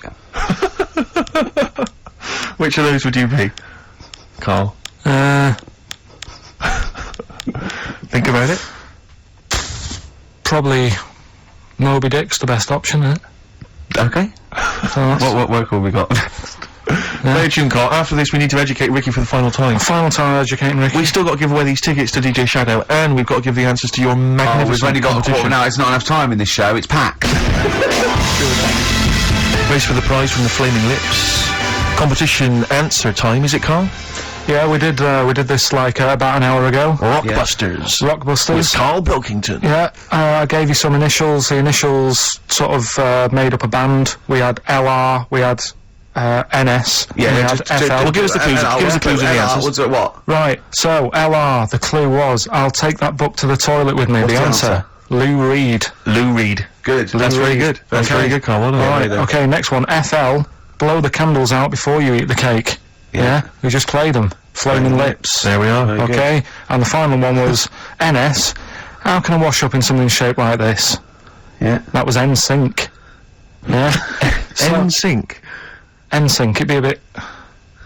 Which of those would you be, Carl? Think about it. Probably Moby Dick's the best option, isn't it? Okay. So that's What work have we got? Play a tune, Carl. After this, we need to educate Ricky for the final time. final time educating Ricky. We've still got to give away these tickets to DJ Shadow, and we've got to give the answers to your magnificent We've only got a competition. quarter now. It's not enough time in this show. It's packed. Race for the prize from the Flaming Lips. Competition answer time, is it, Carl? Yeah, we did this like about an hour ago. Rockbusters. With Rockbusters. Carl Pilkington. Yeah, I gave you some initials. The initials sort of made up a band. We had LR, we had NS, we had FL. Well, give us the clues. Give us the clues and the answers. What? Right, so LR, the clue was, I'll take that book to the toilet with me. What's The the answer, answer? Lou Reed. Lou Reed. Good. That's very good. That's Okay. very good, Carl. Well done. Right, okay, next one, FL, blow the candles out before you eat the cake. Yeah, we just played them. Flaming Lips. There we are. Okay, and the final one was NS, how can I wash up in something shaped like this? Yeah. That was NSYNC. Yeah. NSYNC. NSYNC, it'd be a bit...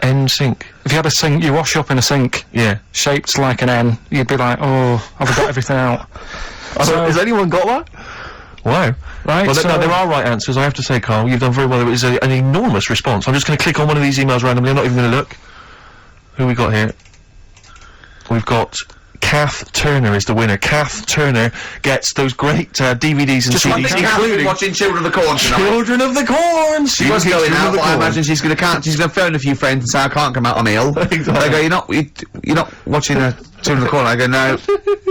NSYNC. If you had a sink, you wash up in a sink, Yeah. shaped like an N, you'd be like, oh, I've got everything out. So- Has anyone got that? Wow. Right, Well, so... no, there are right answers, I have to say, Carl. You've done very well. It was an enormous response. I'm just going to click on one of these emails randomly. I'm not even going to look. Who we got here? We've got Kath Turner is the winner. Kath Turner gets those great DVDs and CDs, including watching Children of the Corn tonight. Children of the Corn. She was going out, but I imagine she's going to phone a few friends and say, I can't come out, I'm ill. Exactly. They go, you're not watching Children of the Corn. I go, no.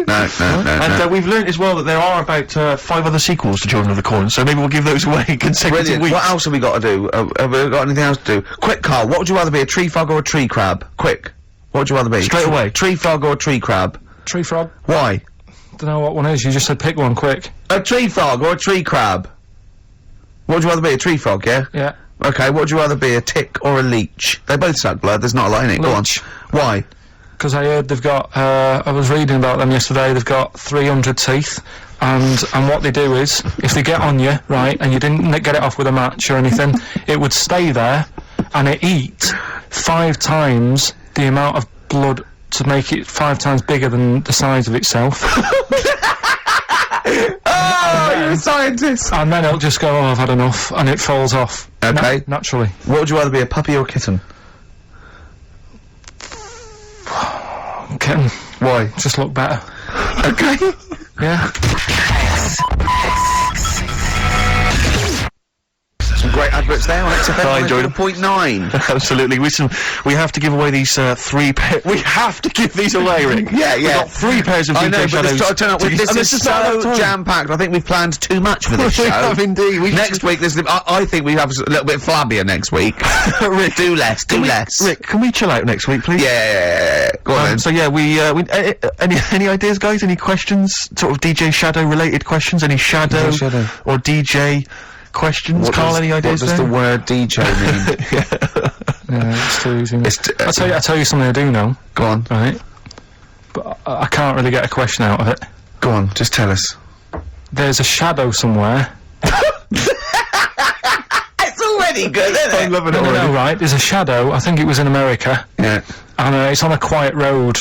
And we've learnt as well that there are about 5 other sequels to Children of the Corn, so maybe we'll give those away consecutive Brilliant. weeks. What else have we got to do? Have we got anything else to do? Quick, Carl, what would you rather be, a tree frog or a tree crab? Quick. What would you rather be? Straight away. Tree frog or a tree crab? Tree frog? Why? Don't know what one is, you just said pick one quick. A tree frog or a tree crab? What would you rather be, a tree frog, yeah? Yeah. Okay, what would you rather be, a tick or a leech? They both suck blood, there's not a lot in it, go on. Leech. Why? Because I heard they've got, I was reading about them yesterday, they've got 300 teeth, and what they do is, if they get on you, right, and you didn't get it off with a match or anything, it would stay there, and it eat 5 times the amount of blood to make it 5 times bigger than the size of itself. Oh, you're a scientist! And then it'll just go, oh, I've had enough, and it falls off. Okay. Naturally. What would you rather be, a puppy or a kitten? Kitten. Why? Just look better. Okay. Yeah. Some great adverts there on XFM. I enjoyed 104.9. Absolutely. We have to give away these 3 pairs. We have to give these away, Rick. Yeah, We've yeah. got 3 pairs of I DJ know, but Shadows. this turn up with this and is just not so enough time. jam-packed. I think we've planned too much for this show. We have indeed. Next week, I think we have a little bit flabbier next week. Rick, do less. Rick, can we chill out next week, please? Yeah. Go on then. So yeah, any ideas, guys? Any questions? Sort of DJ Shadow related questions? Any Shadow Shadow. or DJ questions? Carl, any ideas? What does the word DJ mean? Yeah, it's too easy. It's I'll tell you something I do know, Go on. right? But I can't really get a question out of it. Go on. Just tell us. There's a shadow somewhere. It's already good, isn't it? I'm loving it No, already. right, there's a shadow, I think it was in America, Yeah. and it's on a quiet road.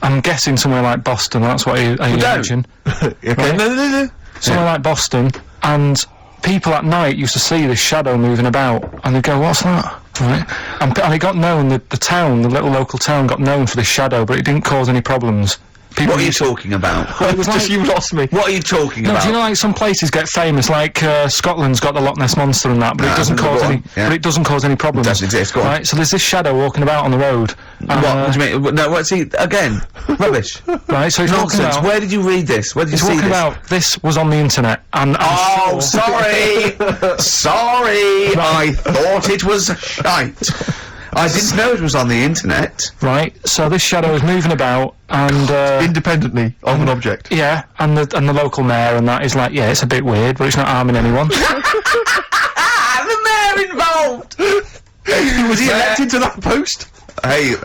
I'm guessing somewhere like Boston, that's what I imagine. Okay. Right. No. Somewhere like Boston, and people at night used to see this shadow moving about, and they'd go, what's that? Right? And it got known, the town, the little local town got known for this shadow, but it didn't cause any problems. People What are you used to- talking about? It was Just like, you lost me. What are you talking no, about? do you know like some places get famous, like Scotland's got the Loch Ness Monster and that, but No, it doesn't go cause on, any. yeah. But it doesn't cause any problems. Doesn't exist, go on. Right, so there's this shadow walking about on the road. What do you mean? No, what's he again? Rubbish. Right, so he's walking Nonsense. about. Where did you read this? Where did you He's see walking this? about. This was on the internet, and I'm Oh, sure, sorry. Sorry. I thought it was shite. I didn't know it was on the internet. right. So this shadow is moving about, and Independently of an object. yeah, and the local mayor and that is like, yeah, it's a bit weird, but it's not harming anyone. The mayor involved. Was he elected to that post? Hey,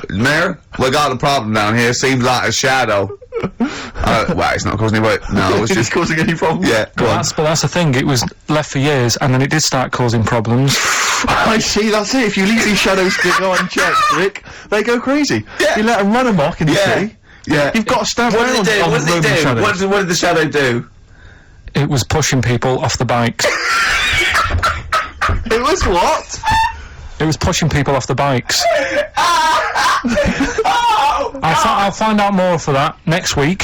mayor, we got a problem down here. Seems like a shadow. Well, it's not causing any work. No, it's Is just this causing any problems? yeah. Go on. But that's the thing. It was left for years, and then it did start causing problems. I see, that's it. If you leave these shadows to go unchecked, Rick, they go crazy. Yeah. You let them run amok in the Yeah. city. Yeah. You've got to stand What did around it do? on What did the it Roman do? shadows. What did the shadow do? It was pushing people off the bikes. It was what? It was pushing people off the bikes. Oh! I'll find out more for that next week.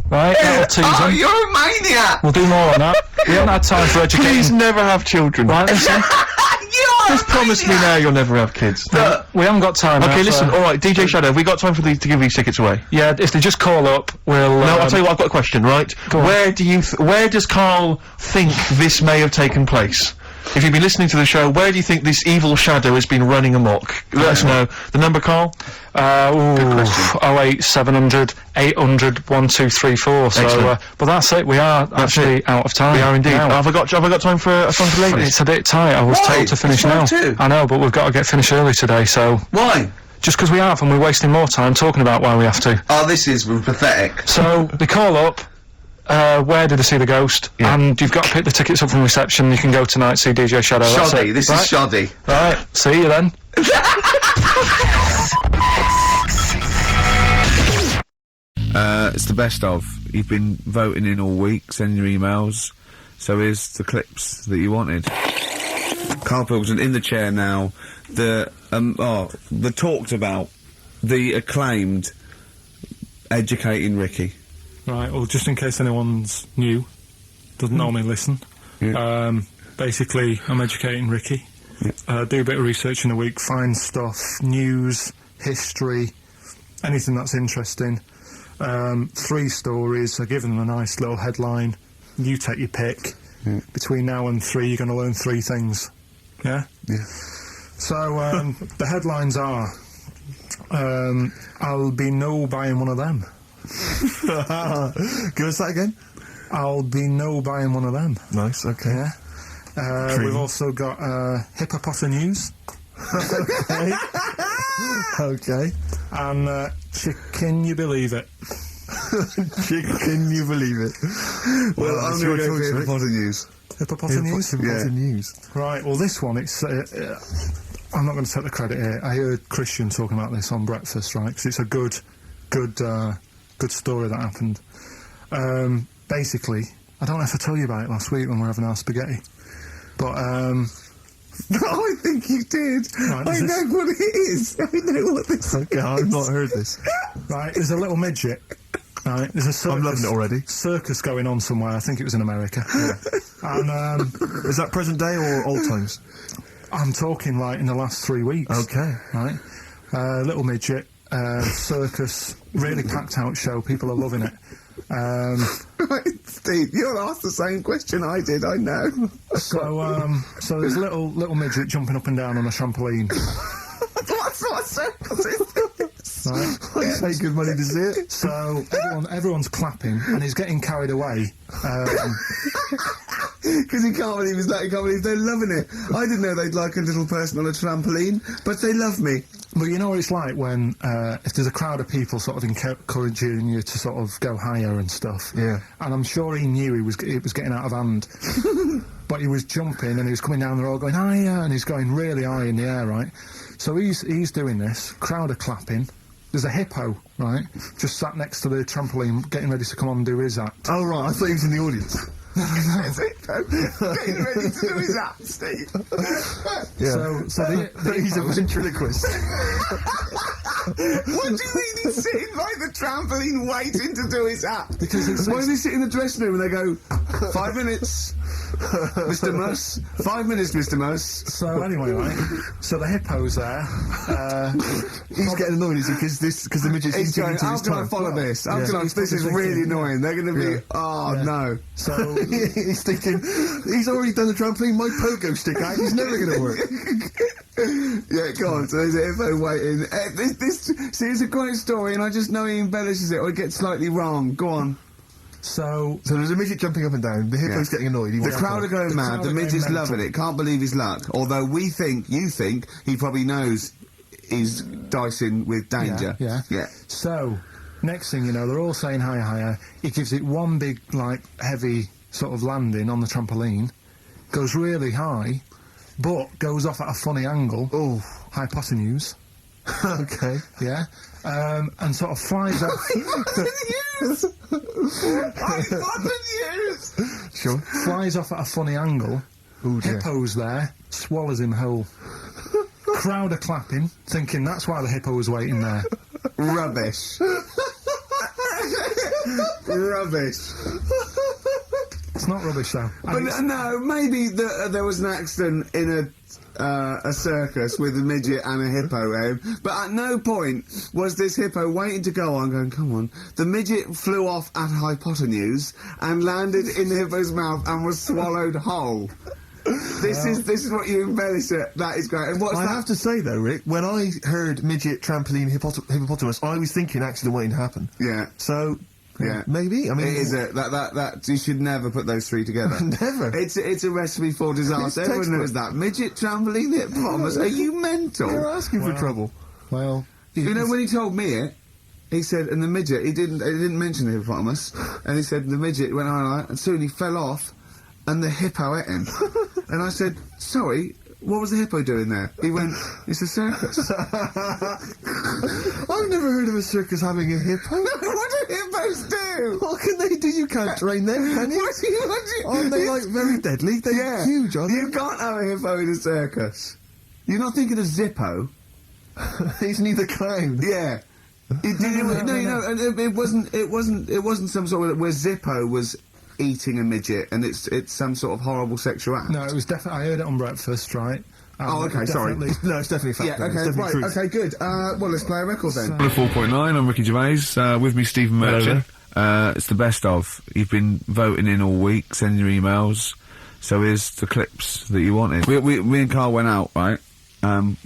Right, that'll tease Oh, them. you're a maniac! We'll do more on that. We haven't had time for Please educating. never have children. Right, listen. You're Just promise me now you'll never have kids. We haven't got time. Okay, now listen, for- alright, DJ Shadow, have we got time for these to give these tickets away? Yeah, if they just call up, we'll. No, I'll tell you what, I've got a question, right? Go on. Where does Carl think this may have taken place? If you've been listening to the show, where do you think this evil shadow has been running amok? Let us know. The number, Carl? 08 700 800 1234. So, Excellent. but that's it. We are actually out of time. We are indeed. now. Have I got time for a song for ladies? It's a bit tight. I was Why? told to finish It's now. 5:02. I know, but we've got to get finished early today. So Why? just because we have, and we're wasting more time talking about why we have to. Oh, this is pathetic. So they call up. Where did they see the ghost? Yeah. And you've got to pick the tickets up from reception. You can go tonight, see DJ Shadow. That's Shoddy. it. This right? is shoddy. Right. See you then. It's the best of. You've been voting in all week, sending your emails. So here's the clips that you wanted. Carl Pilkington in the chair now. The talked about the acclaimed Educating Ricky. Right, well, just in case anyone's new, doesn't normally listen, Yeah. basically, I'm educating Ricky. Do a bit of research in a week, find stuff, news, history, anything that's interesting. 3 stories, I give them a nice little headline. You take your pick. Between now and 3, you're going to learn 3 things. Yeah? Yeah. So, the headlines are, I'll be no buying one of them. Give us that again. I'll be no buying one of them. Nice, okay. Yeah. We've also got hippopotamus news. Okay. Okay. And can you believe it? Can you believe it? Well, I'm going to go for Hippopotamus News. Hippopotamus news? News. Right, well this one, it's I'm not going to take the credit here. I heard Christian talking about this on Breakfast, right? Because it's a good story that happened. Basically, I don't know if I told you about it last week when we were having our spaghetti, but I think you did. Right, I know what it is. I know what this is. Okay, I've not heard this. right, there's a little midget. Right, there's a circus, I'm loving it already. Circus going on somewhere. I think it was in America. And Is that present day or old times? I'm talking like in the last 3 weeks. Okay. Right, little midget circus, really packed out show. People are loving it. Right, Steve, you'll ask the same question I did, I know. So there's a little midget jumping up and down on a trampoline. What circus is this? Right. I'd pay good money to see it. So everyone's clapping and he's getting carried away. Because he can't believe they're loving it. I didn't know they'd like a little person on a trampoline, but they love me. But you know what it's like when if there's a crowd of people sort of encouraging you to sort of go higher and stuff. Yeah. And I'm sure he knew it was getting out of hand. But he was jumping and he was coming down the road going higher, and he's going really high in the air, right? So he's doing this. Crowd are clapping. There's a hippo, right, just sat next to the trampoline, getting ready to come on and do his act. Oh, right, I thought he was in the audience. There's a hippo getting ready to do his act, Steve. Yeah. So he's a ventriloquist. What do you mean he's sitting by the trampoline waiting to do his act? Because why does he sit in the dressing room and they go, 5 minutes, Mr. Muss, 5 minutes, Mr. Muss. So anyway, right, so the hippo's there. He's getting annoyed, is he? Because the midget's He's going, into how his can I time. follow this? How Yeah. can I, this is really annoying. They're going to be, no. So He's thinking, he's already done the trampoline, my pogo stick out, he's never going to work. Yeah, go on. So there's a hippo waiting. See, it's a great story, and I just know he embellishes it or it gets slightly wrong. Go on. So there's a midget jumping up and down, the hippo's getting annoyed. The crowd are going mad, the midget's loving it, can't believe his luck. Although you think, he probably knows he's dicing with danger. Yeah. So, next thing you know, they're all saying higher, higher. He gives it one big, like, heavy sort of landing on the trampoline, goes really high, but goes off at a funny angle. Oh. Hypotenuse. Okay. Yeah. And sort of flies off. Hypotenuse! Sure. Flies off at a funny angle. Oh, dear. Hippo's there, swallows him whole. Crowd are clapping, thinking that's why the hippo was waiting there. Rubbish. Rubbish. It's not rubbish though. But no, maybe there was an accident in a circus with a midget and a hippo, but at no point was this hippo waiting to go on, going, come on. The midget flew off at hypotenuse and landed in the hippo's mouth and was swallowed whole. This is what you embellish it. That is great. And I have to say though, Rick, when I heard midget, trampoline, hippopotamus, I was thinking accident waiting to happen. Yeah. So, yeah, maybe. I mean, it is that you should never put those three together. Never. It's a recipe for disaster. It's Everyone knows that. Midget, trampoline, hippopotamus. Are you mental? You're asking for trouble. Well, You know, when he told me it, he said, and the midget, he didn't mention the hippopotamus, and he said the midget went on, and soon he fell off, and the hippo ate him. And I said, sorry, what was the hippo doing there? He went, it's a circus. I've never heard of a circus having a hippo. What do hippos do? What can they do? You can't train them, can you? Aren't they, like, very deadly? They're huge, aren't You can't have a hippo in a circus. You're not thinking of Zippo. they? He's neither clown. Yeah. It wasn't some sort of where Zippo was eating a midget and it's some sort of horrible sexual act. no, it was definitely. I heard it on Breakfast, right? Oh, okay, sorry. No, it's definitely a fact. Yeah, though. It's okay, definitely right, truth. okay, good. Well, let's play a record then. 4.9, I'm Ricky Gervais, with me Stephen Merchant. It's the best of. You've been voting in all week, sending your emails, so here's the clips that you wanted. Me and Carl went out, right? With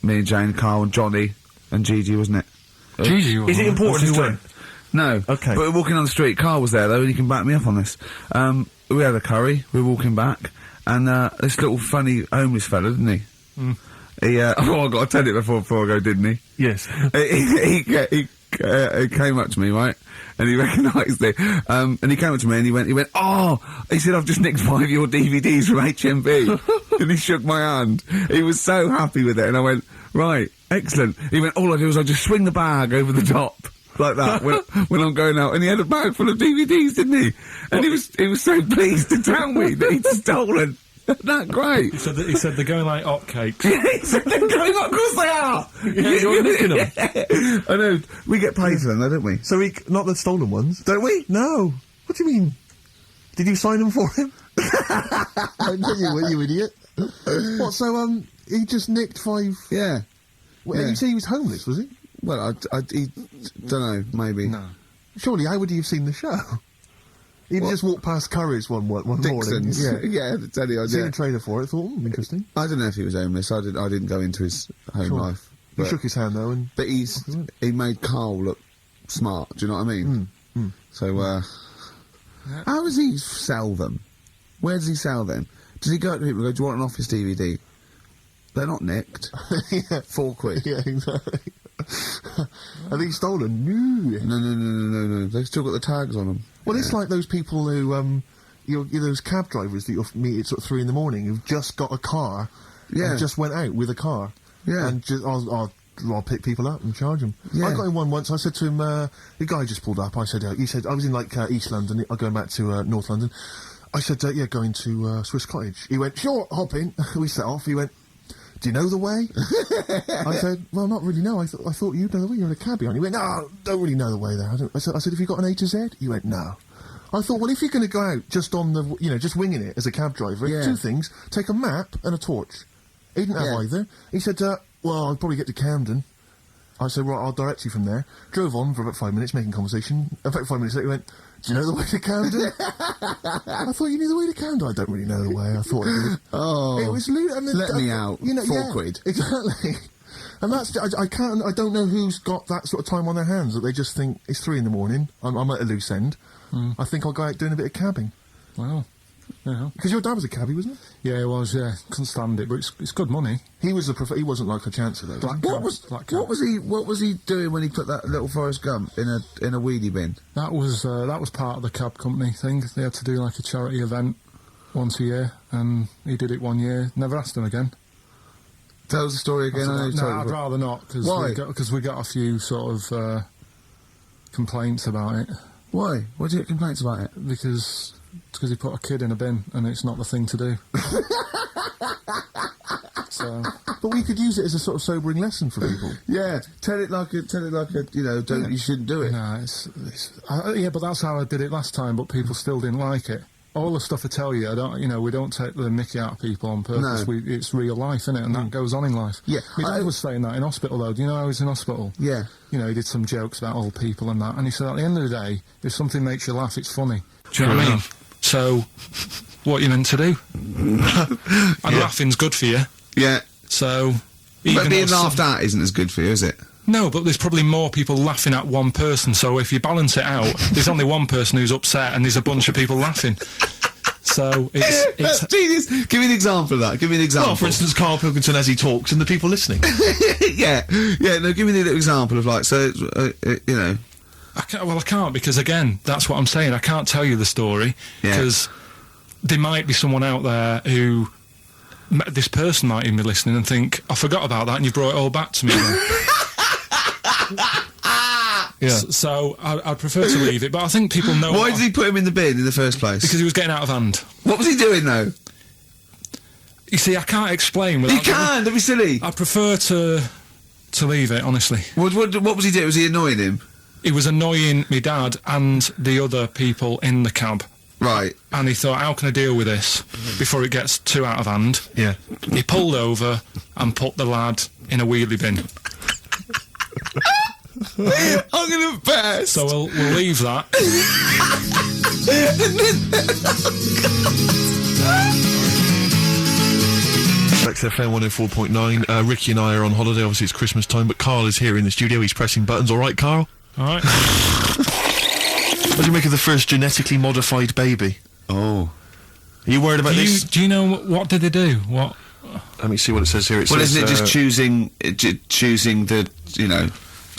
me and Jane, Carl and Johnny and Gigi, wasn't it? Gigi, Is it important who went? No. Okay. But we're walking on the street, Carl was there though, and he can back me up on this. We had a curry, we were walking back, and this little funny homeless fella, didn't he? He, oh, I got to tell it before I go, didn't he? Yes. he came up to me, right? And he recognised it. And he came up to me and he went, oh! He said, I've just nicked 5 of your DVDs from HMV. And he shook my hand. He was so happy with it. And I went, right, excellent. He went, all I do is I just swing the bag over the top. Like that, when I'm going out. And he had a bag full of DVDs, didn't he? And he was so pleased to tell me that he'd stolen. That great. He said they're going like hotcakes. Yeah, he said they're going like, of course they are! Yeah, you're nicking them. I know, we get paid for them though, don't we? So not the stolen ones? Don't we? No. What do you mean? Did you sign them for him? I know you idiot. What, so, he just nicked 5... Yeah. Well, you say he was homeless, was he? Well, he don't know, maybe. No. Surely, how would he have seen the show? He'd just walked past Curry's one morning. Dixon's. Yeah. Yeah, tell you, Seen a trailer for it, thought, interesting. I don't know if he was homeless, I didn't go into his home Sure. life. He But, shook his hand, though, and... but he made Carl look smart, do you know what I mean? So, how does he sell them? Where does he sell them? Does he go to people and go, do you want an Office DVD? They're not nicked. yeah. 4 quid. Yeah, exactly. Are these stolen? No. No. They've still got the tags on them. Well, it's like those people who, you're those cab drivers that you'll meet at sort of 3 in the morning who've just got a car and just went out with a car. Yeah. And just, I'll pick people up and charge them. Yeah. I got in one once, I said to him, the guy just pulled up, I said, he said, I was in like East London, I'm going back to North London. I said, yeah, going to Swiss Cottage. He went, sure, hop in. We set off, he went, do you know the way? I said, well, not really, no. I thought you'd know the way. You're in a cabbie, aren't you? He went, no, don't really know the way there. I said, have you got an A to Z? He went, no. I thought, well, if you're going to go out just on the, just winging it as a cab driver, 2 things, take a map and a torch. He didn't have either. He said, well, I'll probably get to Camden. I said, right, I'll direct you from there. Drove on for about 5 minutes, making conversation. About 5 minutes later, he went, do you know the way to Camden? I thought you knew the way to Camden. I don't really know the way. I thought I did. Oh. It was Let me out. 4 quid. Exactly. And that's, I don't know who's got that sort of time on their hands that they just think it's 3 in the morning. I'm at a loose end. I think I'll go out doing a bit of cabbing. Wow. Yeah. Because your dad was a cabbie, wasn't he? Yeah, it was, yeah. Couldn't stand it, but it's good money. He was he wasn't like a chancer though. What was he doing when he put that little Forrest Gump in a weedy bin? That was part of the cab company thing. They had to do like a charity event once a year, and he did it one year. Never asked him again. Tell us the story again. I'd rather not, because we got a few sort of complaints about it. Why? Why did you get complaints about it? Because he put a kid in a bin, and it's not the thing to do. So, but we could use it as a sort of sobering lesson for people. Yeah, tell it like a, you shouldn't do it. No, yeah, but that's how I did it last time. But people still didn't like it. All the stuff I tell you, we don't take the mickey out of people on purpose. No. it's real life, isn't it? And that goes on in life. Yeah, my dad was saying that in hospital though. Do you know I was in hospital? Yeah. He did some jokes about old people and that, and he said at the end of the day, if something makes you laugh, it's funny. Do you know what I mean? So, what are you meant to do? And laughing's good for you. Yeah. So, but being laughed at isn't as good for you, is it? No, but there's probably more people laughing at one person, so if you balance it out, there's only one person who's upset and there's a bunch of people laughing. So, it's Genius! Give me an example of that, give me an example. Well, for instance, Carl Pilkington as he talks and the people listening. Yeah, no, give me an example of like, so, I can't, because again, that's what I'm saying, I can't tell you the story, because there might be someone out there who... This person might even be listening and think, I forgot about that and you brought it all back to me again. Yeah. So I'd prefer to leave it, but I think people know... Why did he put him in the bin in the first place? Because he was getting out of hand. What was he doing, though? You see, I can't explain. You can, don't be silly. I prefer to leave it, honestly. What was he doing? Was he annoying him? He was annoying my dad and the other people in the cab. Right. And he thought, how can I deal with this before it gets too out of hand? Yeah. He pulled over and put the lad in a wheelie bin. I'm gonna burst. So we'll leave that. XFM 104.9. Ricky and I are on holiday. Obviously, it's Christmas time, but Carl is here in the studio. He's pressing buttons. All right, Carl? All right. What do you make of the first genetically modified baby? Oh. Are you worried about this? Do you know what did they do? What? Let me see what it says here. Isn't it just choosing the,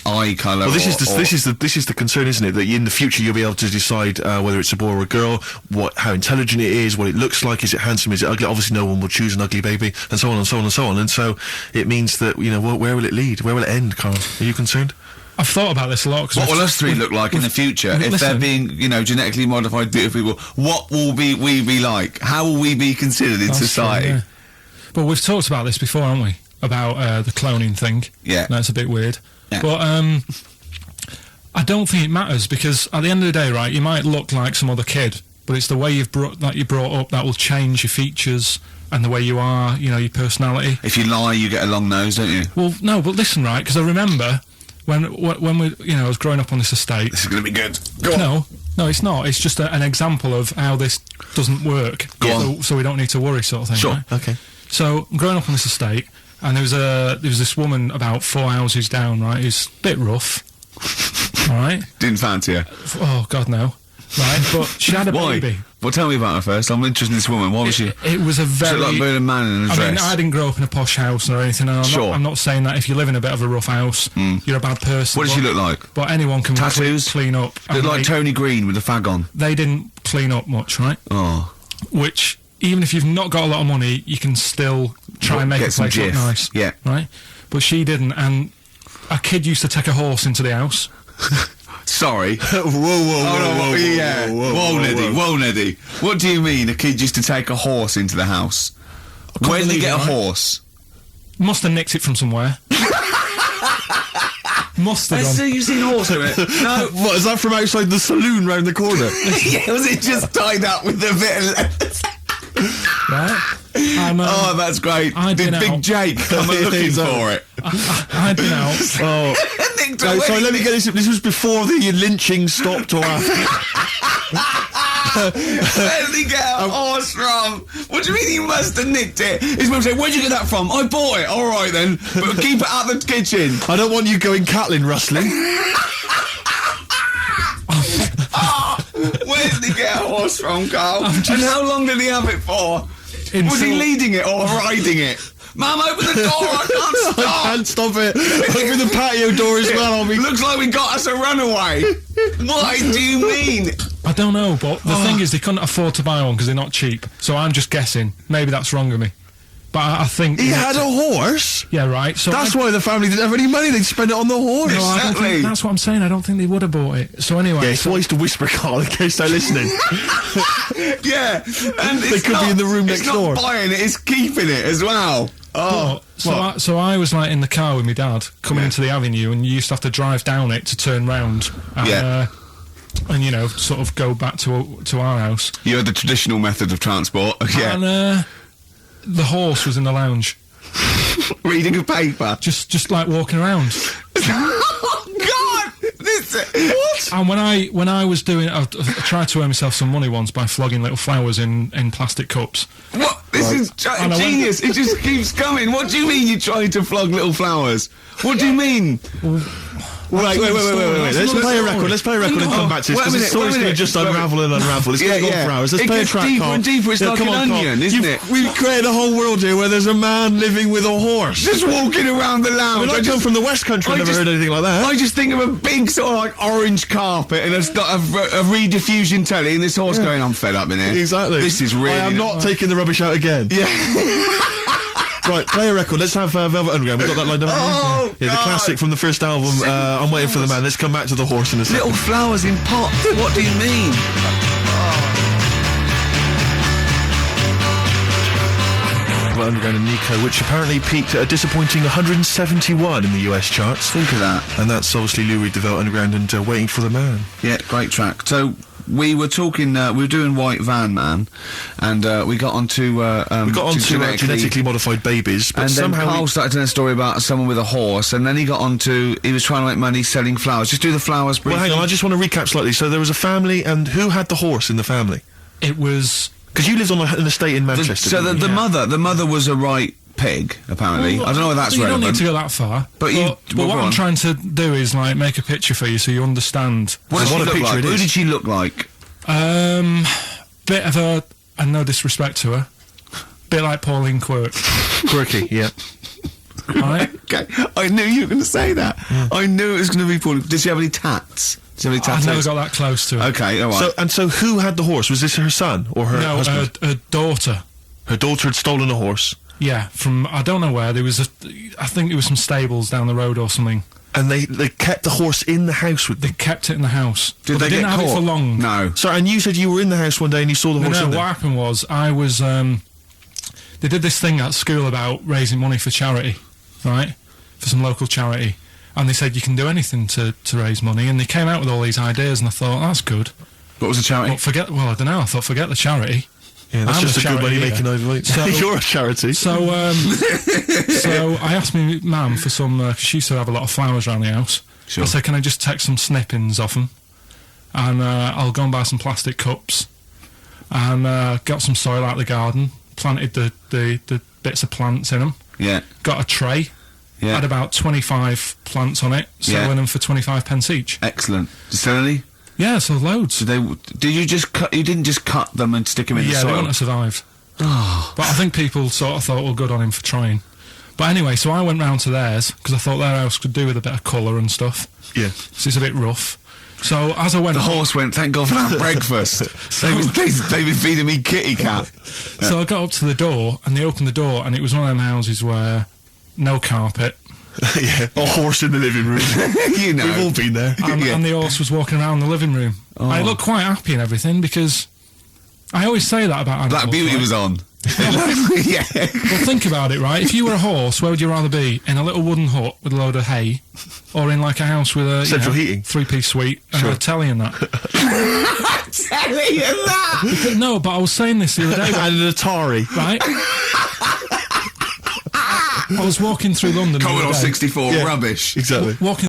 eye colour. Well, this is or the concern, isn't it? That in the future you'll be able to decide whether it's a boy or a girl, how intelligent it is, what it looks like, is it handsome, is it ugly? Obviously, no one will choose an ugly baby, and so on and so on and so on. And so it means that where will it lead? Where will it end, Carl? Are you concerned? I've thought about this a lot. What will us three look like in the future if they're being, genetically modified beautiful people? What will we be like? How will we be considered in society? True, yeah. But we've talked about this before, haven't we? About the cloning thing. Yeah. That's a bit weird. Yeah. But I don't think it matters, because at the end of the day, right, you might look like some other kid, but it's the way you're brought up that will change your features and the way you are, your personality. If you lie, you get a long nose, don't you? Well, no, but listen, right, because I remember when we, I was growing up on this estate. This is going to be good. No, it's not. It's just an example of how this doesn't work. So we don't need to worry, sort of thing. Sure. Right? Okay. So I'm growing up on this estate, and there was this woman about 4 houses down, right, who's a bit rough. All right. Didn't fancy her. Oh God, no. Right, but she had a baby. Well, tell me about her first. I'm interested in this woman. What was she? It was a very... She looked like a man in a dress. I mean, I didn't grow up in a posh house or anything, and I'm not saying that if you live in a bit of a rough house, you're a bad person. What did she look like? But anyone can tattoos? Clean up. Looked like Tony Green with a fag on. They didn't clean up much, right? Oh. Which, even if you've not got a lot of money, you can still try and make the place look nice. Yeah. Right? But she didn't, and a kid used to take a horse into the house. Sorry. Whoa, Neddy. What do you mean a kid used to take a horse into the house? Where did they get a horse? Must have nicked it from somewhere. Must have done. So you've seen a horse in it? No. What, is that from outside the saloon round the corner? Yeah, was it just tied up with a bit of lettuce? Right? Oh, that's great. Did Big Jake come looking for it? I'd been out. Oh. No, sorry, let me get this. This was before the lynching stopped or after. Where did he get a horse from? What do you mean he must have nicked it? His mum said, where'd you get that from? I bought it. All right then, but keep it out of the kitchen. I don't want you going Catlin rustling. Where did he get a horse from, Carl? And how long did he have it for? Was he leading it or riding it? Mum, open the door, I can't stop! I can't stop it. Open the patio door as well. Looks like we got us a runaway. What do you mean? I don't know, but the thing is they couldn't afford to buy one because they're not cheap. So I'm just guessing. Maybe that's wrong of me. But I think... He had a horse? Yeah, right. So that's why the family didn't have any money. They'd spend it on the horse. No, I don't think, that's what I'm saying. I don't think they would have bought it. So anyway... Yeah, it's wise to whisper, Carl, in case they're listening. Yeah. And they could be in the room next door. It's not buying it, it's keeping it as well. Oh. So I was like in the car with my dad coming into the avenue, and you used to have to drive down it to turn round. And, and sort of go back to our house. You had the traditional method of transport. Yeah. And the horse was in the lounge. Reading a paper. Just like walking around. Oh God! What? And when I was doing, I tried to earn myself some money once by flogging little flowers in plastic cups. What? This is genius. It just keeps coming. What do you mean you tried to flog little flowers? What do you mean? Wait. Let's play a record. Let's play a record and come back to this, because the story's going to just unravel and unravel. It's going to go for hours. Let's play a track, deeper and deeper. It's like an onion, isn't it? We've created a whole world here where there's a man living with a horse. Just walking around the lounge. I come from the West Country. I've never heard anything like that. I just think of a big sort of like orange carpet, and it's got a rediffusion telly, and this horse going, I'm fed up in here. Exactly. This is really... I am not taking the rubbish out again. Yeah. Right, play a record. Let's have Velvet Underground. We've got that lined up. Oh, yeah, the classic from the first album. I'm waiting for the man. Let's come back to the horse in a second. Little flowers in pots. What do you mean? Velvet Underground and Nico, which apparently peaked at a disappointing 171 in the US charts. Think of that. And that's obviously Lou Reed, the Velvet Underground, and Waiting for the Man. Yeah, great track. So we were talking. We were doing White Van Man, and we got onto genetically modified babies, but and then somehow Carl started telling a story about someone with a horse, and then he got onto he was trying to make money selling flowers. Just do the flowers briefly. Well, hang on, I just want to recap slightly. So there was a family, and who had the horse in the family? It was because you lived on an estate in Manchester. So the mother was a right pig, apparently. Well, I don't know if that's relevant. You don't need to go that far. But what I'm trying to do is like make a picture for you so you understand. What does she look like? Who did she look like? Bit of a, and no disrespect to her, bit like Pauline Quirk. Quirky, yeah. Right? Okay, I knew you were going to say that. I knew it was going to be poorly. Did she have any tats? Did she have any I've tattoos? never got that close to it. Okay, all right. So who had the horse? Was this her son or her No, husband? her daughter. Her daughter had stolen a horse. Yeah, from I don't know where. There was I think there was some stables down the road or something. And they kept the horse in the house with them. They kept it in the house. Did But they didn't get have it caught? for long. No. Sorry, and you said you were in the house one day and you saw the horse No, in what there. happened was I was they did this thing at school about raising money for charity, right? For some local charity. And they said you can do anything to raise money, and they came out with all these ideas, and I thought, that's good. What was the charity? But I don't know, I thought, forget the charity. Yeah, that's I'm just a good way charity of making here. overweight. So- You're a charity. So, so I asked my mum for some, 'cause she used to have a lot of flowers around the house. Sure. I said, can I just take some snippings off them? And I'll go and buy some plastic cups. And got some soil out of the garden, planted the bits of plants in them. Yeah. Got a tray. Yeah. Had about 25 plants on it, selling them for 25 pence each. Excellent. Did you sell any? Yeah, so loads. Did you just cut? You didn't just cut them and stick them in the Yeah, they soil. wouldn't have survived. But I think people sort of thought, well, good on him for trying. But anyway, so I went round to theirs, because I thought their house could do with a bit of colour and stuff. Yeah. So it's a bit rough. So as I went... The horse went, thank God for that breakfast. They've been feeding me kitty cat. So I got up to the door, and they opened the door, and it was one of them houses where no carpet, Yeah. A horse in the living room. You know. We've all been there. and the horse was walking around the living room. I looked quite happy and everything, because I always say that about animals. Black Beauty right? was on. Yeah. Well, think about it, right? If you were a horse, where would you rather be? In a little wooden hut with a load of hay, or in like a house with a Central heating. 3-piece suite and a telly and that? Telly and that. No, but I was saying this the other day, And an Atari. right? I was walking through London. the other Commodore day, 64, rubbish. Exactly. walking